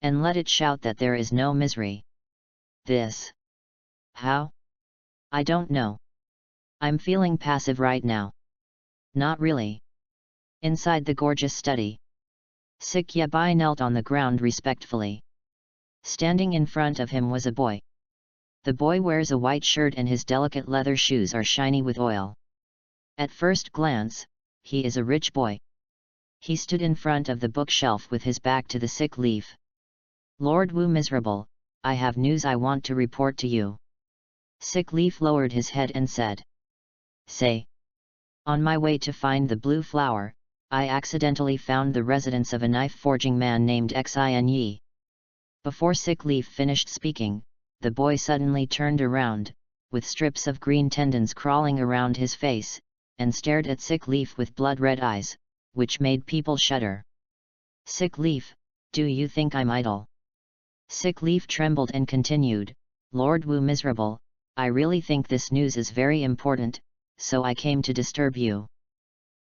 Speaker 1: And let it shout that there is no misery. This. How? I don't know. I'm feeling passive right now. Not really. Inside the gorgeous study. Sick Yabai knelt on the ground respectfully. Standing in front of him was a boy. The boy wears a white shirt and his delicate leather shoes are shiny with oil. At first glance, he is a rich boy. He stood in front of the bookshelf with his back to the sick leaf. Lord Wu Miserable, I have news I want to report to you. Sick leaf lowered his head and said. Say. On my way to find the blue flower, I accidentally found the residence of a knife-forging man named Xin Yi. Before Sick leaf finished speaking, the boy suddenly turned around, with strips of green tendons crawling around his face, and stared at Sick leaf with blood-red eyes, which made people shudder. Sick leaf, do you think I'm idle? Sick leaf trembled and continued, Lord Wu Miserable, I really think this news is very important, so I came to disturb you.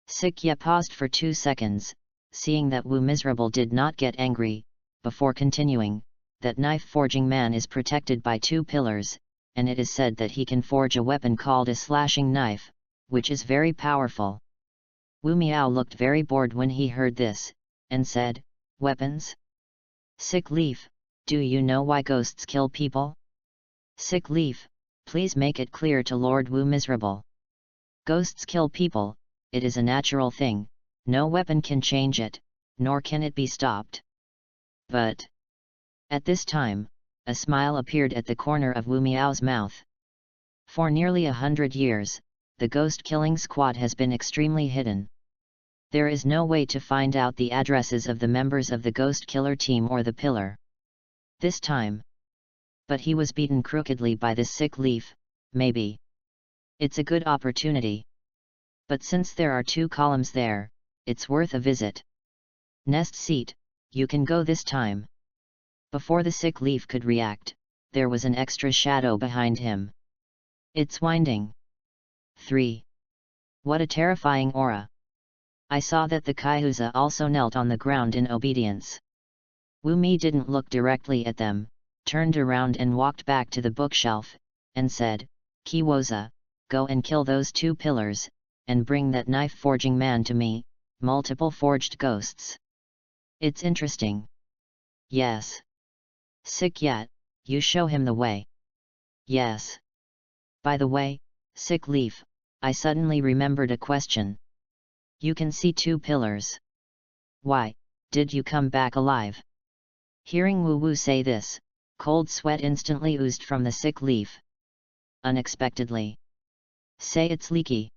Speaker 1: Sick Ye paused for 2 seconds, seeing that Wu Miserable did not get angry, before continuing, that knife-forging man is protected by 2 pillars, and it is said that he can forge a weapon called a slashing knife, which is very powerful. Wu Miao looked very bored when he heard this, and said, weapons? Sick leaf, do you know why ghosts kill people? Sick leaf, please make it clear to Lord Wu Miserable. Ghosts kill people, it is a natural thing, no weapon can change it, nor can it be stopped. But at this time, a smile appeared at the corner of Wu Miao's mouth. For nearly 100 years, the ghost-killing squad has been extremely hidden. There is no way to find out the addresses of the members of the ghost killer team or the pillar. This time. But he was beaten crookedly by this sick leaf, maybe. It's a good opportunity. But since there are 2 columns there, it's worth a visit. Nest seat, you can go this time. Before the sick leaf could react, there was an extra shadow behind him. It's winding. 3. What a terrifying aura. I saw that the Kaihuza also knelt on the ground in obedience. Wu Mi didn't look directly at them, turned around and walked back to the bookshelf, and said, Kiwoza, go and kill those 2 pillars, and bring that knife-forging man to me, multiple forged ghosts. It's interesting. Yes. Sick yet, you show him the way. Yes. By the way, sick leaf, I suddenly remembered a question. You can see 2 pillars. Why, did you come back alive? Hearing Wu Wu say this, cold sweat instantly oozed from the sick leaf. Unexpectedly. Say it's leaky.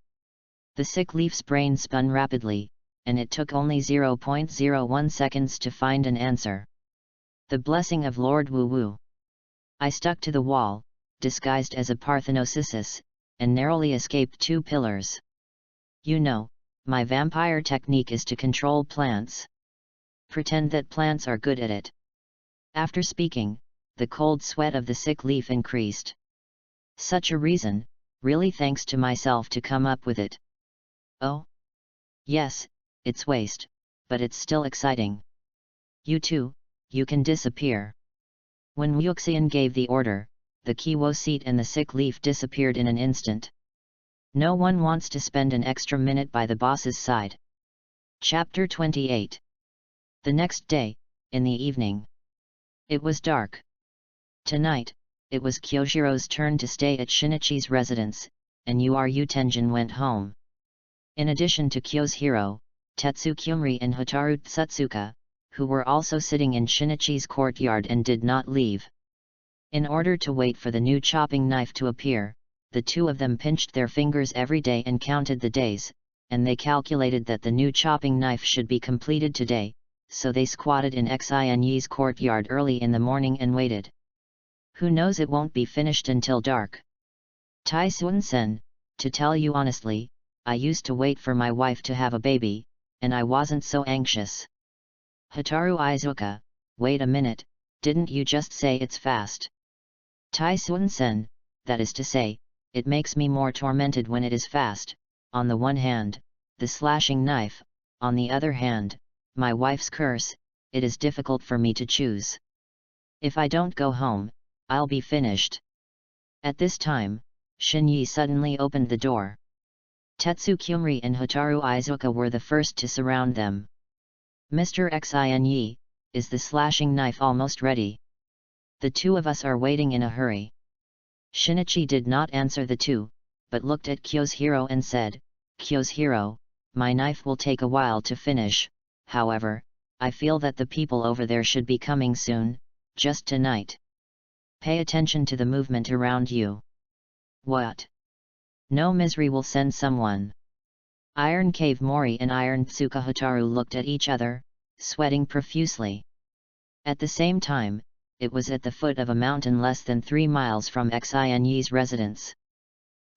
Speaker 1: The sick leaf's brain spun rapidly, and it took only 0.01 seconds to find an answer. The blessing of Lord Wu Wu. I stuck to the wall, disguised as a Parthenosis, and narrowly escaped 2 pillars. You know, my vampire technique is to control plants. Pretend that plants are good at it. After speaking, the cold sweat of the sick leaf increased. Such a reason, really thanks to myself to come up with it. Oh? Yes, it's waste, but it's still exciting. You too, you can disappear. When Wuxian gave the order, the Kiwo seat and the sick leaf disappeared in an instant. No one wants to spend an extra minute by the boss's side. Chapter 28. The next day, in the evening. It was dark. Tonight, it was Kyojiro's turn to stay at Shinichi's residence, and Uru Tenjin went home. In addition to Kyohiro, Tetsu Kyumri and Hotaru Tsutsuka, who were also sitting in Shinichi's courtyard and did not leave. In order to wait for the new chopping knife to appear, the 2 of them pinched their fingers every day and counted the days, and they calculated that the new chopping knife should be completed today, so they squatted in Xinyi's courtyard early in the morning and waited. Who knows, it won't be finished until dark. Tai Sun-sen, to tell you honestly, I used to wait for my wife to have a baby, and I wasn't so anxious. Hotaru Izuka, wait a minute, didn't you just say it's fast? Tai Sun-sen, that is to say, it makes me more tormented when it is fast. On the one hand, the slashing knife, on the other hand, my wife's curse, it is difficult for me to choose. If I don't go home, I'll be finished. At this time, Shinyi suddenly opened the door. Tetsu Kyumri and Hotaru Izuka were the first to surround them. Mr. Xinyi, is the slashing knife almost ready? The 2 of us are waiting in a hurry. Shinichi did not answer the 2, but looked at Kyohiro and said, Kyohiro, my knife will take a while to finish, however, I feel that the people over there should be coming soon, just tonight. Pay attention to the movement around you. What? No misery, will send someone. Iron Cave Mori and Iron Tsuka Hotaru looked at each other, sweating profusely. At the same time, it was at the foot of a mountain less than 3 miles from Xinyi's residence.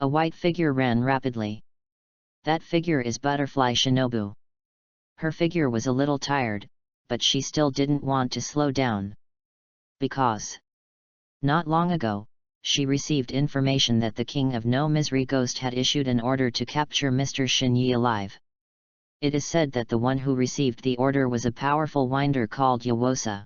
Speaker 1: A white figure ran rapidly. That figure is Butterfly Shinobu. Her figure was a little tired, but she still didn't want to slow down. Because not long ago, she received information that the King of No Misery Ghost had issued an order to capture Mr. Shinyi alive. It is said that the one who received the order was a powerful winder called Yawosa.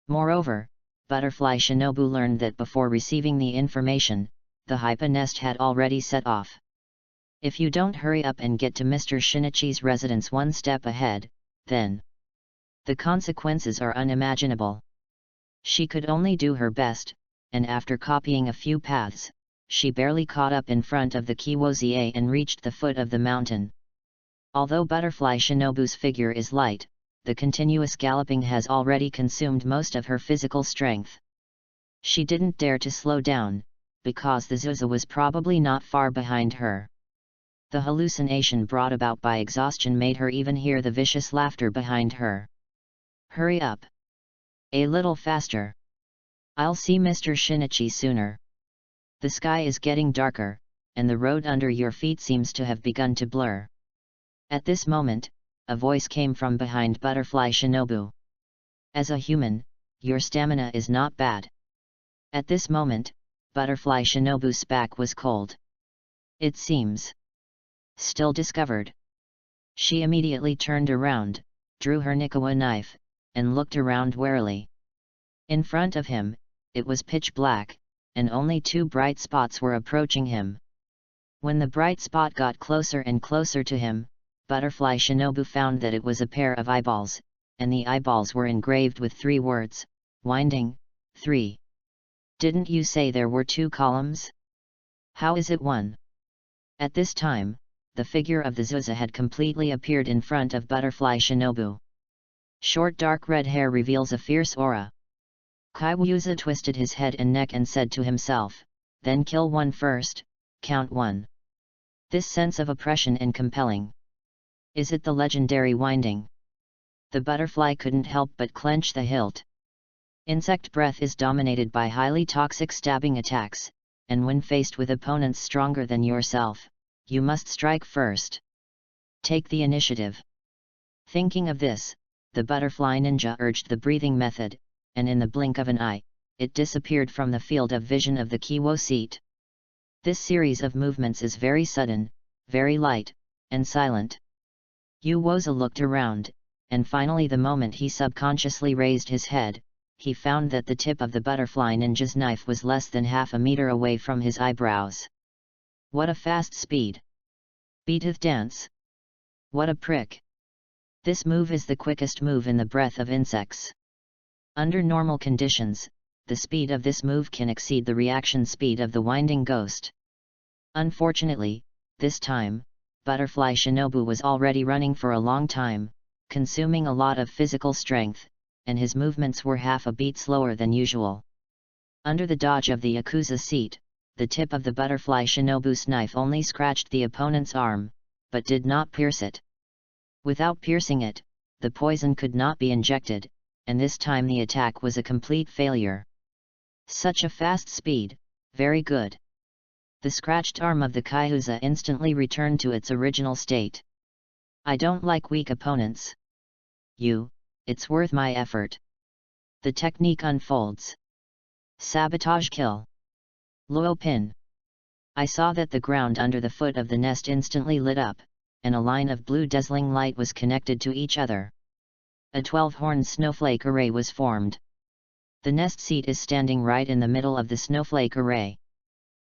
Speaker 1: Moreover, Butterfly Shinobu learned that before receiving the information, the Hypa nest had already set off. If you don't hurry up and get to Mr. Shinichi's residence 1 step ahead, then the consequences are unimaginable. She could only do her best, and after copying a few paths, she barely caught up in front of the Kiwozie and reached the foot of the mountain. Although Butterfly Shinobu's figure is light, the continuous galloping has already consumed most of her physical strength. She didn't dare to slow down, because the Zuza was probably not far behind her. The hallucination brought about by exhaustion made her even hear the vicious laughter behind her. "Hurry up! A little faster! I'll see Mr. Shinichi sooner. The sky is getting darker, and the road under your feet seems to have begun to blur." At this moment, a voice came from behind Butterfly Shinobu. "As a human, your stamina is not bad." At this moment, Butterfly Shinobu's back was cold. "It seems. Still discovered." She immediately turned around, drew her Nikawa knife, and looked around warily. In front of him, it was pitch black, and only two bright spots were approaching him. When the bright spot got closer and closer to him, Butterfly Shinobu found that it was a pair of eyeballs, and the eyeballs were engraved with 3 words, "Winding, 3. Didn't you say there were 2 columns? How is it 1? At this time, the figure of the Zuza had completely appeared in front of Butterfly Shinobu. Short dark red hair reveals a fierce aura. Kaiwuza twisted his head and neck and said to himself, "Then kill one first, count 1. This sense of oppression and compelling. Is it the legendary winding?" The butterfly couldn't help but clench the hilt. Insect breath is dominated by highly toxic stabbing attacks, and when faced with opponents stronger than yourself, you must strike first. Take the initiative. Thinking of this, the butterfly ninja urged the breathing method, and in the blink of an eye, it disappeared from the field of vision of the Kiwo seat. This series of movements is very sudden, very light, and silent. Uwoza looked around, and finally the moment he subconsciously raised his head, he found that the tip of the butterfly ninja's knife was less than half a meter away from his eyebrows. What a fast speed! Beateth dance! What a prick! This move is the quickest move in the breath of insects. Under normal conditions, the speed of this move can exceed the reaction speed of the winding ghost. Unfortunately, this time, Butterfly Shinobu was already running for a long time, consuming a lot of physical strength, and his movements were half a beat slower than usual. Under the dodge of the Yakuza seat, the tip of the Butterfly Shinobu's knife only scratched the opponent's arm, but did not pierce it. Without piercing it, the poison could not be injected, and this time the attack was a complete failure. Such a fast speed, very good. The scratched arm of the Kaihuza instantly returned to its original state. I don't like weak opponents. It's worth my effort. The technique unfolds. Sabotage kill. Luo pin. I saw that the ground under the foot of the nest instantly lit up, and a line of blue dazzling light was connected to each other. A 12-horned snowflake array was formed. The nest seat is standing right in the middle of the snowflake array.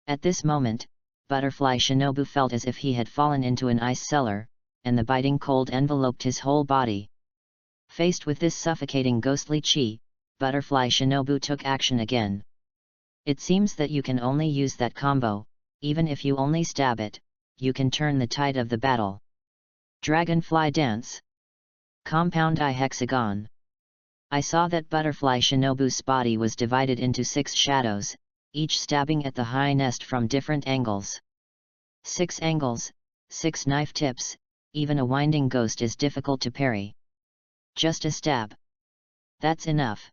Speaker 1: At this moment, Butterfly Shinobu felt as if he had fallen into an ice cellar, and the biting cold enveloped his whole body. Faced with this suffocating ghostly chi, Butterfly Shinobu took action again. It seems that you can only use that combo, even if you only stab it, you can turn the tide of the battle. Dragonfly dance. Compound eye hexagon. I saw that Butterfly Shinobu's body was divided into 6 shadows, each stabbing at the high nest from different angles. 6 angles, 6 knife tips, even a winding ghost is difficult to parry. Just a stab. That's enough.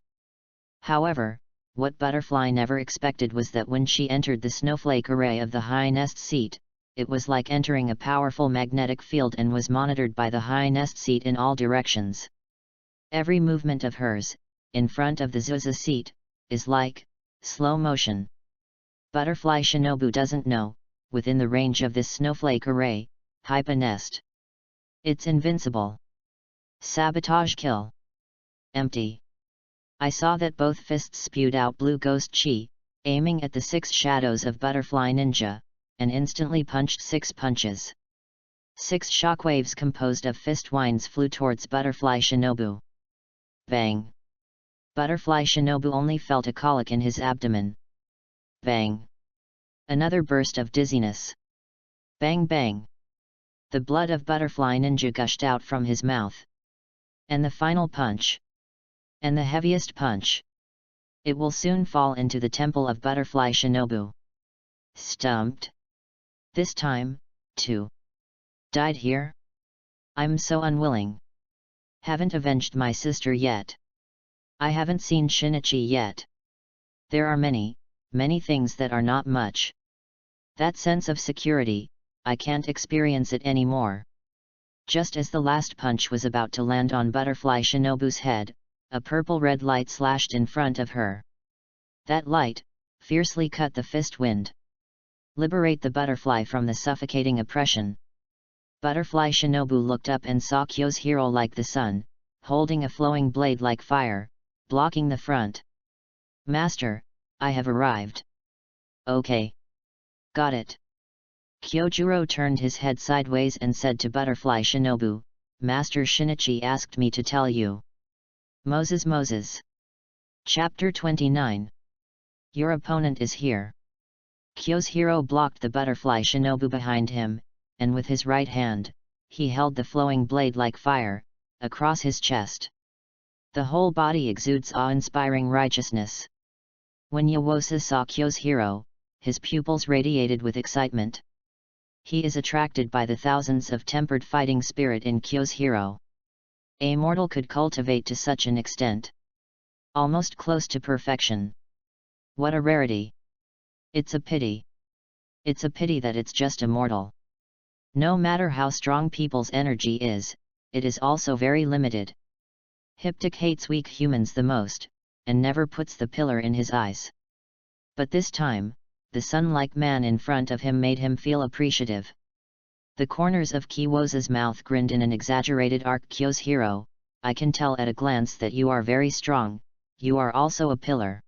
Speaker 1: However, what Butterfly never expected was that when she entered the snowflake array of the high nest seat, it was like entering a powerful magnetic field and was monitored by the high nest seat in all directions. Every movement of hers, in front of the Zuza seat, is like slow motion. Butterfly Shinobu doesn't know, within the range of this snowflake array, Hypa nest. It's invincible. Sabotage kill. Empty. I saw that both fists spewed out blue ghost chi, aiming at the 6 shadows of Butterfly Ninja, and instantly punched 6 punches. 6 shockwaves composed of fist winds flew towards Butterfly Shinobu. Bang! Butterfly Shinobu only felt a colic in his abdomen. Bang! Another burst of dizziness. Bang bang. The blood of Butterfly Ninja gushed out from his mouth. And the final punch. And the heaviest punch. It will soon fall into the temple of Butterfly Shinobu. Stumped. This time, too. Died here? I'm so unwilling. Haven't avenged my sister yet. I haven't seen Shinichi yet. There are many, many things that are not much. That sense of security, I can't experience it anymore. Just as the last punch was about to land on Butterfly Shinobu's head, a purple-red light slashed in front of her. That light fiercely cut the fist wind. Liberate the butterfly from the suffocating oppression. Butterfly Shinobu looked up and saw Kyo's hero like the sun, holding a flowing blade like fire, blocking the front. Master, I have arrived. Okay. Got it. Kyojuro turned his head sideways and said to Butterfly Shinobu, Master Shinichi asked me to tell you. Moses. Chapter 29. Your opponent is here. Kyo's hero blocked the Butterfly Shinobu behind him, and with his right hand, he held the flowing blade like fire, across his chest. The whole body exudes awe-inspiring righteousness. When Yuosa saw Kyo's hero, his pupils radiated with excitement. He is attracted by the thousands of tempered fighting spirit in Kyo's hero. A mortal could cultivate to such an extent. Almost close to perfection. What a rarity. It's a pity. It's a pity that it's just a mortal. No matter how strong people's energy is, it is also very limited. Hyptic hates weak humans the most, and never puts the pillar in his eyes. But this time, the sun-like man in front of him made him feel appreciative. The corners of Kiwosa's mouth grinned in an exaggerated arc. Kyo's hero, I can tell at a glance that you are very strong, you are also a pillar.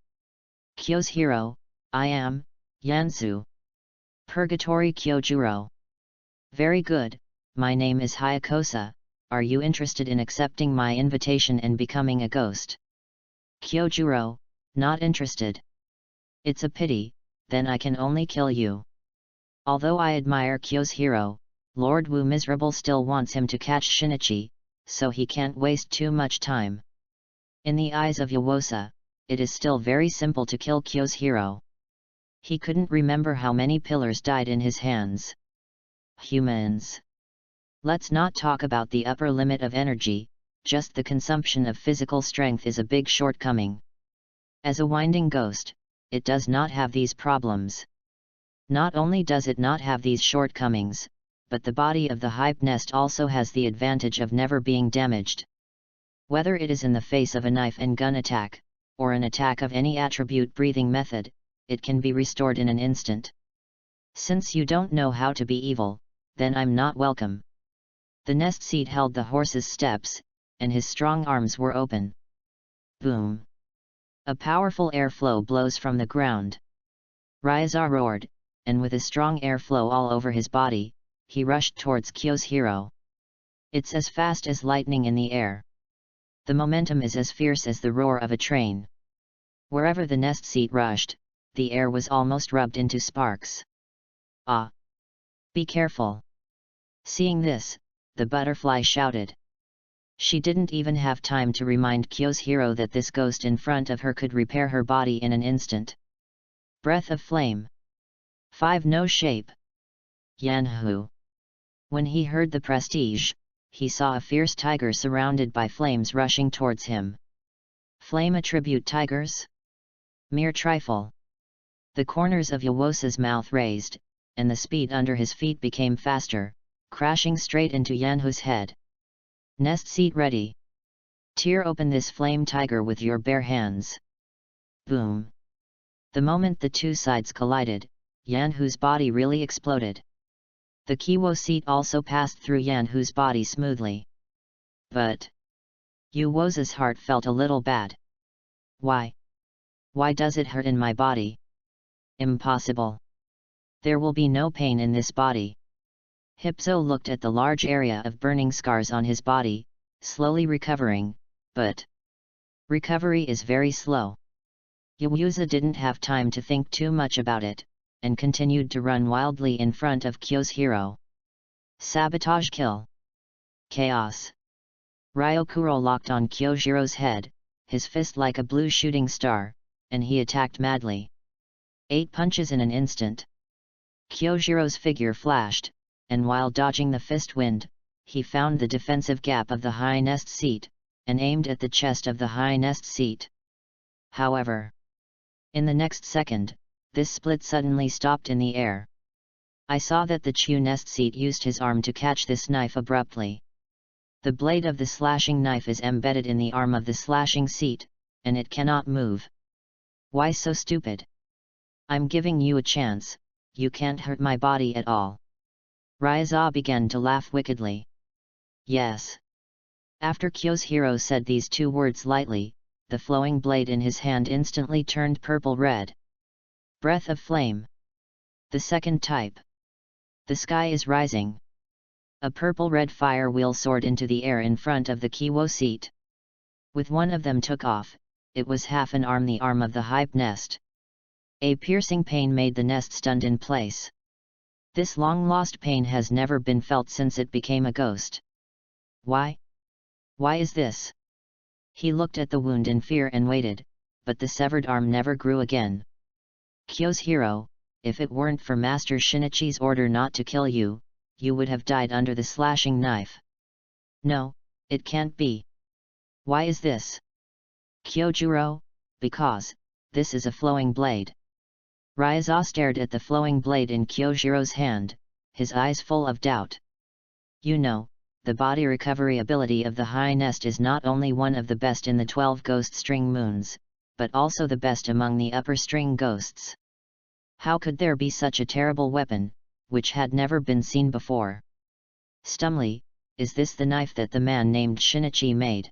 Speaker 1: Kyo's hero, I am, Yansu. Purgatory Kyojuro. Very good, my name is Hayakosa, are you interested in accepting my invitation and becoming a ghost? Kyojuro, not interested. It's a pity, then I can only kill you. Although I admire Kyo's hero, Lord Wu Miserable still wants him to catch Shinichi, so he can't waste too much time. In the eyes of Yuosa, it is still very simple to kill Kyo's hero. He couldn't remember how many pillars died in his hands. Humans. Let's not talk about the upper limit of energy, just the consumption of physical strength is a big shortcoming. As a winding ghost, it does not have these problems. Not only does it not have these shortcomings, but the body of the hype nest also has the advantage of never being damaged. Whether it is in the face of a knife and gun attack, or an attack of any attribute breathing method, it can be restored in an instant. Since you don't know how to be evil, then I'm not welcome. The nest seat held the horse's steps, and his strong arms were open. Boom! A powerful airflow blows from the ground. Ryza roared, and with a strong airflow all over his body, he rushed towards Kyo's hero. It's as fast as lightning in the air. The momentum is as fierce as the roar of a train. Wherever the nest seat rushed, the air was almost rubbed into sparks. Ah! Be careful! Seeing this, the butterfly shouted. She didn't even have time to remind Kyo's hero that this ghost in front of her could repair her body in an instant. Breath of flame. 5 no shape. Yanhu. When he heard the prestige, he saw a fierce tiger surrounded by flames rushing towards him. Flame attribute tigers? Mere trifle. The corners of Yuosa's mouth raised, and the speed under his feet became faster, crashing straight into Yanhu's head. Nest seat ready. Tear open this flame tiger with your bare hands. Boom. The moment the two sides collided, Yanhu's body really exploded. The Kiwo seat also passed through Yanhu's body smoothly. But Yuosa's heart felt a little bad. Why? Why does it hurt in my body? Impossible. There will be no pain in this body. Hipzo looked at the large area of burning scars on his body, slowly recovering, but recovery is very slow. Yuosa didn't have time to think too much about it, and continued to run wildly in front of Kyo's sabotage kill. Chaos. Ryokuro locked on Kyojiro's head, his fist like a blue shooting star, and he attacked madly. 8 punches in an instant. Kyojiro's figure flashed, and while dodging the fist wind, he found the defensive gap of the high nest seat, and aimed at the chest of the high nest seat. However, in the next second, this split suddenly stopped in the air. I saw that the Chu nest seat used his arm to catch this knife abruptly. The blade of the slashing knife is embedded in the arm of the slashing seat, and it cannot move. Why so stupid? I'm giving you a chance, you can't hurt my body at all. Ryaza began to laugh wickedly. Yes. After Kyo's said these 2 words lightly, the flowing blade in his hand instantly turned purple-red. Breath of flame. The second type. The sky is rising. A purple-red fire wheel soared into the air in front of the Kiwo seat. With one of them took off, it was half an arm, the arm of the hype nest. A piercing pain made the nest stunned in place. This long-lost pain has never been felt since it became a ghost. Why? Why is this? He looked at the wound in fear and waited, but the severed arm never grew again. Kyo's if it weren't for Master Shinichi's order not to kill you, you would have died under the slashing knife. No, it can't be. Why is this? Kyojiro, because this is a flowing blade. Ryaza stared at the flowing blade in Kyojiro's hand, his eyes full of doubt. You know, the body recovery ability of the high nest is not only one of the best in the 12 ghost string moons, but also the best among the upper string ghosts. How could there be such a terrible weapon, which had never been seen before? Stumly, is this the knife that the man named Shinichi made?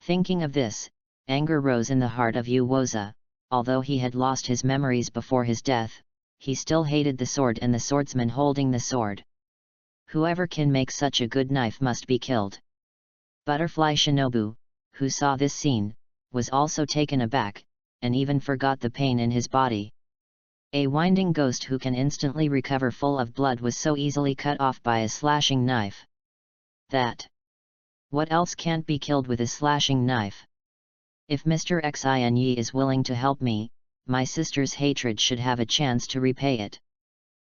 Speaker 1: Thinking of this, anger rose in the heart of Uwoza. Although he had lost his memories before his death, he still hated the sword and the swordsman holding the sword. Whoever can make such a good knife must be killed. Butterfly Shinobu, who saw this scene, was also taken aback, and even forgot the pain in his body. A winding ghost who can instantly recover full of blood was so easily cut off by a slashing knife. That. What else can't be killed with a slashing knife? If Mr. Xinyi is willing to help me, my sister's hatred should have a chance to repay it.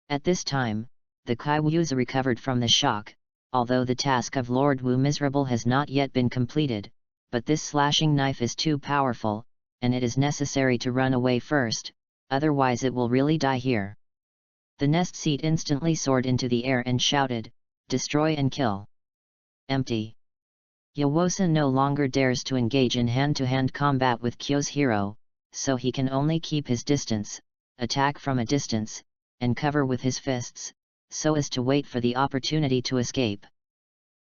Speaker 1: At this time, the Kaiwuza recovered from the shock, although the task of Lord Wu Miserable has not yet been completed, but this slashing knife is too powerful, and it is necessary to run away first, otherwise it will really die here. The nest seat instantly soared into the air and shouted, "Destroy and kill!" Empty. Uwoza no longer dares to engage in hand-to-hand combat with Kyo's so he can only keep his distance, attack from a distance, and cover with his fists, so as to wait for the opportunity to escape.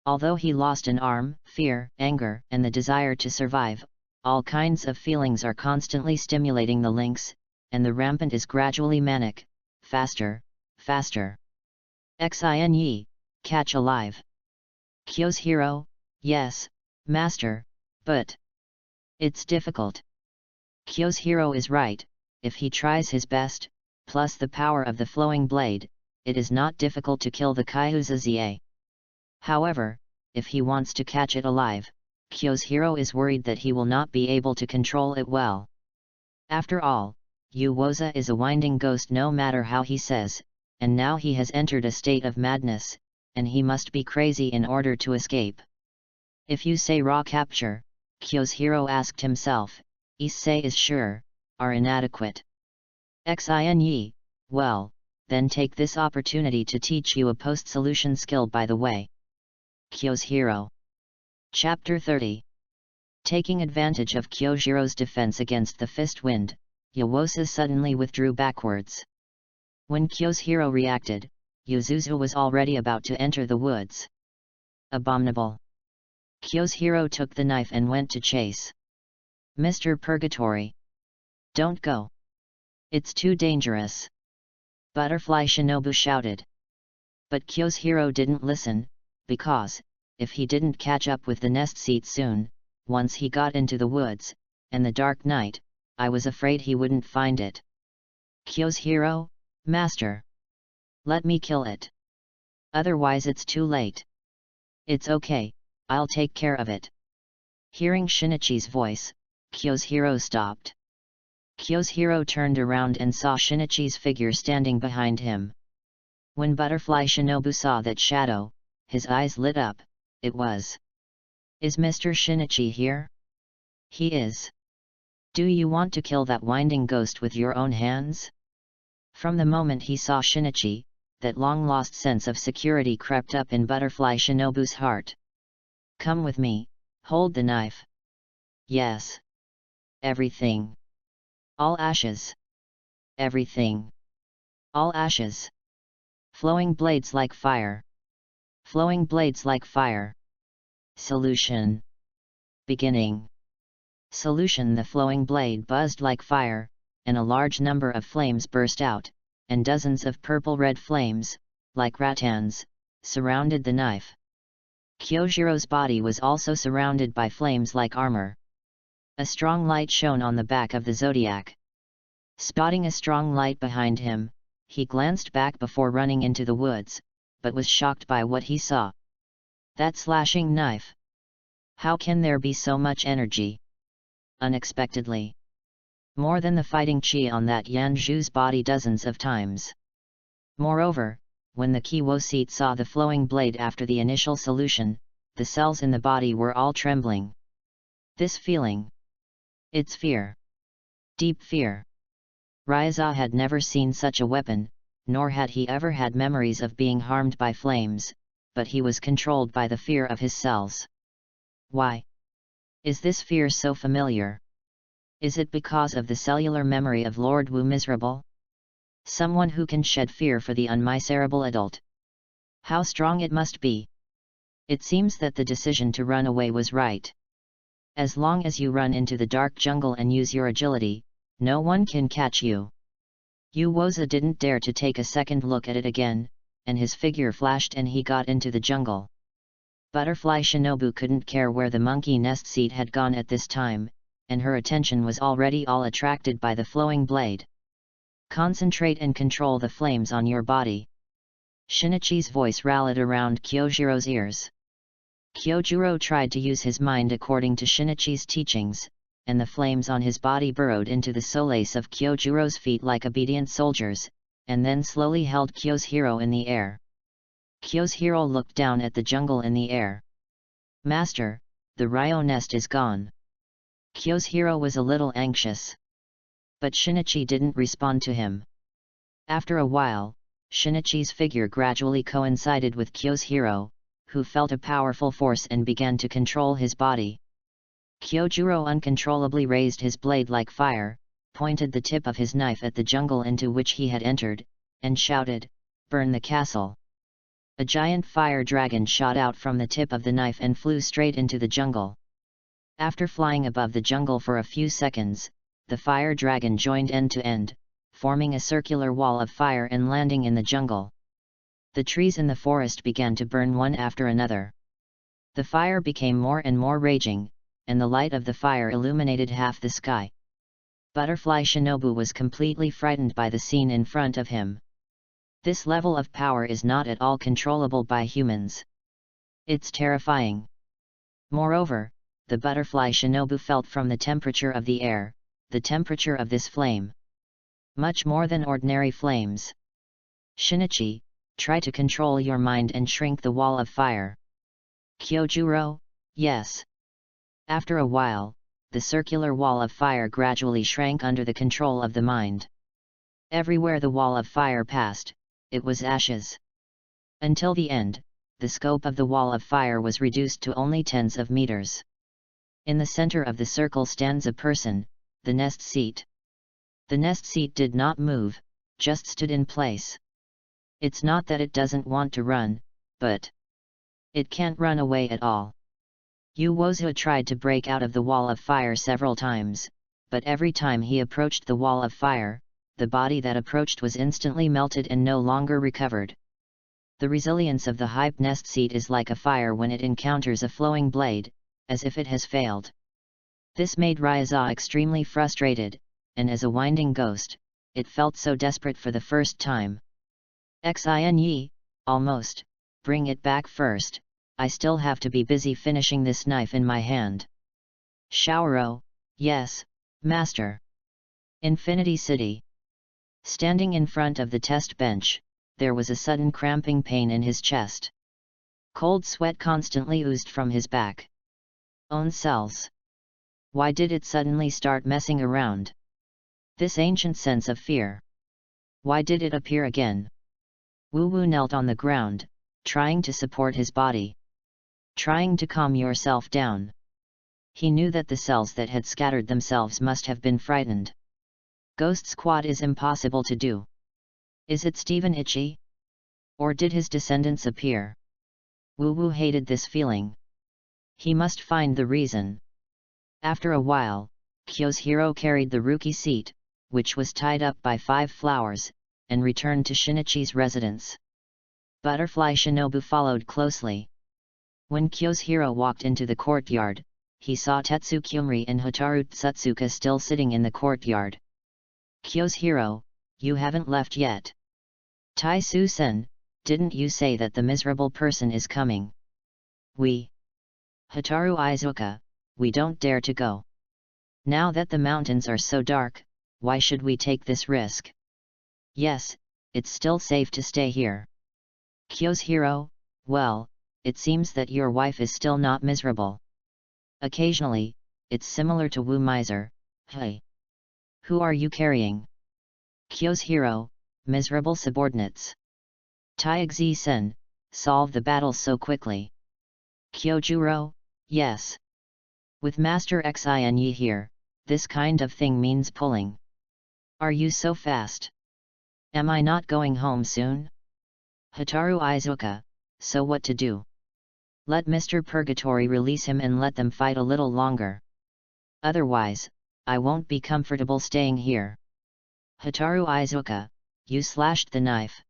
Speaker 1: Although he lost an arm, fear, anger, and the desire to survive, all kinds of feelings are constantly stimulating the lynx, and the rampant is gradually manic, faster, faster. Xinyi, catch alive. Kyo's yes, master, but it's difficult. Kyo's is right, if he tries his best, plus the power of the flowing blade, it is not difficult to kill the Kaiuza. However, if he wants to catch it alive, Kyo's is worried that he will not be able to control it well. After all, Uwoza is a winding ghost no matter how he says, and now he has entered a state of madness, and he must be crazy in order to escape. If you say raw capture, Kyo's asked himself, Issei is sure, are inadequate. Xinyi, well, then take this opportunity to teach you a post-solution skill by the way. Kyo's Chapter 30. Taking advantage of Kyojiro's defense against the fist wind, Uwoza suddenly withdrew backwards. When Kyo's reacted, Yuzuzu was already about to enter the woods. Abominable. Kyo's took the knife and went to chase. Mr. Purgatory. Don't go. It's too dangerous. Butterfly Shinobu shouted. But Kyo's didn't listen, because, if he didn't catch up with the nest seat soon, once he got into the woods, and the dark night, I was afraid he wouldn't find it. Kyo's Master! Let me kill it. Otherwise it's too late. It's okay, I'll take care of it. Hearing Shinichi's voice, Kyohiro stopped. Kyohiro turned around and saw Shinichi's figure standing behind him. When Butterfly Shinobu saw that shadow, his eyes lit up. It was. Is Mr. Shinichi here? He is. Do you want to kill that winding ghost with your own hands? From the moment he saw Shinichi, that long-lost sense of security crept up in Butterfly Shinobu's heart. Come with me, hold the knife. Yes. Everything. All ashes. Everything. All ashes. Flowing blades like fire. Flowing blades like fire. Solution. Beginning. Solution. The flowing blade buzzed like fire, and a large number of flames burst out, and dozens of purple-red flames, like rattans, surrounded the knife. Kyohiro's body was also surrounded by flames like armor. A strong light shone on the back of the zodiac. Spotting a strong light behind him, he glanced back before running into the woods, but was shocked by what he saw. That slashing knife! How can there be so much energy? Unexpectedly. More than the fighting chi on that Yanju's body dozens of times. Moreover, when the Kiwo-seat saw the flowing blade after the initial solution, the cells in the body were all trembling. This feeling. It's fear. Deep fear. Ryaza had never seen such a weapon, nor had he ever had memories of being harmed by flames, but he was controlled by the fear of his cells. Why? Is this fear so familiar? Is it because of the cellular memory of Lord Wu Miserable? Someone who can shed fear for the unmiserable adult. How strong it must be! It seems that the decision to run away was right. As long as you run into the dark jungle and use your agility, no one can catch you. Uwoza didn't dare to take a second look at it again, and his figure flashed and he got into the jungle. Butterfly Shinobu couldn't care where the monkey nest seat had gone at this time, and her attention was already all attracted by the flowing blade. Concentrate and control the flames on your body. Shinichi's voice rallied around Kyohiro's ears. Kyojiro tried to use his mind according to Shinichi's teachings, and the flames on his body burrowed into the soles of Kyojiro's feet like obedient soldiers, and then slowly held Kyohiro in the air. Kyohiro looked down at the jungle in the air. Master, the Ryo nest is gone. Kyohiro was a little anxious. But Shinichi didn't respond to him. After a while, Shinichi's figure gradually coincided with Kyohiro, who felt a powerful force and began to control his body. Kyojiro uncontrollably raised his blade like fire, pointed the tip of his knife at the jungle into which he had entered, and shouted, "Burn the castle!" A giant fire dragon shot out from the tip of the knife and flew straight into the jungle. After flying above the jungle for a few seconds, the fire dragon joined end to end, forming a circular wall of fire and landing in the jungle. The trees in the forest began to burn one after another. The fire became more and more raging, and the light of the fire illuminated half the sky. Butterfly Shinobu was completely frightened by the scene in front of him. This level of power is not at all controllable by humans. It's terrifying. Moreover, the Butterfly Shinobu felt from the temperature of the air, the temperature of this flame. Much more than ordinary flames. Shinichi, try to control your mind and shrink the wall of fire. Kyojiro, yes. After a while, the circular wall of fire gradually shrank under the control of the mind. Everywhere the wall of fire passed, it was ashes. Until the end, the scope of the wall of fire was reduced to only tens of meters. In the center of the circle stands a person, the nest seat. The nest seat did not move, just stood in place. It's not that it doesn't want to run, but it can't run away at all. Uwoza tried to break out of the wall of fire several times, but every time he approached the wall of fire, the body that approached was instantly melted and no longer recovered. The resilience of the hype nest seat is like a fire when it encounters a flowing blade, as if it has failed. This made Ryaza extremely frustrated, and as a winding ghost, it felt so desperate for the first time. Xine, almost, bring it back first, I still have to be busy finishing this knife in my hand. Shaoro, yes, master. Infinity City. Standing in front of the test bench, there was a sudden cramping pain in his chest. Cold sweat constantly oozed from his back. Own cells. Why did it suddenly start messing around? This ancient sense of fear. Why did it appear again? Wu Wu knelt on the ground, trying to support his body. Trying to calm yourself down. He knew that the cells that had scattered themselves must have been frightened. Ghost Squad is impossible to do. Is it Stephen Itchy? Or did his descendants appear? Wu Wu hated this feeling. He must find the reason. After a while, Kyo's hero carried the rookie seat, which was tied up by 5 flowers, and returned to Shinichi's residence. Butterfly Shinobu followed closely. When Kyo's hero walked into the courtyard, he saw Tetsu Kyumri and Hotaru Tsutsuka still sitting in the courtyard. Kyo's hero, you haven't left yet. Tai Su-sen, didn't you say that the miserable person is coming? Hotaru Izuka, we don't dare to go. Now that the mountains are so dark, why should we take this risk? Yes, it's still safe to stay here. Kyo's hero, well, it seems that your wife is still not miserable. Occasionally, it's similar to Wu Miser, hey. Who are you carrying? Kyo's hero, miserable subordinates. Taixi-sen, solve the battle so quickly. Kyojuro, yes. With Master Xine here, this kind of thing means pulling. Are you so fast? Am I not going home soon? Hotaru Izuka, so what to do? Let Mr. Purgatory release him and let them fight a little longer. Otherwise, I won't be comfortable staying here. Hotaru Izuka, you slashed the knife.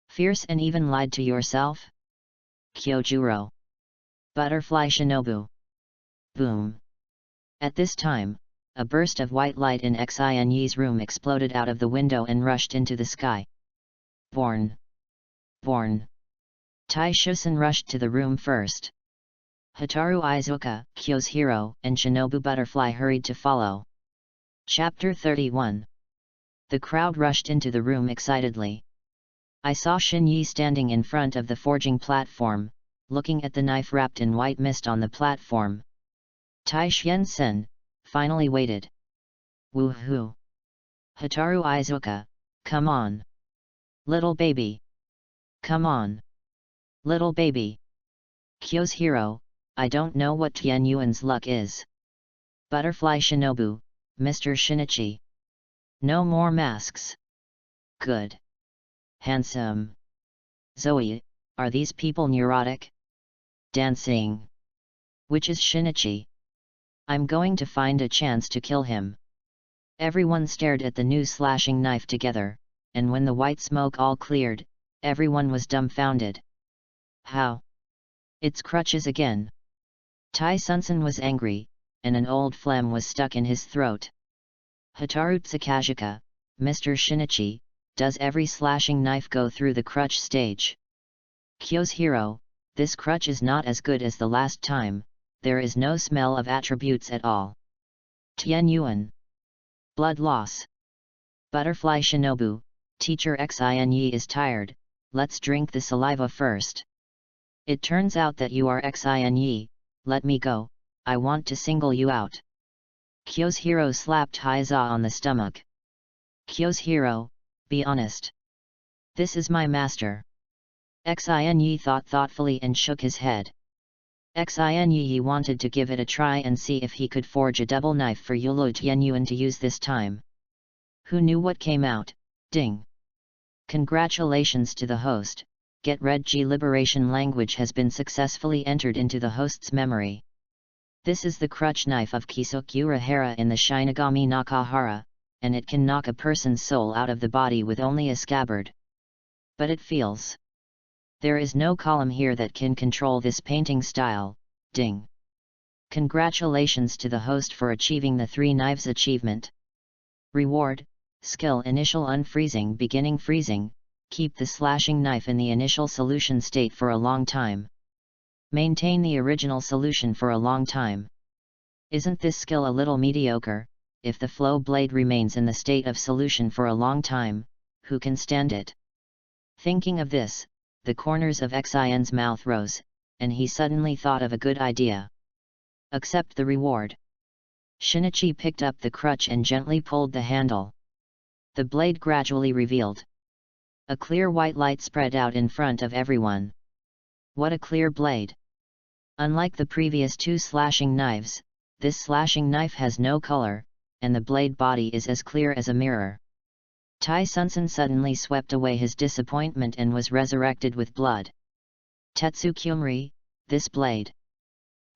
Speaker 1: Fierce and even lied to yourself? Kyojuro. Butterfly Shinobu. Boom. At this time, a burst of white light in Xine's room exploded out of the window and rushed into the sky. Born. Tai Shusen rushed to the room first. Hotaru Izuka, Kyo's hero, and Shinobu Butterfly hurried to follow. Chapter 31. The crowd rushed into the room excitedly. I saw Shinyi standing in front of the forging platform, looking at the knife wrapped in white mist on the platform. Tai Xian-sen, finally waited. Woohoo! Hotaru Izuka, come on! Little baby! Come on! Little baby! Kyo's hero, I don't know what Tian Yuan's luck is. Butterfly Shinobu, Mr. Shinichi. No more masks. Good. Handsome. Zoe, are these people neurotic? Dancing. Which is Shinichi? I'm going to find a chance to kill him. Everyone stared at the new slashing knife together, and when the white smoke all cleared, everyone was dumbfounded. How? It's crutches again. Tai Sunsen was angry, and an old phlegm was stuck in his throat. Hotaru Tsukajika, Mr. Shinichi, does every slashing knife go through the crutch stage? Kyo's hero, this crutch is not as good as the last time, there is no smell of attributes at all. Tian Yuan. Blood loss. Butterfly Shinobu, Teacher Xine is tired, let's drink the saliva first. It turns out that you are Xine, let me go, I want to single you out. Kyo's hero slapped Haiza on the stomach. Kyo's hero, be honest. This is my master. Xine thought thoughtfully and shook his head. Xine wanted to give it a try and see if he could forge a double knife for Yulu Tianyuan to use this time. Who knew what came out? Ding! Congratulations to the host, Get Red G Liberation language has been successfully entered into the host's memory. This is the crutch knife of Kisokura Hara in the Shinigami Nakahara, and it can knock a person's soul out of the body with only a scabbard. But it feels. There is no column here that can control this painting style, ding. Congratulations to the host for achieving the 3 knives achievement. Reward, Skill initial unfreezing beginning freezing, keep the slashing knife in the initial solution state for a long time. Maintain the original solution for a long time. Isn't this skill a little mediocre? If the flow blade remains in the state of solution for a long time, who can stand it? Thinking of this, the corners of Xin's mouth rose, and he suddenly thought of a good idea. Accept the reward. Shinichi picked up the crutch and gently pulled the handle. The blade gradually revealed. A clear white light spread out in front of everyone. What a clear blade! Unlike the previous two slashing knives, this slashing knife has no color, and the blade body is as clear as a mirror. Tai Sunsen suddenly swept away his disappointment and was resurrected with blood. Tetsu Kyumri, this blade.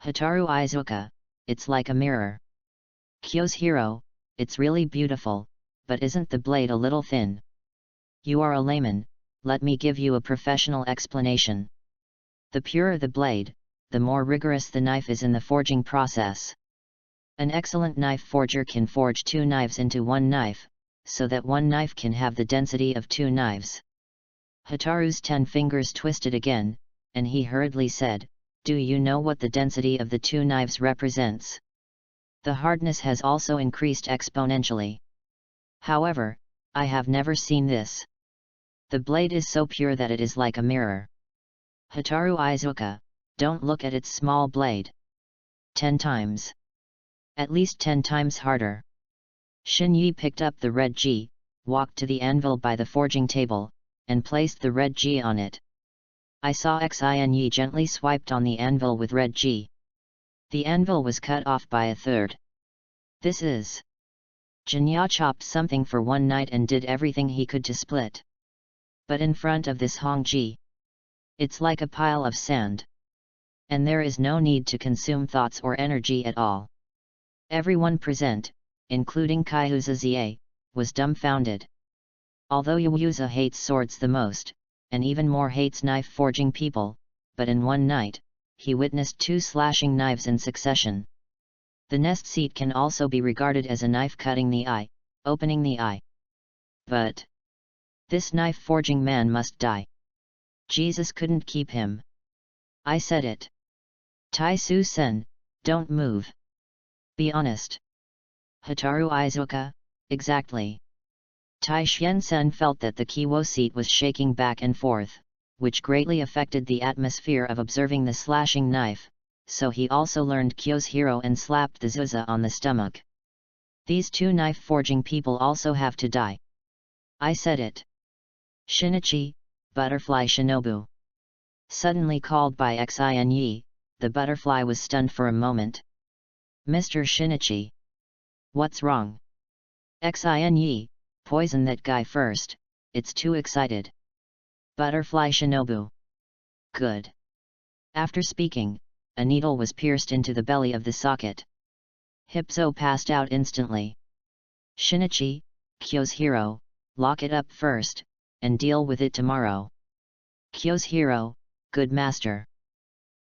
Speaker 1: Hataru Izuka, it's like a mirror. Kyoshiro, it's really beautiful, but isn't the blade a little thin? You are a layman, let me give you a professional explanation. The purer the blade, the more rigorous the knife is in the forging process. An excellent knife forger can forge two knives into one knife, so that one knife can have the density of two knives. Hataru's 10 fingers twisted again, and he hurriedly said, "Do you know what the density of the two knives represents? The hardness has also increased exponentially. However, I have never seen this. The blade is so pure that it is like a mirror. Hataru Izuka, don't look at its small blade. 10 times. At least 10 times harder." Shinyi picked up the red G, walked to the anvil by the forging table, and placed the red G on it. I saw Xinyi gently swiped on the anvil with red G. The anvil was cut off by a third. This is... Jinya chopped something for one night and did everything he could to split. But in front of this Hongji, it's like a pile of sand. And there is no need to consume thoughts or energy at all. Everyone present, including Kyuza Zie, was dumbfounded. Although Yuuza hates swords the most, and even more hates knife-forging people, but in one night, he witnessed 2 slashing knives in succession. The nest seat can also be regarded as a knife cutting the eye, opening the eye. But this knife-forging man must die. Jesus couldn't keep him. I said it. Tai Su-sen, don't move. Be honest. Hataru Izuka, exactly. Tai Xian-sen felt that the Kiwo seat was shaking back and forth, which greatly affected the atmosphere of observing the slashing knife, so he also learned Kyoshiro and slapped the Zuza on the stomach. These 2 knife-forging people also have to die. I said it. Shinichi, Butterfly Shinobu. Suddenly called by Xinyi, the butterfly was stunned for a moment. Mr. Shinichi. What's wrong? Xinyi, poison that guy first, it's too excited. Butterfly Shinobu. Good. After speaking, a needle was pierced into the belly of the socket. Hipzo passed out instantly. Shinichi, Kyoshiro, lock it up first, and deal with it tomorrow. Kyoshiro, good master.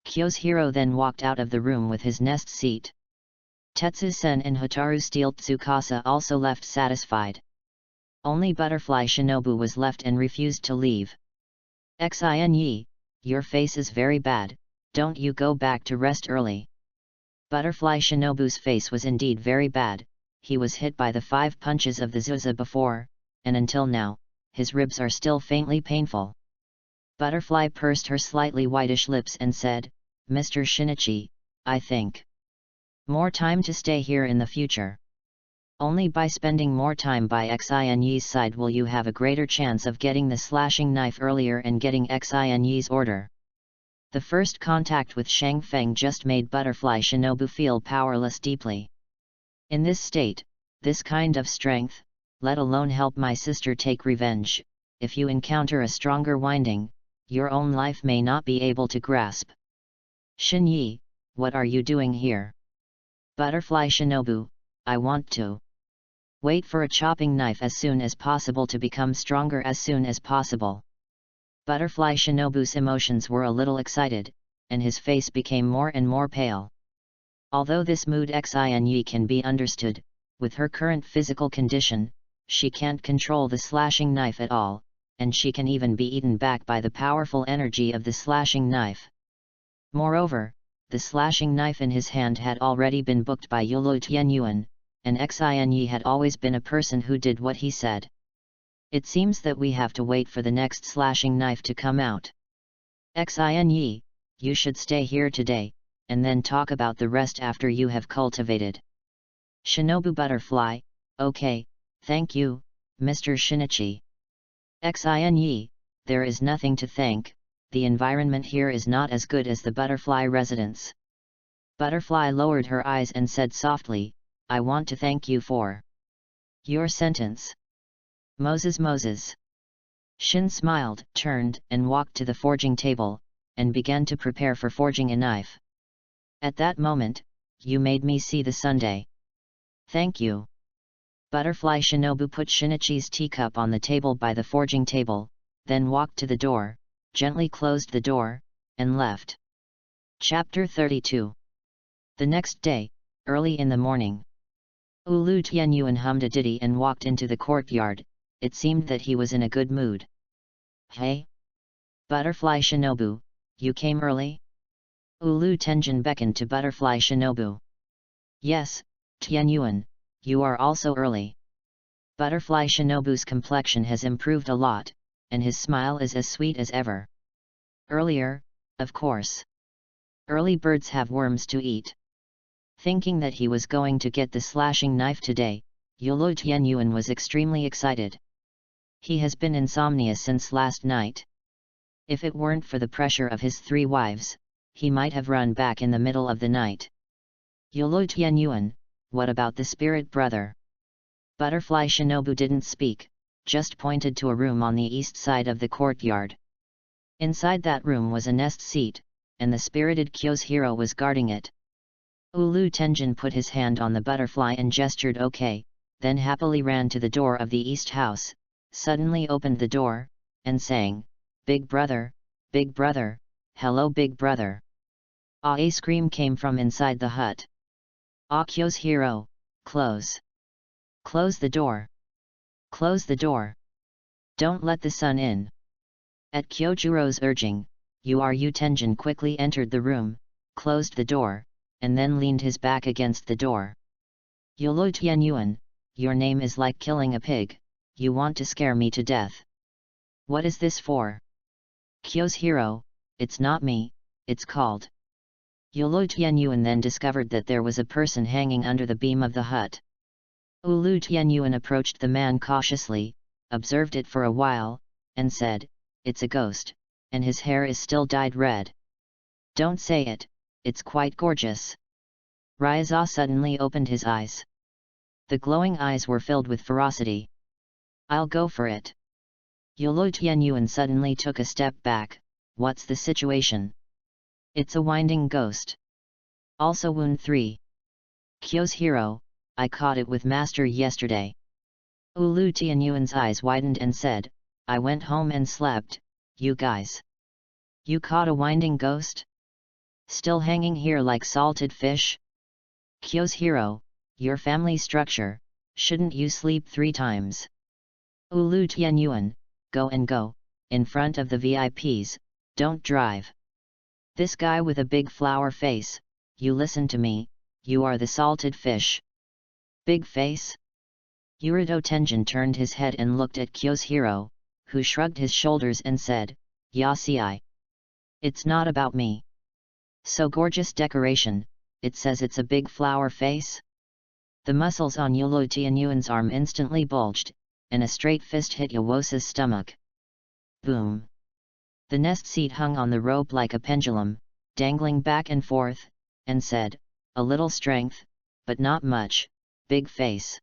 Speaker 1: Kyoshiro then walked out of the room with his nest seat. Tetsu-sen and Hataru Steel Tsukasa also left satisfied. Only Butterfly Shinobu was left and refused to leave. Xinyi, your face is very bad, don't you go back to rest early. Butterfly Shinobu's face was indeed very bad, he was hit by the 5 punches of the Zuza before, and until now, his ribs are still faintly painful. Butterfly pursed her slightly whitish lips and said, Mr. Shinichi, I think more time to stay here in the future. Only by spending more time by Xinyi's side will you have a greater chance of getting the slashing knife earlier and getting Xinyi's order. The first contact with Shang Feng just made Butterfly Shinobu feel powerless deeply. In this state, this kind of strength, let alone help my sister take revenge, if you encounter a stronger winding, your own life may not be able to grasp. Shinyi, what are you doing here? Butterfly Shinobu, I want to wait for a chopping knife as soon as possible to become stronger as soon as possible. Butterfly Shinobu's emotions were a little excited, and his face became more and more pale. Although this mood Xinyi can be understood, with her current physical condition, she can't control the slashing knife at all, and she can even be eaten back by the powerful energy of the slashing knife. Moreover, the slashing knife in his hand had already been booked by Yulu Tianyuan, and Xinyi had always been a person who did what he said. It seems that we have to wait for the next slashing knife to come out. Xinyi, you should stay here today, and then talk about the rest after you have cultivated. Shinobu Butterfly, okay, thank you, Mr. Shinichi. Xinyi, there is nothing to thank, the environment here is not as good as the butterfly residence. Butterfly lowered her eyes and said softly, I want to thank you for your sentence. Moses. Shin smiled, turned, and walked to the forging table, and began to prepare for forging a knife. At that moment, you made me see the Sunday. Thank you. Butterfly Shinobu put Shinichi's teacup on the table by the forging table, then walked to the door, gently closed the door, and left. Chapter 32. The next day, early in the morning, Ulu Tianyuan hummed a ditty and walked into the courtyard. It seemed that he was in a good mood. Hey? Butterfly Shinobu, you came early? Ulu Tenjin beckoned to Butterfly Shinobu. Yes, Tianyuan, you are also early. Butterfly Shinobu's complexion has improved a lot, and his smile is as sweet as ever. Earlier, of course. Early birds have worms to eat. Thinking that he was going to get the slashing knife today, Yulu Tianyuan was extremely excited. He has been insomnia since last night. If it weren't for the pressure of his 3 wives, he might have run back in the middle of the night. Yulu Tianyuan, what about the spirit brother? Butterfly Shinobu didn't speak, just pointed to a room on the east side of the courtyard. Inside that room was a nest seat, and the spirited Kyo's hero was guarding it. Ulu Tenjin put his hand on the butterfly and gestured okay, then happily ran to the door of the east house, suddenly opened the door, and sang, Big brother, hello big brother. A scream came from inside the hut. Kyo's hero, close. Close the door. Close the door. Don't let the sun in. At Kyojuro's urging, Uru Tenjin quickly entered the room, closed the door, and then leaned his back against the door. Yulu Tianyuan, your name is like killing a pig, you want to scare me to death. What is this for? Kyo's hero, it's not me, it's called. Yulu Tianyuan then discovered that there was a person hanging under the beam of the hut. Ulu Tianyuan approached the man cautiously, observed it for a while, and said, it's a ghost, and his hair is still dyed red. Don't say it, it's quite gorgeous. Ryaza suddenly opened his eyes. The glowing eyes were filled with ferocity. I'll go for it. Yulu Tianyuan suddenly took a step back. What's the situation? It's a winding ghost. Also wound 3. Kyo's hero, I caught it with master yesterday. Ulu Tianyuan's eyes widened and said, I went home and slept, you guys. You caught a winding ghost? Still hanging here like salted fish? Kyo's hero, your family structure, shouldn't you sleep 3 times? Ulu Tianyuan, go and go, in front of the VIPs, don't drive. This guy with a big flower face, you listen to me, you are the salted fish. Big face? Urido Tenjin turned his head and looked at Kyo's hero, who shrugged his shoulders and said, Yasii. It's not about me. So gorgeous decoration, it says it's a big flower face? The muscles on Yulu Tianyuan's arm instantly bulged, and a straight fist hit Yawosa's stomach. Boom! The nest seat hung on the rope like a pendulum, dangling back and forth, and said, a little strength, but not much, big face.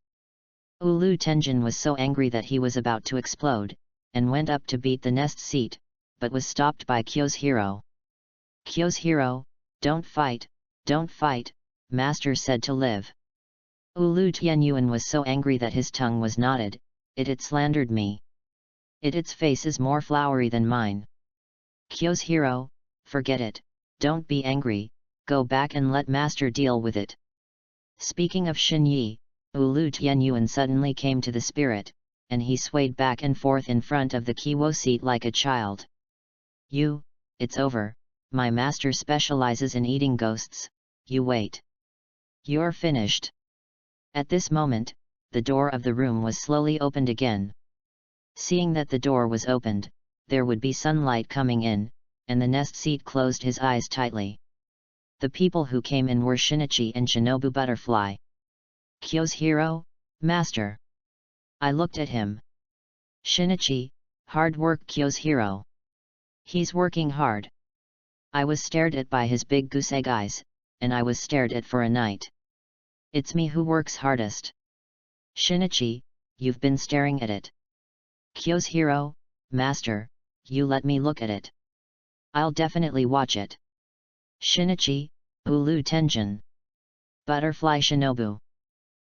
Speaker 1: Ulu Tenjin was so angry that he was about to explode, and went up to beat the nest seat, but was stopped by Kyo's hero. Kyo's hero, don't fight, master said to live. Ulu Tianyuan was so angry that his tongue was knotted. It slandered me. Its face is more flowery than mine. Kyo's hero, forget it, don't be angry, go back and let master deal with it. Speaking of Shin Yi, Ulu Tianyuan suddenly came to the spirit, and he swayed back and forth in front of the Kiwo seat like a child. It's over, my master specializes in eating ghosts, you wait. You're finished. At this moment, the door of the room was slowly opened again. Seeing that the door was opened, there would be sunlight coming in, and the nest seat closed his eyes tightly. The people who came in were Shinichi and Shinobu Butterfly. Kyo's hero, master. I looked at him. Shinichi, hard work Kyo's hero. He's working hard. I was stared at by his big goose egg eyes, and I was stared at for a night. It's me who works hardest. Shinichi, you've been staring at it. Kyo's hero, master, you let me look at it. I'll definitely watch it. Shinichi, Ulu Tenjin. Butterfly Shinobu.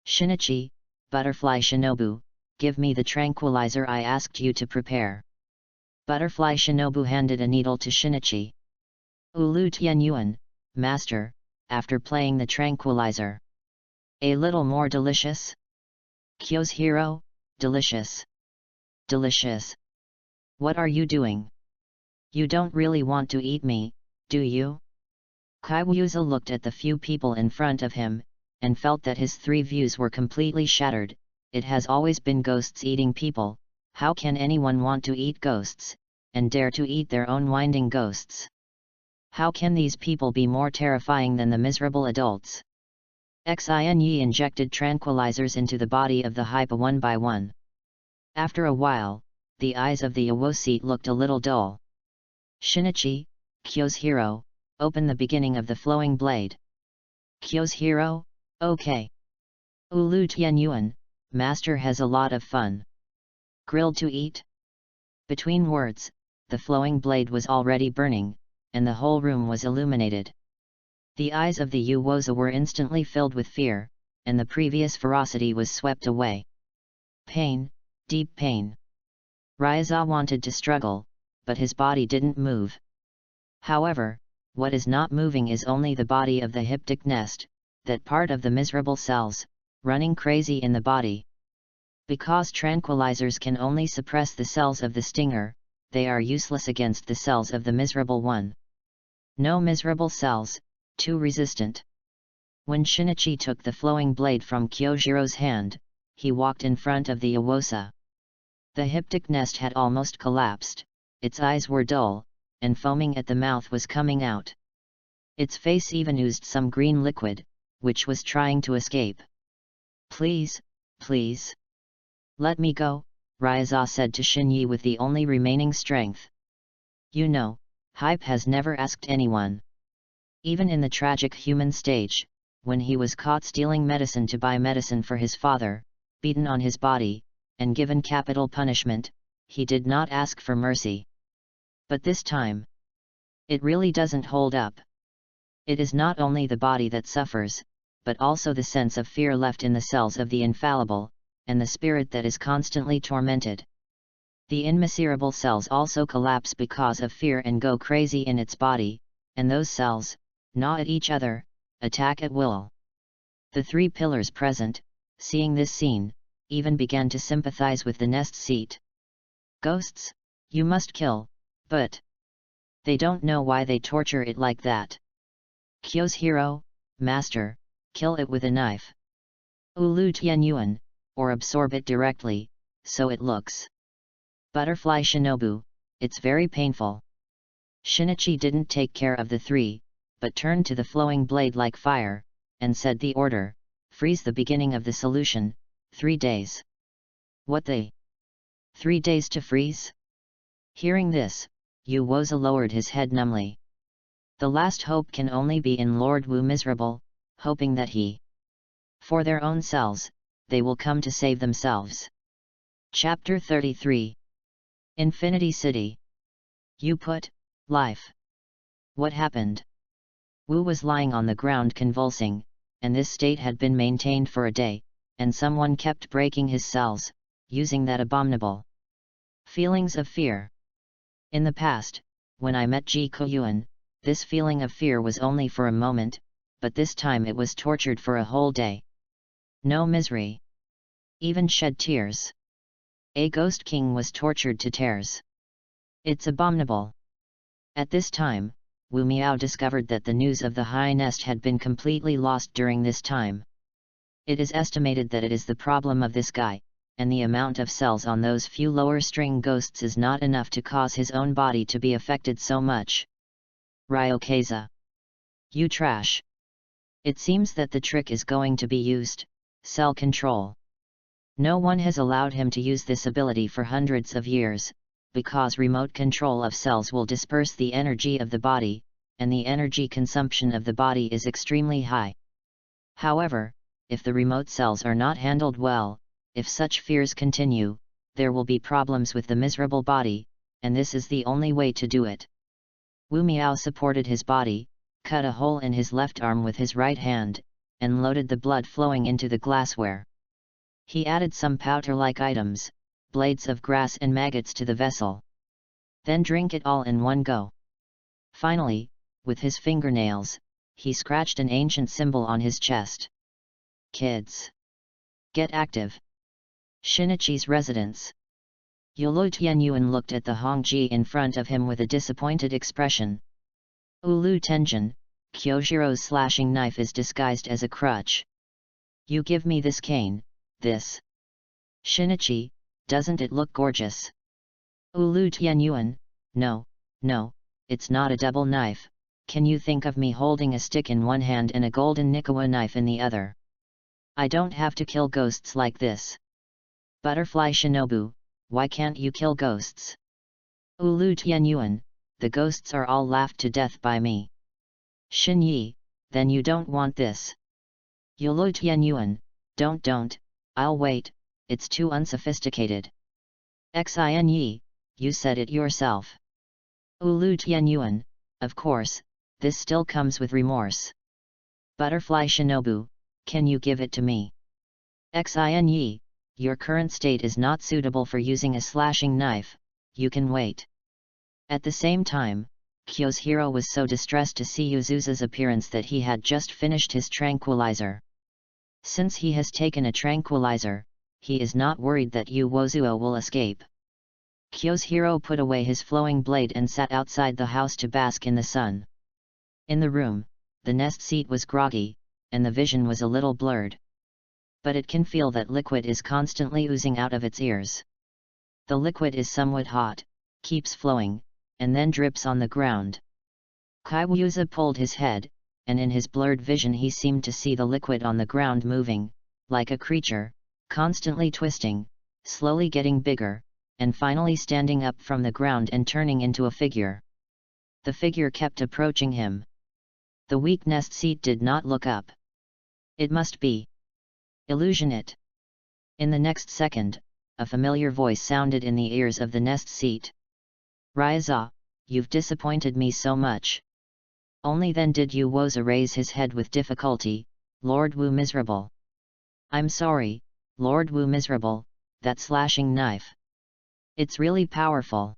Speaker 1: Shinichi, Butterfly Shinobu, give me the tranquilizer I asked you to prepare. Butterfly Shinobu handed a needle to Shinichi. Ulu Tianyuan, master, after playing the tranquilizer. A little more delicious? Kyo's hero, delicious. Delicious. What are you doing? You don't really want to eat me, do you? Kaiwuza looked at the few people in front of him, and felt that his three views were completely shattered. It has always been ghosts eating people, how can anyone want to eat ghosts, and dare to eat their own winding ghosts? How can these people be more terrifying than the miserable adults? Xinyi injected tranquilizers into the body of the Hypa one by one. After a while, the eyes of the Awo seat looked a little dull. Shinichi, Kyo's hero, open the beginning of the flowing blade. Kyo's hero, okay. Ulu Tianyuan, master has a lot of fun. Grilled to eat? Between words, the flowing blade was already burning, and the whole room was illuminated. The eyes of the Uwoza were instantly filled with fear, and the previous ferocity was swept away. Pain, deep pain. Ryaza wanted to struggle, but his body didn't move. However, what is not moving is only the body of the hyptic nest, that part of the miserable cells, running crazy in the body. Because tranquilizers can only suppress the cells of the stinger, they are useless against the cells of the miserable one. No miserable cells, too resistant. When Shinichi took the flowing blade from Kyojiro's hand, he walked in front of the Awosa. The hyptic nest had almost collapsed, its eyes were dull, and foaming at the mouth was coming out. Its face even oozed some green liquid, which was trying to escape. Please, please. Let me go, Ryaza said to Shinyi with the only remaining strength. You know, Hype has never asked anyone. Even in the tragic human stage, when he was caught stealing medicine to buy medicine for his father, beaten on his body, and given capital punishment, he did not ask for mercy. But this time, it really doesn't hold up. It is not only the body that suffers, but also the sense of fear left in the cells of the infallible, and the spirit that is constantly tormented. The immeasurable cells also collapse because of fear and go crazy in its body, and those cells, gnaw at each other, attack at will. The three pillars present, seeing this scene, even began to sympathize with the nest seat. Ghosts, you must kill, but they don't know why they torture it like that. Kyo's hero, master, kill it with a knife. Ulu Tianyuan, or absorb it directly, so it looks. Butterfly Shinobu, it's very painful. Shinichi didn't take care of the three, but turned to the flowing blade like fire, and said the order, freeze the beginning of the solution, 3 days. What the? 3 days to freeze? Hearing this, Uwoza lowered his head numbly. The last hope can only be in Lord Wu miserable, hoping that he, for their own selves, they will come to save themselves. Chapter 33. Infinity City. You put, life. What happened? Wu was lying on the ground convulsing, and this state had been maintained for a day, and someone kept breaking his cells, using that abominable feelings of fear. In the past, when I met Ji Koyuan, this feeling of fear was only for a moment, but this time it was tortured for a whole day. No misery. Even shed tears. A ghost king was tortured to tears. It's abominable. At this time, Wu Miao discovered that the news of the high nest had been completely lost during this time. It is estimated that it is the problem of this guy, and the amount of cells on those few lower string ghosts is not enough to cause his own body to be affected so much. Ryokeza. You trash. It seems that the trick is going to be used, cell control. No one has allowed him to use this ability for hundreds of years, because remote control of cells will disperse the energy of the body, and the energy consumption of the body is extremely high. However, if the remote cells are not handled well, if such fears continue, there will be problems with the miserable body, and this is the only way to do it. Wu Miao supported his body, cut a hole in his left arm with his right hand, and loaded the blood flowing into the glassware. He added some powder-like items, blades of grass and maggots to the vessel. Then drink it all in one go. Finally, with his fingernails, he scratched an ancient symbol on his chest. Kids. Get active. Shinichi's residence. Yolo Tianyuan looked at the Hongji in front of him with a disappointed expression. Ulu Tenjin, Kyojiro's slashing knife is disguised as a crutch. You give me this cane, this. Shinichi, doesn't it look gorgeous? Ulu Tianyuan, no, it's not a double knife. Can you think of me holding a stick in one hand and a golden Nikawa knife in the other? I don't have to kill ghosts like this. Butterfly Shinobu, why can't you kill ghosts? Ulu Tianyuan, the ghosts are all laughed to death by me. Xinyi, then you don't want this. Yolo Tianyuan, don't, I'll wait, it's too unsophisticated. Xinyi, you said it yourself. Ulu Tianyuan, of course, this still comes with remorse. Butterfly Shinobu, can you give it to me? Xinyi, your current state is not suitable for using a slashing knife, you can wait. At the same time, Kyo's hero was so distressed to see Yuzuza's appearance that he had just finished his tranquilizer. Since he has taken a tranquilizer, he is not worried that Yu Wozuo will escape. Kyo's hero put away his flowing blade and sat outside the house to bask in the sun. In the room, the nest seat was groggy, and the vision was a little blurred. But it can feel that liquid is constantly oozing out of its ears. The liquid is somewhat hot, keeps flowing, and then drips on the ground. Kaiwuza pulled his head, and in his blurred vision he seemed to see the liquid on the ground moving, like a creature, constantly twisting, slowly getting bigger, and finally standing up from the ground and turning into a figure. The figure kept approaching him. The weak nest seat did not look up. It must be illusion it. In the next second, a familiar voice sounded in the ears of the nest seat. Ryza, you've disappointed me so much. Only then did Yu Woza raise his head with difficulty. Lord Wu Miserable. I'm sorry, Lord Wu Miserable, that slashing knife. It's really powerful.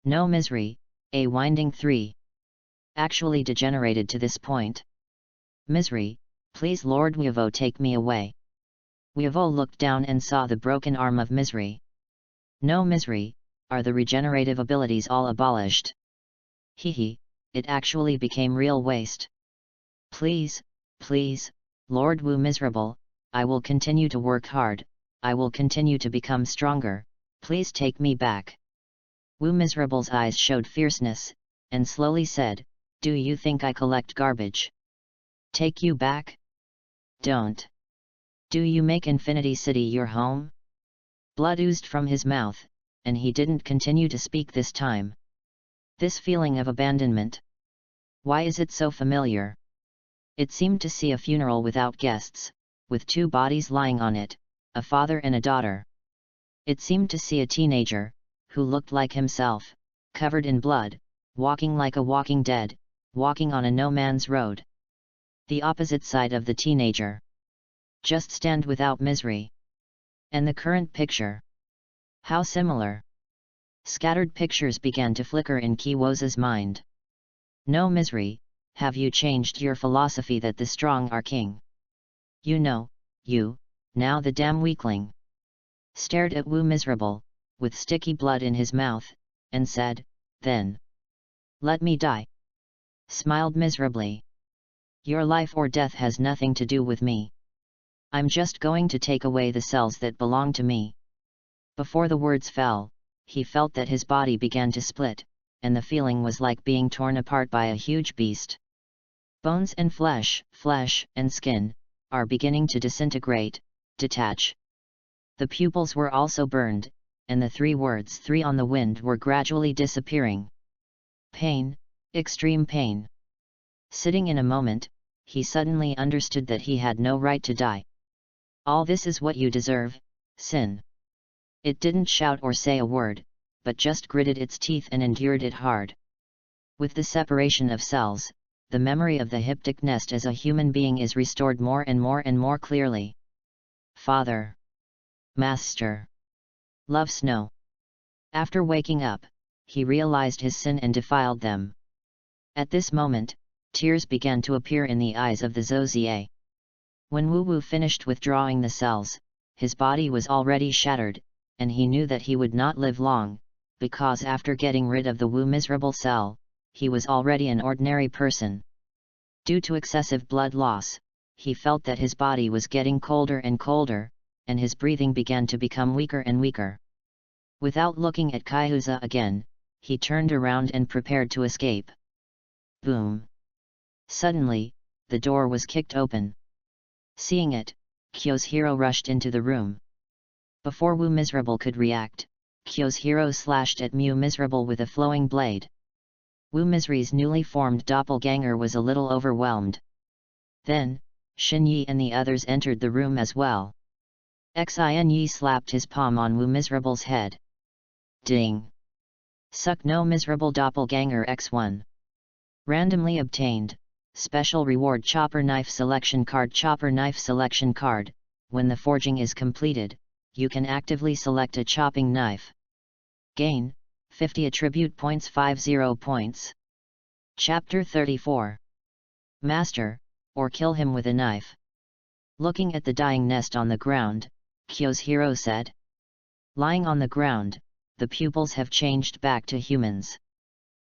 Speaker 1: No misery, a winding 3. Actually degenerated to this point. Misery, please Lord Wuvo take me away. Wuvo looked down and saw the broken arm of misery. No misery, are the regenerative abilities all abolished? Hehe, it actually became real waste. Please, Lord Wu Miserable, I will continue to work hard, I will continue to become stronger, please take me back. Wu Miserable's eyes showed fierceness, and slowly said, do you think I collect garbage? Take you back? Don't. Do you make Infinity City your home? Blood oozed from his mouth, and he didn't continue to speak this time. This feeling of abandonment. Why is it so familiar? It seemed to see a funeral without guests, with 2 bodies lying on it, a father and a daughter. It seemed to see a teenager, who looked like himself, covered in blood, walking like a walking dead, walking on a no-man's road. The opposite side of the teenager. Just stand without misery. And the current picture. How similar. Scattered pictures began to flicker in Kiwoza's mind. No misery, have you changed your philosophy that the strong are king? You know, you, now the damn weakling, stared at Wu Miserable, with sticky blood in his mouth, and said, "Then let me die." Smiled miserably. "Your life or death has nothing to do with me. I'm just going to take away the cells that belong to me." Before the words fell, he felt that his body began to split, and the feeling was like being torn apart by a huge beast. Bones and flesh and skin, are beginning to disintegrate, detach. The pupils were also burned, and the 3 words 3 on the wind were gradually disappearing. Pain, extreme pain. Sitting in a moment, he suddenly understood that he had no right to die. "All this is what you deserve, sin." It didn't shout or say a word, but just gritted its teeth and endured it hard. With the separation of cells, the memory of the hyptic nest as a human being is restored more and more clearly. Father. Master. Love Snow. After waking up, he realized his sin and defiled them. At this moment, tears began to appear in the eyes of the Zozie. When Wu Wu finished withdrawing the cells, his body was already shattered, and he knew that he would not live long, because after getting rid of the Wu Miserable cell, he was already an ordinary person. Due to excessive blood loss, he felt that his body was getting colder and colder, and his breathing began to become weaker and weaker. Without looking at Kaihuza again, he turned around and prepared to escape. Boom! Suddenly, the door was kicked open. Seeing it, Kyo's hero rushed into the room. Before Wu Miserable could react, Kyo's hero slashed at Mu Miserable with a flowing blade. Wu Misery's newly formed doppelganger was a little overwhelmed. Then, Xin Yi and the others entered the room as well. Xin Yi slapped his palm on Wu Miserable's head. Ding! Suck no miserable doppelganger X1. Randomly obtained, special reward Chopper Knife Selection Card. Chopper Knife Selection Card. When the forging is completed, you can actively select a chopping knife. Gain 50 attribute points. 50 points. Chapter 34. Master, or kill him with a knife. Looking at the dying nest on the ground, Kyo's hero said. Lying on the ground, the pupils have changed back to humans.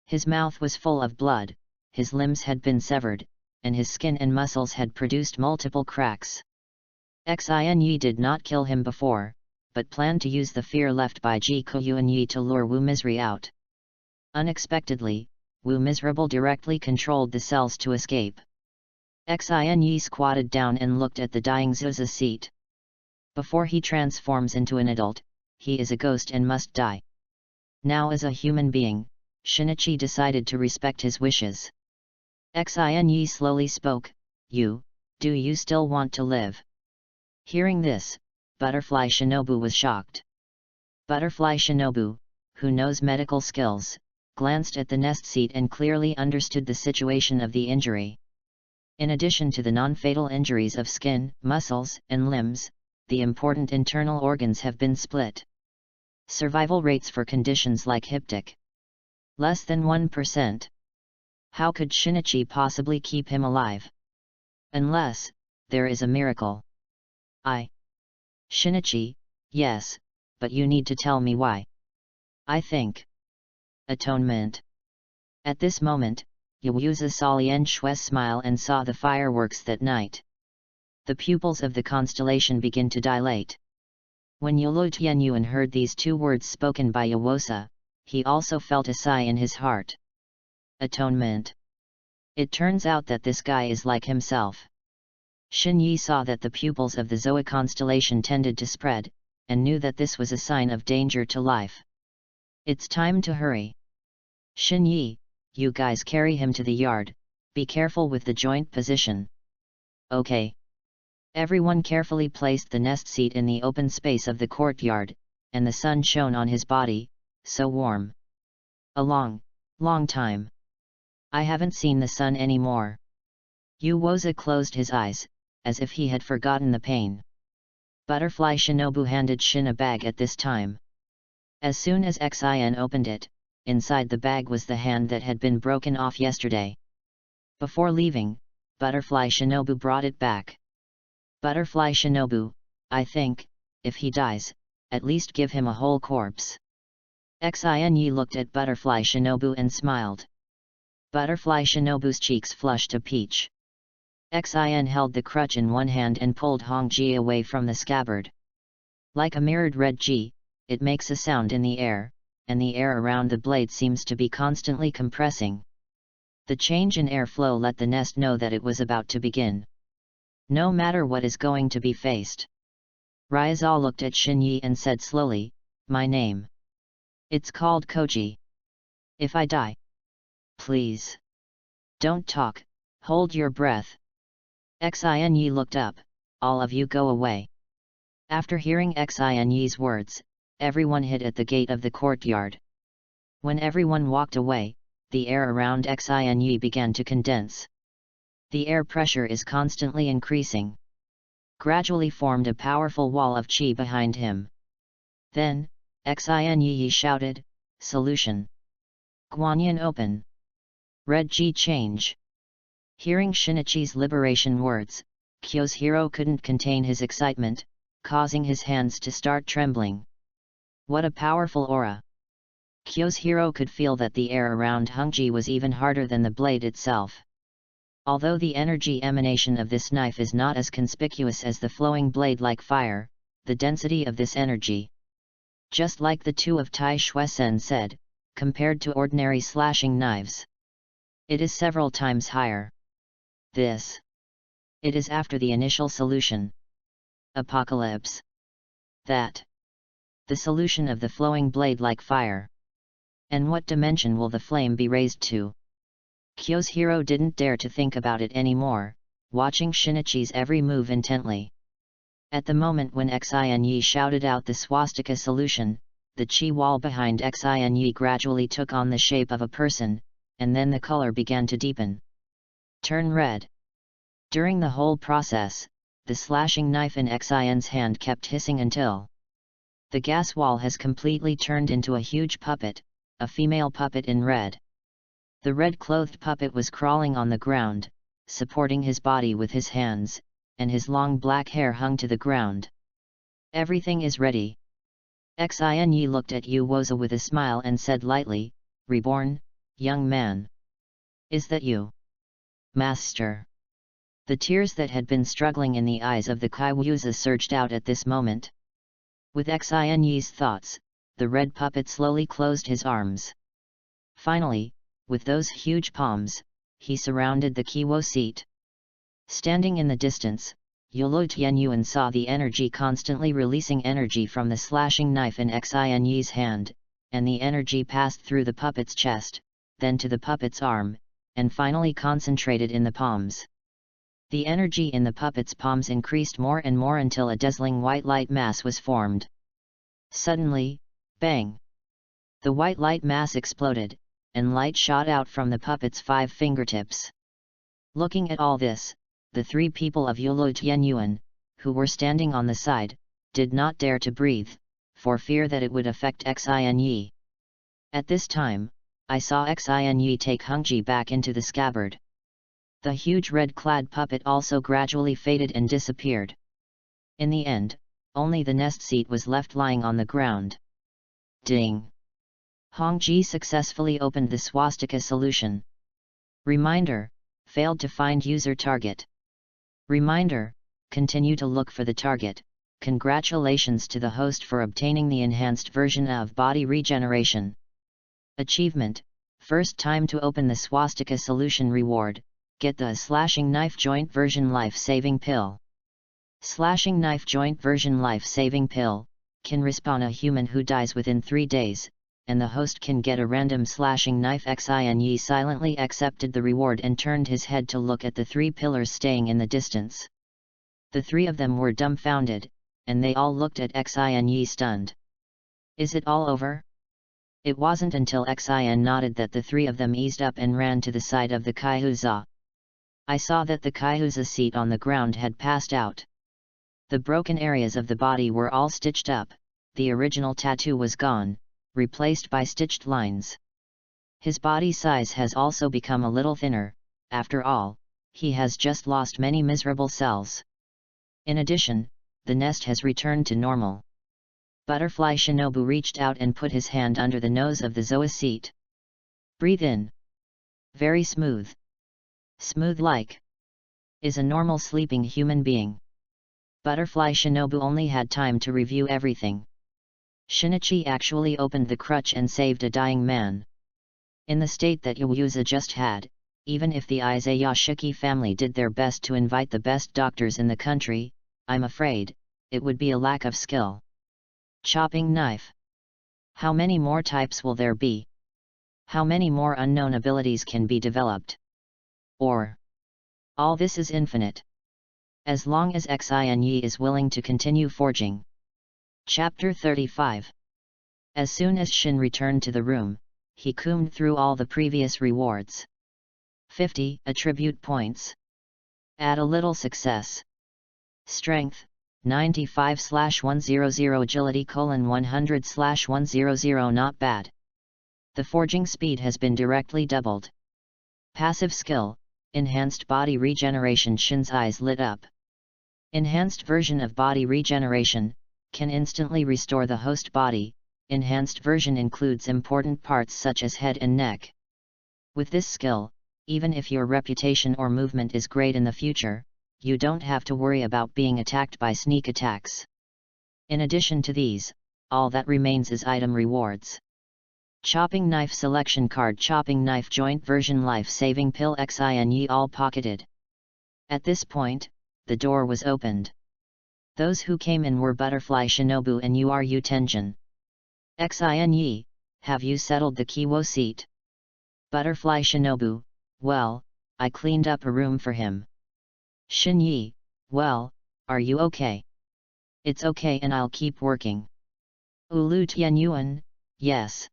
Speaker 1: His mouth was full of blood, his limbs had been severed, and his skin and muscles had produced multiple cracks. Xin Yi did not kill him before, but planned to use the fear left by Ji Kuyuan Yi to lure Wu Misery out. Unexpectedly, Wu Miserable directly controlled the cells to escape. Xin Yi squatted down and looked at the dying Zuza seat. Before he transforms into an adult, he is a ghost and must die. Now as a human being, Shinichi decided to respect his wishes. Xin Yi slowly spoke, do you still want to live? Hearing this, Butterfly Shinobu was shocked. Butterfly Shinobu, who knows medical skills, glanced at the nest seat and clearly understood the situation of the injury. In addition to the non-fatal injuries of skin, muscles, and limbs, the important internal organs have been split. Survival rates for conditions like hyptic. Less than 1%. How could Shinichi possibly keep him alive? Unless there is a miracle. Shinichi, yes, but you need to tell me why. I think. Atonement. At this moment, Yuuza saw Lien Shue's smile and saw the fireworks that night. The pupils of the constellation begin to dilate. When Yulu Tianyuan heard these 2 words spoken by Yuosa, he also felt a sigh in his heart. Atonement. It turns out that this guy is like himself. Xin Yi saw that the pupils of the Zoa constellation tended to spread, and knew that this was a sign of danger to life. It's time to hurry. Xin Yi, you guys carry him to the yard, be careful with the joint position. Okay. Everyone carefully placed the nest seat in the open space of the courtyard, and the sun shone on his body, so warm. A long time. I haven't seen the sun anymore. Yuosa closed his eyes, as if he had forgotten the pain. Butterfly Shinobu handed Shin a bag at this time. As soon as Xin opened it, inside the bag was the hand that had been broken off yesterday. Before leaving, Butterfly Shinobu brought it back. Butterfly Shinobu, I think, if he dies, at least give him a whole corpse. Xin looked at Butterfly Shinobu and smiled. Butterfly Shinobu's cheeks flushed a peach. Xin held the crutch in one hand and pulled Hongji away from the scabbard. Like a mirrored red G, it makes a sound in the air, and the air around the blade seems to be constantly compressing. The change in airflow let the nest know that it was about to begin. No matter what is going to be faced. Ryazal looked at Shinyi and said slowly, "My name. It's called Koji. If I die, please. Don't talk, hold your breath." Xin looked up, "All of you go away." After hearing Xin's words, everyone hid at the gate of the courtyard. When everyone walked away, the air around Xin began to condense. The air pressure is constantly increasing. Gradually formed a powerful wall of qi behind him. Then, Xin shouted, "Solution! Guanyin open! Red G change!" Hearing Shinichi's liberation words, Kyoshiro couldn't contain his excitement, causing his hands to start trembling. What a powerful aura! Kyoshiro could feel that the air around Hongji was even harder than the blade itself. Although the energy emanation of this knife is not as conspicuous as the flowing blade like fire, the density of this energy, just like the two of Tai Shuesen said, compared to ordinary slashing knives, it is several times higher. It is after the initial solution. Apocalypse. That. The solution of the flowing blade like fire. And what dimension will the flame be raised to? Kyoshiro didn't dare to think about it anymore, watching Shinichi's every move intently. At the moment when Xin shouted out the swastika solution, the chi wall behind Xin gradually took on the shape of a person, and then the color began to deepen. Turn red. During the whole process, the slashing knife in Xin's hand kept hissing until the gas wall has completely turned into a huge puppet, a female puppet in red. The red-clothed puppet was crawling on the ground, supporting his body with his hands, and his long black hair hung to the ground. "Everything is ready." Xin looked at Uwoza with a smile and said lightly, "Reborn, young man. Is that you, master?" The tears that had been struggling in the eyes of the Kaiwuza surged out at this moment. With Xin's thoughts, the red puppet slowly closed his arms. Finally, with those huge palms, he surrounded the Kiwo seat. Standing in the distance, Yolo Tianyuan saw the energy constantly releasing energy from the slashing knife in Xin's hand, and the energy passed through the puppet's chest, then to the puppet's arm, and finally concentrated in the palms. The energy in the puppet's palms increased more and more until a dazzling white light mass was formed. Suddenly, bang! The white light mass exploded, and light shot out from the puppet's 5 fingertips. Looking at all this, the 3 people of Yolo Tianyuan, who were standing on the side, did not dare to breathe, for fear that it would affect Xin. At this time, I saw Xin take Hongji back into the scabbard. The huge red-clad puppet also gradually faded and disappeared. In the end, only the nest seat was left lying on the ground. Ding! Hongji successfully opened the swastika solution. Reminder: failed to find user target. Reminder: continue to look for the target. Congratulations to the host for obtaining the enhanced version of body regeneration. Achievement: first time to open the swastika solution. Reward: get the slashing knife joint version life-saving pill. Slashing knife joint version life-saving pill can respawn a human who dies within 3 days, and the host can get a random slashing knife. Xin silently accepted the reward and turned his head to look at the 3 pillars staying in the distance. The 3 of them were dumbfounded, and they all looked at Xin stunned. Is it all over? It wasn't until Xin nodded that the 3 of them eased up and ran to the side of the Kaihuza. I saw that the Kaihuza seat on the ground had passed out. The broken areas of the body were all stitched up, the original tattoo was gone, replaced by stitched lines. His body size has also become a little thinner, after all, he has just lost many miserable cells. In addition, the nest has returned to normal. Butterfly Shinobu reached out and put his hand under the nose of the Zoa seat. Breathe in. Very smooth. Smooth like. Is a normal sleeping human being. Butterfly Shinobu only had time to review everything. Shinichi actually opened the crutch and saved a dying man. In the state that Yuuza just had, even if the Izayashiki family did their best to invite the best doctors in the country, I'm afraid, it would be a lack of skill. Chopping knife. How many more types will there be? How many more unknown abilities can be developed? Or, all this is infinite. As long as Xin is willing to continue forging. Chapter 35. As soon as Shin returned to the room, he combed through all the previous rewards. 50 attribute points. Add a little success. Strength, 95/100 agility: 100/100 not bad. The forging speed has been directly doubled. Passive skill, enhanced body regeneration. Shin's eyes lit up. Enhanced version of body regeneration, can instantly restore the host body. Enhanced version includes important parts such as head and neck. With this skill, even if your reputation or movement is great in the future, you don't have to worry about being attacked by sneak attacks. In addition to these, all that remains is item rewards. Chopping knife selection card: chopping knife joint version life saving pill Xin all pocketed. At this point, the door was opened. Those who came in were Butterfly Shinobu and Uru Tenjin. Xin, have you settled the Kiwo seat? Butterfly Shinobu, well, I cleaned up a room for him. Shin Yi, well, are you okay? It's okay and I'll keep working. Ulu Tianyuan, yes.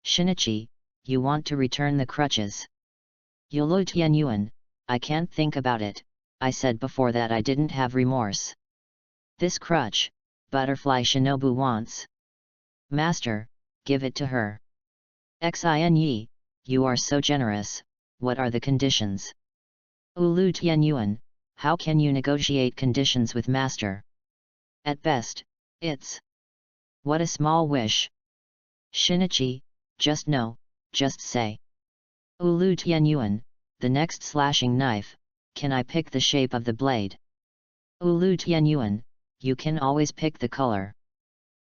Speaker 1: Shinichi, you want to return the crutches? Yolo Tianyuan, I can't think about it, I said before that I didn't have remorse. This crutch, Butterfly Shinobu wants. Master, give it to her. Xin, you are so generous, what are the conditions? Ulu Tianyuan, how can you negotiate conditions with Master? At best, it's. What a small wish. Shinichi, just no, just say. Ulu Tianyuan, the next slashing knife, can I pick the shape of the blade? Ulu Tianyuan, you can always pick the color.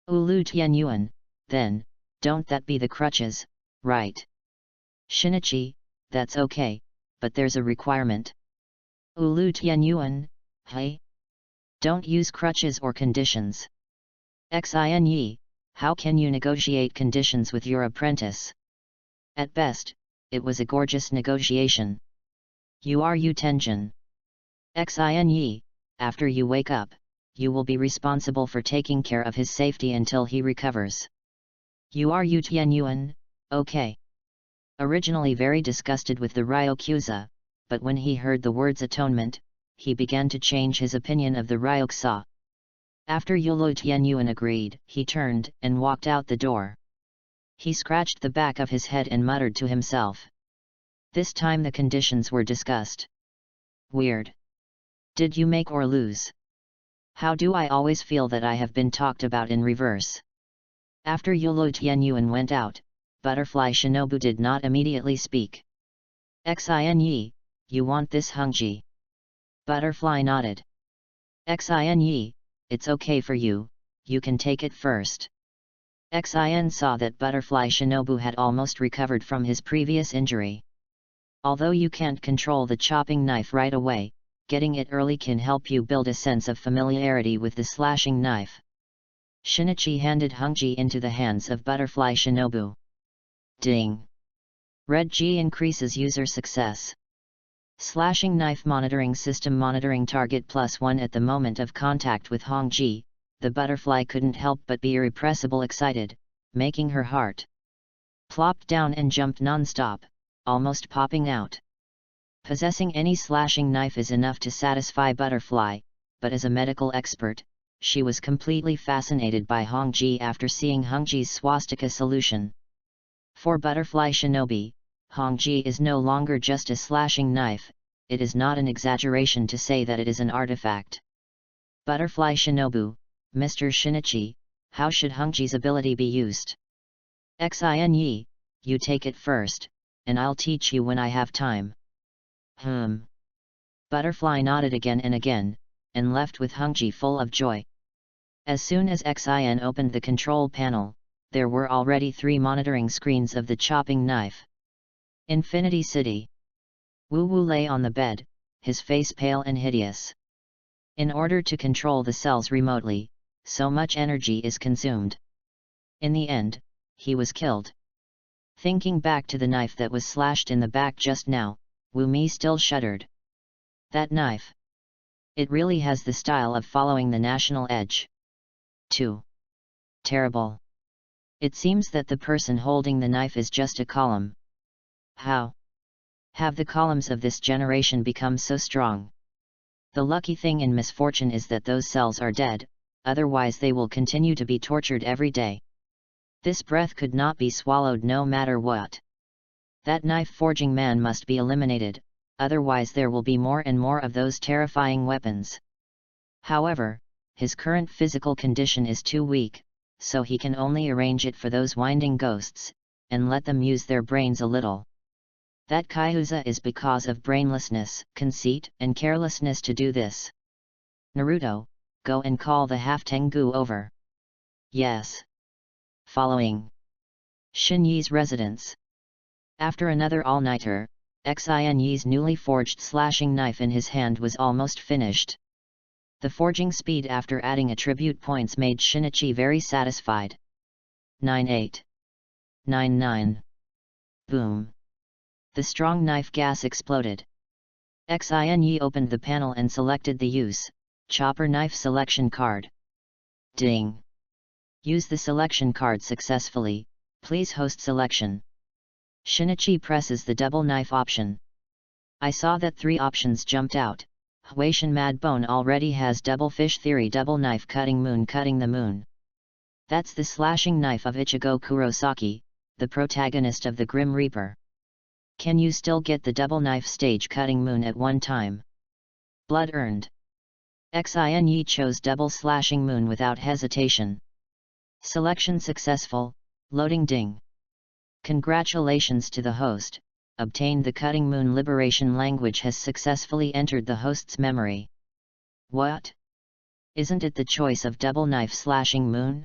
Speaker 1: Ulu Tianyuan, then, don't that be the crutches, right? Shinichi, that's okay, but there's a requirement. Ulu Tianyuan, hey? Don't use crutches or conditions. Xin, how can you negotiate conditions with your apprentice? At best, it was a gorgeous negotiation. Uru Tenjin. Xin, after you wake up, you will be responsible for taking care of his safety until he recovers. Uru Tianyuan, okay. Originally very disgusted with the Ryokuza, but when he heard the words atonement, he began to change his opinion of the Ryoksa. After Yolo Tianyuan agreed, he turned and walked out the door. He scratched the back of his head and muttered to himself. This time the conditions were discussed. Weird. Did you make or lose? How do I always feel that I have been talked about in reverse? After Yolo Tianyuan went out, Butterfly Shinobu did not immediately speak. Xin, you want this Hongji? Butterfly nodded. Xin, it's okay for you, you can take it first. Xin saw that Butterfly Shinobu had almost recovered from his previous injury. Although you can't control the chopping knife right away, getting it early can help you build a sense of familiarity with the slashing knife. Shinichi handed Hongji into the hands of Butterfly Shinobu. Ding! Red G increases user success. Slashing knife monitoring system monitoring target +1 at the moment of contact with Hongji. The butterfly couldn't help but be irrepressible excited, making her heart plopped down and jumped non-stop, almost popping out. Possessing any slashing knife is enough to satisfy Butterfly, but as a medical expert, she was completely fascinated by Hongji after seeing Hongji's swastika solution. For Butterfly Shinobi, Hongji is no longer just a slashing knife, it is not an exaggeration to say that it is an artifact. Butterfly Shinobu, Mr. Shinichi, how should Hongji's ability be used? Xin, you take it first, and I'll teach you when I have time. Butterfly nodded again and again, and left with Hongji full of joy. As soon as Xin opened the control panel, there were already 3 monitoring screens of the chopping knife. Infinity City. Wu Wu lay on the bed, his face pale and hideous. In order to control the cells remotely, so much energy is consumed. In the end, he was killed. Thinking back to the knife that was slashed in the back just now, Wu Mi still shuddered. That knife. It really has the style of following the national edge. 2. Terrible. It seems that the person holding the knife is just a column. How have the columns of this generation become so strong? The lucky thing in misfortune is that those cells are dead, otherwise they will continue to be tortured every day. This breath could not be swallowed no matter what. That knife-forging man must be eliminated, otherwise there will be more and more of those terrifying weapons. However, his current physical condition is too weak, so he can only arrange it for those winding ghosts, and let them use their brains a little. That Kaiuza is because of brainlessness, conceit, and carelessness to do this. Naruto, go and call the half-tengu over. Yes. Following. Shinyi's residence. After another all-nighter, Xinyi's newly forged slashing knife in his hand was almost finished. The forging speed after adding attribute points made Shinichi very satisfied. 98. 99. Boom. The strong knife gas exploded. Xinyi opened the panel and selected the Use Chopper Knife selection card. Ding! Use the selection card successfully, please host selection. Shinichi presses the double knife option. I saw that 3 options jumped out. Huatian Mad Bone already has double fish theory, double knife cutting the moon. That's the slashing knife of Ichigo Kurosaki, the protagonist of the Grim Reaper. Can you still get the double knife stage cutting moon at one time? Blood earned. Xinyi chose double slashing moon without hesitation. Selection successful, loading ding. Congratulations to the host, obtained the cutting moon liberation language has successfully entered the host's memory. What? Isn't it the choice of double knife slashing moon?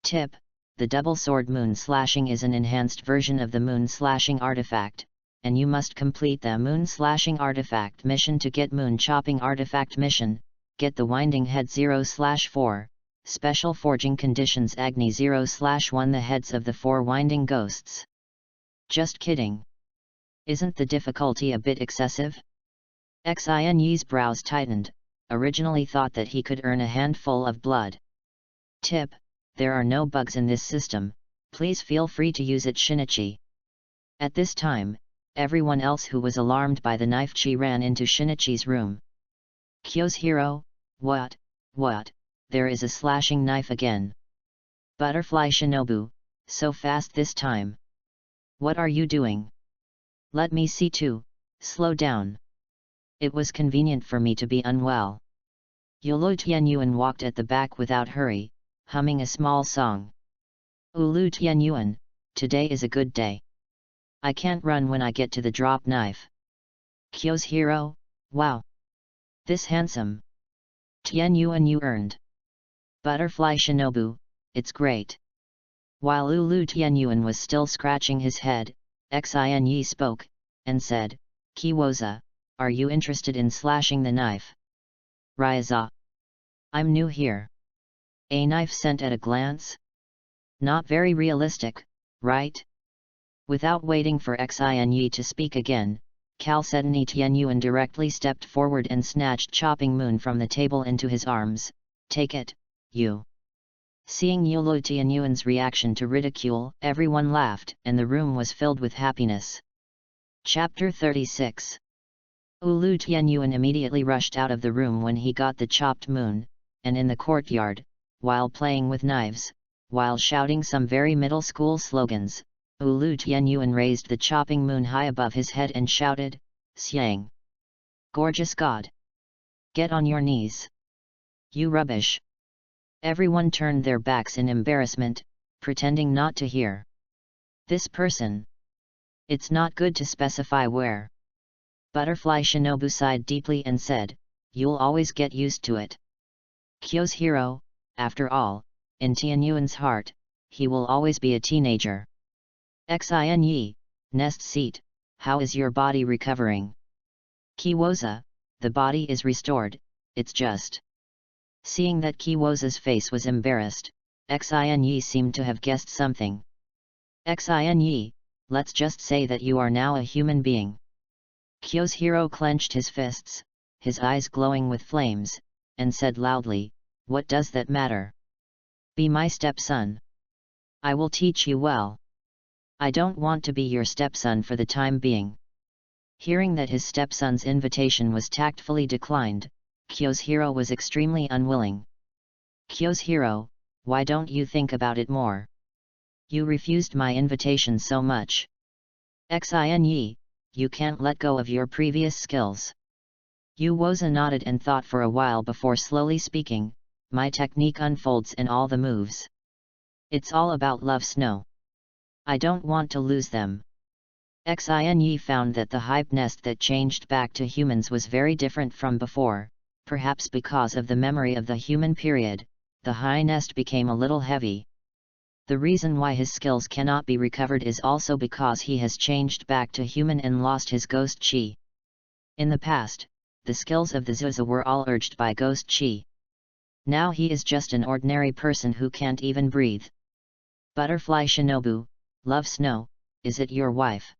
Speaker 1: Tip: the double sword moon slashing is an enhanced version of the moon slashing artifact, and you must complete the moon slashing artifact mission to get moon chopping artifact mission, get the winding head 0/4, special forging conditions Agni 0/1 the heads of the 4 winding ghosts. Just kidding. Isn't the difficulty a bit excessive? Xinyi's brows tightened, originally thought that he could earn a handful of blood. Tip: there are no bugs in this system, please feel free to use it Shinichi. At this time, everyone else who was alarmed by the knife chi ran into Shinichi's room. Kyo's hero, what, there is a slashing knife again. Butterfly Shinobu, so fast this time. What are you doing? Let me see too, slow down. It was convenient for me to be unwell. Yulu Tianyuan walked at the back without hurry, humming a small song. Ulu Tianyuan, today is a good day. I can't run when I get to the drop knife. Kyo's hero, wow. This handsome. Tianyuan you earned. Butterfly Shinobu, it's great. While Ulu Tianyuan was still scratching his head, Xinyi spoke, and said, Kiwoza, are you interested in slashing the knife? Ryaza. I'm new here. A knife sent at a glance? Not very realistic, right? Without waiting for Xinyi to speak again, Chalcedony Tianyuan directly stepped forward and snatched Chopping Moon from the table into his arms. Take it, you. Seeing Yulu Tianyuan's reaction to ridicule, everyone laughed, and the room was filled with happiness. Chapter 36. Ulu Tianyuan immediately rushed out of the room when he got the chopped moon, and in the courtyard, while playing with knives, while shouting some very middle school slogans, Ulu Tianyuan raised the chopping moon high above his head and shouted, Siang! Gorgeous God! Get on your knees! You rubbish! Everyone turned their backs in embarrassment, pretending not to hear. This person. It's not good to specify where. Butterfly Shinobu sighed deeply and said, you'll always get used to it. Kyo's hero, after all, in Tianyuan's heart, he will always be a teenager. Xin, nest seat, how is your body recovering? Kiwoza, the body is restored, it's just. Seeing that Kiwoza's face was embarrassed, Xin seemed to have guessed something. Xin, let's just say that you are now a human being. Kyo's hero clenched his fists, his eyes glowing with flames, and said loudly, what does that matter? Be my stepson. I will teach you well. I don't want to be your stepson for the time being. Hearing that his stepson's invitation was tactfully declined, Kyo's hero was extremely unwilling. Kyo's hero, why don't you think about it more? You refused my invitation so much. Xin, you can't let go of your previous skills. Woza nodded and thought for a while before slowly speaking, my technique unfolds in all the moves. It's all about love snow. I don't want to lose them. Xin found that the hive nest that changed back to humans was very different from before, perhaps because of the memory of the human period, the high nest became a little heavy. The reason why his skills cannot be recovered is also because he has changed back to human and lost his ghost chi. In the past, the skills of the Zuza were all urged by ghost chi. Now he is just an ordinary person who can't even breathe. Butterfly Shinobu, love snow, is it your wife?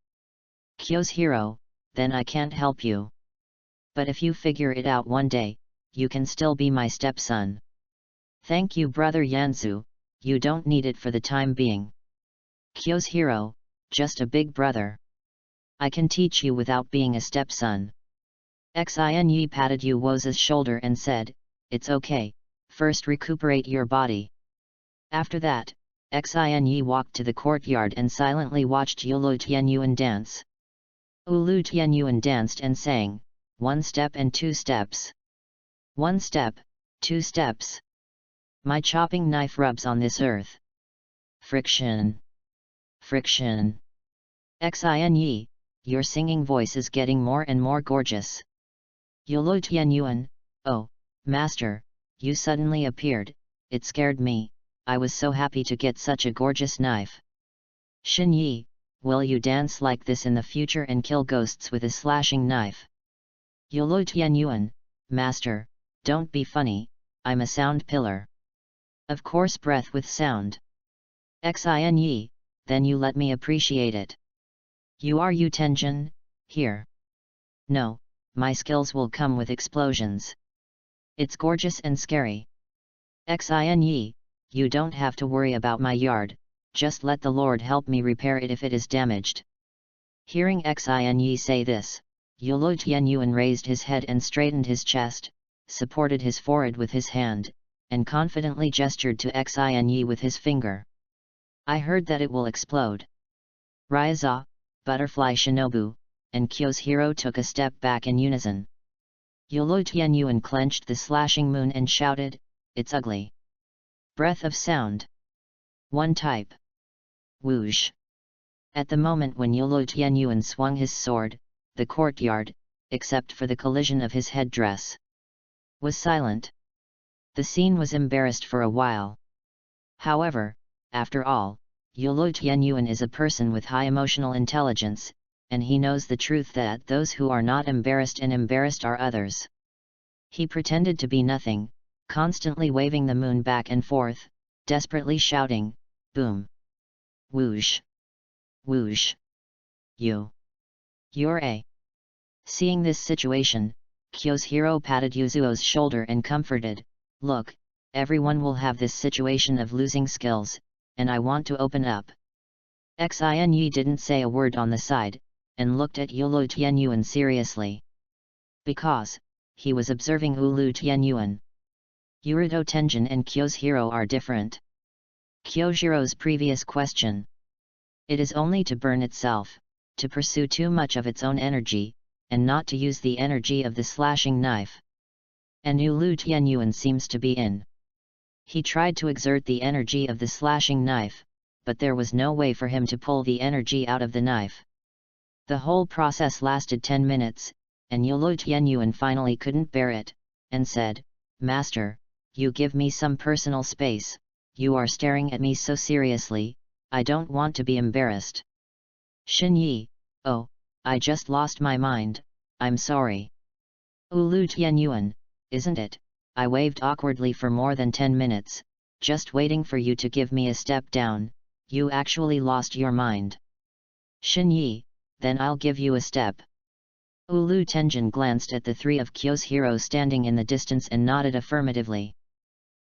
Speaker 1: Kyo's hero, then I can't help you. But if you figure it out one day, you can still be my stepson. Thank you brother Yanzu, you don't need it for the time being. Kyo's hero, just a big brother. I can teach you without being a stepson. Xin patted Woza's shoulder and said, it's okay, first recuperate your body. After that, Xin walked to the courtyard and silently watched Yulu Tianyuan dance. Ulu Tianyuan danced and sang, 1 step and 2 steps. 1 step, 2 steps. My chopping knife rubs on this earth. Friction. Friction. Xin, your singing voice is getting more and more gorgeous. Yulu Tianyuan, oh, master, you suddenly appeared, it scared me, I was so happy to get such a gorgeous knife. Xinyi, will you dance like this in the future and kill ghosts with a slashing knife? Yulu Tianyuan, master, don't be funny, I'm a sound pillar. Of course breath with sound. Xin, then you let me appreciate it. You are Yu Tenjin, here. No, my skills will come with explosions. It's gorgeous and scary. Xin, you don't have to worry about my yard, just let the Lord help me repair it if it is damaged. Hearing Xin say this, Yulu Tianyuan raised his head and straightened his chest, supported his forehead with his hand, and confidently gestured to Xin with his finger. I heard that it will explode. Ryaza, Butterfly Shinobu, and Kyo's hero took a step back in unison. Yulu Tianyuan clenched the slashing moon and shouted, it's ugly. Breath of sound. 1 type. Whoosh. At the moment when Yulu Tianyuan swung his sword, the courtyard, except for the collision of his headdress, was silent. The scene was embarrassed for a while. However, after all, Yulu Tianyuan is a person with high emotional intelligence, and he knows the truth that those who are not embarrassed and embarrassed are others. He pretended to be nothing, constantly waving the moon back and forth, desperately shouting, boom. Whoosh. Whoosh. You're a. Seeing this situation, Kyo's hero patted Yuzuo's shoulder and comforted, look, everyone will have this situation of losing skills, and I want to open up. Xin didn't say a word on the side, and looked at Yulu Tianyuan seriously. Because, he was observing Ulu Tianyuan. Yurido Tenjin and Kyo's hero are different. Kyojiro's previous question. It is only to burn itself, to pursue too much of its own energy, and not to use the energy of the slashing knife. and Ulu Tianyuan seems to be in. He tried to exert the energy of the slashing knife, but there was no way for him to pull the energy out of the knife. The whole process lasted 10 minutes, and Ulu Tianyuan finally couldn't bear it, and said, "Master, you give me some personal space, you are staring at me so seriously, I don't want to be embarrassed." Xin Yi, "Oh, I just lost my mind, I'm sorry." "Ulu Tianyuan, isn't it? I waved awkwardly for more than 10 minutes, just waiting for you to give me a step down, you actually lost your mind." "Xin Yi, then I'll give you a step." Ulu Tenjin glanced at the three of Kyo's heroes standing in the distance and nodded affirmatively.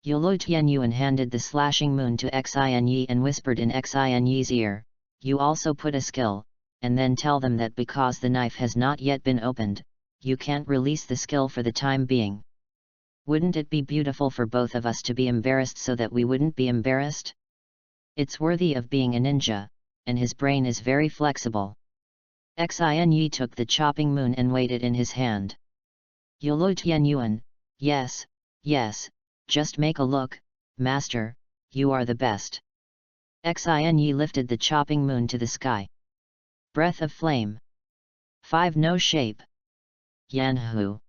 Speaker 1: Ulu Tianyuan handed the slashing moon to Xin Yi and whispered in Xin Yi's ear, "You also put a skill, and then tell them that because the knife has not yet been opened, you can't release the skill for the time being. Wouldn't it be beautiful for both of us to be embarrassed so that we wouldn't be embarrassed? It's worthy of being a ninja, and his brain is very flexible." Xin Yi took the chopping moon and weighed it in his hand. Ulu Tianyuan, yes, just make a look, master, you are the best." Xin Yi lifted the chopping moon to the sky. Breath of flame. 5 no shape. Yanhu.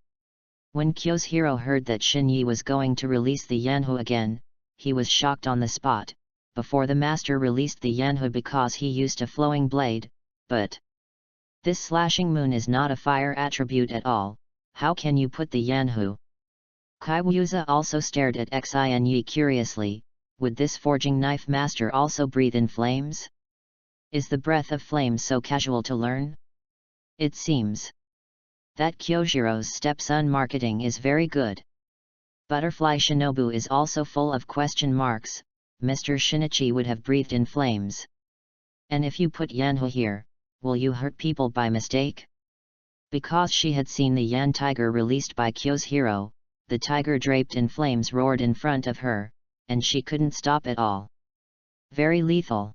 Speaker 1: When Kyo's hero heard that Xin Yi was going to release the Yanhu again, he was shocked on the spot. Before the master released the Yanhu because he used a flowing blade, but this slashing moon is not a fire attribute at all, how can you put the Yanhu? Kaiwuza also stared at Xin Yi curiously, would this forging knife master also breathe in flames? Is the breath of flame so casual to learn? It seems that Kyojiro's stepson marketing is very good. Butterfly Shinobu is also full of question marks, Mr. Shinichi would have breathed in flames. And if you put Yanhu here, will you hurt people by mistake? Because she had seen the Yan tiger released by Kyo's hero, the tiger draped in flames roared in front of her, and she couldn't stop at all. Very lethal.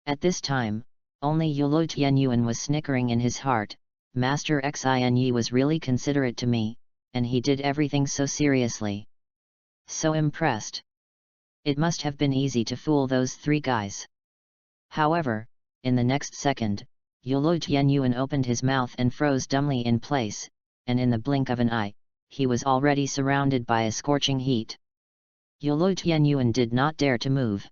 Speaker 1: At this time, only Ulu Tianyuan was snickering in his heart, Master Xin Yi was really considerate to me, and he did everything so seriously. So impressed. It must have been easy to fool those 3 guys. However, in the next second, Ulu Tianyuan opened his mouth and froze dumbly in place, and in the blink of an eye, he was already surrounded by a scorching heat. Ulu Tianyuan did not dare to move.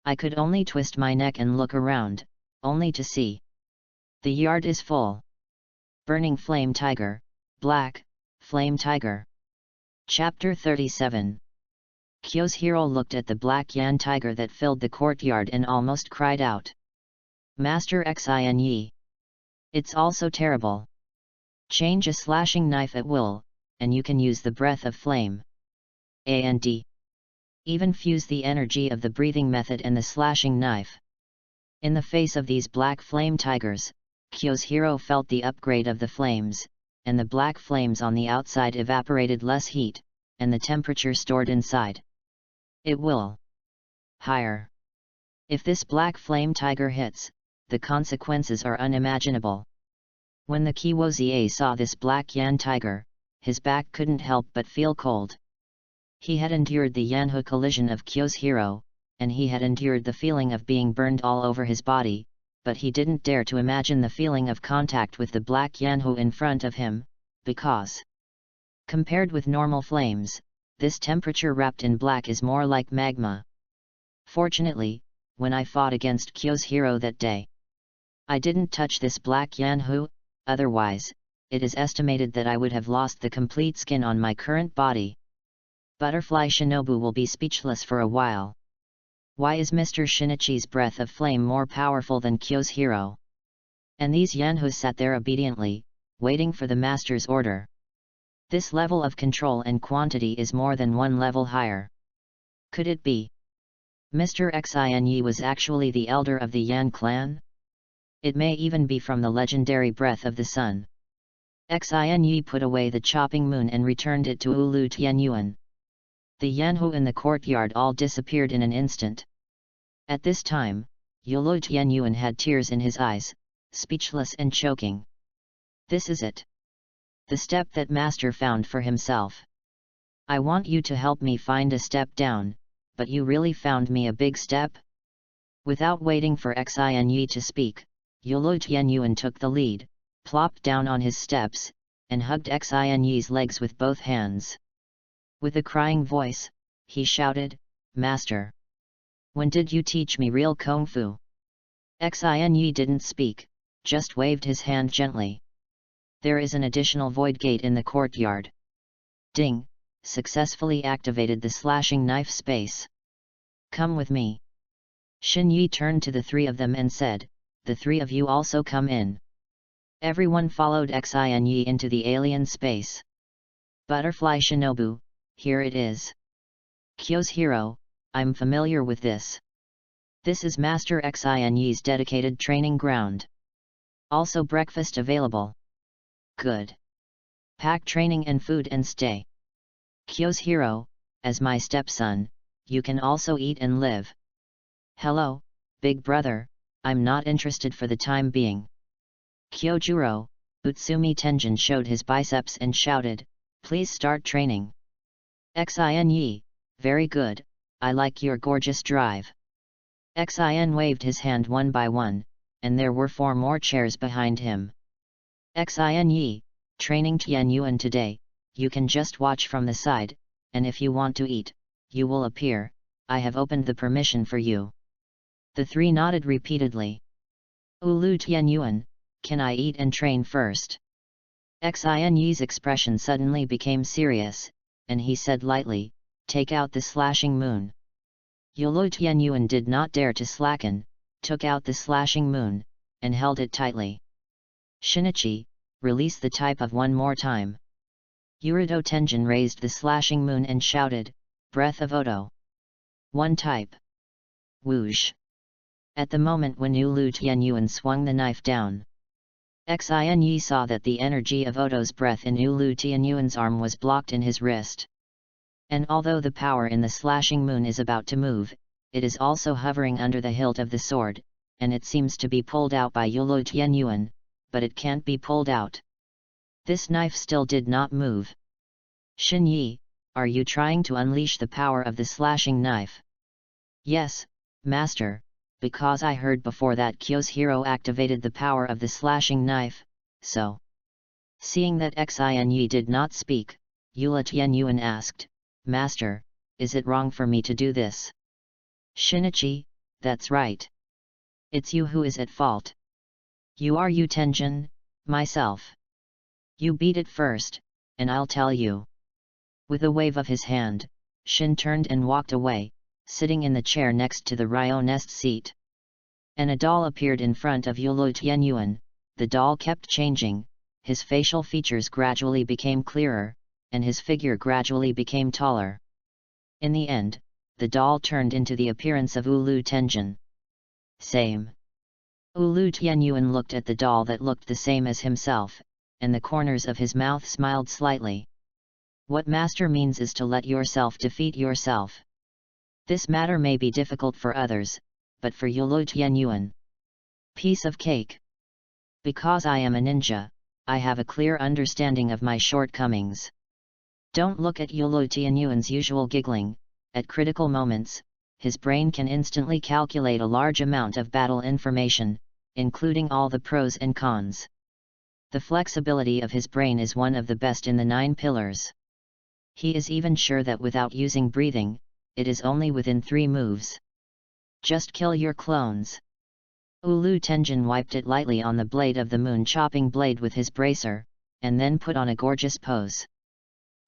Speaker 1: I could only twist my neck and look around, only to see. The yard is full. Burning flame tiger, black, flame tiger. Chapter 37. Kyo's hero looked at the black Yan tiger that filled the courtyard and almost cried out. Master Xin Yi. It's also terrible. Change a slashing knife at will, and you can use the breath of flame. And even fuse the energy of the breathing method and the slashing knife. In the face of these black flame tigers, Kyo's hero felt the upgrade of the flames, and the black flames on the outside evaporated less heat, and the temperature stored inside. It will higher. If this black flame tiger hits, the consequences are unimaginable. When the Kiwozie saw this black Yan tiger, his back couldn't help but feel cold. He had endured the Yanhu collision of Kyo's hero, and he had endured the feeling of being burned all over his body, but he didn't dare to imagine the feeling of contact with the black Yanhu in front of him, because, compared with normal flames, this temperature wrapped in black is more like magma. Fortunately, when I fought against Kyo's hero that day, I didn't touch this black Yanhu, otherwise, it is estimated that I would have lost the complete skin on my current body. Butterfly Shinobu will be speechless for a while. Why is Mr. Shinichi's breath of flame more powerful than Kyo's hero? And these Yanhus sat there obediently, waiting for the master's order. This level of control and quantity is more than 1 level higher. Could it be Mr. Xin Yi was actually the elder of the Yan clan? It may even be from the legendary breath of the sun. Xin Yi put away the chopping moon and returned it to Ulu Tianyuan. The Yanhu in the courtyard all disappeared in an instant. At this time, Ulu Tianyuan had tears in his eyes, speechless and choking. This is it. The step that master found for himself. I want you to help me find a step down, but you really found me a big step? Without waiting for Xin to speak, Yulu Tianyuan took the lead, plopped down on his steps, and hugged Xin's legs with both hands. With a crying voice, he shouted, "Master! When did you teach me real Kung Fu?" Xin didn't speak, just waved his hand gently. There is an additional void gate in the courtyard. Ding! Successfully activated the slashing knife space. Come with me. Xin Yi turned to the three of them and said, "The three of you also come in." Everyone followed Xin Yi into the alien space. Butterfly Shinobu, here it is. Kyo's hero, I'm familiar with this. This is Master Xin Yi's dedicated training ground. Also breakfast available. Good. Pack training and food and stay. Kyo's hero, as my stepson, you can also eat and live. Hello, big brother, I'm not interested for the time being. Kyojuro, Utsumi Tenjin showed his biceps and shouted, "Please start training." Xin Yi, very good, I like your gorgeous drive. Xin waved his hand one by one, and there were 4 more chairs behind him. Xin Yi, training Tianyuan today, you can just watch from the side, and if you want to eat, you will appear, I have opened the permission for you. The 3 nodded repeatedly. Ulu Tianyuan, can I eat and train first? Xin Yi's expression suddenly became serious, and he said lightly, take out the slashing moon. Yulu Tianyuan did not dare to slacken, took out the slashing moon, and held it tightly. Shinichi, release the type of one more time. Yurido Tenjin raised the slashing moon and shouted, Breath of Odo. One type. Whoosh. At the moment when Ulu Tianyuan swung the knife down, Xin Yi saw that the energy of Odo's breath in Ulu Tianyuan's arm was blocked in his wrist. And although the power in the slashing moon is about to move, it is also hovering under the hilt of the sword, and it seems to be pulled out by Ulu Tianyuan, but it can't be pulled out. This knife still did not move. Xin Yi, are you trying to unleash the power of the slashing knife? Yes, Master, because I heard before that Kyo's hero activated the power of the slashing knife, so. Seeing that Xin Yi did not speak, Ulu Tianyuan asked, Master, is it wrong for me to do this? Shinichi, that's right. It's you who is at fault. You are Yu Tenjin, myself. You beat it first, and I'll tell you. With a wave of his hand, Shin turned and walked away, sitting in the chair next to the Ryo Nest seat. And a doll appeared in front of Ulu Tianyuan. The doll kept changing, his facial features gradually became clearer, and his figure gradually became taller. In the end, the doll turned into the appearance of Ulu Tenjin. Same. Ulu Tianyuan looked at the doll that looked the same as himself, and the corners of his mouth smiled slightly. What Master means is to let yourself defeat yourself. This matter may be difficult for others, but for Ulu Tianyuan, piece of cake. Because I am a ninja, I have a clear understanding of my shortcomings. Don't look at Ulu Tianyuan's usual giggling. At critical moments, his brain can instantly calculate a large amount of battle information, including all the pros and cons. The flexibility of his brain is one of the best in the 9 pillars. He is even sure that without using breathing, it is only within 3 moves. Just kill your clones. Ulu Tenjin wiped it lightly on the blade of the moon chopping blade with his bracer, and then put on a gorgeous pose.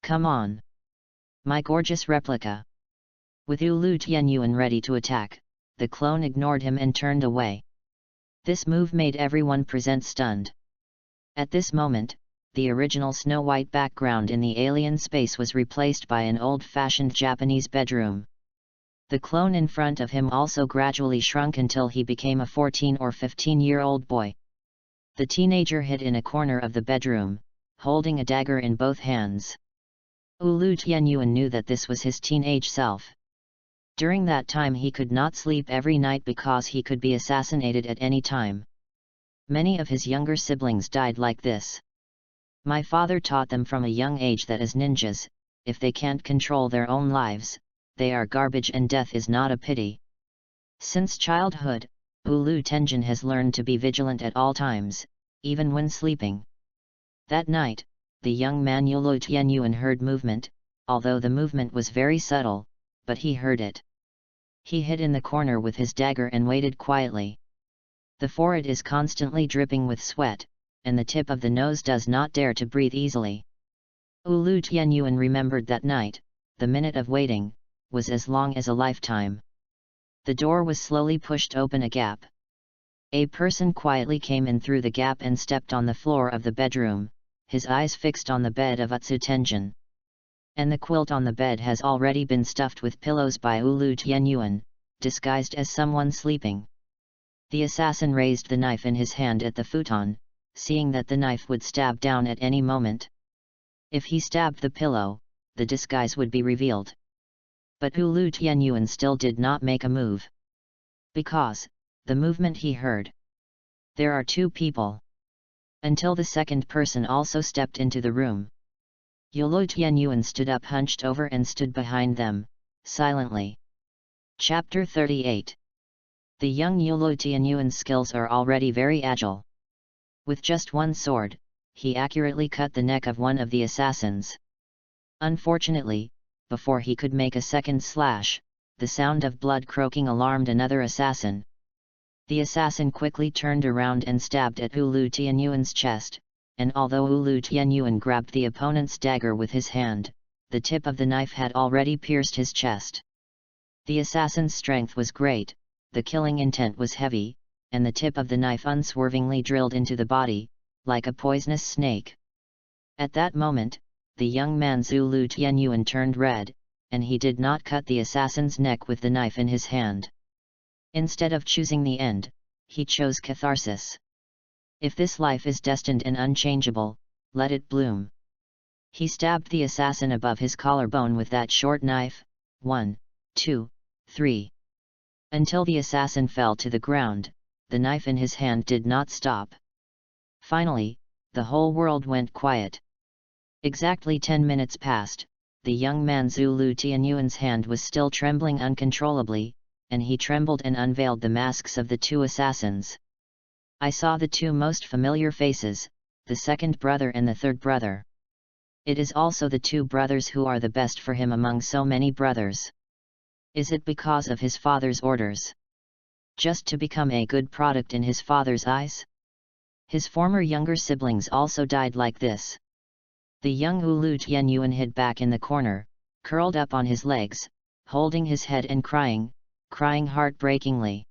Speaker 1: Come on! My gorgeous replica! With Ulu Tianyuan ready to attack, the clone ignored him and turned away. This move made everyone present stunned. At this moment, the original snow-white background in the alien space was replaced by an old-fashioned Japanese bedroom. The clone in front of him also gradually shrunk until he became a 14 or 15-year-old boy. The teenager hid in a corner of the bedroom, holding a dagger in both hands. Ulu Tianyuan knew that this was his teenage self. During that time he could not sleep every night because he could be assassinated at any time. Many of his younger siblings died like this. My father taught them from a young age that as ninjas, if they can't control their own lives, they are garbage and death is not a pity. Since childhood, Ulu Tenjin has learned to be vigilant at all times, even when sleeping. That night, the young man Yolo Tianyuan heard movement, although the movement was very subtle, but he heard it. He hid in the corner with his dagger and waited quietly. The forehead is constantly dripping with sweat, and the tip of the nose does not dare to breathe easily. Ulu Tianyuan remembered that night, the minute of waiting, was as long as a lifetime. The door was slowly pushed open a gap. A person quietly came in through the gap and stepped on the floor of the bedroom, his eyes fixed on the bed of Utsu Tenjin. And the quilt on the bed has already been stuffed with pillows by Ulu Tianyuan, disguised as someone sleeping. The assassin raised the knife in his hand at the futon, seeing that the knife would stab down at any moment. If he stabbed the pillow, the disguise would be revealed. But Ulu Tianyuan still did not make a move. Because, the movement he heard. There are two people. Until the second person also stepped into the room. Yolo Tianyuan stood up hunched over and stood behind them, silently. Chapter 38. The young Yolo Tianyuan's skills are already very agile. With just one sword, he accurately cut the neck of one of the assassins. Unfortunately, before he could make a second slash, the sound of blood croaking alarmed another assassin. The assassin quickly turned around and stabbed at Ulu Tianyuan's chest, and although Ulu Tianyuan grabbed the opponent's dagger with his hand, the tip of the knife had already pierced his chest. The assassin's strength was great, the killing intent was heavy, and the tip of the knife unswervingly drilled into the body, like a poisonous snake. At that moment, the young man's Ulu Tianyuan turned red, and he did not cut the assassin's neck with the knife in his hand. Instead of choosing the end, he chose catharsis. If this life is destined and unchangeable, let it bloom. He stabbed the assassin above his collarbone with that short knife, 1, 2, 3. Until the assassin fell to the ground, the knife in his hand did not stop. Finally, the whole world went quiet. Exactly 10 minutes passed, the young man's Ulu Tianyuan's hand was still trembling uncontrollably, and he trembled and unveiled the masks of the two assassins. I saw the two most familiar faces, the second brother and the third brother. It is also the two brothers who are the best for him among so many brothers. Is it because of his father's orders? Just to become a good product in his father's eyes? His former younger siblings also died like this. The young Ulu Tianyuan hid back in the corner, curled up on his legs, holding his head and crying heartbreakingly.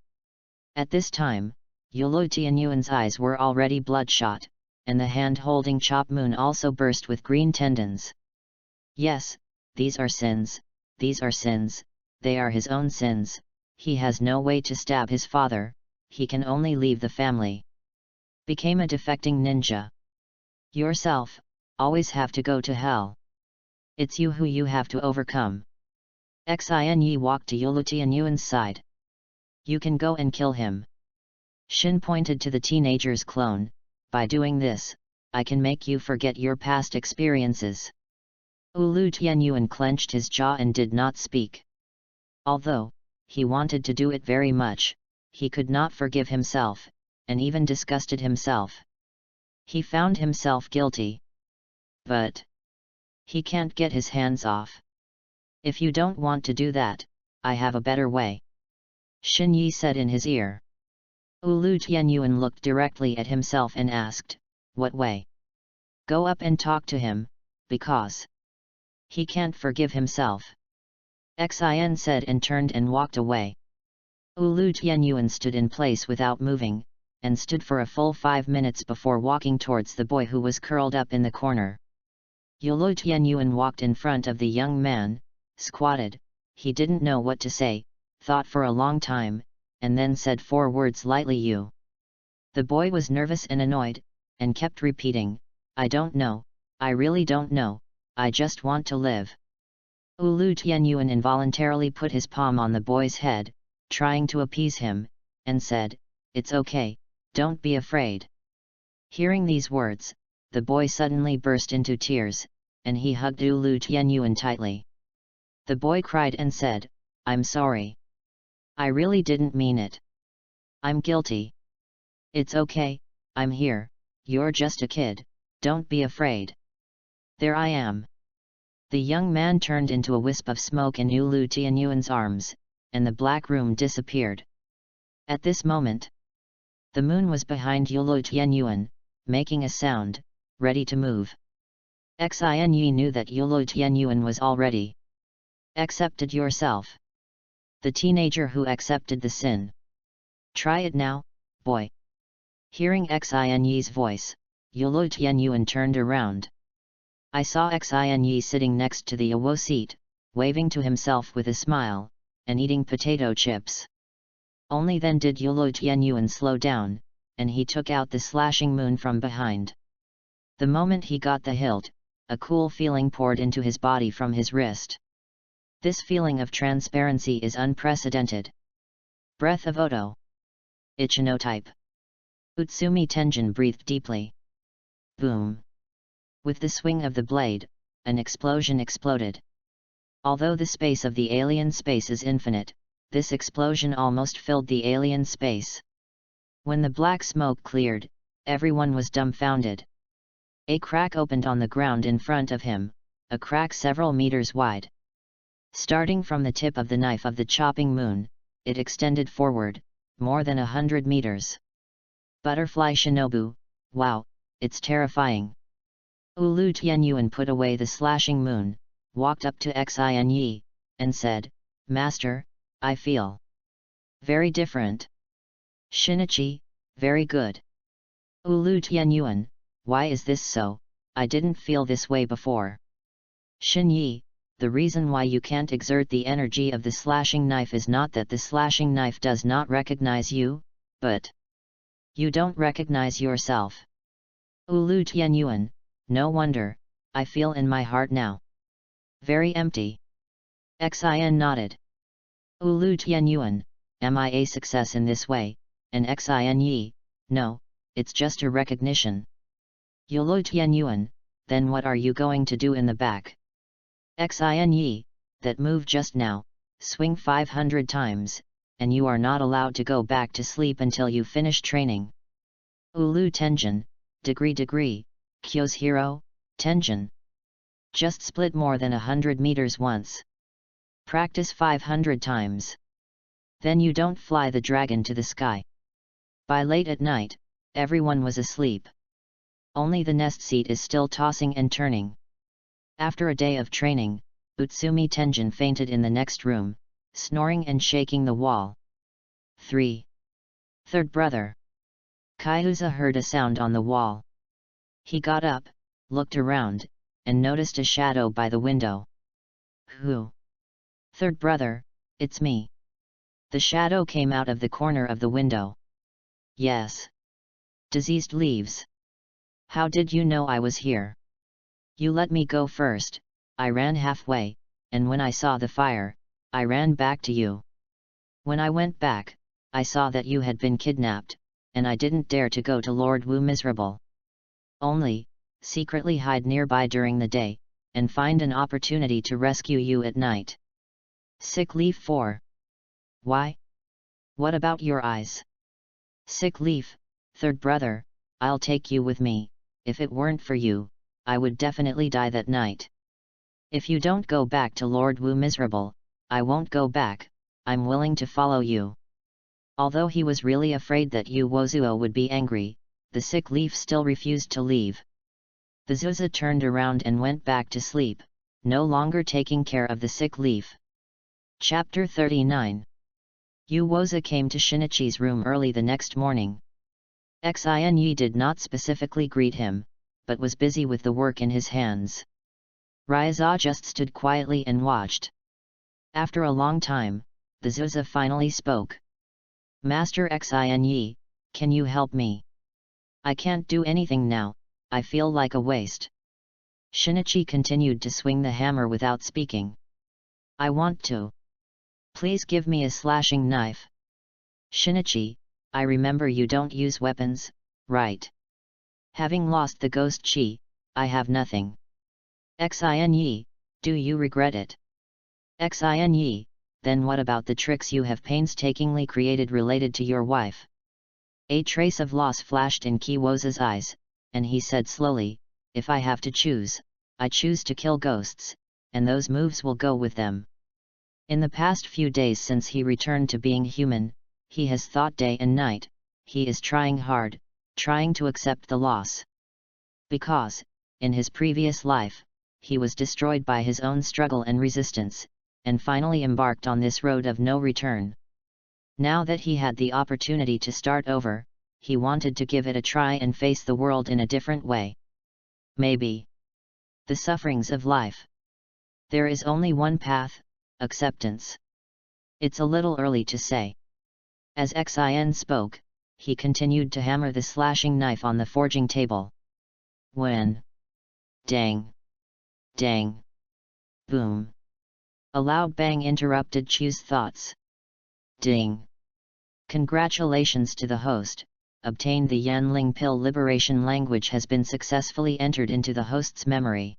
Speaker 1: At this time, Yolo Tianyuan's eyes were already bloodshot, and the hand holding Chop Moon also burst with green tendons. Yes, these are sins, they are his own sins. He has no way to stab his father, he can only leave the family. Became a defecting ninja. Yourself, always have to go to hell. It's you who you have to overcome. Xin Yi walked to Yolo Tianyuan's side. You can go and kill him. Shin pointed to the teenager's clone, by doing this, I can make you forget your past experiences. Ulu Tianyuan clenched his jaw and did not speak. Although, he wanted to do it very much, he could not forgive himself, and even disgusted himself. He found himself guilty. But he can't get his hands off. If you don't want to do that, I have a better way. Shin Yi said in his ear. Ulu Tianyuan looked directly at himself and asked, what way? Go up and talk to him, because he can't forgive himself. Xin said and turned and walked away. Ulu Tianyuan stood in place without moving, and stood for a full 5 minutes before walking towards the boy who was curled up in the corner. Yolo Tianyuan walked in front of the young man, squatted, he didn't know what to say, thought for a long time, and then said 4 words lightly you. The boy was nervous and annoyed, and kept repeating, I don't know, I really don't know, I just want to live. Ulu Tianyuan involuntarily put his palm on the boy's head, trying to appease him, and said, it's okay, don't be afraid. Hearing these words, the boy suddenly burst into tears, and he hugged Ulu Tianyuan tightly. The boy cried and said, "I'm sorry. I really didn't mean it. I'm guilty. It's okay, I'm here, you're just a kid, don't be afraid. There I am." The young man turned into a wisp of smoke in Ulu Tianyuan's arms, and the black room disappeared. At this moment, the moon was behind Ulu Tianyuan, making a sound, ready to move. Xin knew that Ulu Tianyuan was already accepted yourself. The teenager who accepted the sin. "Try it now, boy." Hearing Xin's voice, Ulu Tianyuan turned around. I saw Xin sitting next to the Awo seat, waving to himself with a smile, and eating potato chips. Only then did Ulu Tianyuan slow down, and he took out the slashing moon from behind. The moment he got the hilt, a cool feeling poured into his body from his wrist. This feeling of transparency is unprecedented. Breath of Odo. Ichinotype. Utsumi Tenjin breathed deeply. Boom! With the swing of the blade, an explosion exploded. Although the space of the alien space is infinite, this explosion almost filled the alien space. When the black smoke cleared, everyone was dumbfounded. A crack opened on the ground in front of him, a crack several meters wide. Starting from the tip of the knife of the chopping moon, it extended forward, more than 100 meters. Butterfly Shinobu, wow, it's terrifying. Ulu Tianyuan put away the slashing moon, walked up to Xin, and said, "Master, I feel very different." Shinichi, very good. Ulu Tianyuan, why is this so? I didn't feel this way before. Shinyi, the reason why you can't exert the energy of the slashing knife is not that the slashing knife does not recognize you, but you don't recognize yourself. Ulu Tianyuan, no wonder, I feel in my heart now. Very empty. Xin nodded. Ulu Tianyuan, am I a success in this way? And Xin, no, it's just a recognition. Ulu Tianyuan, then what are you going to do in the back? Xin, that move just now, swing 500 times, and you are not allowed to go back to sleep until you finish training. Ulu Tenjin, degree, Kyo's hero, Tenjin. Just split more than 100 meters once. Practice 500 times. Then you don't fly the dragon to the sky. By late at night, everyone was asleep. Only the nest seat is still tossing and turning. After a day of training, Utsumi Tenjin fainted in the next room, snoring and shaking the wall. 3. Third brother. Kaiusa heard a sound on the wall. He got up, looked around, and noticed a shadow by the window. Who? Third brother, it's me. The shadow came out of the corner of the window. Yes. Diseased leaves. How did you know I was here? You let me go first, I ran halfway, and when I saw the fire, I ran back to you. When I went back, I saw that you had been kidnapped, and I didn't dare to go to Lord Wu Miserable. Only, secretly hide nearby during the day, and find an opportunity to rescue you at night. Sick leaf 4. Why? What about your eyes? Sick leaf, third brother, I'll take you with me. If it weren't for you, I would definitely die that night. If you don't go back to Lord Wu Miserable, I won't go back, I'm willing to follow you. Although he was really afraid that Yu Wozuo would be angry, the sick leaf still refused to leave. The Zuza turned around and went back to sleep, no longer taking care of the sick leaf. Chapter 39. Yu Woza came to Shinichi's room early the next morning. Xin did not specifically greet him, but was busy with the work in his hands. Raiza just stood quietly and watched. After a long time, the Zuza finally spoke. Master Xin, can you help me? I can't do anything now, I feel like a waste. Shinichi continued to swing the hammer without speaking. I want to. Please give me a slashing knife. Shinichi, I remember you don't use weapons, right? Having lost the ghost chi, I have nothing. Xin, do you regret it? Xin, then what about the tricks you have painstakingly created related to your wife? A trace of loss flashed in Kiwo's eyes, and he said slowly, if I have to choose, I choose to kill ghosts, and those moves will go with them. In the past few days since he returned to being human, he has thought day and night, he is trying hard, trying to accept the loss. Because, in his previous life, he was destroyed by his own struggle and resistance, and finally embarked on this road of no return. Now that he had the opportunity to start over, he wanted to give it a try and face the world in a different way. Maybe. The sufferings of life. There is only one path, acceptance. It's a little early to say. As Xin spoke, he continued to hammer the slashing knife on the forging table. When? Dang! Dang! Boom! A loud bang interrupted Chu's thoughts. Ding! Congratulations to the host, obtained the Yanling pill liberation language has been successfully entered into the host's memory.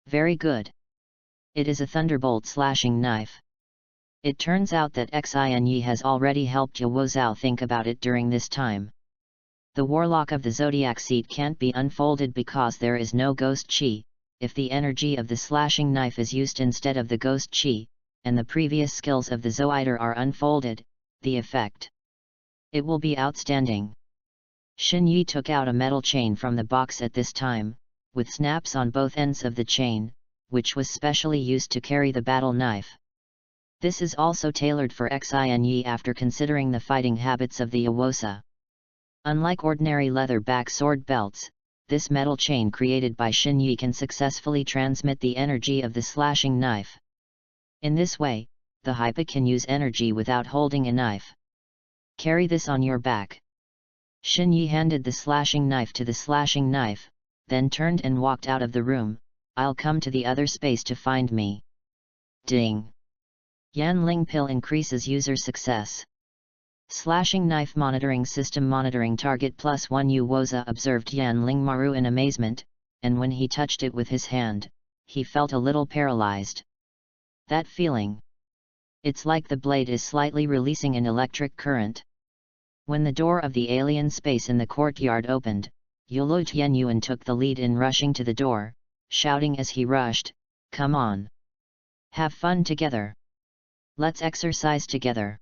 Speaker 1: Very good. It is a thunderbolt slashing knife. It turns out that Xin has already helped Ye Wozhao think about it during this time. The Warlock of the Zodiac Seat can't be unfolded because there is no ghost chi. If the energy of the slashing knife is used instead of the ghost chi, and the previous skills of the Zoider are unfolded, the effect. It will be outstanding. Xin Yi took out a metal chain from the box at this time, with snaps on both ends of the chain, which was specially used to carry the battle knife. This is also tailored for Xin Yi after considering the fighting habits of the Yawosa. Unlike ordinary leather back sword belts, this metal chain created by Xin Yi can successfully transmit the energy of the slashing knife. In this way, the Hypa can use energy without holding a knife. Carry this on your back. Xin Yi handed the slashing knife to the slashing knife, then turned and walked out of the room. I'll come to the other space to find me. Ding! Yanling pill increases user success. Slashing knife monitoring system monitoring target +1. Ye Wozhao observed Yanling Maru in amazement, and when he touched it with his hand, he felt a little paralyzed. That feeling. It's like the blade is slightly releasing an electric current. When the door of the alien space in the courtyard opened, Yolo Tianyuan took the lead in rushing to the door, shouting as he rushed, "Come on! Have fun together! Let's exercise together!"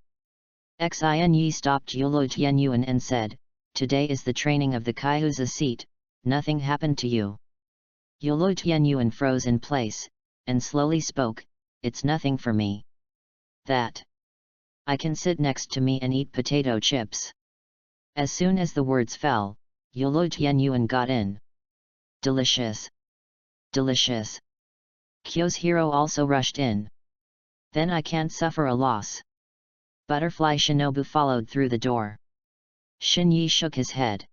Speaker 1: Xin Yi stopped Yolo Tianyuan and said, "Today is the training of the Kaihuza seat, nothing happened to you." Yolo Tianyuan froze in place, and slowly spoke, "It's nothing for me. That I can sit next to me and eat potato chips." As soon as the words fell, Yolo Tianyuan got in. "Delicious! Delicious!" Kyo's hero also rushed in. "Then I can't suffer a loss." Butterfly Shinobu followed through the door. Xin Yi shook his head.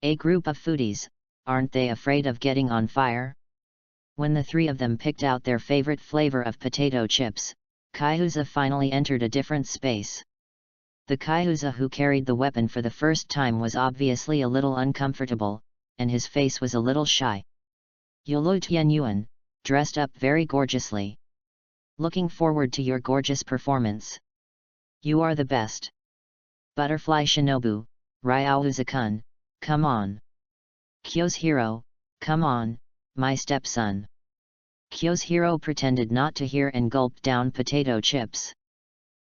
Speaker 1: A group of foodies, aren't they afraid of getting on fire? When the three of them picked out their favorite flavor of potato chips, Kaihuza finally entered a different space. The Kaihuza who carried the weapon for the first time was obviously a little uncomfortable, and his face was a little shy. Yolo Tianyuan, dressed up very gorgeously. "Looking forward to your gorgeous performance. You are the best." Butterfly Shinobu, Ryauza-kun, come on. Kyo's hero, come on, my stepson. Kyo's hero pretended not to hear and gulped down potato chips.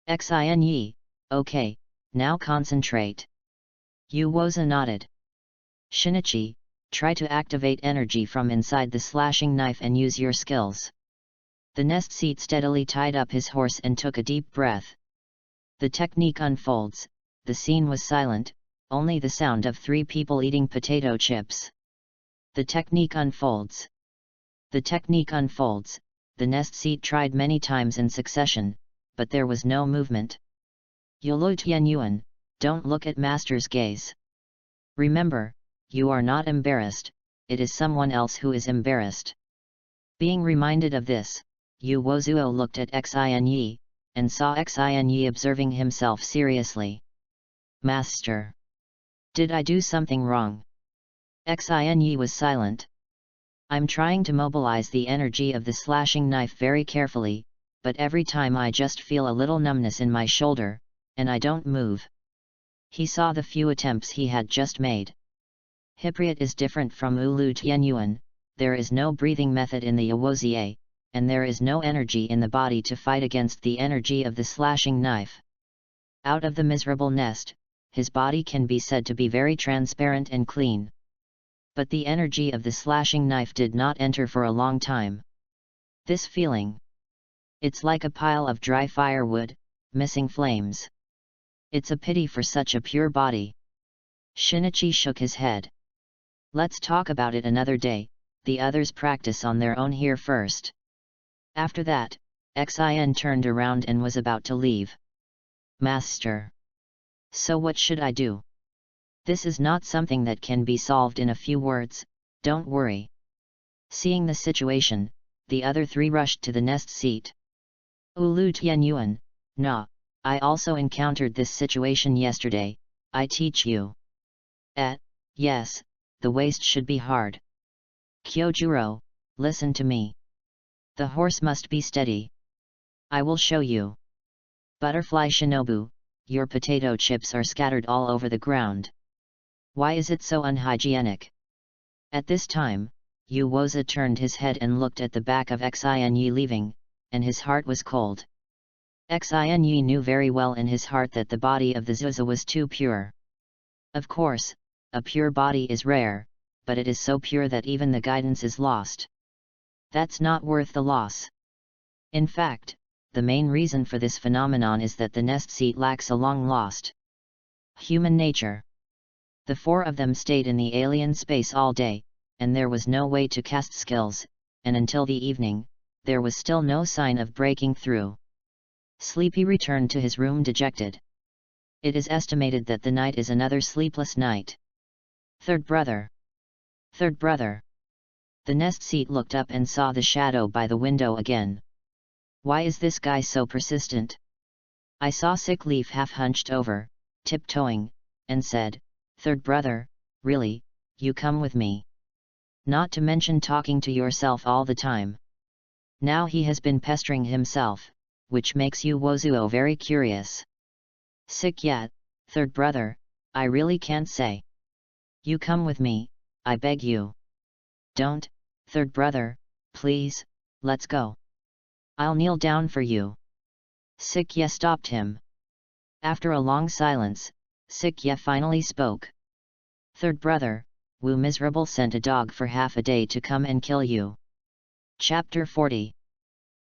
Speaker 1: Xin Yi, okay, now concentrate. Yu Woza nodded. Shinichi, try to activate energy from inside the slashing knife and use your skills. The nest seat steadily tied up his horse and took a deep breath. The technique unfolds. The scene was silent, only the sound of three people eating potato chips. The technique unfolds. The technique unfolds. The nest seat tried many times in succession, but there was no movement. Yolo Tianyuan, don't look at master's gaze. Remember, you are not embarrassed, it is someone else who is embarrassed. Being reminded of this, Yu Wozuo looked at Xin Yi, and saw Xin Yi observing himself seriously. Master! Did I do something wrong? Xin Yi was silent. I'm trying to mobilize the energy of the slashing knife very carefully, but every time I just feel a little numbness in my shoulder, and I don't move. He saw the few attempts he had just made. Hypriot is different from Ulu Tianyuan, there is no breathing method in the Awozie, and there is no energy in the body to fight against the energy of the slashing knife. Out of the miserable nest, his body can be said to be very transparent and clean. But the energy of the slashing knife did not enter for a long time. This feeling. It's like a pile of dry firewood, missing flames. It's a pity for such a pure body. Shinichi shook his head. Let's talk about it another day, the others practice on their own here first. After that, Xin turned around and was about to leave. Master. So what should I do? This is not something that can be solved in a few words, don't worry. Seeing the situation, the other three rushed to the nest seat. Ulu Tianyuan, nah, I also encountered this situation yesterday, I teach you. Yes, the waist should be hard. Kyojuro, listen to me. The horse must be steady. I will show you. Butterfly Shinobu, your potato chips are scattered all over the ground. Why is it so unhygienic? At this time, Uwoza turned his head and looked at the back of Xinyi leaving, and his heart was cold. Xinyi knew very well in his heart that the body of the Zuza was too pure. Of course, a pure body is rare, but it is so pure that even the guidance is lost. That's not worth the loss. In fact, the main reason for this phenomenon is that the nest seat lacks a long-lost human nature. The four of them stayed in the alien space all day, and there was no way to cast skills, and until the evening, there was still no sign of breaking through. Sleepy returned to his room dejected. It is estimated that the night is another sleepless night. Third brother. Third brother. The nest seat looked up and saw the shadow by the window again. Why is this guy so persistent? I saw Sick Leaf half hunched over, tiptoeing, and said, Third brother, really, you come with me. Not to mention talking to yourself all the time. Now he has been pestering himself, which makes you Wozuo very curious. Sick yet, third brother, I really can't say. You come with me, I beg you. Don't, third brother, please, let's go. I'll kneel down for you. Sikye stopped him. After a long silence, Sikye finally spoke. Third brother, Wu Miserable sent a dog for half a day to come and kill you. Chapter 40.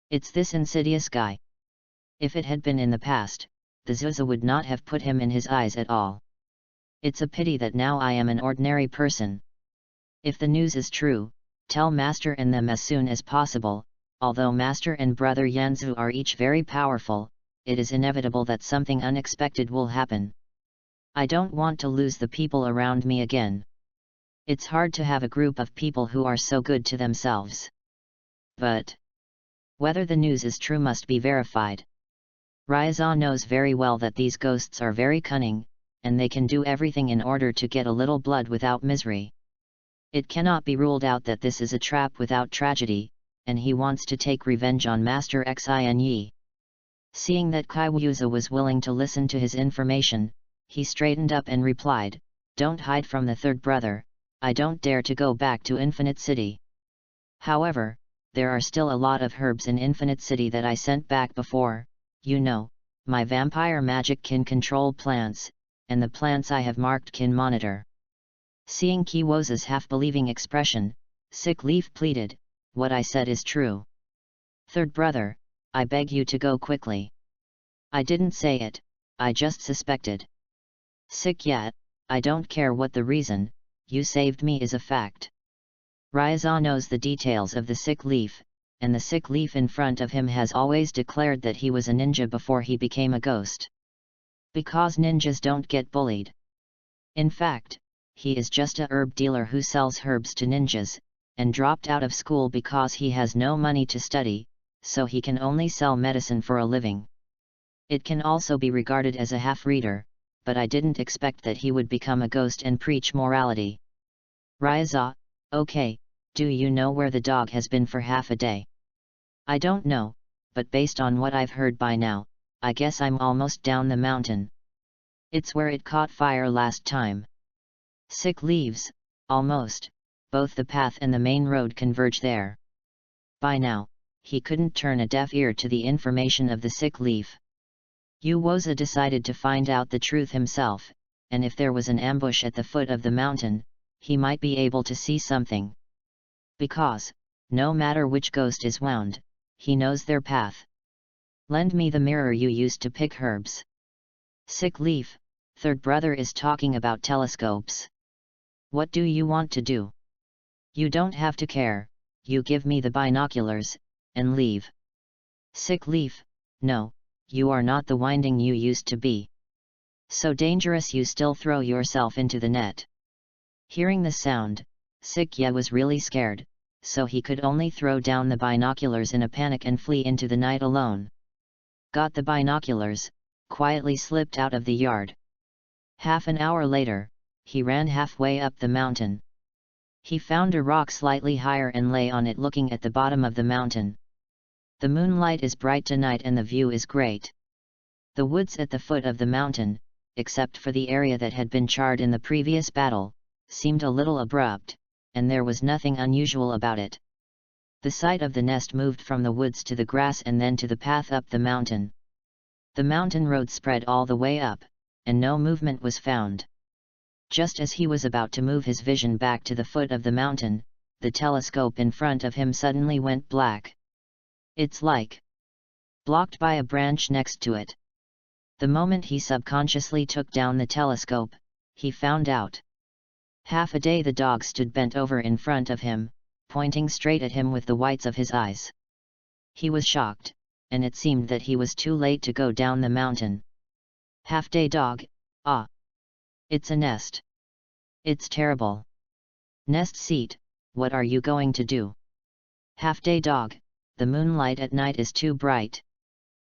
Speaker 1: It's this insidious guy. If it had been in the past, the Zuza would not have put him in his eyes at all. It's a pity that now I am an ordinary person. If the news is true, tell Master and them as soon as possible. Although Master and Brother Yanzu are each very powerful, it is inevitable that something unexpected will happen. I don't want to lose the people around me again. It's hard to have a group of people who are so good to themselves. But whether the news is true must be verified. Raiza knows very well that these ghosts are very cunning, and they can do everything in order to get a little blood without misery. It cannot be ruled out that this is a trap without tragedy, and he wants to take revenge on Master Xinyi. Seeing that Kaiwuza was willing to listen to his information, he straightened up and replied, Don't hide from the third brother, I don't dare to go back to Infinite City. However, there are still a lot of herbs in Infinite City that I sent back before, you know, my vampire magic can control plants, and the plants I have marked can monitor. Seeing Kiwoza's half-believing expression, Sick Leaf pleaded, What I said is true. Third brother, I beg you to go quickly. I didn't say it, I just suspected. Sick yet, I don't care what the reason, you saved me is a fact. Raiza knows the details of the Sick Leaf, and the Sick Leaf in front of him has always declared that he was a ninja before he became a ghost. Because ninjas don't get bullied. In fact, he is just a herb dealer who sells herbs to ninjas, and dropped out of school because he has no money to study, so he can only sell medicine for a living. It can also be regarded as a half-reader, but I didn't expect that he would become a ghost and preach morality. Raiza, okay, Do you know where the dog has been for half a day? I don't know, but based on what I've heard by now, I guess I'm almost down the mountain. It's where it caught fire last time. Sick leaves, almost, both the path and the main road converge there. By now, he couldn't turn a deaf ear to the information of the sick leaf. Uwoza decided to find out the truth himself, and if there was an ambush at the foot of the mountain, he might be able to see something. Because, no matter which ghost is wound, he knows their path. Lend me the mirror you used to pick herbs. Sick leaf, third brother is talking about telescopes. What do you want to do? You don't have to care, you give me the binoculars, and leave. Sick leaf, no, you are not the winding you used to be. So dangerous you still throw yourself into the net. Hearing the sound, Sikya was really scared, so he could only throw down the binoculars in a panic and flee into the night alone. Got the binoculars, quietly slipped out of the yard. Half an hour later, he ran halfway up the mountain. He found a rock slightly higher and lay on it looking at the bottom of the mountain. The moonlight is bright tonight and the view is great. The woods at the foot of the mountain, except for the area that had been charred in the previous battle, seemed a little abrupt, and there was nothing unusual about it. The site of the nest moved from the woods to the grass and then to the path up the mountain. The mountain road spread all the way up, and no movement was found. Just as he was about to move his vision back to the foot of the mountain, the telescope in front of him suddenly went black. It's like blocked by a branch next to it. The moment he subconsciously took down the telescope, he found out. Half a day the dog stood bent over in front of him, pointing straight at him with the whites of his eyes. He was shocked, and it seemed that he was too late to go down the mountain. Half-day dog, ah! It's a nest. It's terrible. Nest seat, what are you going to do? Half-day dog, the moonlight at night is too bright.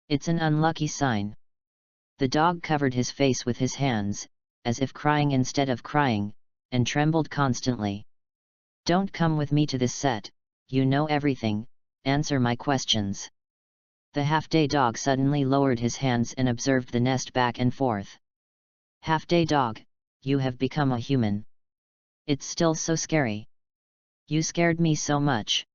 Speaker 1: It's an unlucky sign. The dog covered his face with his hands, as if crying instead of crying, and trembled constantly. Don't come with me to this set, you know everything, answer my questions. The half-day dog suddenly lowered his hands and observed the nest back and forth. Half-day dog, you have become a human. It's still so scary. You scared me so much.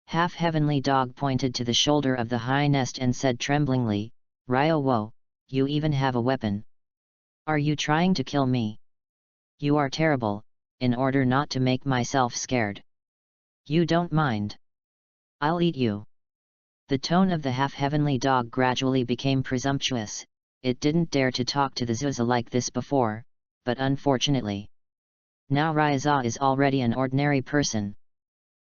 Speaker 1: Half-heavenly dog pointed to the shoulder of the high nest and said tremblingly, Ryo-wo, you even have a weapon. Are you trying to kill me? You are terrible, in order not to make myself scared. You don't mind. I'll eat you. The tone of the half-heavenly dog gradually became presumptuous. It didn't dare to talk to the Zuza like this before, but unfortunately. Now Ryaza is already an ordinary person.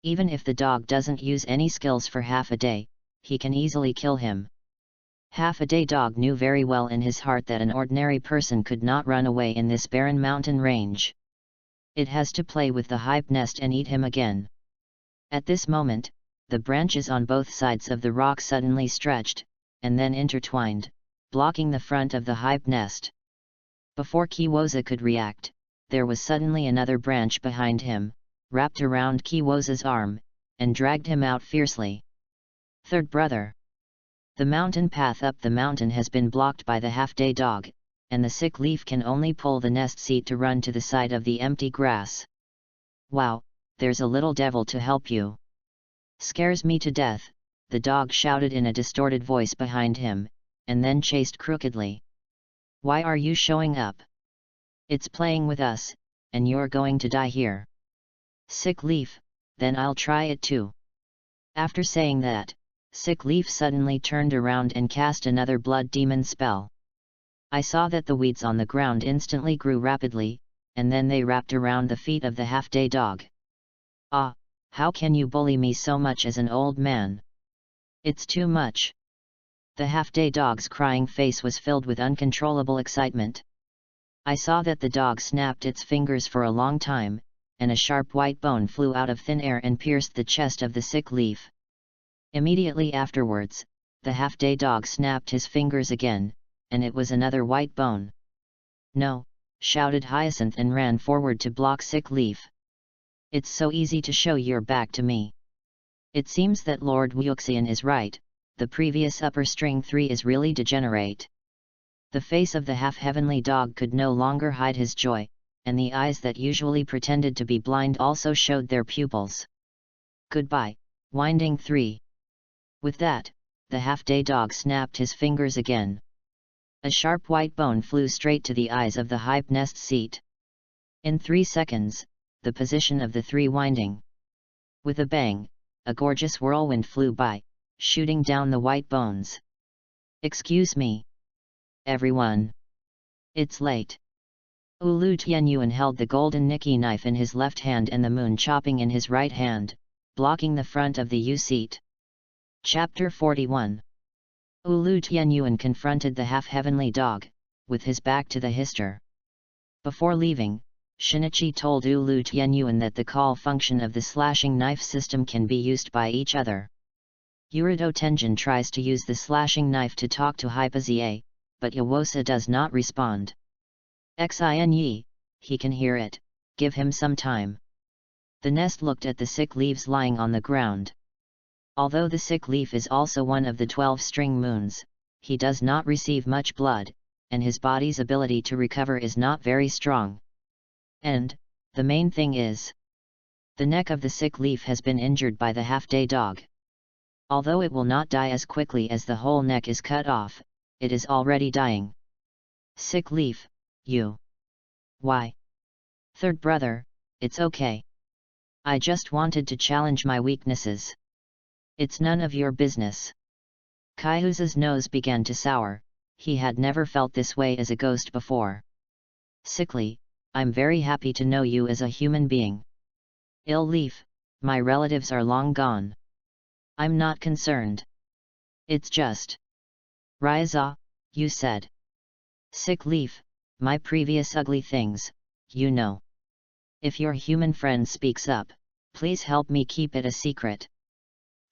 Speaker 1: Even if the dog doesn't use any skills for half a day, he can easily kill him. Half-a-day dog knew very well in his heart that an ordinary person could not run away in this barren mountain range. It has to play with the hype nest and eat him again. At this moment, the branches on both sides of the rock suddenly stretched, and then intertwined, blocking the front of the hype nest. Before Kiwoza could react, there was suddenly another branch behind him, wrapped around Kiwoza's arm, and dragged him out fiercely. Third brother. The mountain path up the mountain has been blocked by the half-day dog, and the sick leaf can only pull the nest seat to run to the side of the empty grass. Wow, there's a little devil to help you. Scares me to death, the dog shouted in a distorted voice behind him, and then chased crookedly. Why are you showing up? It's playing with us, and you're going to die here. Sick leaf, then I'll try it too. After saying that, Sick leaf suddenly turned around and cast another blood demon spell. I saw that the weeds on the ground instantly grew rapidly, and then they wrapped around the feet of the half-day dog. Ah, how can you bully me so much as an old man? It's too much. The half-day dog's crying face was filled with uncontrollable excitement. I saw that the dog snapped its fingers for a long time, and a sharp white bone flew out of thin air and pierced the chest of the sick leaf. Immediately afterwards, the half-day dog snapped his fingers again, and it was another white bone. No, shouted Hyacinth and ran forward to block Sick leaf. It's so easy to show your back to me. It seems that Lord Wuxian is right, the previous upper string 3 is really degenerate. The face of the half-heavenly dog could no longer hide his joy, and the eyes that usually pretended to be blind also showed their pupils. Goodbye, winding 3. With that, the half-day dog snapped his fingers again. A sharp white bone flew straight to the eyes of the hype nest seat. In 3 seconds, the position of the 3 winding. With a bang, a gorgeous whirlwind flew by, shooting down the white bones. Excuse me. Everyone. It's late. Ulu Tianyuan held the golden Nikki knife in his left hand and the moon chopping in his right hand, blocking the front of the U-seat. Chapter 41. Ulu Tianyuan confronted the half-heavenly dog, with his back to the hister. Before leaving, Shinichi told Ulu Tianyuan that the call function of the slashing knife system can be used by each other. Yurido Tenjin tries to use the slashing knife to talk to Hypaza, but Yawosa does not respond. Xinyi, he can hear it, give him some time. The nest looked at the sick leaves lying on the ground. Although the sick leaf is also one of the 12 string moons, he does not receive much blood, and his body's ability to recover is not very strong. And, the main thing is, the neck of the sick leaf has been injured by the half-day dog. Although it will not die as quickly as the whole neck is cut off, it is already dying. Sick leaf, you. Why? Third brother, it's okay. I just wanted to challenge my weaknesses. It's none of your business. Kaihuza's nose began to sour, he had never felt this way as a ghost before. Sickly, I'm very happy to know you as a human being. Ill leaf, my relatives are long gone. I'm not concerned. It's just. Ryza, you said. Sick leaf, my previous ugly things, you know. If your human friend speaks up, please help me keep it a secret.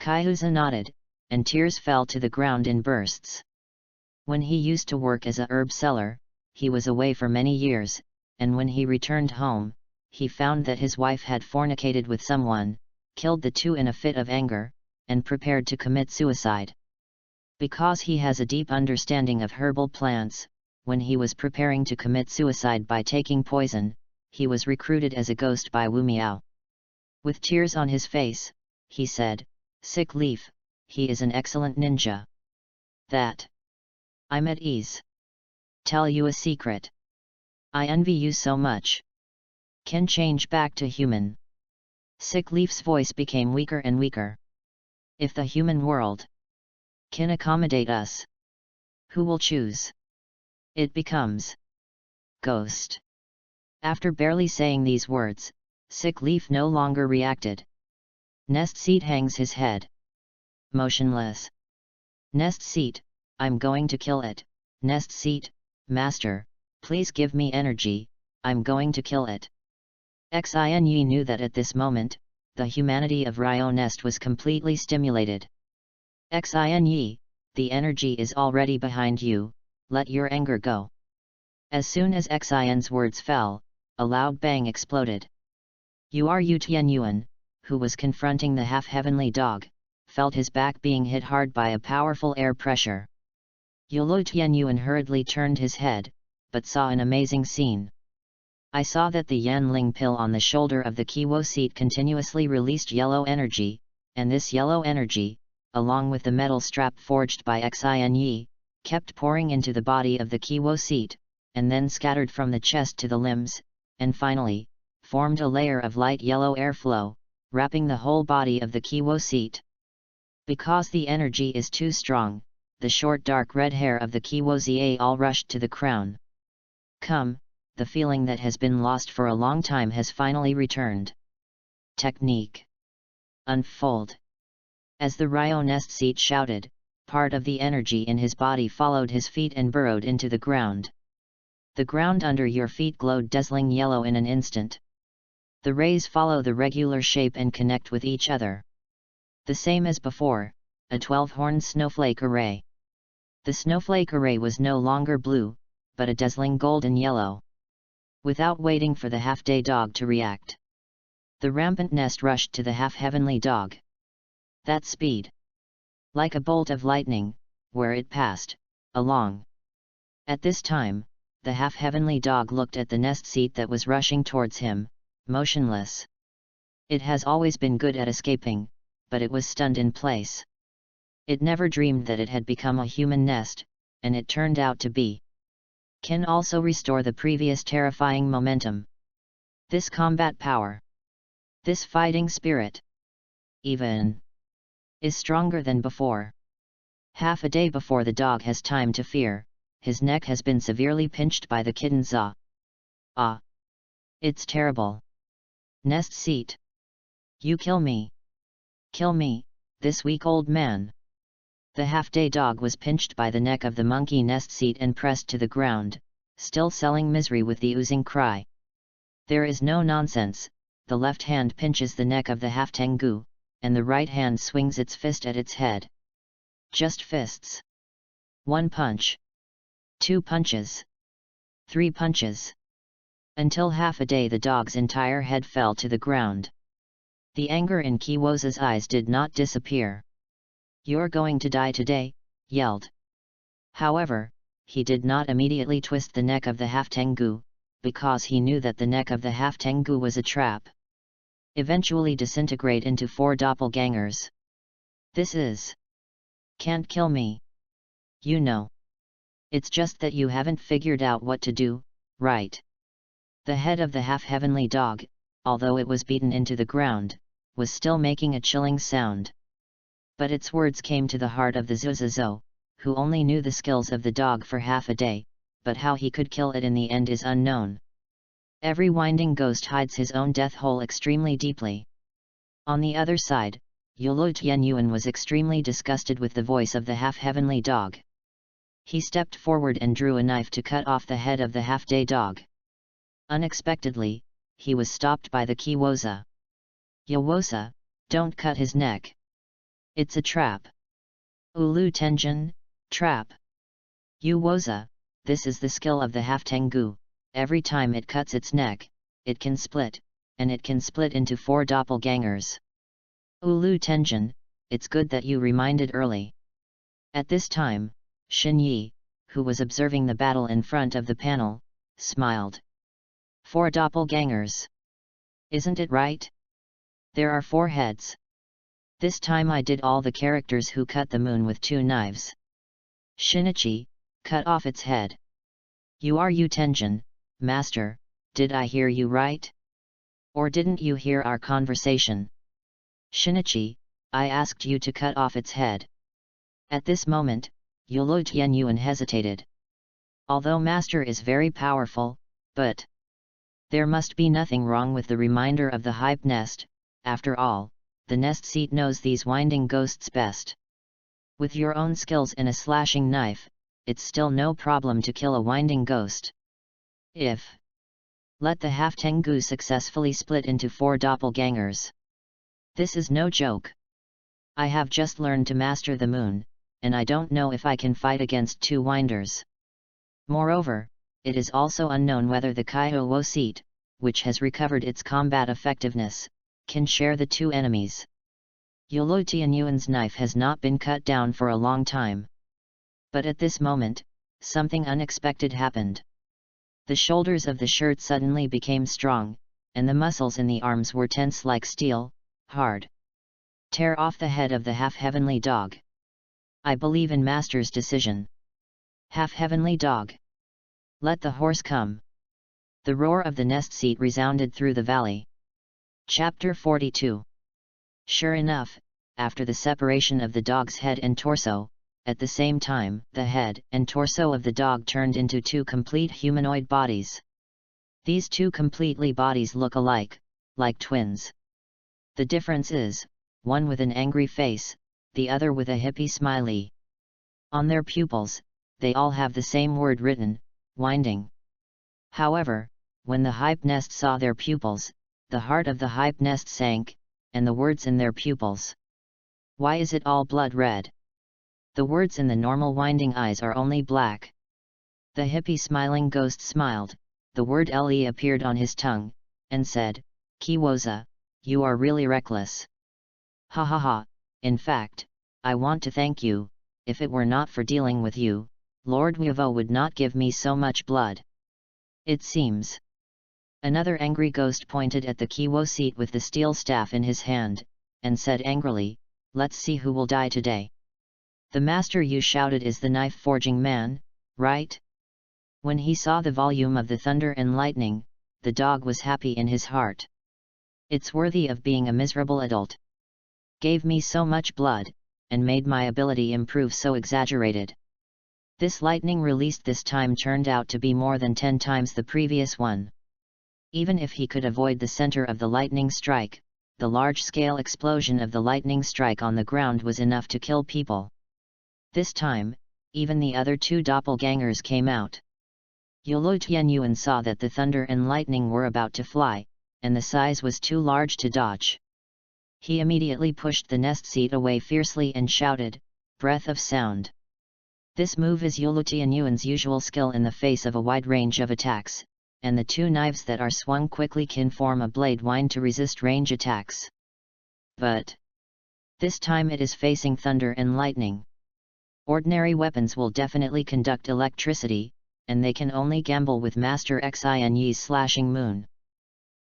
Speaker 1: Kaihuza nodded, and tears fell to the ground in bursts. When he used to work as a herb seller, he was away for many years, and when he returned home, he found that his wife had fornicated with someone, killed the two in a fit of anger, and prepared to commit suicide. Because he has a deep understanding of herbal plants, when he was preparing to commit suicide by taking poison, he was recruited as a ghost by Wu Miao. With tears on his face, he said, Sick leaf, he is an excellent ninja. That. I'm at ease. Tell you a secret. I envy you so much. Can change back to human. Sick leaf's voice became weaker and weaker. If the human world can accommodate us, who will choose? It becomes ghost. After barely saying these words, Sick leaf no longer reacted. Nest seat hangs his head. Motionless. Nest seat, I'm going to kill it. Nest seat, master, please give me energy, I'm going to kill it. Xinyi knew that at this moment, the humanity of Ryo Nest was completely stimulated. Xinyi, the energy is already behind you, let your anger go. As soon as Xin's words fell, a loud bang exploded. You are Yu Tianyuan, who was confronting the half-heavenly dog, felt his back being hit hard by a powerful air pressure. Yulu Tianyuan hurriedly turned his head, but saw an amazing scene. I saw that the Yanling pill on the shoulder of the Kiwo seat continuously released yellow energy, and this yellow energy, along with the metal strap forged by Xinyi, kept pouring into the body of the Kiwo seat, and then scattered from the chest to the limbs, and finally, formed a layer of light yellow airflow, wrapping the whole body of the Kiwo seat. Because the energy is too strong, the short dark red hair of the Kiwo Za all rushed to the crown. Come, the feeling that has been lost for a long time has finally returned. Technique. Unfold. As the Ryo Nest seat shouted, part of the energy in his body followed his feet and burrowed into the ground. The ground under your feet glowed dazzling yellow in an instant. The rays follow the regular shape and connect with each other. The same as before, a 12-horned snowflake array. The snowflake array was no longer blue, but a dazzling golden yellow. Without waiting for the half-day dog to react, The rampant nest rushed to the half-heavenly dog. That speed! Like a bolt of lightning, where it passed, along. At this time, the half-heavenly dog looked at the nest seat that was rushing towards him, motionless. It has always been good at escaping, but it was stunned in place. It never dreamed that it had become a human nest, and it turned out to be. Can also restore the previous terrifying momentum. This combat power. This fighting spirit. Even. Is stronger than before. Half a day before the dog has time to fear, his neck has been severely pinched by the kitten's Ah! It's terrible. Nest seat. You kill me. Kill me, this weak old man. The half-day dog was pinched by the neck of the monkey nest seat and pressed to the ground, still selling misery with the oozing cry. There is no nonsense, the left hand pinches the neck of the half-tengu, and the right hand swings its fist at its head. Just fists. 1 punch. 2 punches. 3 punches. Until half a day the dog's entire head fell to the ground. The anger in Kiwosa's eyes did not disappear. You're going to die today, yelled. However, he did not immediately twist the neck of the half-tengu, because he knew that the neck of the half-tengu was a trap. Eventually disintegrate into 4 doppelgangers. This is. Can't kill me. You know. It's just that you haven't figured out what to do, right? The head of the half-heavenly dog, although it was beaten into the ground, was still making a chilling sound. But its words came to the heart of the Zuzuzo, who only knew the skills of the dog for half a day, but how he could kill it in the end is unknown. Every winding ghost hides his own death hole extremely deeply. On the other side, Yolo Tianyuan was extremely disgusted with the voice of the half-heavenly dog. He stepped forward and drew a knife to cut off the head of the half-day dog. Unexpectedly, he was stopped by the Kiwosa. Yawosa, don't cut his neck. It's a trap. Ulu Tenjin, trap. Yuwosa, this is the skill of the half-tengu, every time it cuts its neck, it can split, and it can split into 4 doppelgangers. Ulu Tenjin, it's good that you reminded early. At this time, Xin Yi, who was observing the battle in front of the panel, smiled. 4 doppelgangers. Isn't it right? There are 4 heads. This time I did all the characters who cut the moon with 2 knives. Shinichi, cut off its head. You are Yu Tenjin, master, did I hear you right? Or didn't you hear our conversation? Shinichi, I asked you to cut off its head. At this moment, Yolo Tianyuan hesitated. Although master is very powerful, but there must be nothing wrong with the reminder of the hype nest, after all, the nest seat knows these winding ghosts best. With your own skills and a slashing knife, it's still no problem to kill a winding ghost. If let the half-tengu successfully split into 4 doppelgangers. This is no joke. I have just learned to master the moon, and I don't know if I can fight against 2 winders. Moreover, it is also unknown whether the Kyowo seat, which has recovered its combat effectiveness, can share the 2 enemies. Yolo Tianyuan's knife has not been cut down for a long time. But at this moment, something unexpected happened. The shoulders of the shirt suddenly became strong, and the muscles in the arms were tense like steel, hard. Tear off the head of the half-heavenly dog. I believe in master's decision. Half-heavenly dog. Let the horse come. The roar of the nest seat resounded through the valley. Chapter 42. Sure enough, after the separation of the dog's head and torso, at the same time, the head and torso of the dog turned into 2 complete humanoid bodies. These 2 completely bodies look alike, like twins. The difference is, one with an angry face, the other with a hippie smiley. On their pupils, they all have the same word written, winding. However, when the hype nest saw their pupils, the heart of the hype nest sank, and the words in their pupils. Why is it all blood red? The words in the normal winding eyes are only black. The hippie smiling ghost smiled, the word Le appeared on his tongue, and said, Kiwosa, you are really reckless. Ha ha ha, in fact, I want to thank you, if it were not for dealing with you, Lord Wuvo would not give me so much blood. It seems. Another angry ghost pointed at the Kiwo seat with the steel staff in his hand, and said angrily, let's see who will die today. The master you shouted is the knife-forging man, right? When he saw the volume of the thunder and lightning, the dog was happy in his heart. It's worthy of being a miserable adult. Gave me so much blood, and made my ability improve so exaggerated. This lightning released this time turned out to be more than 10 times the previous one. Even if he could avoid the center of the lightning strike, the large-scale explosion of the lightning strike on the ground was enough to kill people. This time, even the other 2 doppelgangers came out. Yolo Tianyuan saw that the thunder and lightning were about to fly, and the size was too large to dodge. He immediately pushed the nest seat away fiercely and shouted, breath of sound. This move is Yolo Tianyuan's usual skill in the face of a wide range of attacks, and the 2 knives that are swung quickly can form a blade wind to resist range attacks. But this time it is facing thunder and lightning. Ordinary weapons will definitely conduct electricity, and they can only gamble with Master Xinyi's slashing moon.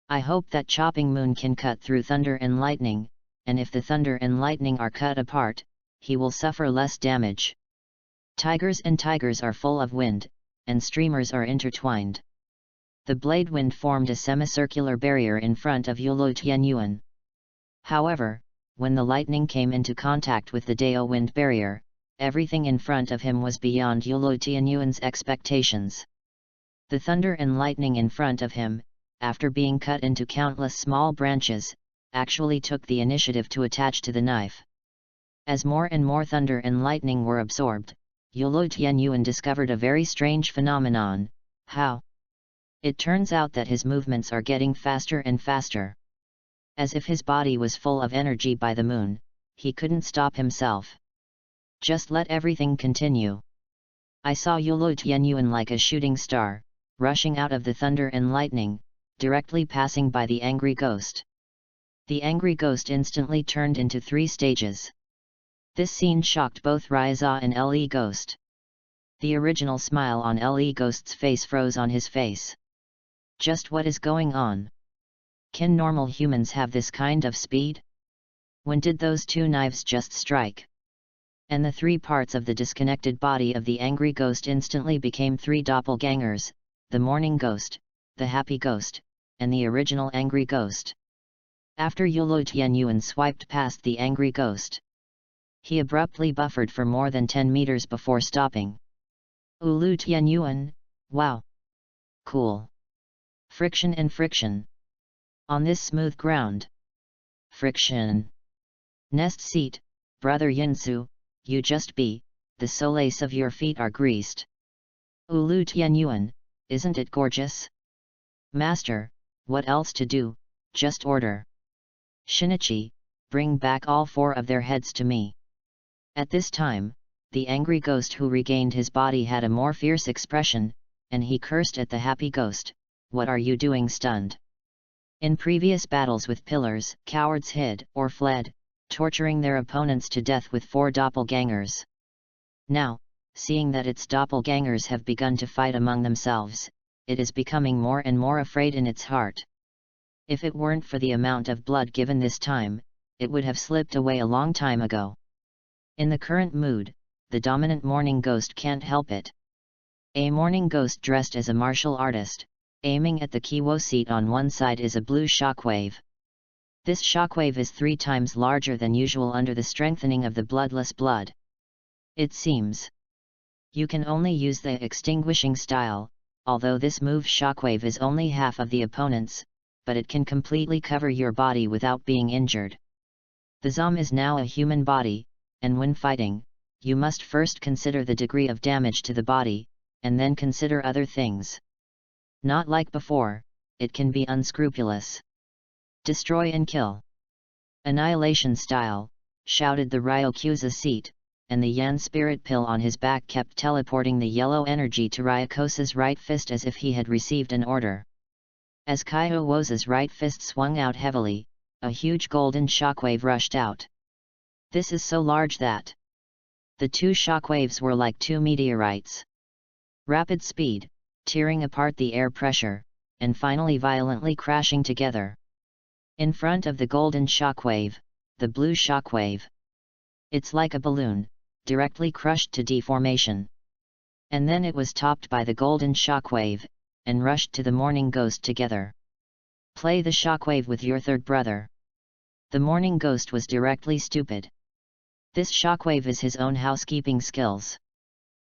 Speaker 1: I hope that chopping moon can cut through thunder and lightning, and if the thunder and lightning are cut apart, he will suffer less damage. Tigers and tigers are full of wind, and streamers are intertwined. The blade wind formed a semicircular barrier in front of Yolo Tianyuan. However, when the lightning came into contact with the Dao wind barrier, everything in front of him was beyond Yolo Tianyuan's expectations. The thunder and lightning in front of him, after being cut into countless small branches, actually took the initiative to attach to the knife. As more and more thunder and lightning were absorbed, Yolo Tianyuan discovered a very strange phenomenon. How? It turns out that his movements are getting faster and faster. As if his body was full of energy by the moon, he couldn't stop himself. Just let everything continue. I saw Yolo Tianyuan like a shooting star, rushing out of the thunder and lightning, directly passing by the angry ghost. The angry ghost instantly turned into 3 stages. This scene shocked both Ryza and Le Ghost. The original smile on Le Ghost's face froze on his face. Just what is going on? Can normal humans have this kind of speed? When did those 2 knives just strike? And the 3 parts of the disconnected body of the angry ghost instantly became 3 doppelgangers, the morning ghost, the happy ghost, and the original angry ghost. After Yolo Tianyuan swiped past the angry ghost, he abruptly buffered for more than 10 meters before stopping. Ulu Tianyuan, wow! Cool! Friction and friction. On this smooth ground. Friction. Nest seat, brother Yinsu, you just be, the soles of your feet are greased. Ulu Tianyuan, isn't it gorgeous? Master, what else to do, just order. Shinichi, bring back all 4 of their heads to me. At this time, the angry ghost who regained his body had a more fierce expression, and he cursed at the happy ghost, what are you doing stunned? In previous battles with pillars, cowards hid or fled, torturing their opponents to death with 4 doppelgangers. Now, seeing that its doppelgangers have begun to fight among themselves, it is becoming more and more afraid in its heart. If it weren't for the amount of blood given this time, it would have slipped away a long time ago. In the current mood, the dominant morning ghost can't help it. A morning ghost dressed as a martial artist, aiming at the Kiwo seat on one side is a blue shockwave. This shockwave is 3 times larger than usual under the strengthening of the bloodless blood. It seems. You can only use the extinguishing style, although this move shockwave is only half of the opponent's, but it can completely cover your body without being injured. The Zom is now a human body, and when fighting, you must first consider the degree of damage to the body, and then consider other things. Not like before, it can be unscrupulous. Destroy and kill. Annihilation style, shouted the Ryokuza seat, and the Yan spirit pill on his back kept teleporting the yellow energy to Ryokuza's right fist as if he had received an order. As Kaiho Woza's right fist swung out heavily, a huge golden shockwave rushed out. This is so large that the two shockwaves were like two meteorites. Rapid speed, tearing apart the air pressure, and finally violently crashing together. In front of the golden shockwave, the blue shockwave. It's like a balloon, directly crushed to deformation. And then it was topped by the golden shockwave, and rushed to the Morning Ghost together. Play the shockwave with your third brother. The Morning Ghost was directly stupid. This shockwave is his own housekeeping skills.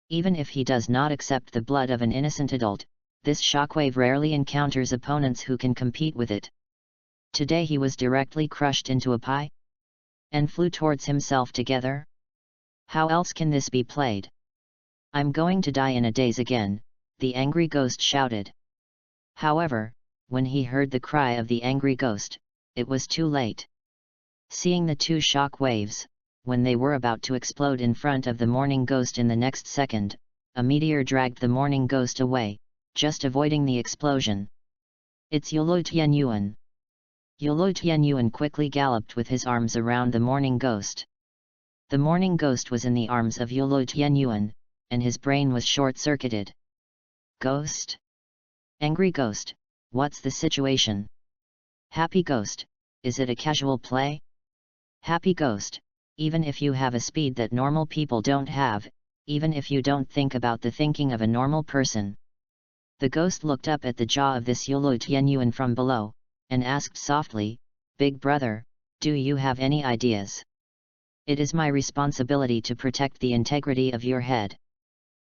Speaker 1: Even if he does not accept the blood of an innocent adult, this shockwave rarely encounters opponents who can compete with it. Today he was directly crushed into a pie, and flew towards himself together. How else can this be played? I'm going to die in a daze again, the angry ghost shouted. However, when he heard the cry of the angry ghost, it was too late. Seeing the two shock waves, when they were about to explode in front of the Morning Ghost in the next second, a meteor dragged the Morning Ghost away, just avoiding the explosion. It's Yolo Tianyuan. Yolo Tianyuan quickly galloped with his arms around the Morning Ghost. The Morning Ghost was in the arms of Yolo Tianyuan, and his brain was short-circuited. Ghost? Angry Ghost, what's the situation? Happy Ghost, is it a casual play? Happy Ghost, even if you have a speed that normal people don't have, even if you don't think about the thinking of a normal person. The ghost looked up at the jaw of this Yolo Tianyuan from below, and asked softly, Big brother, do you have any ideas? It is my responsibility to protect the integrity of your head.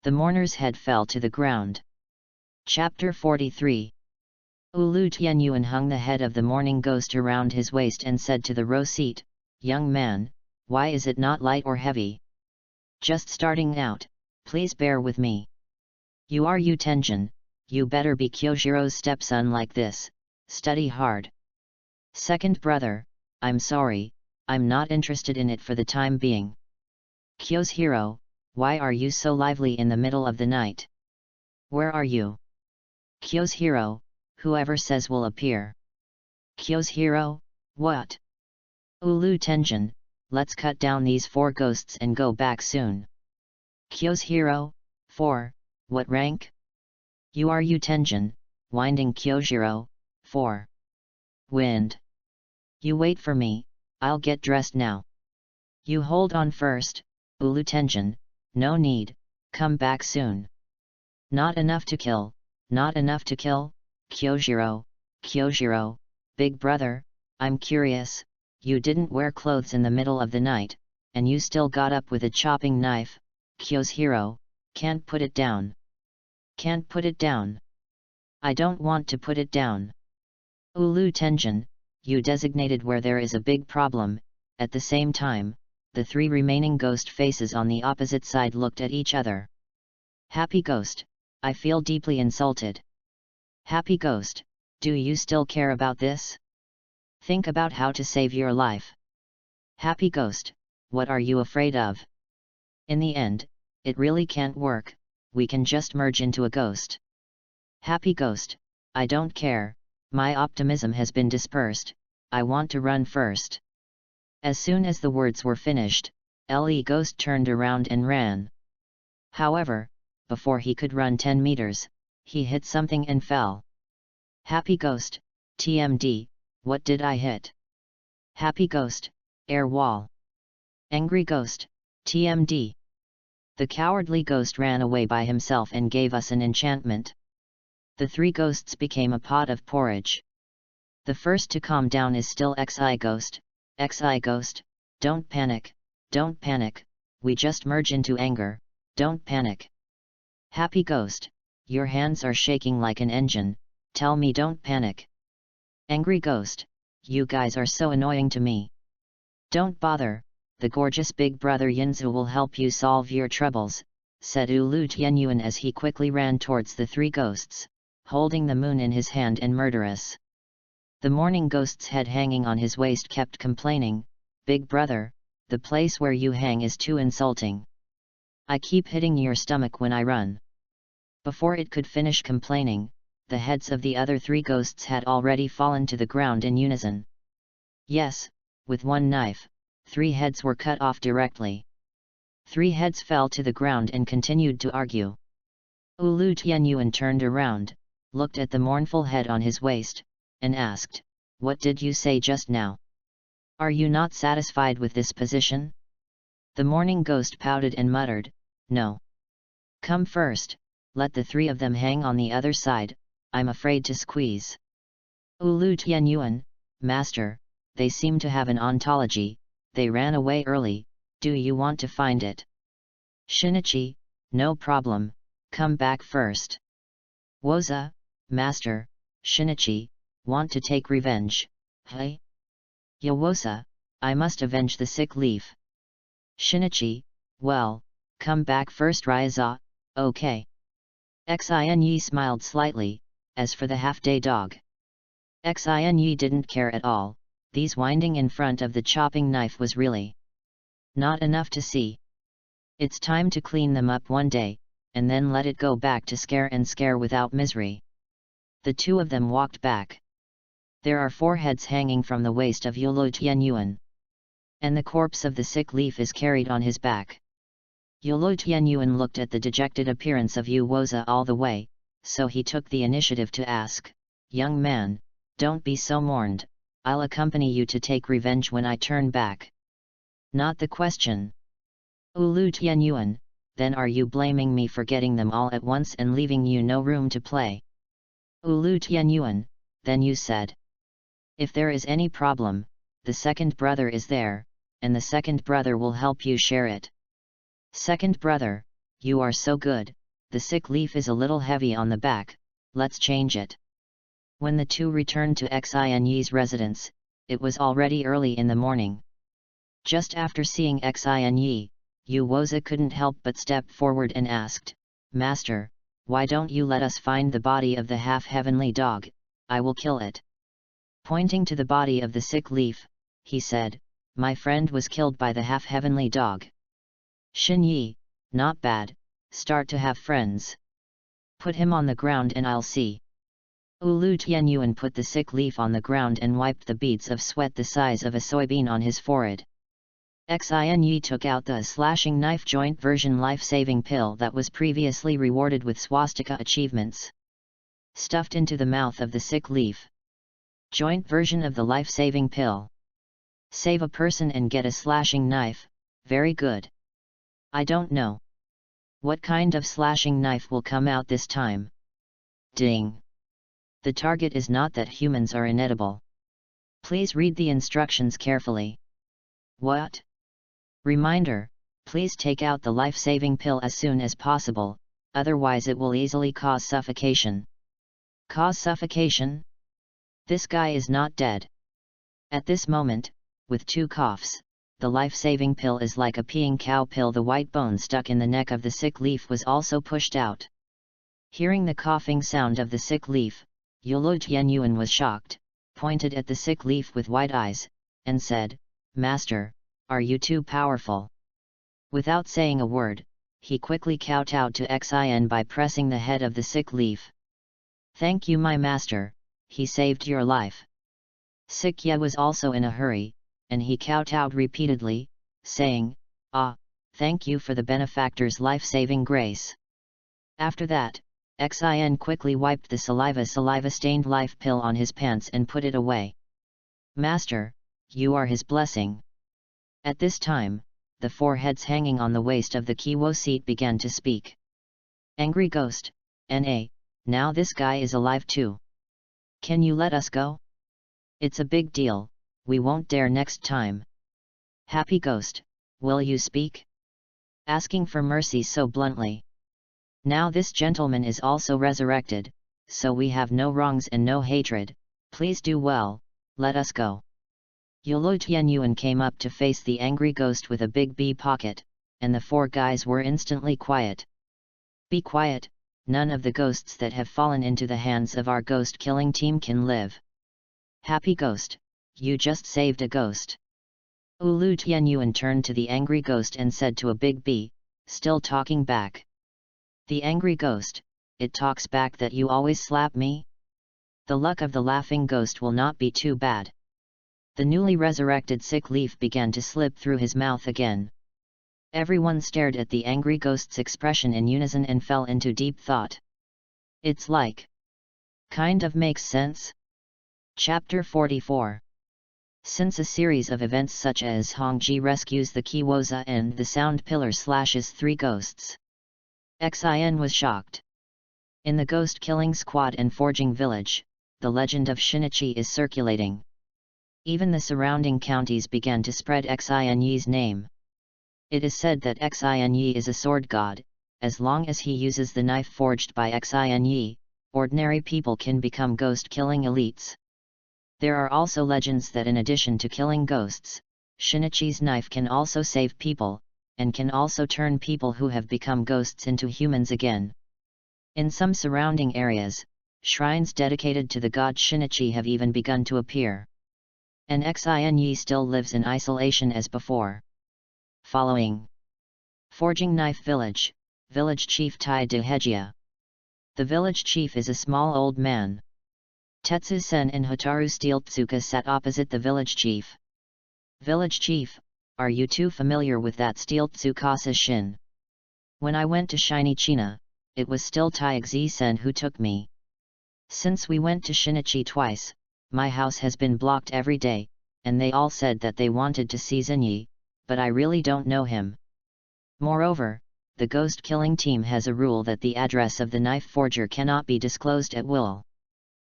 Speaker 1: The mourner's head fell to the ground. Chapter 43. Ulu Tianyuan hung the head of the Morning Ghost around his waist and said to the row seat, Young man, why is it not light or heavy? Just starting out, please bear with me. You are Yu Tenjin, you better be Kyojiro's stepson like this, study hard. Second brother, I'm sorry, I'm not interested in it for the time being. Kyoshiro, why are you so lively in the middle of the night? Where are you? Kyoshiro, whoever says will appear. Kyoshiro, what? Ulu Tenjin, let's cut down these 4 ghosts and go back soon. Kyoshiro, 4, what rank? You are Yu Tenjin, winding Kyojiro, 4. Wind. You wait for me, I'll get dressed now. You hold on first, Ulu Tenjin, no need, come back soon. Not enough to kill, not enough to kill, Kyojiro, Kyojiro, big brother, I'm curious, you didn't wear clothes in the middle of the night, and you still got up with a chopping knife, Kyoshiro, can't put it down. Can't put it down. I don't want to put it down. Ulu Tenjin, you designated where there is a big problem. At the same time, the 3 remaining ghost faces on the opposite side looked at each other. Happy Ghost, I feel deeply insulted. Happy Ghost, do you still care about this? Think about how to save your life. Happy Ghost, what are you afraid of? In the end, it really can't work, we can just merge into a ghost. Happy Ghost, I don't care, my optimism has been dispersed, I want to run first. As soon as the words were finished, Le Ghost turned around and ran. However, before he could run 10 meters, he hit something and fell. Happy Ghost, TMD, what did I hit? Happy Ghost, air wall. Angry Ghost, TMD. The cowardly ghost ran away by himself and gave us an enchantment. The 3 ghosts became a pot of porridge. The first to calm down is still XI Ghost, don't panic, we just merge into anger, don't panic. Happy Ghost, your hands are shaking like an engine, tell me don't panic. Angry Ghost, you guys are so annoying to me. Don't bother, the gorgeous big brother Yinzu will help you solve your troubles, said Ulu Tianyuan as he quickly ran towards the 3 ghosts, holding the moon in his hand and murderous. The Morning Ghost's head hanging on his waist kept complaining, Big brother, the place where you hang is too insulting. I keep hitting your stomach when I run. Before it could finish complaining, the heads of the other 3 ghosts had already fallen to the ground in unison. Yes, with one knife, 3 heads were cut off directly. 3 heads fell to the ground and continued to argue. Ulu Tianyuan turned around, looked at the mournful head on his waist, and asked, "What did you say just now? Are you not satisfied with this position?" The mourning ghost pouted and muttered, "No. Come first, let the 3 of them hang on the other side, I'm afraid to squeeze." Ulu Tianyuan, "Master, they seem to have an ontology, they ran away early, do you want to find it?" Shinichi, "No problem, come back first." Woza, "Master, Shinichi, want to take revenge, hey?" Yawosa, "I must avenge the sick leaf." Shinichi, "Well, come back first Ryaza, okay." Xinyi smiled slightly, as for the half-day dog. Xinyi didn't care at all, these winding in front of the chopping knife was really not enough to see. It's time to clean them up one day, and then let it go back to scare without misery. The 2 of them walked back. There are 4 heads hanging from the waist of Yulo Tianyuan. And the corpse of the sick leaf is carried on his back. Yulo Tianyuan looked at the dejected appearance of Yu Woza all the way, so he took the initiative to ask, "Young man, don't be so mourned, I'll accompany you to take revenge when I turn back." "Not the question." Ulu Tianyuan, "Then are you blaming me for getting them all at once and leaving you no room to play?" Ulu Tianyuan, "Then you said, if there is any problem, the second brother is there, and the second brother will help you share it." "Second brother, you are so good, the sick leaf is a little heavy on the back, let's change it." When the 2 returned to Xinyi's residence, it was already early in the morning. Just after seeing Xinyi, Yu Woza couldn't help but step forward and asked, "Master, why don't you let us find the body of the half-heavenly dog, I will kill it." Pointing to the body of the sick leaf, he said, "My friend was killed by the half-heavenly dog." Xinyi, "Not bad, start to have friends. Put him on the ground and I'll see." Ulu Tianyuan put the sick leaf on the ground and wiped the beads of sweat the size of a soybean on his forehead. Xinyi took out the slashing knife joint version life-saving pill that was previously rewarded with swastika achievements. Stuffed into the mouth of the sick leaf. Joint version of the life-saving pill. Save a person and get a slashing knife, very good. I don't know. What kind of slashing knife will come out this time? Ding. The target is not that humans are inedible. Please read the instructions carefully. What? Reminder, please take out the life-saving pill as soon as possible, otherwise it will easily cause suffocation. Cause suffocation? This guy is not dead. At this moment, with 2 coughs, the life-saving pill is like a peeing cow pill. The white bone stuck in the neck of the sick leaf was also pushed out. Hearing the coughing sound of the sick leaf, Yulo Tianyuan was shocked, pointed at the sick leaf with wide eyes, and said, "Master, are you too powerful?" Without saying a word, he quickly kowtowed to Xin by pressing the head of the sick leaf. "Thank you my master, he saved your life." Sikya was also in a hurry, and he kowtowed repeatedly, saying, "Ah, thank you for the benefactor's life-saving grace." After that, Xin quickly wiped the saliva-stained life pill on his pants and put it away. "Master, you are his blessing." At this time, the 4 heads hanging on the waist of the Kiwo seat began to speak. "Angry Ghost, N.A., now this guy is alive too. Can you let us go? It's a big deal, we won't dare next time." "Happy Ghost, will you speak?" Asking for mercy so bluntly. "Now this gentleman is also resurrected, so we have no wrongs and no hatred, please do well, let us go." Yulo Tianyuan came up to face the angry ghost with a big bee pocket, and the 4 guys were instantly quiet. "Be quiet, none of the ghosts that have fallen into the hands of our ghost-killing team can live." "Happy Ghost, you just saved a ghost." Ulu Tianyuan turned to the angry ghost and said to a big bee, still talking back. "The angry ghost, it talks back that you always slap me? The luck of the laughing ghost will not be too bad." The newly resurrected sick leaf began to slip through his mouth again. Everyone stared at the angry ghost's expression in unison and fell into deep thought. It's like... kind of makes sense? Chapter 44. Since a series of events such as Hongji rescues the Kiwoza and the sound pillar slashes 3 ghosts, Xin was shocked. In the ghost-killing squad and forging village, the legend of Shinichi is circulating. Even the surrounding counties began to spread Xinyi's name. It is said that Xinyi is a sword god. As long as he uses the knife forged by Xinyi, ordinary people can become ghost-killing elites. There are also legends that in addition to killing ghosts, Shinichi's knife can also save people, and can also turn people who have become ghosts into humans again. In some surrounding areas, shrines dedicated to the god Shinichi have even begun to appear. And Xinyi still lives in isolation as before. Following. Forging Knife Village, Village Chief Tai Dehejia. The village chief is a small old man. Tetsu-sen and Hotaru Steeltsuka sat opposite the village chief. Village chief, are you too familiar with that Steeltsuka Shin? When I went to Shinichina, it was still Taixi-sen who took me. Since we went to Shinichi twice, my house has been blocked every day, and they all said that they wanted to see Zinyi, but I really don't know him. Moreover, the ghost-killing team has a rule that the address of the knife forger cannot be disclosed at will.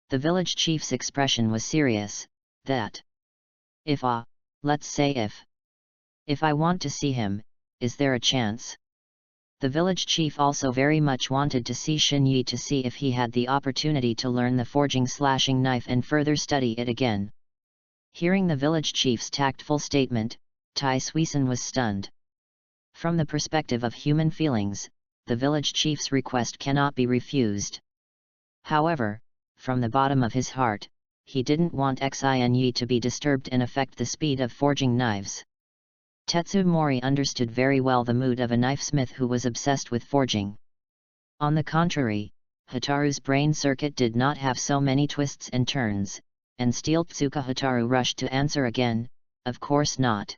Speaker 1: The village chief's expression was serious, that if let's say if I want to see him, is there a chance? The village chief also very much wanted to see Shinyi to see if he had the opportunity to learn the forging/slashing knife and further study it again. Hearing the village chief's tactful statement, Tai Suisen was stunned. From the perspective of human feelings, the village chief's request cannot be refused. However, from the bottom of his heart, he didn't want Xinyi to be disturbed and affect the speed of forging knives. Tetsu Mori understood very well the mood of a knifesmith who was obsessed with forging. On the contrary, Hotaru's brain circuit did not have so many twists and turns, and Steeltsuka Hotaru rushed to answer again, of course not.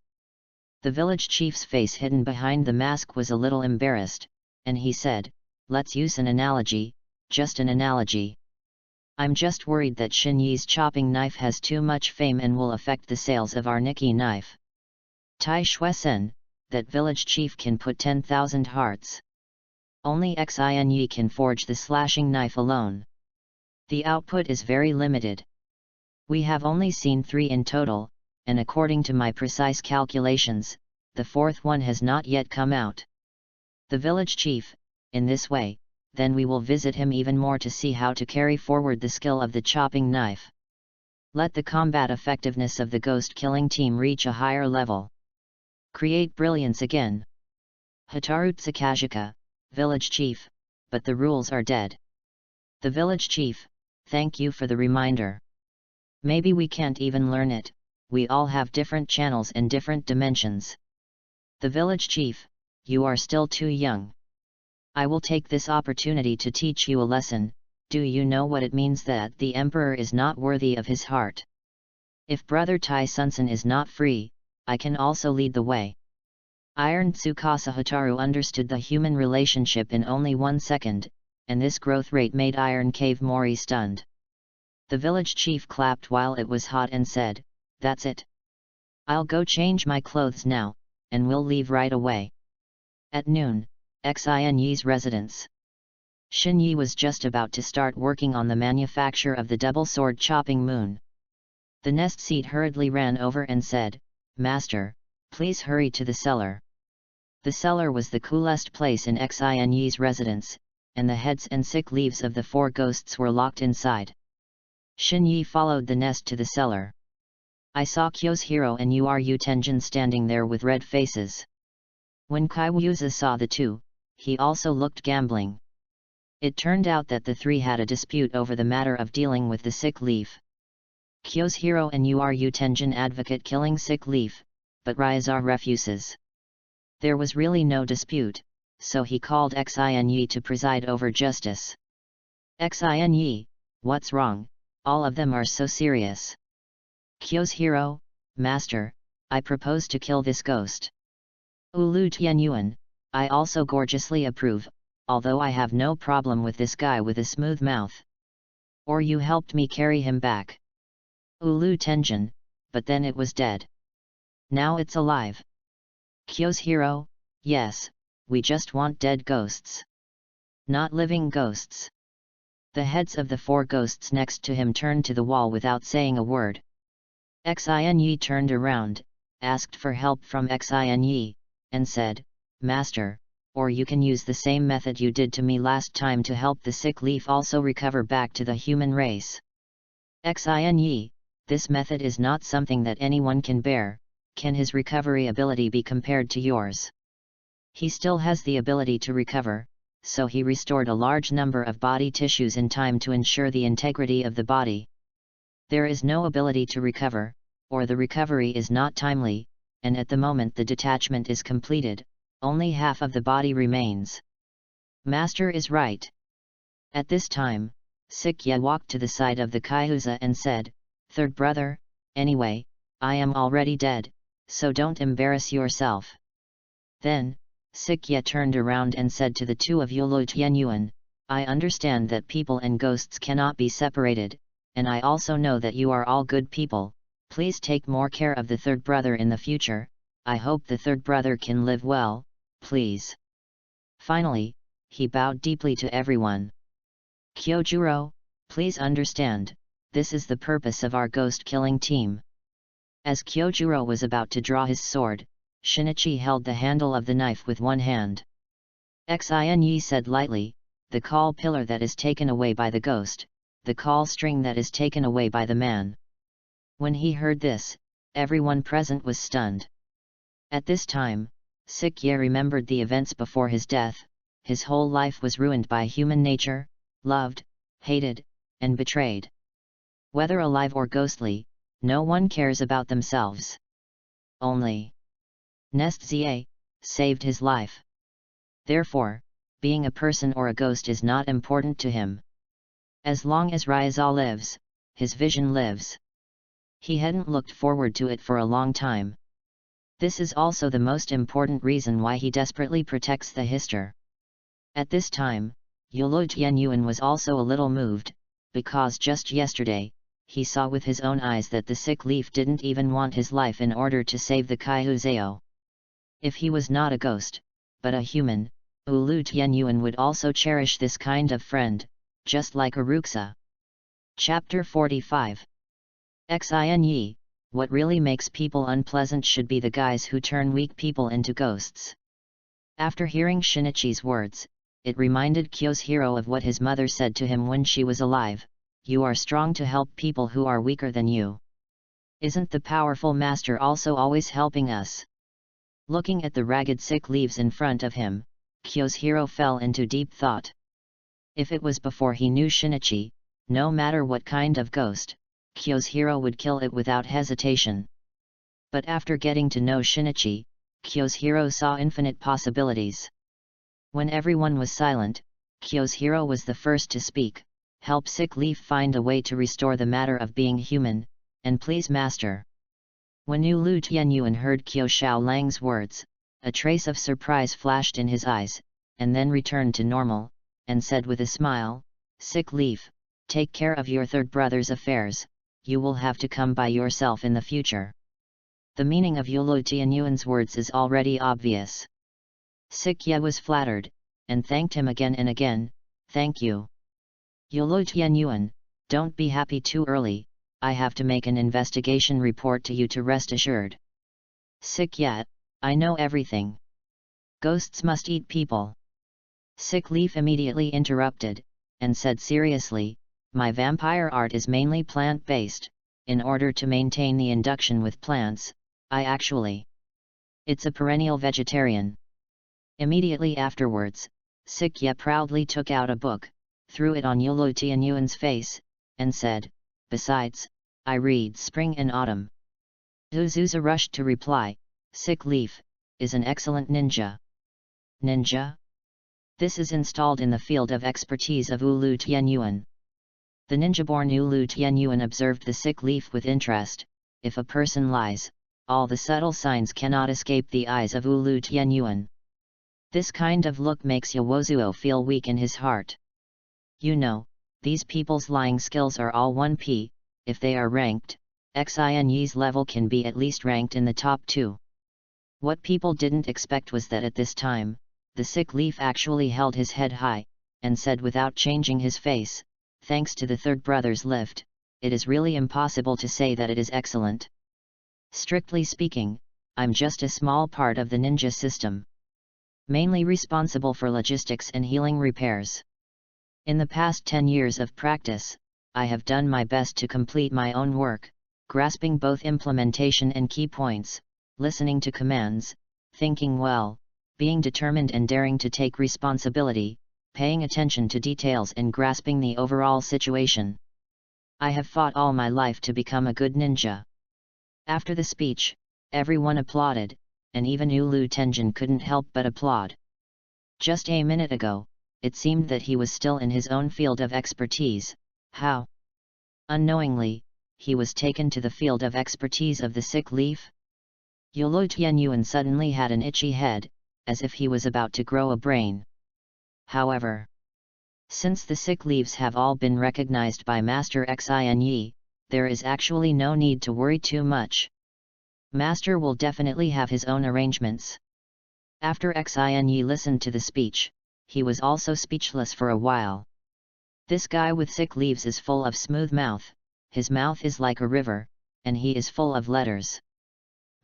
Speaker 1: The village chief's face hidden behind the mask was a little embarrassed, and he said, let's use an analogy, just an analogy. I'm just worried that Shinyi's chopping knife has too much fame and will affect the sales of our Nikki knife. Tai Shuesen, that village chief can put 10,000 hearts. Only Xinyi can forge the slashing knife alone. The output is very limited. We have only seen 3 in total, and according to my precise calculations, the 4th one has not yet come out. The village chief, in this way, then we will visit him even more to see how to carry forward the skill of the chopping knife. Let the combat effectiveness of the ghost-killing team reach a higher level. Create brilliance again. Hotaru Tsukajika, village chief, but the rules are dead. The village chief, thank you for the reminder. Maybe we can't even learn it, we all have different channels and different dimensions. The village chief, you are still too young. I will take this opportunity to teach you a lesson. Do you know what it means that the emperor is not worthy of his heart? If brother Tai Sunsen is not free, I can also lead the way. Iron Tsukasa Hotaru understood the human relationship in only 1 second, and this growth rate made Iron Cave Mori stunned. The village chief clapped while it was hot and said, that's it. I'll go change my clothes now, and we'll leave right away. At noon, Xinyi's residence. Shinyi was just about to start working on the manufacture of the double sword chopping moon. The nest seat hurriedly ran over and said, Master, please hurry to the cellar. The cellar was the coolest place in Xinyi's residence, and the heads and sick leaves of the 4 ghosts were locked inside. Shinyi followed the nest to the cellar. I saw Kyoshiro and Uru Tenjin standing there with red faces. When Kaiwuza saw the 2, he also looked gambling. It turned out that the 3 had a dispute over the matter of dealing with the sick leaf. Kyoshiro and Uru Tenjin advocate killing sick leaf, but Ryazar refuses. There was really no dispute, so he called Xinyi to preside over justice. Xinyi, what's wrong? All of them are so serious. Kyoshiro, Master, I propose to kill this ghost. Ulu Tianyuan, I also gorgeously approve, although I have no problem with this guy with a smooth mouth. Or you helped me carry him back. Ulu Tenjin, but then it was dead. Now it's alive. Kyo's hero, yes, we just want dead ghosts. Not living ghosts. The heads of the 4 ghosts next to him turned to the wall without saying a word. Xin Yi turned around, asked for help from Xin Yi, and said, Master, or you can use the same method you did to me last time to help the sick leaf also recover back to the human race. Xin Yi, this method is not something that anyone can bear. Can his recovery ability be compared to yours? He still has the ability to recover, so he restored a large number of body tissues in time to ensure the integrity of the body. There is no ability to recover, or the recovery is not timely, and at the moment the detachment is completed, only half of the body remains. Master is right. At this time, Sikya walked to the side of the Kaihuza and said, Third brother, anyway, I am already dead, so don't embarrass yourself. Then, Sikya turned around and said to the 2 of Yolo Tianyuan, I understand that people and ghosts cannot be separated, and I also know that you are all good people. Please take more care of the third brother in the future. I hope the third brother can live well, please. Finally, he bowed deeply to everyone. Kyojuro, please understand, this is the purpose of our ghost-killing team. As Kyojuro was about to draw his sword, Shinichi held the handle of the knife with one hand. Xin Yi said lightly, the call pillar that is taken away by the ghost, the call string that is taken away by the man. When he heard this, everyone present was stunned. At this time, Sikye remembered the events before his death. His whole life was ruined by human nature, loved, hated, and betrayed. Whether alive or ghostly, no one cares about themselves. Only Nest Zie saved his life. Therefore, being a person or a ghost is not important to him. As long as Ryazal lives, his vision lives. He hadn't looked forward to it for a long time. This is also the most important reason why he desperately protects the hister. At this time, Yolo Tianyuan was also a little moved, because just yesterday, he saw with his own eyes that the sick leaf didn't even want his life in order to save the Kaihuzeo. If he was not a ghost, but a human, Ulu Tianyuan would also cherish this kind of friend, just like a Ruxa. Chapter 45. Xin Yi, what really makes people unpleasant should be the guys who turn weak people into ghosts. After hearing Shinichi's words, it reminded Kyo's hero of what his mother said to him when she was alive, you are strong to help people who are weaker than you. Isn't the powerful master also always helping us? Looking at the ragged sick leaves in front of him, Kyo's hero fell into deep thought. If it was before he knew Shinichi, no matter what kind of ghost, Kyo's hero would kill it without hesitation. But after getting to know Shinichi, Kyo's hero saw infinite possibilities. When everyone was silent, Kyo's hero was the first to speak, help sick leaf find a way to restore the matter of being human, and please master. When Ulu Tianyuan heard Kyo Xiaolang's words, a trace of surprise flashed in his eyes, and then returned to normal, and said with a smile, sick leaf, take care of your third brother's affairs, you will have to come by yourself in the future. The meaning of Ulu Tianyuan's words is already obvious. Sikye was flattered, and thanked him again and again, thank you. Ulu Tianyuan, don't be happy too early, I have to make an investigation report to you to rest assured. Sikye, I know everything. Ghosts must eat people. Sick leaf immediately interrupted, and said seriously, my vampire art is mainly plant-based, in order to maintain the induction with plants, it's a perennial vegetarian. Immediately afterwards, Sikye proudly took out a book, threw it on Ulu Tianyuan's face, and said, besides, I read spring and autumn. Uzuza rushed to reply, sick leaf, is an excellent ninja. Ninja? This is installed in the field of expertise of Ulu Tianyuan. The ninja-born Ulu Tianyuan observed the sick leaf with interest, if a person lies, all the subtle signs cannot escape the eyes of Ulu Tianyuan. This kind of look makes Yawozuo feel weak in his heart. You know, these people's lying skills are all 1p, if they are ranked, Xinyi's level can be at least ranked in the top 2. What people didn't expect was that at this time, the sick leaf actually held his head high, and said without changing his face, "Thanks to the third brother's lift, it is really impossible to say that it is excellent. Strictly speaking, I'm just a small part of the ninja system, mainly responsible for logistics and healing repairs. In the past 10 years of practice, I have done my best to complete my own work, grasping both implementation and key points, listening to commands, thinking well, being determined and daring to take responsibility, paying attention to details and grasping the overall situation. I have fought all my life to become a good ninja." After the speech, everyone applauded, and even Ulu Tenjin couldn't help but applaud. Just a minute ago, it seemed that he was still in his own field of expertise. How? Unknowingly, he was taken to the field of expertise of the sick leaf? Ulu Tianyuan suddenly had an itchy head, as if he was about to grow a brain. However, since the sick leaves have all been recognized by Master Xinyi, there is actually no need to worry too much. Master will definitely have his own arrangements. After Xinyi listened to the speech, he was also speechless for a while. This guy with sick leaves is full of smooth mouth, his mouth is like a river, and he is full of letters.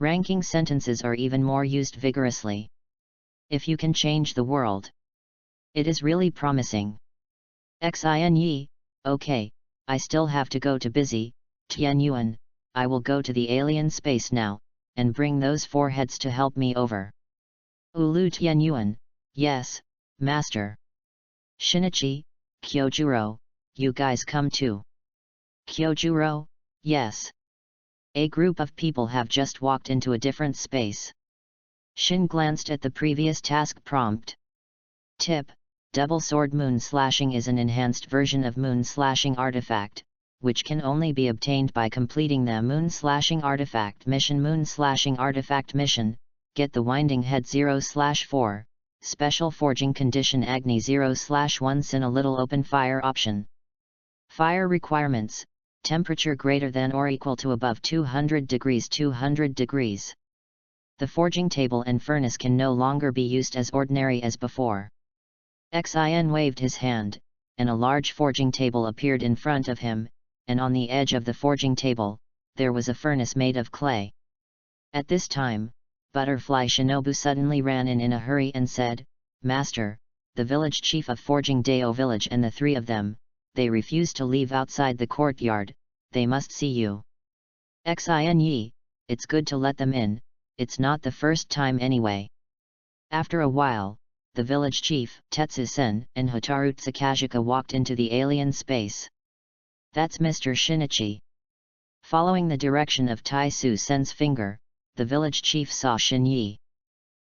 Speaker 1: Ranking sentences are even more used vigorously. If you can change the world, it is really promising. Xinyi, okay, I still have to go to busy, Tianyuan, I will go to the alien space now, and bring those 4 heads to help me over. Ulu Tianyuan, yes, master. Shinichi, Kyojuro, you guys come too. Kyojuro, yes. A group of people have just walked into a different space. Shin glanced at the previous task prompt. Tip: Double Sword Moon Slashing is an enhanced version of Moon Slashing Artifact, which can only be obtained by completing the Moon Slashing Artifact mission. Moon Slashing Artifact mission, get the Winding Head 0/4, Special Forging Condition Agni 0/1 Sin a little open fire option. Fire requirements, temperature greater than or equal to above 200 degrees. The forging table and furnace can no longer be used as ordinary as before. Xin waved his hand, and a large forging table appeared in front of him, and on the edge of the forging table, there was a furnace made of clay. At this time, Butterfly Shinobu suddenly ran in a hurry and said, "Master, the village chief of Forging Deo village and the 3 of them, they refuse to leave outside the courtyard, they must see you." Xinyi, it's good to let them in, it's not the first time anyway. After a while, the village chief, Tetsu-sen, and Hotaru Tsukashika walked into the alien space. That's Mr. Shinichi. Following the direction of Taisu-sen's finger, the village chief saw Shinyi.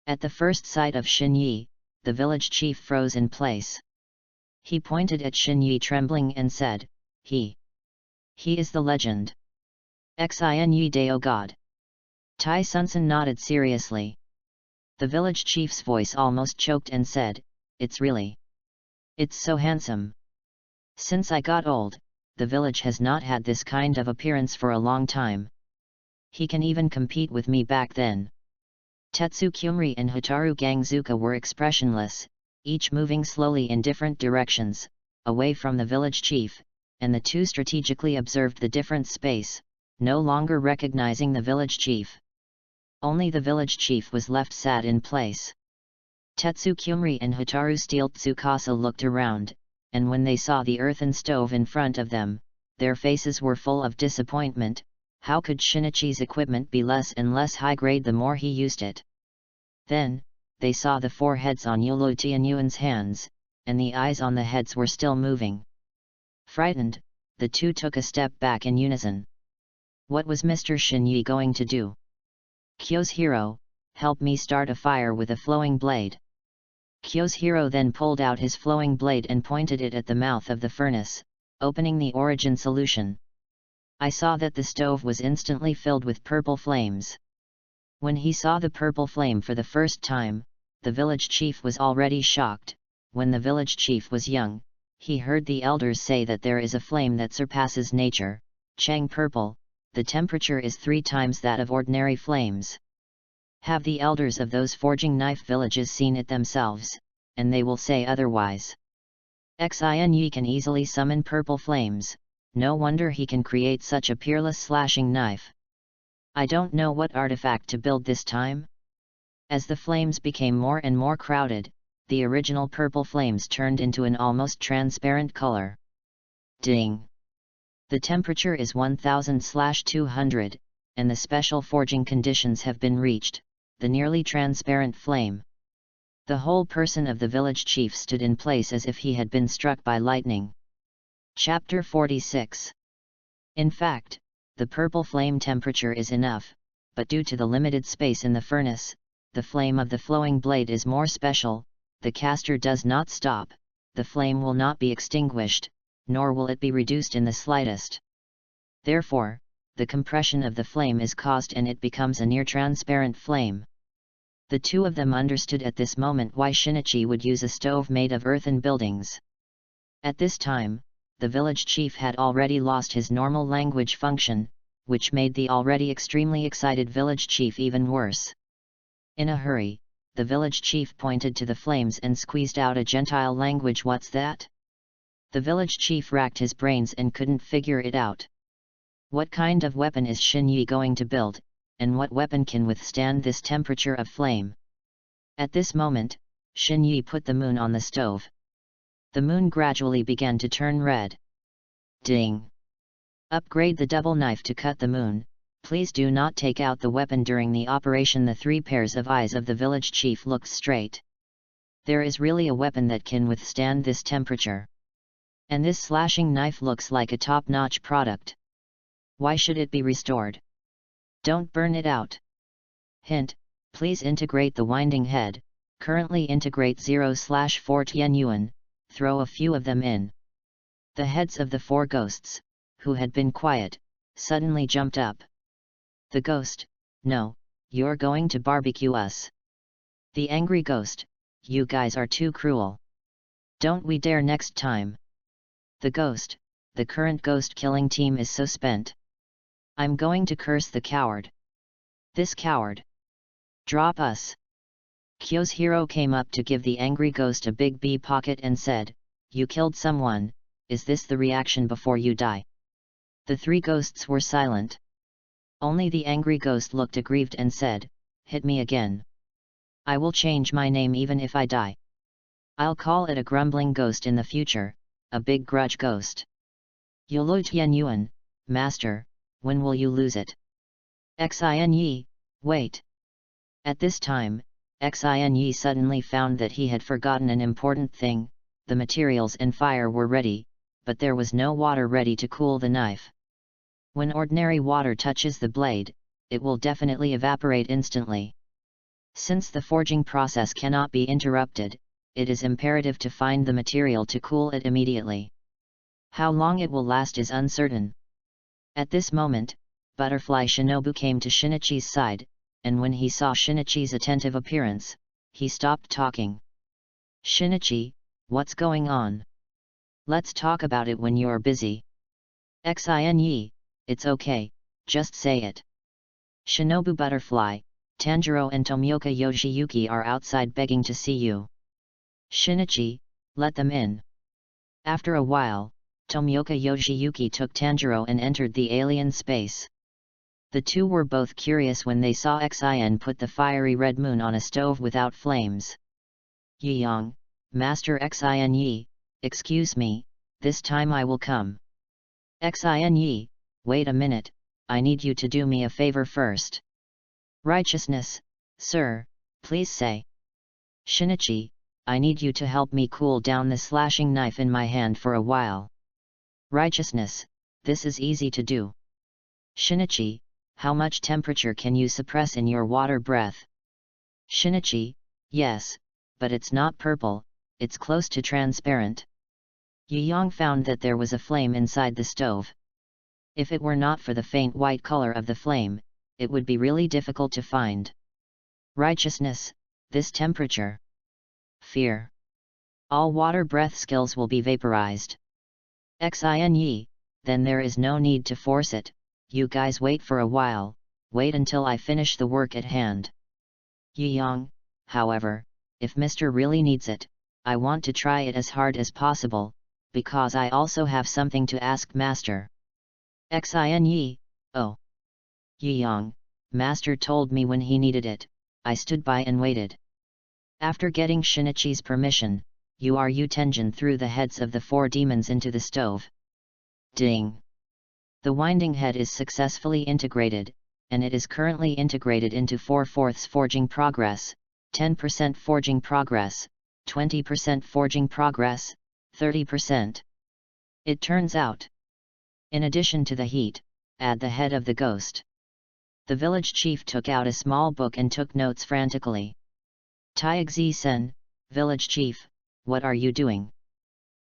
Speaker 1: At the first sight of Shinyi, the village chief froze in place. He pointed at Shinyi trembling and said, He is the legend. Xinyi Deo God." Tai Sunsen nodded seriously. The village chief's voice almost choked and said, "It's so handsome. Since I got old, the village has not had this kind of appearance for a long time. He can even compete with me back then." Tetsu Kyumri and Hotaru Gangzuka were expressionless, each moving slowly in different directions, away from the village chief, and the 2 strategically observed the different space, no longer recognizing the village chief. Only the village chief was left sad in place. Tetsu Kyumri and Hotaru Steel Tsukasa looked around, and when they saw the earthen stove in front of them, their faces were full of disappointment. How could Shinichi's equipment be less and less high grade the more he used it? Then, they saw the 4 heads on Ulu Tianyuan's hands, and the eyes on the heads were still moving. Frightened, the 2 took a step back in unison. What was Mr. Shinyi going to do? "Kyo's help me start a fire with a flowing blade." Kyo's then pulled out his flowing blade and pointed it at the mouth of the furnace, opening the origin solution. I saw that the stove was instantly filled with purple flames. When he saw the purple flame for the first time, the village chief was already shocked. When the village chief was young, he heard the elders say that there is a flame that surpasses nature, Chang purple, the temperature is 3 times that of ordinary flames. Have the elders of those forging knife villages seen it themselves, and they will say otherwise. Xin Yi can easily summon purple flames, no wonder he can create such a peerless slashing knife. I don't know what artifact to build this time. As the flames became more and more crowded, the original purple flames turned into an almost transparent color. Ding! The temperature is 1000/200, and the special forging conditions have been reached, the nearly transparent flame. The whole person of the village chief stood in place as if he had been struck by lightning. Chapter 46. In fact, the purple flame temperature is enough, but due to the limited space in the furnace, the flame of the flowing blade is more special. The caster does not stop, the flame will not be extinguished, nor will it be reduced in the slightest. Therefore, the compression of the flame is caused and it becomes a near-transparent flame. The two of them understood at this moment why Shinichi would use a stove made of earthen buildings. At this time, the village chief had already lost his normal language function, which made the already extremely excited village chief even worse. In a hurry, the village chief pointed to the flames and squeezed out a Gentile language. What's that? The village chief racked his brains and couldn't figure it out. What kind of weapon is Shin Yi going to build, and what weapon can withstand this temperature of flame? At this moment, Shin Yi put the moon on the stove. The moon gradually began to turn red. Ding! Upgrade the double knife to cut the moon. Please do not take out the weapon during the operation. The 3 pairs of eyes of the village chief looked straight. There is really a weapon that can withstand this temperature. And this slashing knife looks like a top-notch product. Why should it be restored? Don't burn it out. Hint, please integrate the winding head, currently integrate 0/4 Tian Yuan, throw a few of them in. The heads of the 4 ghosts, who had been quiet, suddenly jumped up. The ghost, no, you're going to barbecue us. The angry ghost, you guys are too cruel. Don't we dare next time. The ghost, the current ghost killing team is so spent. I'm going to curse the coward. This coward. Drop us. Kyo's hero came up to give the angry ghost a big bee pocket and said, "You killed someone, is this the reaction before you die?" The 3 ghosts were silent. Only the angry ghost looked aggrieved and said, "Hit me again. I will change my name even if I die. I'll call it a grumbling ghost in the future, a big grudge ghost." Yolo Tian Yuan, Master, when will you lose it? Xin Yi, wait. At this time, Xin Yi suddenly found that he had forgotten an important thing. The materials and fire were ready, but there was no water ready to cool the knife. When ordinary water touches the blade, it will definitely evaporate instantly. Since the forging process cannot be interrupted, it is imperative to find the material to cool it immediately. How long it will last is uncertain. At this moment, Butterfly Shinobu came to Shinichi's side, and when he saw Shinichi's attentive appearance, he stopped talking. "Shinichi, what's going on? Let's talk about it when you're busy." Xin Yi, it's okay, just say it. Shinobu Butterfly, Tanjiro and Tomioka Yoshiyuki are outside begging to see you. Shinichi, let them in. After a while, Tomioka Yoshiyuki took Tanjiro and entered the alien space. The two were both curious when they saw Xin put the fiery red moon on a stove without flames. "Yiyang, Master Xin Yi, excuse me, this time I will come." Xin Yi, wait a minute, I need you to do me a favor first. "Righteousness, sir, please say." "Shinichi, I need you to help me cool down the slashing knife in my hand for a while." "Righteousness, this is easy to do." "Shinichi, how much temperature can you suppress in your water breath?" "Shinichi, yes, but it's not purple, it's close to transparent." Yiyang found that there was a flame inside the stove. If it were not for the faint white color of the flame, it would be really difficult to find. Righteousness, this temperature. Fear. All water breath skills will be vaporized. Xin, then there is no need to force it, you guys wait for a while, wait until I finish the work at hand. Yiyang, however, if Mr. really needs it, I want to try it as hard as possible, because I also have something to ask Master. Xin, oh. Yiyang, Master told me when he needed it, I stood by and waited. After getting Shinichi's permission, Yu Tenjin threw the heads of the 4 demons into the stove. Ding! The winding head is successfully integrated, and it is currently integrated into 4/4 forging progress, 10% forging progress, 20% forging progress, 30%. It turns out. In addition to the heat, add the head of the ghost. The village chief took out a small book and took notes frantically. Taixi-sen, village chief, what are you doing?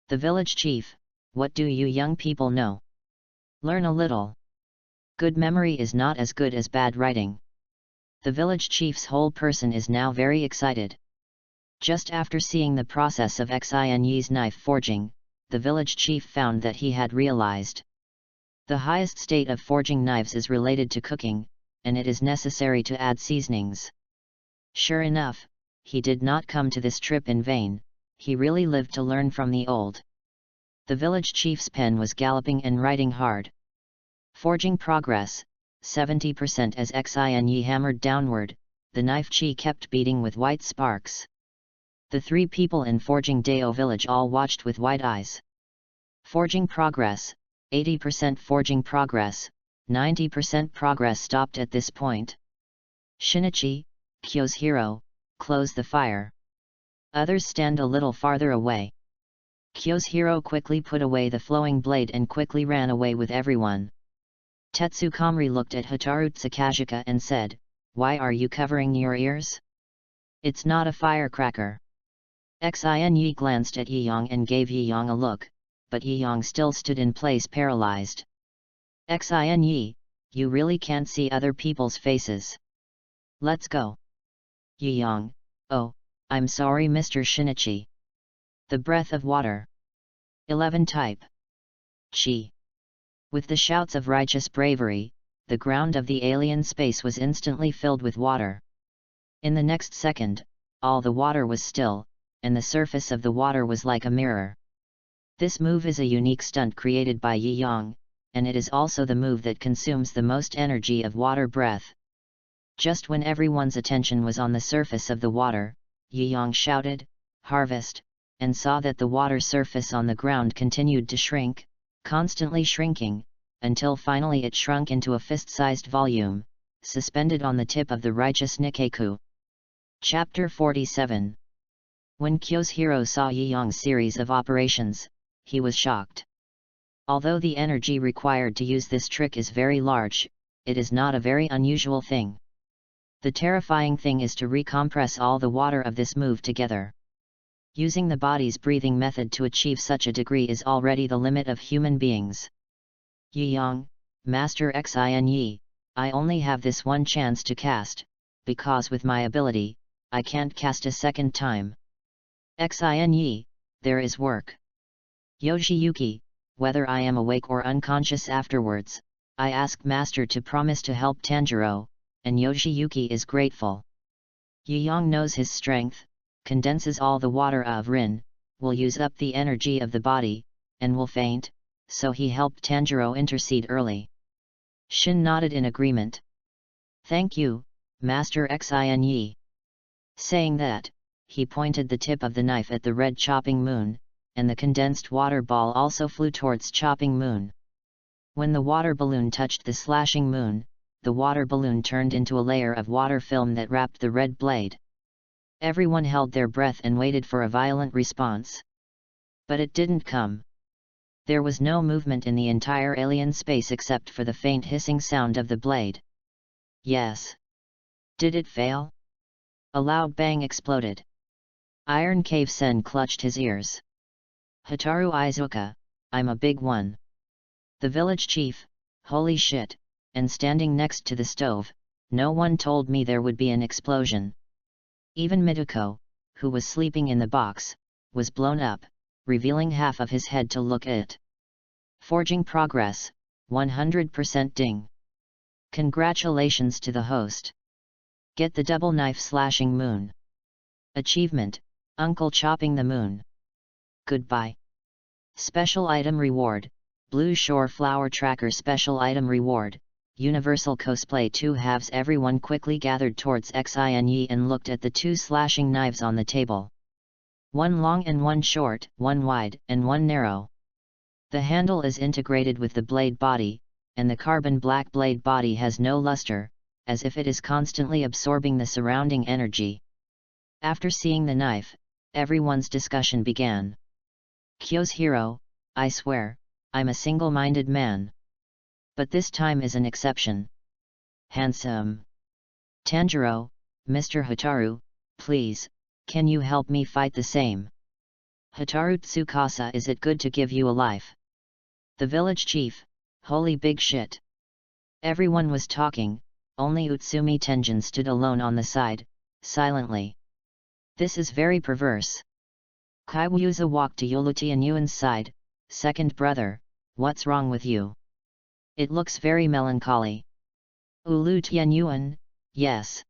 Speaker 1: The village chief, what do you young people know? Learn a little. Good memory is not as good as bad writing. The village chief's whole person is now very excited. Just after seeing the process of Xin's knife forging, the village chief found that he had realized. The highest state of forging knives is related to cooking, and it is necessary to add seasonings. Sure enough, he did not come to this trip in vain, he really lived to learn from the old. The village chief's pen was galloping and writing hard. Forging progress, 70% as Xin hammered downward, the knife chi kept beating with white sparks. The 3 people in Forging Deo village all watched with wide eyes. Forging progress, 80% forging progress, 90% progress stopped at this point. Shinichi, Kyo's hero, close the fire. Others stand a little farther away. Kyo's hero quickly put away the flowing blade and quickly ran away with everyone. Tetsukamri looked at Hotaru Tsukajika and said, "Why are you covering your ears? It's not a firecracker." Xin glanced at Yiyang and gave Yiyang a look, but Yiyang still stood in place paralyzed. Xin, you really can't see other people's faces. Let's go. Yiyang, oh, I'm sorry Mr. Shinichi. The breath of water. 11 type. Chi. With the shouts of righteous bravery, the ground of the alien space was instantly filled with water. In the next second, all the water was still, and the surface of the water was like a mirror. This move is a unique stunt created by Yiyang, and it is also the move that consumes the most energy of water breath. Just when everyone's attention was on the surface of the water, Yiyang shouted, "Harvest," and saw that the water surface on the ground continued to shrink, constantly shrinking, until finally it shrunk into a fist-sized volume, suspended on the tip of the righteous Nikkeku. Chapter 47. When Kyo's hero saw Yiyang's series of operations, he was shocked. Although the energy required to use this trick is very large, it is not a very unusual thing. The terrifying thing is to recompress all the water of this move together. Using the body's breathing method to achieve such a degree is already the limit of human beings. Yiyang, Master Xin, I only have this one chance to cast, because with my ability, I can't cast a second time. Xin, there is work. Yoshiyuki, whether I am awake or unconscious afterwards, I ask Master to promise to help Tanjiro, and Yoshiyuki is grateful. Yiyang knows his strength, condenses all the water of Rin, will use up the energy of the body, and will faint, so he helped Tanjiro intercede early. Shin nodded in agreement. Thank you, Master Xin. Saying that, he pointed the tip of the knife at the red chopping moon, and the condensed water ball also flew towards chopping moon. When the water balloon touched the slashing moon, the water balloon turned into a layer of water film that wrapped the red blade. Everyone held their breath and waited for a violent response. But it didn't come. There was no movement in the entire alien space except for the faint hissing sound of the blade. Yes. Did it fail? A loud bang exploded. Iron Cave Sen clutched his ears. Hotaru Izuka, I'm a big one. The village chief, holy shit, and standing next to the stove, no one told me there would be an explosion. Even Mitoko, who was sleeping in the box, was blown up, revealing half of his head to look at. Forging progress, 100% ding. Congratulations to the host. Get the double knife slashing moon. Achievement, Uncle chopping the moon. Goodbye. Special item reward, Blue Shore Flower Tracker special item reward, Universal Cosplay 2 halves. Everyone quickly gathered towards Xinyi and looked at the two slashing knives on the table. One long and one short, one wide and one narrow. The handle is integrated with the blade body, and the carbon black blade body has no luster, as if it is constantly absorbing the surrounding energy. After seeing the knife, everyone's discussion began. Kyo's hero, I swear, I'm a single-minded man. But this time is an exception. Handsome. Tanjiro, Mr. Hataru, please, can you help me fight the same? Hataru Tsukasa, is it good to give you a life? The village chief, holy big shit. Everyone was talking, only Utsumi Tenjin stood alone on the side, silently. This is very perverse. Kaiwuza walked to Yolu Tianyuan's side, second brother, what's wrong with you? It looks very melancholy. Ulu Tianyuan, yes.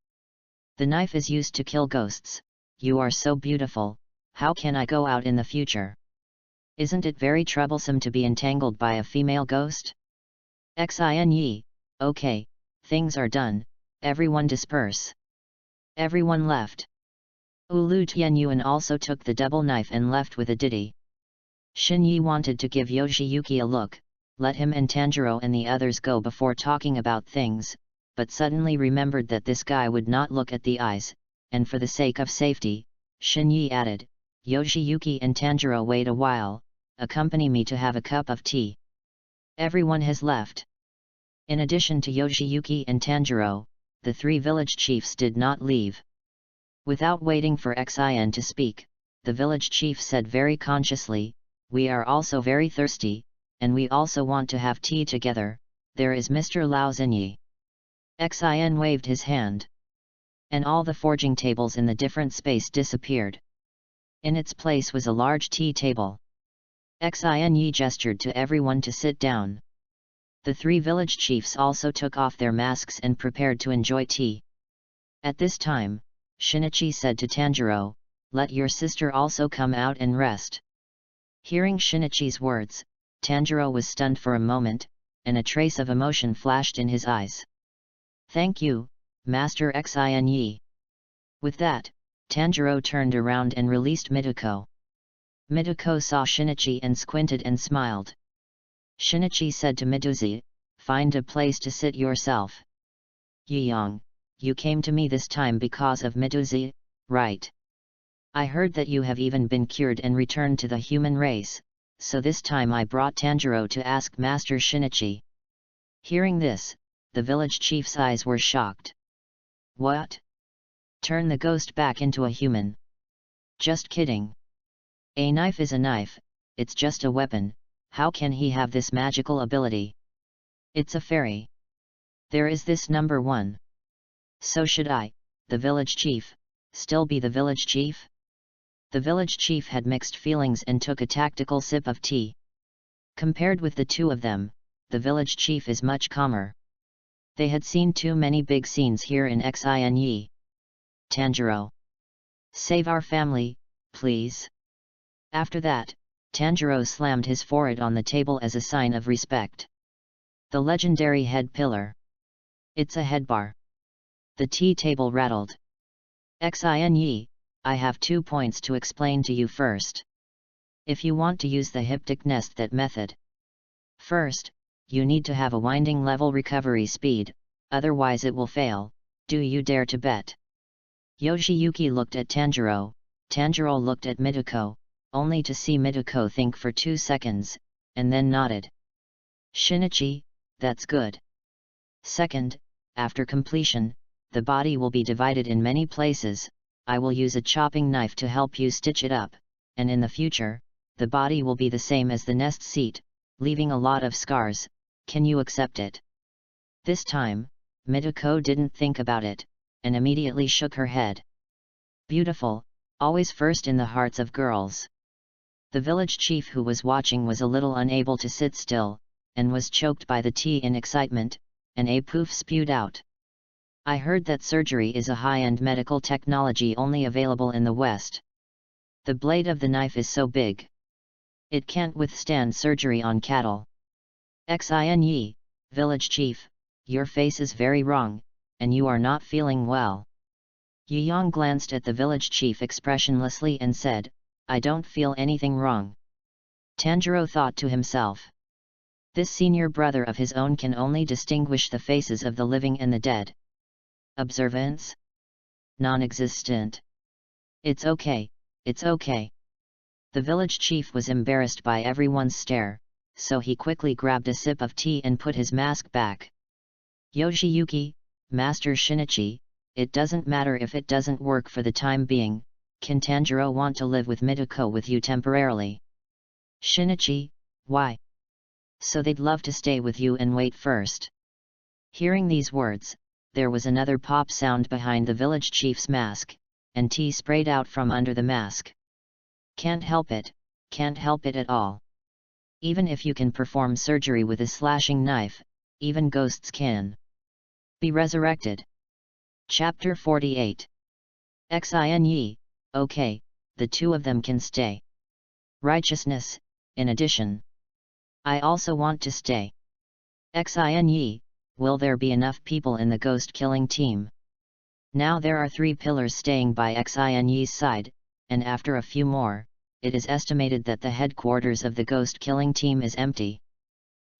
Speaker 1: The knife is used to kill ghosts, you are so beautiful, how can I go out in the future? Isn't it very troublesome to be entangled by a female ghost? Xinyi, okay, things are done, everyone disperse. Everyone left. Ulu Tianyuan also took the double knife and left with a ditty. Shinyi wanted to give Yoshiyuki a look, let him and Tanjiro and the others go before talking about things, but suddenly remembered that this guy would not look at the eyes, and for the sake of safety, Shinyi added, Yoshiyuki and Tanjiro, wait a while, accompany me to have a cup of tea. Everyone has left. In addition to Yoshiyuki and Tanjiro, the three village chiefs did not leave. Without waiting for Xin to speak, the village chief said very consciously, we are also very thirsty, and we also want to have tea together, there is Mr. Lao Zinyi. Xin waved his hand. And all the forging tables in the different space disappeared. In its place was a large tea table. Xin gestured to everyone to sit down. The three village chiefs also took off their masks and prepared to enjoy tea. At this time, Shinichi said to Tanjiro, let your sister also come out and rest. Hearing Shinichi's words, Tanjiro was stunned for a moment, and a trace of emotion flashed in his eyes. Thank you, Master Xinyi. With that, Tanjiro turned around and released Mitoko. Mitoko saw Shinichi and squinted and smiled. Shinichi said to Miduzi, find a place to sit yourself. Yiyang, you came to me this time because of Miduzi, right? I heard that you have even been cured and returned to the human race, so this time I brought Tanjiro to ask Master Shinichi. Hearing this, the village chief's eyes were shocked. What? Turn the ghost back into a human? Just kidding. A knife is a knife, it's just a weapon, how can he have this magical ability? It's a fairy. There is this number one. So should I, the village chief, still be the village chief? The village chief had mixed feelings and took a tactical sip of tea. Compared with the two of them, the village chief is much calmer. They had seen too many big scenes here in Xinyi. Tanjiro. Save our family, please. After that, Tanjiro slammed his forehead on the table as a sign of respect. The legendary head pillar. It's a headbar. The tea table rattled. Xinyi, I have 2 points to explain to you first. If you want to use the hyptic nest that method. First, you need to have a winding level recovery speed, otherwise it will fail, do you dare to bet? Yoshiyuki looked at Tanjiro, Tanjiro looked at Mitoko, only to see Mitoko think for 2 seconds, and then nodded. Shinichi, that's good. Second, after completion, the body will be divided in many places, I will use a chopping knife to help you stitch it up, and in the future, the body will be the same as the nest seat, leaving a lot of scars, Can you accept it? This time, Mitoko didn't think about it, and immediately shook her head. Beautiful, always first in the hearts of girls. The village chief who was watching was a little unable to sit still, and was choked by the tea in excitement, and a poof spewed out. I heard that surgery is a high-end medical technology only available in the West. The blade of the knife is so big. It can't withstand surgery on cattle. Xin, village chief, your face is very wrong, and you are not feeling well. Yang glanced at the village chief expressionlessly and said, I don't feel anything wrong. Tanjiro thought to himself. This senior brother of his own can only distinguish the faces of the living and the dead. Observance? Non-existent. It's okay, it's okay. The village chief was embarrassed by everyone's stare, so he quickly grabbed a sip of tea and put his mask back. Yoshiyuki, Master Shinichi, it doesn't matter if it doesn't work for the time being, can Tanjiro want to live with Mitoko with you temporarily? Shinichi, why? So they'd love to stay with you and wait first. Hearing these words, there was another pop sound behind the village chief's mask, and tea sprayed out from under the mask. Can't help it at all. Even if you can perform surgery with a slashing knife, even ghosts can be resurrected. Chapter 48. Xin, okay, the two of them can stay. Righteousness, in addition. I also want to stay. Xin, will there be enough people in the ghost killing team? Now there are 3 pillars staying by Xin's side, and after a few more, it is estimated that the headquarters of the ghost killing team is empty.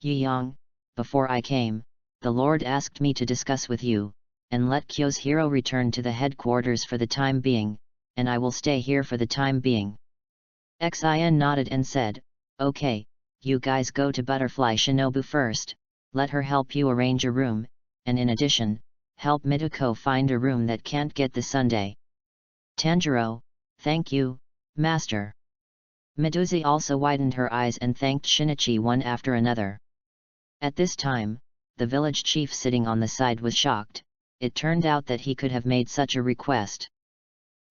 Speaker 1: Yang, before I came, the Lord asked me to discuss with you, and let Kyo's hero return to the headquarters for the time being, and I will stay here for the time being. Xin nodded and said, okay, you guys go to Butterfly Shinobu first, let her help you arrange a room, and in addition, help Mitoko find a room that can't get the Sunday. Tanjiro, thank you, Master. Midori also widened her eyes and thanked Shinichi one after another. At this time, the village chief sitting on the side was shocked. It turned out that he could have made such a request.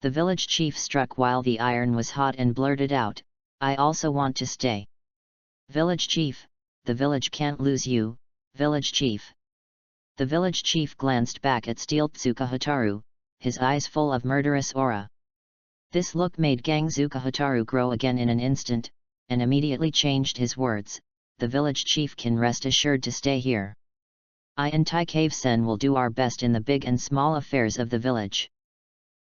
Speaker 1: The village chief struck while the iron was hot and blurted out, I also want to stay. Village chief, the village can't lose you, village chief. The village chief glanced back at Steeltsuka Hotaru, his eyes full of murderous aura. This look made Gangzuka Hotaru grow again in an instant, and immediately changed his words, the village chief can rest assured to stay here. I and Taikave-sen will do our best in the big and small affairs of the village.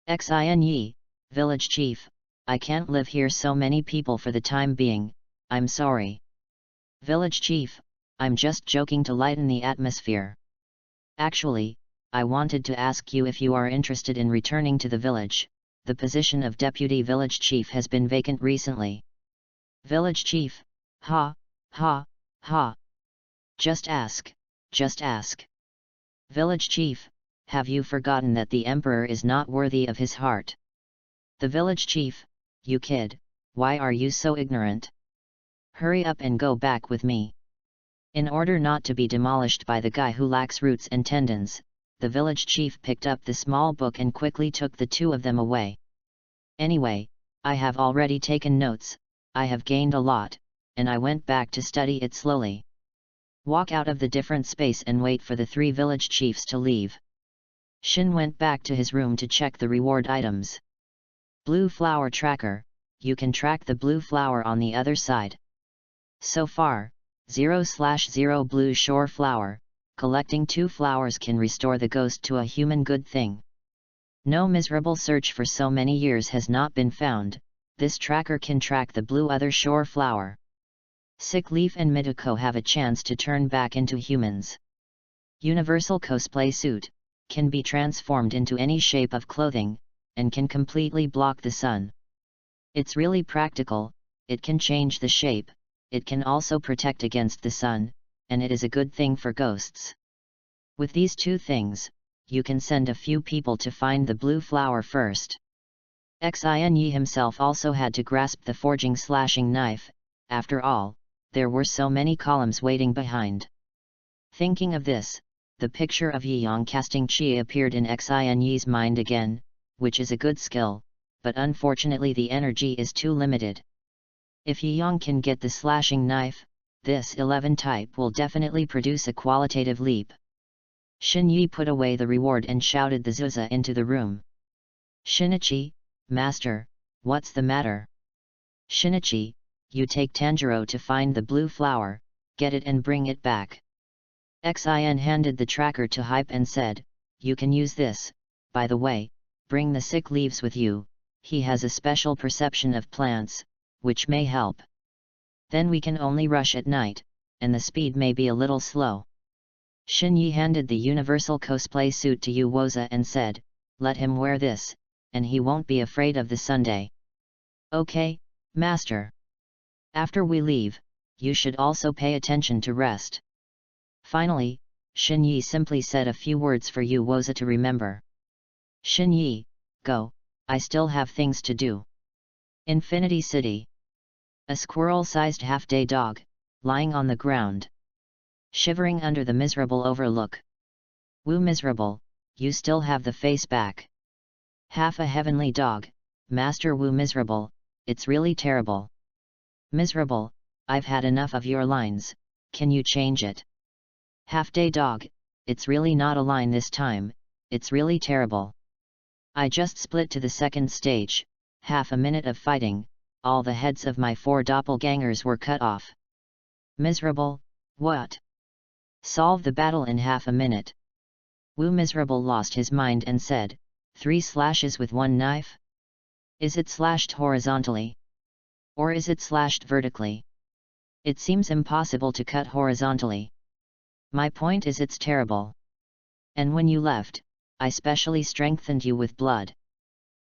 Speaker 1: Xin, village chief, I can't live here so many people for the time being, I'm sorry. Village chief, I'm just joking to lighten the atmosphere. Actually, I wanted to ask you if you are interested in returning to the village. The position of deputy village chief has been vacant recently. Village chief, ha, ha, ha. Just ask, just ask. Village chief, have you forgotten that the emperor is not worthy of his heart? The village chief, you kid, why are you so ignorant? Hurry up and go back with me. In order not to be demolished by the guy who lacks roots and tendons, the village chief picked up the small book and quickly took the 2 of them away. Anyway, I have already taken notes, I have gained a lot, and I went back to study it slowly. Walk out of the different space and wait for the 3 village chiefs to leave. Shin went back to his room to check the reward items. Blue flower tracker, you can track the blue flower on the other side. So far, 0/0 blue shore flower, collecting 2 flowers can restore the ghost to a human good thing. No miserable search for so many years has not been found, this tracker can track the blue other shore flower. Sick Leaf and Mitoko have a chance to turn back into humans. Universal cosplay suit, can be transformed into any shape of clothing, and can completely block the sun. It's really practical, it can change the shape, it can also protect against the sun, and it is a good thing for ghosts. With these 2 things, you can send a few people to find the blue flower first. Xin himself also had to grasp the forging slashing knife, after all, there were so many columns waiting behind. Thinking of this, the picture of Yeong casting chi appeared in Xin Yi's mind again, which is a good skill, but unfortunately the energy is too limited. If Yeong can get the slashing knife, this 11 type will definitely produce a qualitative leap. Xin Yi put away the reward and shouted the Zuza into the room. Shinichi, master, what's the matter? Shinichi, you take Tanjiro to find the blue flower, get it and bring it back. Xin handed the tracker to Hype and said, you can use this, by the way, bring the sick leaves with you, he has a special perception of plants, which may help. Then we can only rush at night, and the speed may be a little slow. Xin Yi handed the universal cosplay suit to Yu Woza and said, let him wear this, and he won't be afraid of the Sunday. Okay, master. After we leave, you should also pay attention to rest. Finally, Xin Yi simply said a few words for Yu Woza to remember. Xin Yi, go, I still have things to do. Infinity City. A squirrel-sized half-day dog, lying on the ground, shivering under the miserable overlook. Woo miserable, you still have the face back. Half a heavenly dog, Master Woo miserable, it's really terrible. Miserable, I've had enough of your lines, can you change it? Half-day dog, it's really not a line this time, it's really terrible. I just split to the second stage, half a minute of fighting, all the heads of my 4 doppelgangers were cut off. Miserable, what? Solve the battle in half a minute. Woo miserable lost his mind and said, 3 slashes with 1 knife? Is it slashed horizontally? Or is it slashed vertically? It seems impossible to cut horizontally. My point is it's terrible. And when you left, I specially strengthened you with blood.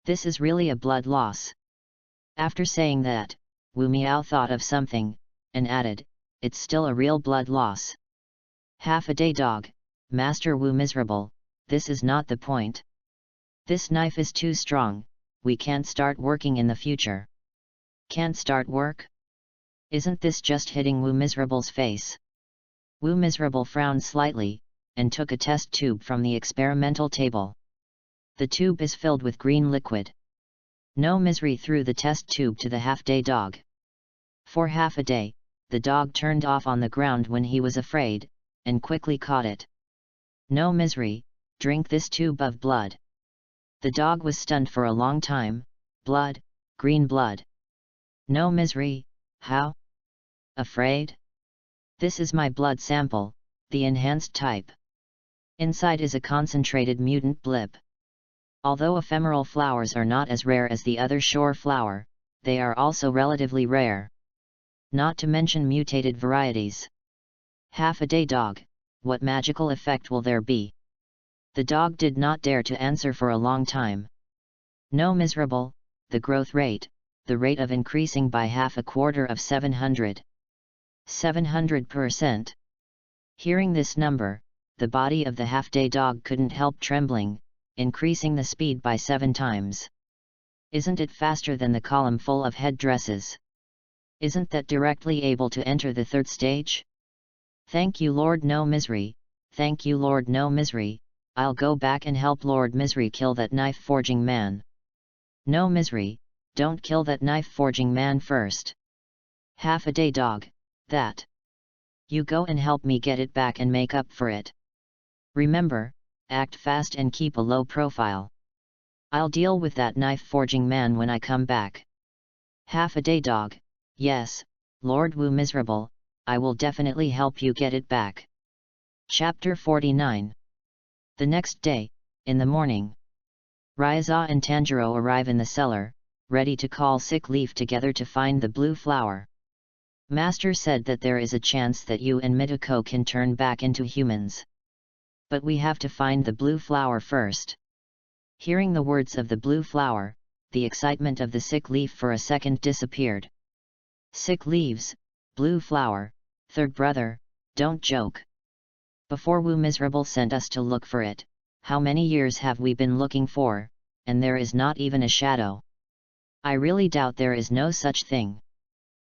Speaker 1: This is really a blood loss. After saying that, Wu Miao thought of something, and added, it's still a real blood loss. Half a day dog, Master Wu miserable, this is not the point. This knife is too strong, we can't start working in the future. Can't start work? Isn't this just hitting Wu miserable's face? Wu miserable frowned slightly, and took a test tube from the experimental table. The tube is filled with green liquid. No misery threw the test tube to the half-day dog. For half a day, the dog turned off on the ground when he was afraid, and quickly caught it. No misery, drink this tube of blood. The dog was stunned for a long time, blood, green blood. No misery, how? Afraid? This is my blood sample, the enhanced type. Inside is a concentrated mutant blip. Although ephemeral flowers are not as rare as the other shore flower, they are also relatively rare. Not to mention mutated varieties. Half a day dog, what magical effect will there be? The dog did not dare to answer for a long time. No miserable, the growth rate, the rate of increasing by half a quarter of 700%. Hearing this number, the body of the half-day dog couldn't help trembling, increasing the speed by 7 times. Isn't it faster than the column full of headdresses? Isn't that directly able to enter the 3rd stage? Thank you Lord No Misery, thank you Lord No Misery, I'll go back and help Lord Misery kill that knife-forging man. No Misery, don't kill that knife-forging man first. Half a day dog, that. You go and help me get it back and make up for it. Remember, act fast and keep a low profile. I'll deal with that knife-forging man when I come back. Half a day dog, yes, Lord Wu miserable, I will definitely help you get it back. Chapter 49. The next day, in the morning, Raiza and Tanjiro arrive in the cellar, ready to call Sick Leaf together to find the blue flower. Master said that there is a chance that you and Mitoko can turn back into humans. But we have to find the blue flower first. Hearing the words of the blue flower, the excitement of the Sick Leaf for a second disappeared. Sick leaves, blue flower, third brother, don't joke. Before Wu miserable sent us to look for it, how many years have we been looking for, and there is not even a shadow. I really doubt there is no such thing.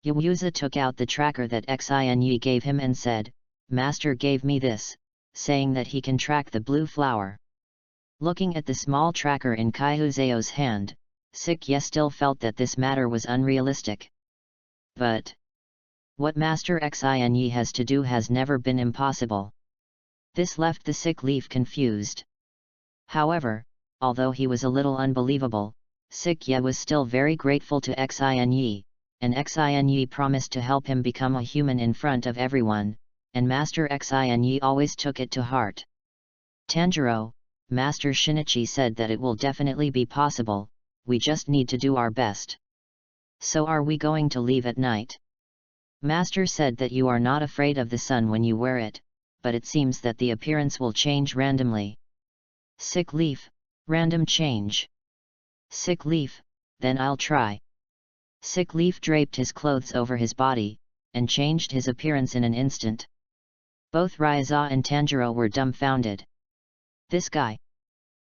Speaker 1: Yuuza took out the tracker that Xin Yi gave him and said, Master gave me this, saying that he can track the blue flower. Looking at the small tracker in Kaihuzeo's hand, CRY still felt that this matter was unrealistic. But what Master Xinyi has to do has never been impossible. This left the CRY confused. However, although he was a little unbelievable, CRY was still very grateful to Xinyi, and Xinyi promised to help him become a human in front of everyone, and Master Xinyi always took it to heart. Tanjiro, Master Shinichi said that it will definitely be possible, we just need to do our best. So are we going to leave at night? Master said that you are not afraid of the sun when you wear it, but it seems that the appearance will change randomly. CRY, random change. CRY, then I'll try. CRY draped his clothes over his body, and changed his appearance in an instant. Both Ryuza and Tanjiro were dumbfounded. This guy?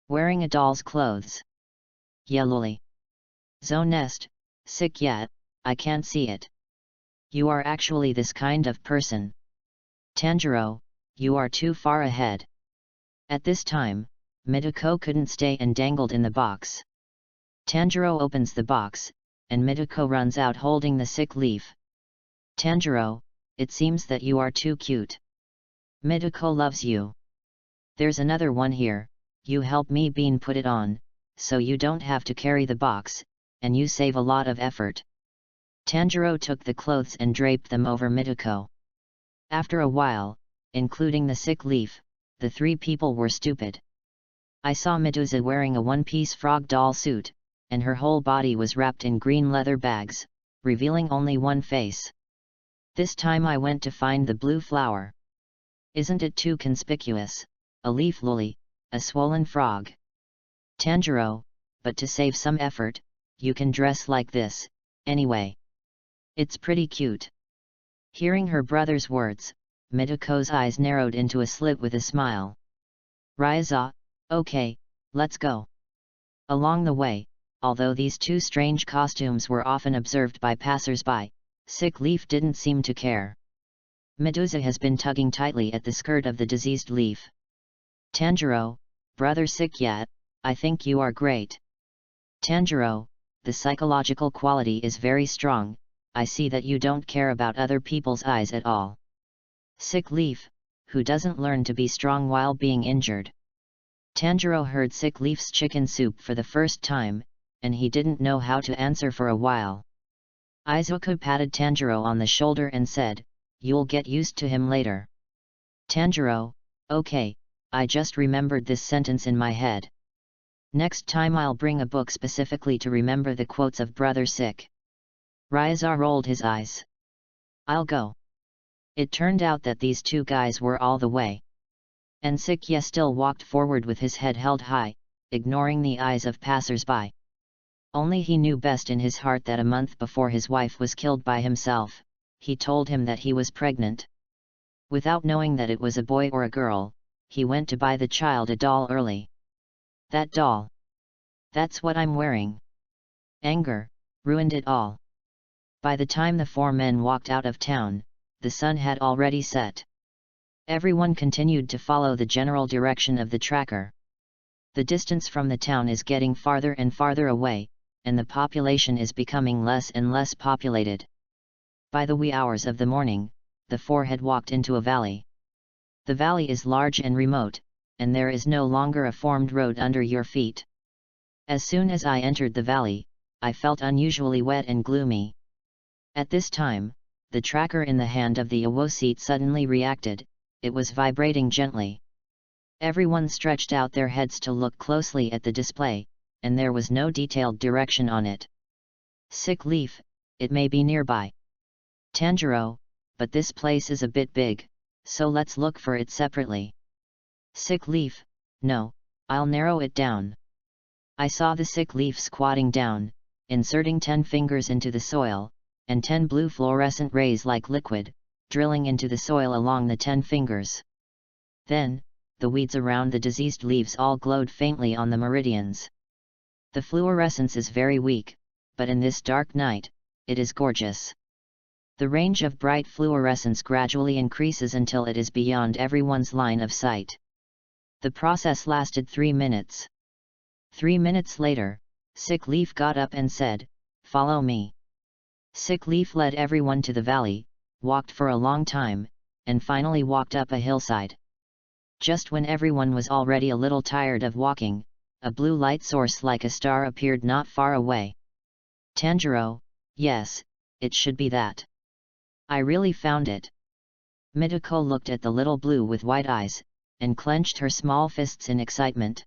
Speaker 1: Wearing a doll's clothes? Yeah loli. Zonest, CRY, I can't see it. You are actually this kind of person. Tanjiro, you are too far ahead. At this time, Mitoko couldn't stay and dangled in the box. Tanjiro opens the box, and Mitoko runs out holding the CRY. Tanjiro, it seems that you are too cute. Mitoko loves you. There's another one here, you help me bean put it on, so you don't have to carry the box, and you save a lot of effort. Tanjiro took the clothes and draped them over Mitoko. After a while, including the CRY, the three people were stupid. I saw Medusa wearing a one-piece frog doll suit, and her whole body was wrapped in green leather bags, revealing only one face. This time I went to find the blue flower. Isn't it too conspicuous? A leaf lily, a swollen frog. Tanjiro, but to save some effort, you can dress like this, anyway. It's pretty cute. Hearing her brother's words, Mitoko's eyes narrowed into a slit with a smile. Ryuza, okay, let's go. Along the way, although these two strange costumes were often observed by passers-by, CRY didn't seem to care. Medusa has been tugging tightly at the skirt of the diseased leaf. Tanjiro, brother CRY, I think you are great. Tanjiro, the psychological quality is very strong, I see that you don't care about other people's eyes at all. CRY, who doesn't learn to be strong while being injured. Tanjiro heard CRY's chicken soup for the first time, and he didn't know how to answer for a while. Izuku patted Tanjiro on the shoulder and said, you'll get used to him later. Tanjiro, okay, I just remembered this sentence in my head. Next time I'll bring a book specifically to remember the quotes of Brother CRY. Ryuza rolled his eyes. I'll go. It turned out that these two guys were all the way. And CRY still walked forward with his head held high, ignoring the eyes of passers-by. Only he knew best in his heart that a month before his wife was killed by himself, he told him that he was pregnant. Without knowing that it was a boy or a girl, he went to buy the child a doll early. That doll. That's what I'm wearing. Anger ruined it all. By the time the four men walked out of town, the sun had already set. Everyone continued to follow the general direction of the tracker. The distance from the town is getting farther and farther away, and the population is becoming less and less populated. By the wee hours of the morning, the four had walked into a valley. The valley is large and remote, and there is no longer a formed road under your feet. As soon as I entered the valley, I felt unusually wet and gloomy. At this time, the tracker in the hand of the Awoseat suddenly reacted, it was vibrating gently. Everyone stretched out their heads to look closely at the display, and there was no detailed direction on it. CRY, it may be nearby. Tanjiro, but this place is a bit big, so let's look for it separately. CRY, no, I'll narrow it down. I saw the CRY squatting down, inserting 10 fingers into the soil, and 10 blue fluorescent rays like liquid, drilling into the soil along the 10 fingers. Then, the weeds around the diseased leaves all glowed faintly on the meridians. The fluorescence is very weak, but in this dark night, it is gorgeous. The range of bright fluorescence gradually increases until it is beyond everyone's line of sight. The process lasted 3 minutes. 3 minutes later, Sick Leaf got up and said, "Follow me." Sick Leaf led everyone to the valley, walked for a long time, and finally walked up a hillside. Just when everyone was already a little tired of walking, a blue light source like a star appeared not far away. Tanjiro, yes, it should be that. I really found it. Mitoko looked at the little blue with white eyes, and clenched her small fists in excitement.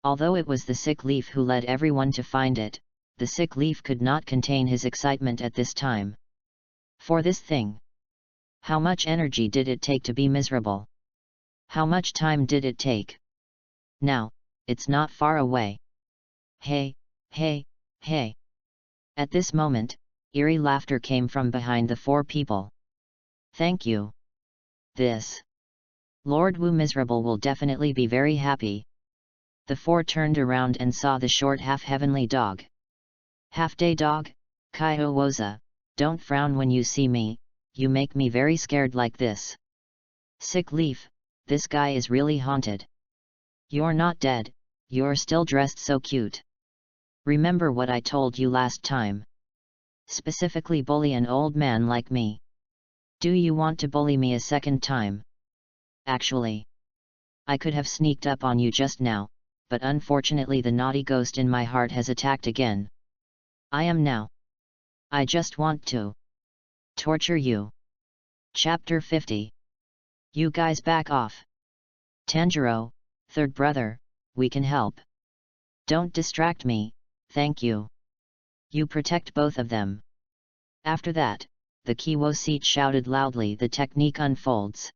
Speaker 1: Although it was the Sick Leaf who led everyone to find it, the Sick Leaf could not contain his excitement at this time. For this thing. How much energy did it take to be miserable? How much time did it take? Now, it's not far away. Hey, hey, hey. At this moment, eerie laughter came from behind the 4 people. Thank you. This. Lord Wu Miserable will definitely be very happy. The 4 turned around and saw the short half-heavenly dog. Half-day dog, Kaiho Woza, don't frown when you see me, you make me very scared like this. Sick Leaf, this guy is really haunted. You're not dead, you're still dressed so cute. Remember what I told you last time. Specifically bully an old man like me. Do you want to bully me a second time? Actually, I could have sneaked up on you just now, but unfortunately the naughty ghost in my heart has attacked again. I am now. I just want to torture you. Chapter 50. You guys back off. Tanjiro, third brother, we can help. Don't distract me, thank you. You protect both of them. After that, the Kiwo seat shouted loudly. The technique unfolds.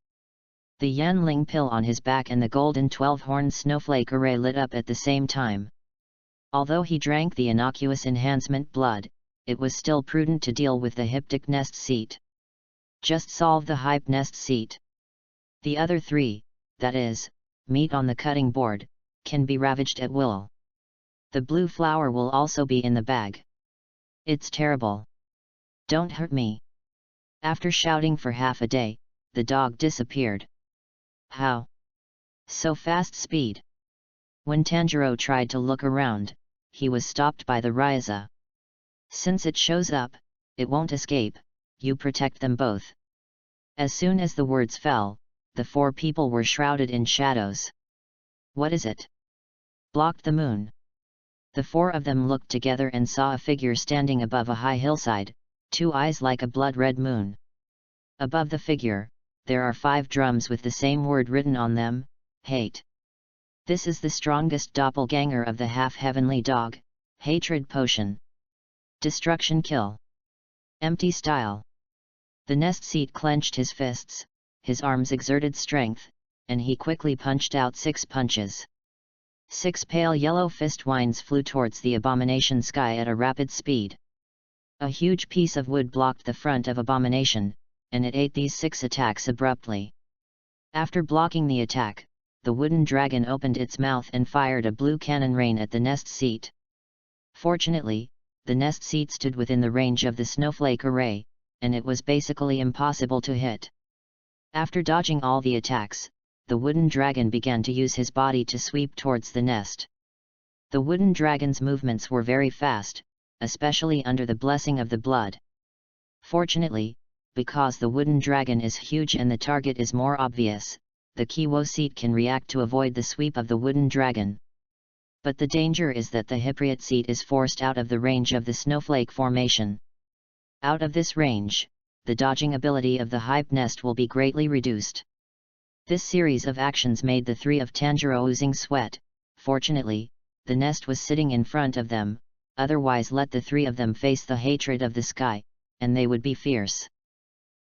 Speaker 1: The Yanling pill on his back and the golden 12-horned snowflake array lit up at the same time. Although he drank the innocuous enhancement blood, it was still prudent to deal with the hyptic nest seat. Just solve the hype nest seat. The other 3, that is, meat on the cutting board, can be ravaged at will. The blue flower will also be in the bag. It's terrible. Don't hurt me. After shouting for half a day, the dog disappeared. How? So fast speed. When Tanjiro tried to look around, he was stopped by the Ryza. Since it shows up, it won't escape, you protect them both. As soon as the words fell, the 4 people were shrouded in shadows. What is it? Blocked the moon. The 4 of them looked together and saw a figure standing above a high hillside, 2 eyes like a blood-red moon. Above the figure, there are 5 drums with the same word written on them, hate. This is the strongest doppelganger of the half-heavenly dog, hatred potion. Destruction kill. Empty style. The nest seat clenched his fists, his arms exerted strength, and he quickly punched out 6 punches. 6 pale yellow fist winds flew towards the abomination sky at a rapid speed. A huge piece of wood blocked the front of abomination, and it ate these 6 attacks abruptly. After blocking the attack, the wooden dragon opened its mouth and fired a blue cannon rain at the nest seat. Fortunately, the nest seat stood within the range of the snowflake array, and it was basically impossible to hit. After dodging all the attacks, the wooden dragon began to use his body to sweep towards the nest. The wooden dragon's movements were very fast, especially under the blessing of the blood. Fortunately, because the wooden dragon is huge and the target is more obvious, the Kiwo seat can react to avoid the sweep of the wooden dragon. But the danger is that the Hypriot seat is forced out of the range of the snowflake formation. Out of this range, the dodging ability of the hype nest will be greatly reduced. This series of actions made the 3 of Tanjiro oozing sweat. Fortunately, the nest was sitting in front of them, otherwise let the 3 of them face the hatred of the sky, and they would be fierce.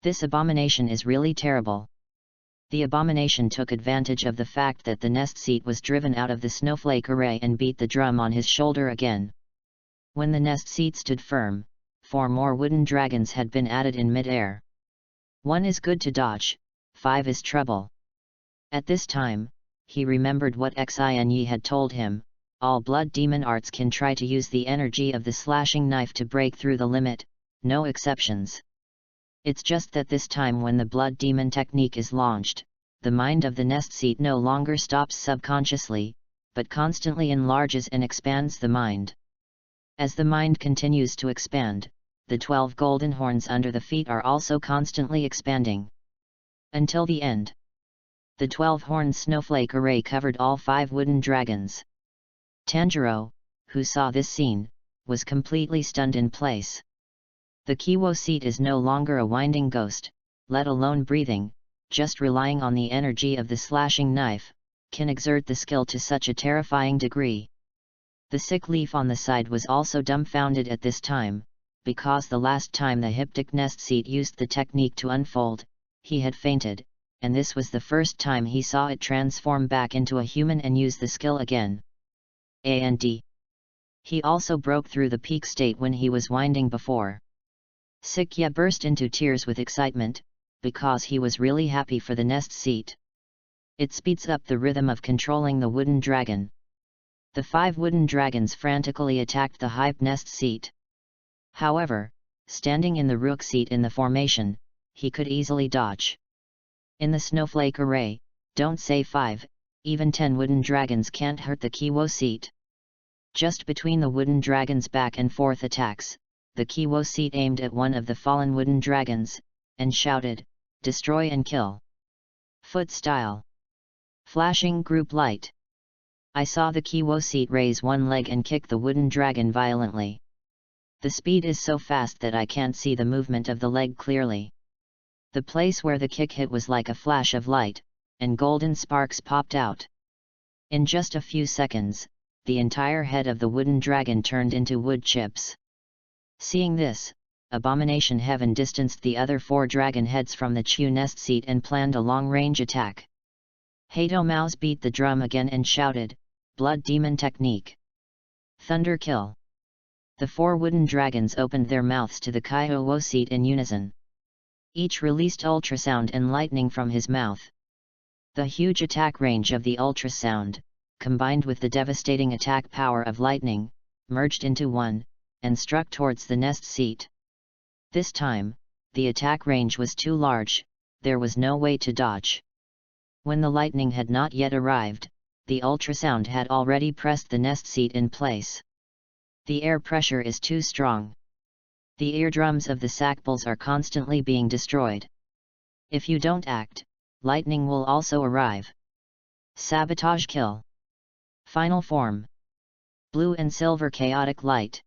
Speaker 1: This abomination is really terrible. The abomination took advantage of the fact that the nest seat was driven out of the snowflake array and beat the drum on his shoulder again. When the nest seat stood firm, 4 more wooden dragons had been added in mid-air. 1 is good to dodge, 5 is trouble. At this time, he remembered what Xinyi had told him, all blood demon arts can try to use the energy of the slashing knife to break through the limit, no exceptions. It's just that this time when the blood demon technique is launched, the mind of the nest seat no longer stops subconsciously, but constantly enlarges and expands the mind. As the mind continues to expand, the 12 golden horns under the feet are also constantly expanding. Until the end. The 12-horn snowflake array covered all 5 wooden dragons. Tanjiro, who saw this scene, was completely stunned in place. The Kobo seat is no longer a winding ghost, let alone breathing, just relying on the energy of the slashing knife, can exert the skill to such a terrifying degree. The sick leaf on the side was also dumbfounded at this time, because the last time the hyptic nest seat used the technique to unfold, he had fainted, and this was the first time he saw it transform back into a human and use the skill again. And he also broke through the peak state when he was winding before. Sikya burst into tears with excitement, because he was really happy for the nest seat. It speeds up the rhythm of controlling the wooden dragon. The 5 wooden dragons frantically attacked the hype nest seat. However, standing in the rook seat in the formation, he could easily dodge. In the snowflake array, don't say 5, even 10 wooden dragons can't hurt the Kobo seat. Just between the wooden dragon's back and forth attacks, the Kobo seat aimed at one of the fallen wooden dragons, and shouted, "Destroy and kill." Foot style. Flashing group light. I saw the Kobo seat raise one leg and kick the wooden dragon violently. The speed is so fast that I can't see the movement of the leg clearly. The place where the kick hit was like a flash of light, and golden sparks popped out. In just a few seconds, the entire head of the wooden dragon turned into wood chips. Seeing this, Abomination Heaven distanced the other 4 dragon heads from the Chu nest seat and planned a long-range attack. Hato Mouse beat the drum again and shouted, "Blood Demon Technique! Thunder Kill!" The 4 wooden dragons opened their mouths to the Kobo seat in unison. Each released ultrasound and lightning from his mouth. The huge attack range of the ultrasound, combined with the devastating attack power of lightning, merged into one, and struck towards the nest seat. This time, the attack range was too large, there was no way to dodge. When the lightning had not yet arrived, the ultrasound had already pressed the nest seat in place. The air pressure is too strong. The eardrums of the sackballs are constantly being destroyed. If you don't act, lightning will also arrive. Sabotage kill. Final form. Blue and silver chaotic light.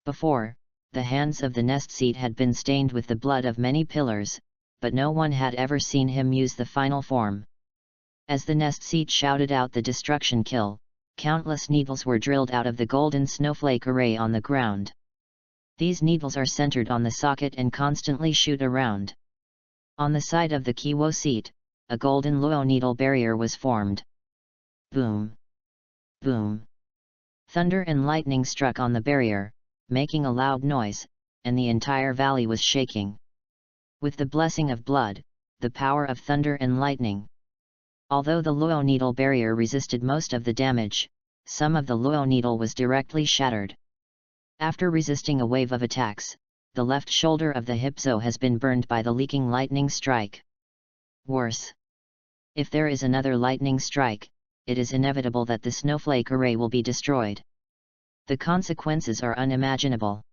Speaker 1: Before, the hands of the nest seat had been stained with the blood of many pillars, but no one had ever seen him use the final form. As the nest seat shouted out the destruction kill, countless needles were drilled out of the golden snowflake array on the ground. These needles are centered on the socket and constantly shoot around. On the side of the Kobo seat, a golden Luo needle barrier was formed. Boom! Boom! Thunder and lightning struck on the barrier, making a loud noise, and the entire valley was shaking. With the blessing of blood, the power of thunder and lightning. Although the Luo needle barrier resisted most of the damage, some of the Luo needle was directly shattered. After resisting a wave of attacks, the left shoulder of the Hipzo has been burned by the leaking lightning strike. Worse. If there is another lightning strike, it is inevitable that the snowflake array will be destroyed. The consequences are unimaginable.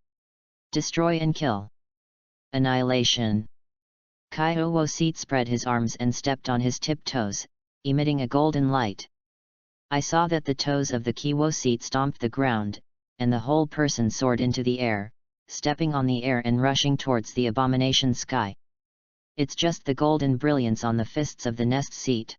Speaker 1: Destroy and kill. Annihilation. Kobo seat spread his arms and stepped on his tiptoes, emitting a golden light. I saw that the toes of the Kobo seat stomped the ground, and the whole person soared into the air, stepping on the air and rushing towards the abomination sky. It's just the golden brilliance on the fists of the nest seat.